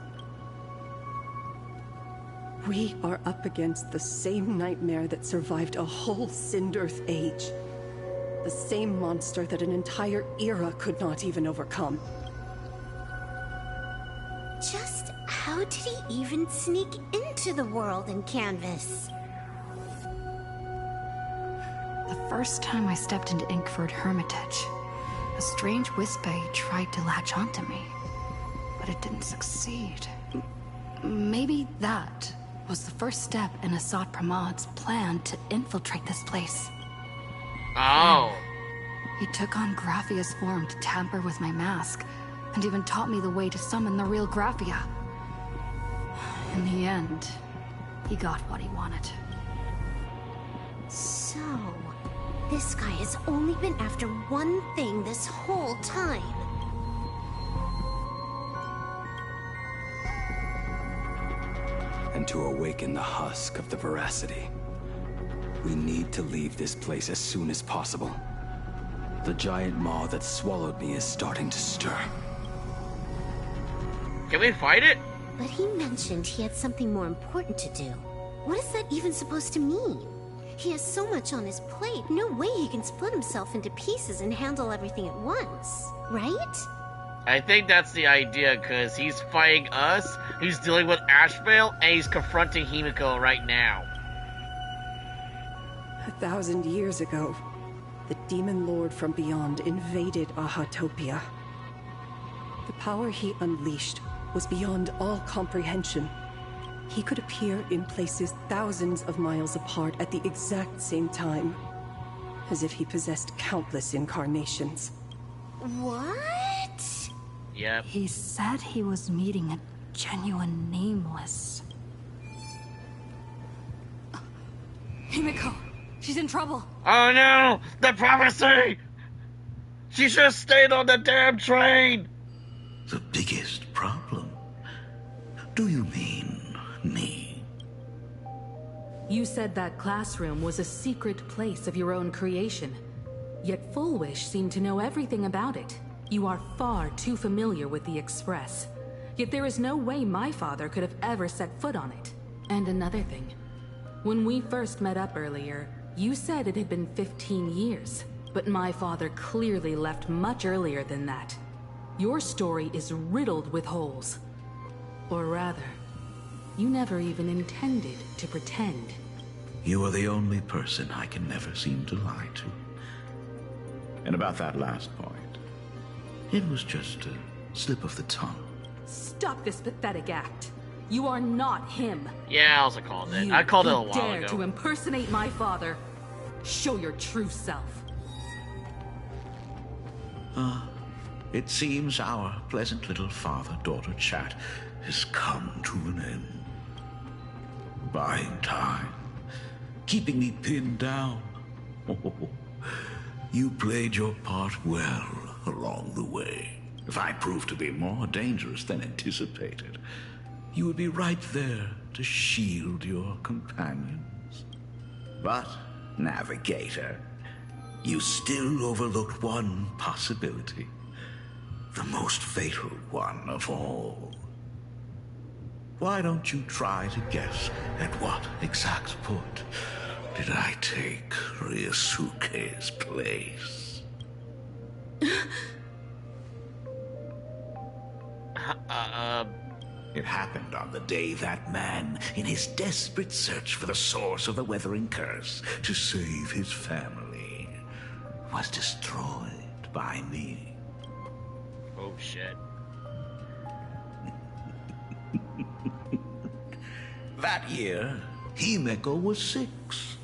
Speaker 14: We are up against the same nightmare that survived a whole Sindearth age. The same monster that an entire era could not even overcome.
Speaker 6: Just how did he even sneak into the world in canvas?
Speaker 17: The first time I stepped into Inkford Hermitage, a strange Wispe tried to latch onto me, but it didn't succeed. Maybe that was the first step in Asat Pramod's plan to infiltrate this place.
Speaker 1: Oh.
Speaker 17: He took on Graphia's form to tamper with my mask, and even taught me the way to summon the real Graphia. In the end, he got what he wanted.
Speaker 6: So, this guy has only been after one thing this whole time.
Speaker 12: And to awaken the husk of the veracity, we need to leave this place as soon as possible. The giant maw that swallowed me is starting to stir.
Speaker 1: Can we fight it?
Speaker 6: But he mentioned he had something more important to do. What is that even supposed to mean? He has so much on his plate, no way he can split himself into pieces and handle everything at once, right?
Speaker 1: I think that's the idea, because he's fighting us, he's dealing with Ashvale, and he's confronting Himiko right now.
Speaker 14: 1,000 years ago, the Demon Lord from beyond invaded Ahatopia. The power he unleashed was beyond all comprehension. He could appear in places thousands of miles apart at the exact same time, as if he possessed countless incarnations.
Speaker 6: What?
Speaker 1: Yep.
Speaker 17: He said he was meeting a genuine nameless.
Speaker 16: Himiko, she's in trouble.
Speaker 1: Oh no! The prophecy! She should have stayed on the damn train!
Speaker 3: The biggest problem? Do you mean me?
Speaker 21: You said that classroom was a secret place of your own creation. Yet Full Wish seemed to know everything about it, You are far too familiar with the Express. Yet there is no way my father could have ever set foot on it. And another thing. When we first met up earlier, you said it had been 15 years. But my father clearly left much earlier than that. Your story is riddled with holes. Or rather, you never even intended to pretend.
Speaker 3: You are the only person I can never seem to lie to. And about that last point, it was just a slip of the tongue.
Speaker 21: Stop this pathetic act. You are not him.
Speaker 1: Yeah, I also called it. I called it a while
Speaker 21: dare
Speaker 1: ago.
Speaker 21: to impersonate my father. Show your true self.
Speaker 3: It seems our pleasant little father-daughter chat has come to an end. Buying time. Keeping me pinned down. Oh, you played your part well along the way. If I proved to be more dangerous than anticipated, you would be right there to shield your companions. But, Navigator, you still overlooked one possibility. The most fatal one of all. Why don't you try to guess at what exact point did I take Ryosuke's place? It happened on the day that man, in his desperate search for the source of the Weathering Curse to save his family, was destroyed by me.
Speaker 1: Oh, shit.
Speaker 3: That year, Himeko was 6.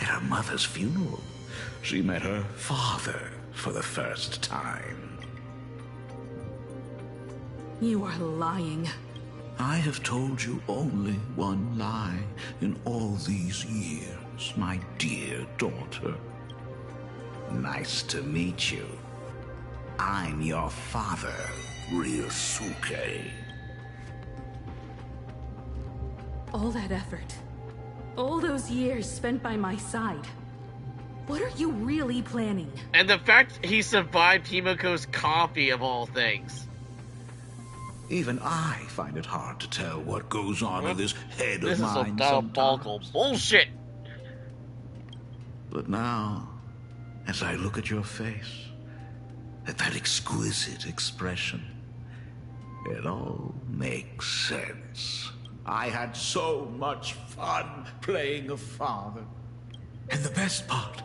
Speaker 3: At her mother's funeral, she met her father for the first time.
Speaker 21: You are lying.
Speaker 3: I have told you only one lie in all these years, my dear daughter. Nice to meet you. I'm your father, Ryosuke.
Speaker 21: All that effort. All those years spent by my side. What are you really planning?
Speaker 1: And the fact he survived Himiko's copy of all things.
Speaker 3: Even I find it hard to tell what goes on in this head
Speaker 1: This
Speaker 3: of
Speaker 1: is
Speaker 3: mine
Speaker 1: some diabolical bullshit.
Speaker 3: But now, as I look at your face, at that exquisite expression, it all makes sense. I had so much fun playing a father. And the best part,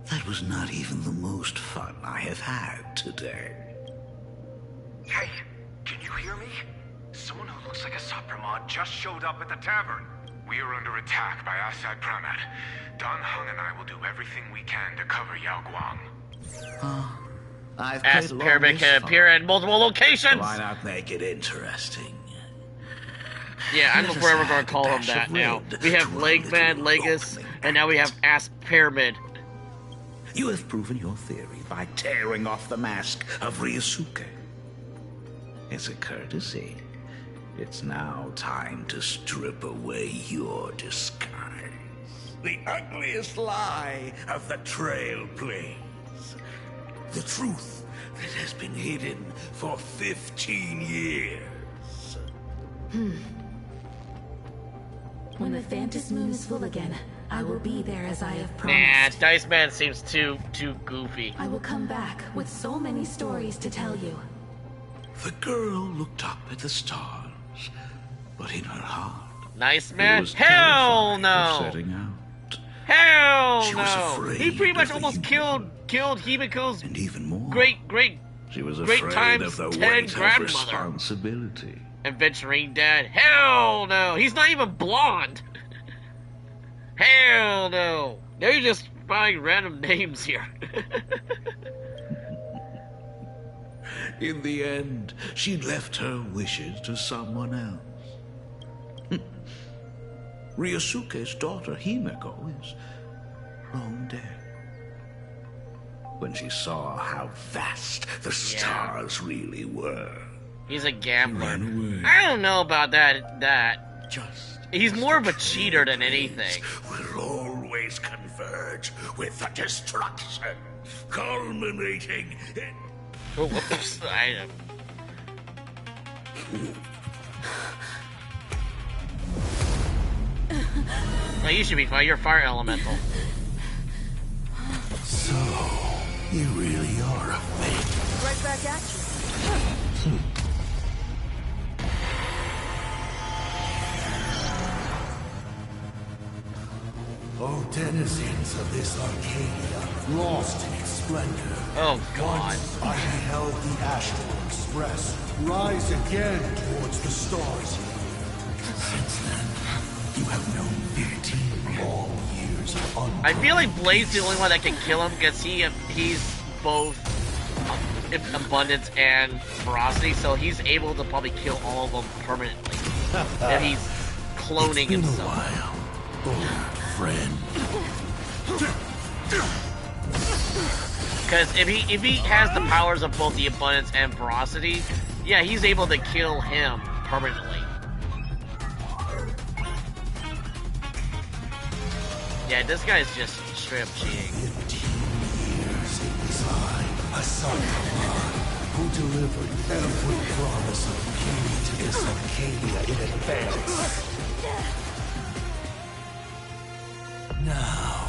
Speaker 3: that was not even the most fun I have had today.
Speaker 5: Hey, can you hear me? Someone who looks like a Sapramod just showed up at the tavern. We are under attack by Asad Pramat. Don Hung and I will do everything we can to cover Yao Guang.
Speaker 3: I've
Speaker 1: As
Speaker 3: played along
Speaker 1: Pyramid
Speaker 3: this
Speaker 1: can
Speaker 3: far.
Speaker 1: appear in multiple locations.
Speaker 3: Why not make it interesting?
Speaker 1: Yeah, I'm
Speaker 3: Let us
Speaker 1: forever going
Speaker 3: add
Speaker 1: to call
Speaker 3: a
Speaker 1: him
Speaker 3: dash
Speaker 1: that
Speaker 3: of
Speaker 1: now.
Speaker 3: red
Speaker 1: We have
Speaker 3: to our
Speaker 1: Legman,
Speaker 3: little
Speaker 1: Legus, and now we have Ass Pyramid.
Speaker 3: You have proven your theory by tearing off the mask of Ryosuke. As a courtesy, it's now time to strip away your disguise. The ugliest lie of the Trail Plains. The truth that has been hidden for 15 years.
Speaker 21: When the Phantom Moon is full again, I will be there as I have
Speaker 1: Nah,
Speaker 21: promised.
Speaker 1: Dice Man seems too goofy.
Speaker 21: I will come back with so many stories to tell you.
Speaker 3: The girl looked up at the stars, but in her heart,
Speaker 1: Nice Man?
Speaker 3: was
Speaker 1: Hell
Speaker 3: terrified of
Speaker 1: no!
Speaker 3: setting out.
Speaker 1: Hell
Speaker 3: She was
Speaker 1: no!
Speaker 3: afraid
Speaker 1: He pretty much
Speaker 3: of the
Speaker 1: almost killed Himiko's
Speaker 3: and even more.
Speaker 1: great
Speaker 3: She was
Speaker 1: great
Speaker 3: afraid
Speaker 1: times
Speaker 3: of the
Speaker 1: 10
Speaker 3: weight of
Speaker 1: grandmother.
Speaker 3: responsibility.
Speaker 1: Adventuring Dad. Hell no! He's not even blonde! Hell no! Now you're just finding random names here.
Speaker 3: In the end, she left her wishes to someone else. Ryosuke's daughter, Himeko, is long dead. When she saw how vast the stars really were,
Speaker 1: He's a gambler.
Speaker 3: ran away.
Speaker 1: I don't know about that.
Speaker 3: Just
Speaker 1: He's more of a cheater than anything.
Speaker 3: will always converge with the destruction, culminating in...
Speaker 1: Oh, whoops. Well, you should be fine. You're a fire elemental.
Speaker 3: So, you really are a fake.
Speaker 13: Right back at you.
Speaker 3: Oh, denizens of this Arcadia, lost in its splendor.
Speaker 1: Oh, God.
Speaker 3: Once I beheld the Astral Express rise again towards the stars. Since then, you have known 15 long years of
Speaker 1: I feel like Blade's the only one that can kill him because he's both abundance and ferocity, so he's able to probably kill all of them permanently. And he's cloning himself.
Speaker 3: Old friend.
Speaker 1: Because if he has the powers of both the abundance and ferocity, yeah, he's able to kill him permanently. Yeah, this guy's just straight up cheating.
Speaker 3: 15 years inside a Saint-Amand who delivered every promise of beauty to this Arcadia in advance. Now,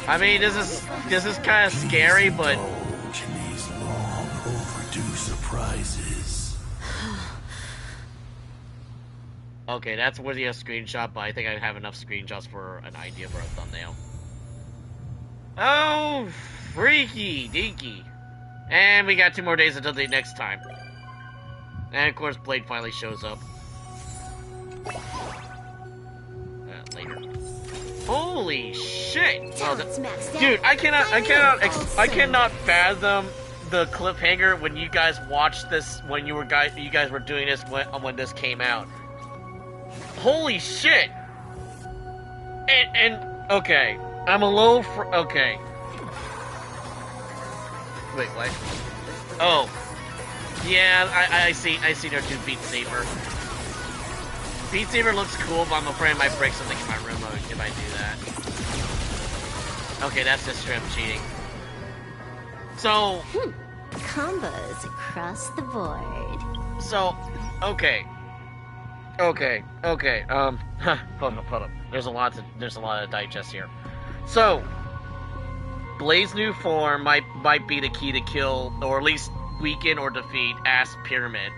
Speaker 1: I mean, this is kind of scary, but
Speaker 3: indulge in these long overdue surprises.
Speaker 1: okay, that's worthy of a screenshot, but I think I have enough screenshots for an idea for a thumbnail. Oh, freaky deaky. And we got 2 more days until the next time. And of course, Blade finally shows up. Later. Holy shit! Oh, dude, I cannot fathom the cliffhanger when you guys watched this, when you guys were doing this when this came out. Holy shit! And okay, I'm a little okay. Wait, what? Oh, yeah, I see her do Beat Saber. Beat Saber looks cool, but I'm afraid I might break something in my room if I do that. Okay, that's just straight up cheating. So
Speaker 6: combos across the board.
Speaker 1: So, okay. Hold up. There's a lot to digest here. So, Blade's new form might be the key to kill, or at least weaken or defeat Ass Pyramid.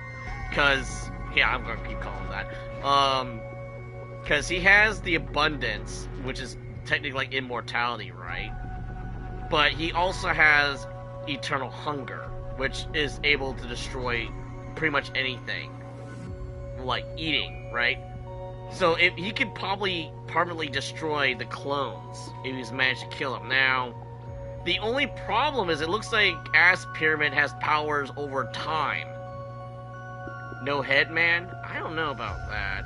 Speaker 1: Cause, yeah, I'm gonna keep calling him that. Cause he has the abundance, which is technically like immortality, right? But he also has eternal hunger, which is able to destroy pretty much anything. Like eating, right? So if he could probably permanently destroy the clones if he's managed to kill them. Now, the only problem is it looks like Ass Pyramid has powers over time. No head man? I don't know about that.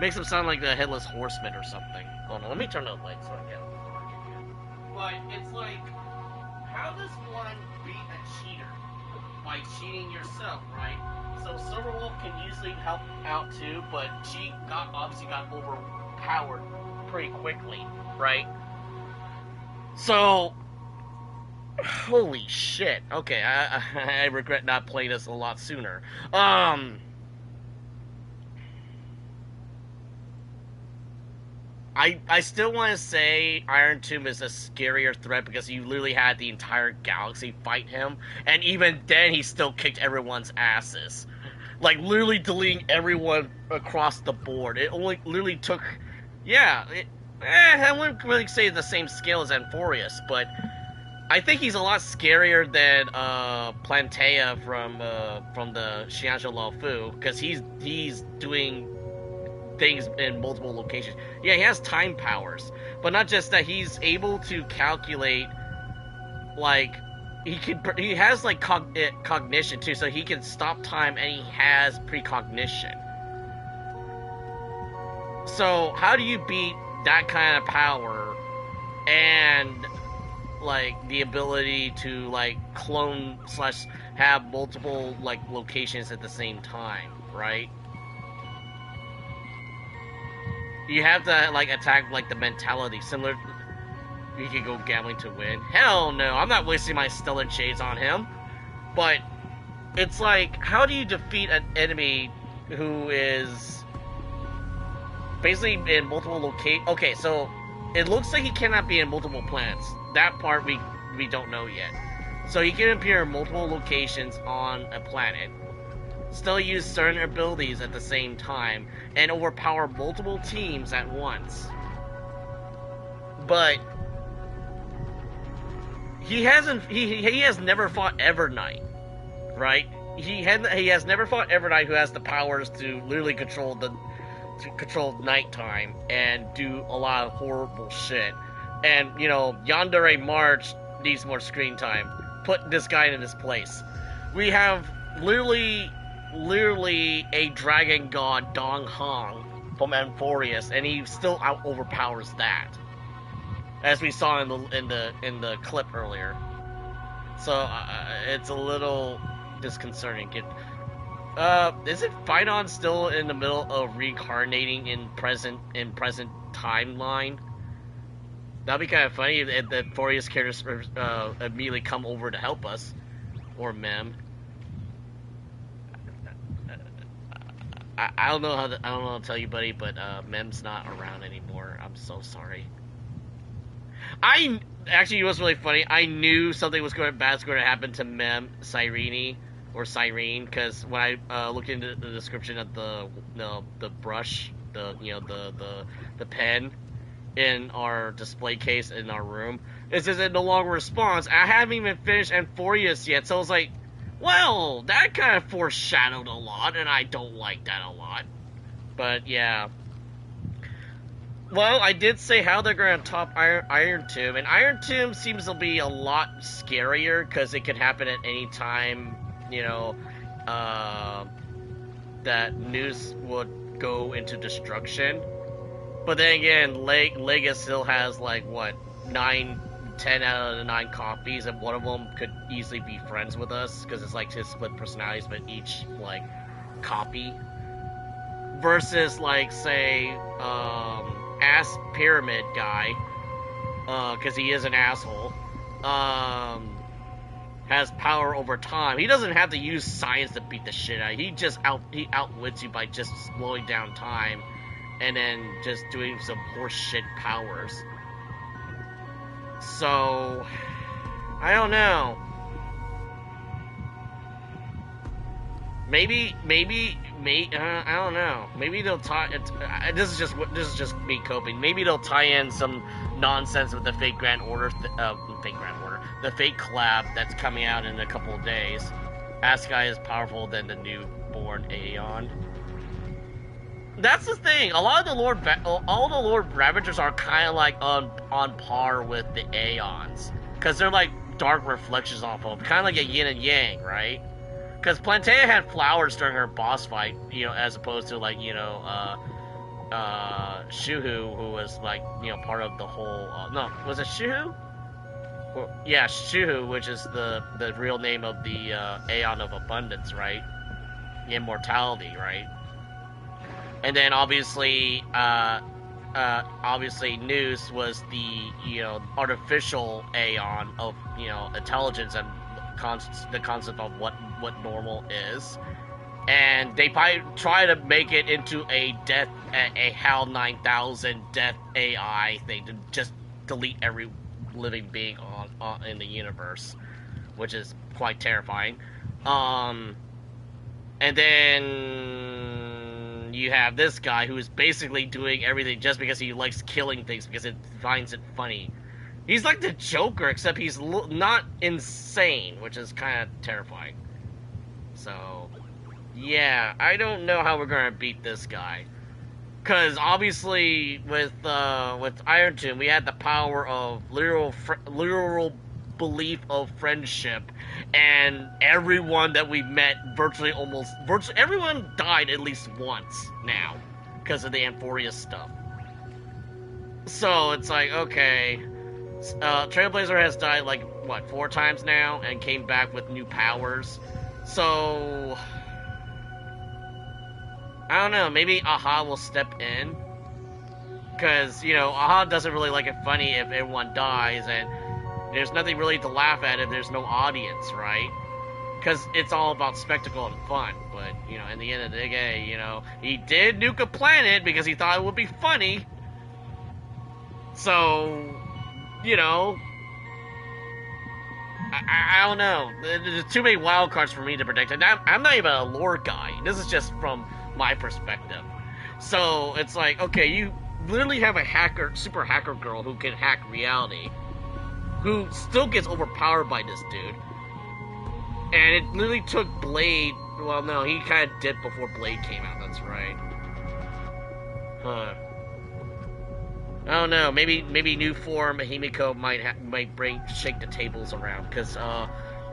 Speaker 1: Makes him sound like the Headless Horseman or something. Hold on, let me turn the light so I can. But it's like, how does one beat a cheater? By cheating yourself, right? So Silverwolf can usually help out too, but she obviously got overpowered pretty quickly, right? So, holy shit. Okay, I regret not playing this a lot sooner. I still want to say Iron Tomb is a scarier threat because you literally had the entire galaxy fight him, and even then he still kicked everyone's asses. Like, literally deleting everyone across the board. It only literally took... Yeah, I wouldn't really say the same scale as Amphorius, but I think he's a lot scarier than Plantea from the Xianzhou Lao Fu, because he's doing things in multiple locations. Yeah, he has time powers, but not just that. He's able to calculate, like, he has like cognition too, so he can stop time, and he has precognition. So how do you beat that kind of power and like the ability to like clone / have multiple like locations at the same time, right? You have to like attack like the mentality similar. he could go gambling to win. Hell no, I'm not wasting my stellar shades on him. But it's like, how do you defeat an enemy who is basically in multiple locations? Okay, so it looks like he cannot be in multiple planets. That part we don't know yet. So he can appear in multiple locations on a planet, still use certain abilities at the same time, and overpower multiple teams at once. But he has never fought Evernight, right? He has never fought Evernight, who has the powers to literally control nighttime and do a lot of horrible shit. And you know, Yandere March needs more screen time. Put this guy in his place. We have literally a dragon god, Dong Hong from Amphorius, and he still overpowers that, as we saw in the clip earlier. So it's a little disconcerting. Isn't Phaidon still in the middle of reincarnating in present timeline? That'd be kind of funny if the Amphorius characters immediately come over to help us, or Mem. I don't know how to tell you, buddy, but Mem's not around anymore. I'm so sorry. Actually, it was really funny. I knew something bad was going to happen to Mem, Cyrene, because when I looked into the description of the brush, the pen in our display case in our room, it says it no longer responds. I haven't even finished Amphorius yet, so I was like, well, that kind of foreshadowed a lot, and I don't like that a lot. But yeah. Well, I did say how they're going to top Iron Tomb, and Iron Tomb seems to be a lot scarier because it could happen at any time. You know, that news would go into destruction. But then again, Legas still has like what 10 out of the 9 copies, and one of them could easily be friends with us because it's like his split personalities, but each like copy. Versus like say Ass Pyramid guy, because he is an asshole, has power over time. He doesn't have to use science to beat the shit out of you. He outwits you by just slowing down time and then just doing some horse shit powers. So I don't know. Maybe I don't know. Maybe they'll tie. This is just me coping. Maybe they'll tie in some nonsense with the Fate Grand Order, the Fate collab that's coming out in a couple of days. Askai is powerful than the newborn Aeon. That's the thing. A lot of all the Lord Ravagers are kind of like on par with the Aeons, because they're like dark reflections off of, kind of like a yin and yang, right? Because Plantea had flowers during her boss fight, you know, as opposed to like, you know, Shuhu, who was like, you know, part of the whole. No, was it Shuhu? Well, yeah, Shuhu, which is the real name of the Aeon of Abundance, right? Immortality, right? And then obviously Nous was the, you know, artificial Aeon of, you know, intelligence and the concept of what normal is, and they probably try to make it into a HAL 9000 death AI thing to just delete every living being in the universe, which is quite terrifying. And then you have this guy who is basically doing everything just because he likes killing things because it finds it funny. He's like the Joker, except he's not insane, which is kind of terrifying. So, yeah, I don't know how we're gonna beat this guy. Cause obviously with Iron Tomb, we had the power of literal belief of friendship, and everyone that we met, virtually everyone died at least once now, because of the Amphorius stuff. So it's like, okay. Trailblazer has died like, what, 4 times now, and came back with new powers. So I don't know, maybe Aha will step in. Because, you know, Aha doesn't really like it funny if everyone dies, and there's nothing really to laugh at if there's no audience, right? Because it's all about spectacle and fun. But, you know, in the end of the day, you know, he did nuke a planet because he thought it would be funny. So, you know, I don't know. There's too many wild cards for me to predict. And I'm not even a lore guy. This is just from my perspective. So it's like, okay, you literally have a hacker, super hacker girl who can hack reality, who still gets overpowered by this dude. And it literally took Blade. Well, no, he kind of dipped before Blade came out. That's right. Huh. I don't know. Maybe new form Himiko might shake the tables around, because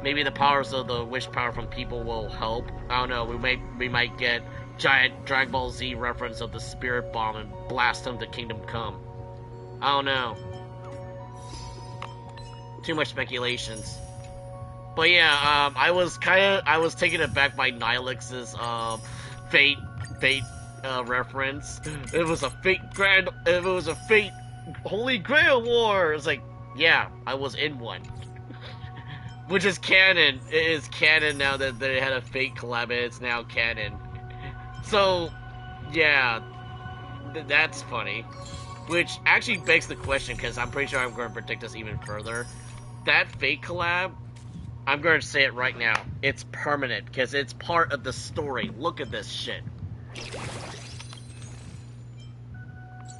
Speaker 1: maybe the powers of the wish power from people will help. I don't know. We might get giant Dragon Ball Z reference of the spirit bomb and blast them to Kingdom Come. I don't know. Too much speculations. But yeah, I was taken aback by Nihilix's Fate reference. It was a Fate Holy Grail War. It's like, yeah, I was in one. Which is canon. It is canon now that they had a Fate collab, and it's now canon. So, yeah, that's funny. Which actually begs the question, because I'm pretty sure I'm going to predict this even further. That Fate collab, I'm going to say it right now, it's permanent, because it's part of the story. Look at this shit.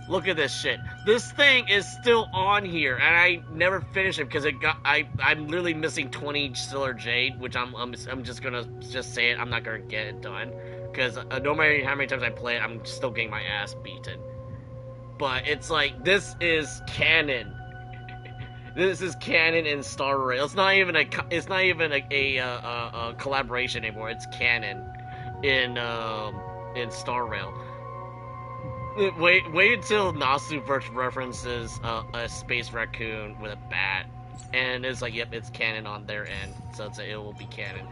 Speaker 1: Look at this shit. This thing is still on here, and I never finished it because I'm literally missing 20 Stellar Jade, which I'm just gonna say it. I'm not gonna get it done because no matter how many times I play it, I'm still getting my ass beaten. But it's like, this is canon. This is canon in Star Rail. It's not even a collaboration anymore. It's canon in Star Rail. Wait until Nasu references a space raccoon with a bat, and it's like, yep, it's canon on their end, so it will be canon.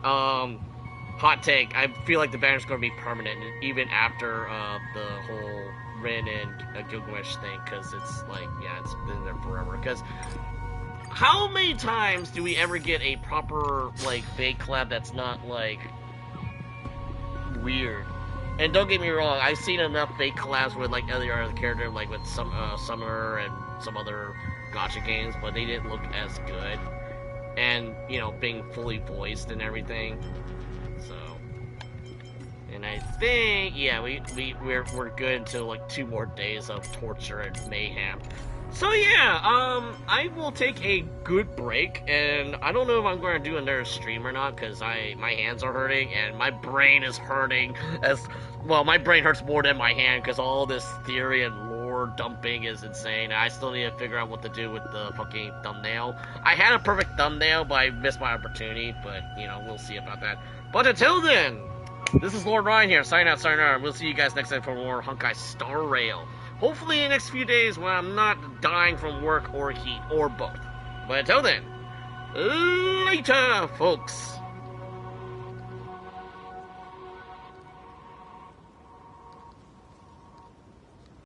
Speaker 1: Hot take: I feel like the banner's going to be permanent, even after the whole Rin and Gilgamesh thing, because it's like, yeah, it's been there forever. Because how many times do we ever get a proper like Fate collab that's not like weird? And don't get me wrong, I've seen enough Fate collabs with like other characters, like with some Summoner and some other gacha games, but they didn't look as good. And, you know, being fully voiced and everything. So, and I think, yeah, we're good until like 2 more days of torture and mayhem. So yeah, I will take a good break, and I don't know if I'm going to do another stream or not, because my hands are hurting, and my brain is hurting, well, my brain hurts more than my hand, because all this theory and lore dumping is insane, and I still need to figure out what to do with the fucking thumbnail. I had a perfect thumbnail, but I missed my opportunity, but, you know, we'll see about that. But until then, this is Lord Ryan here, signing out, and we'll see you guys next time for more Honkai Star Rail. Hopefully in the next few days when I'm not dying from work or heat, or both. But until then, later, folks.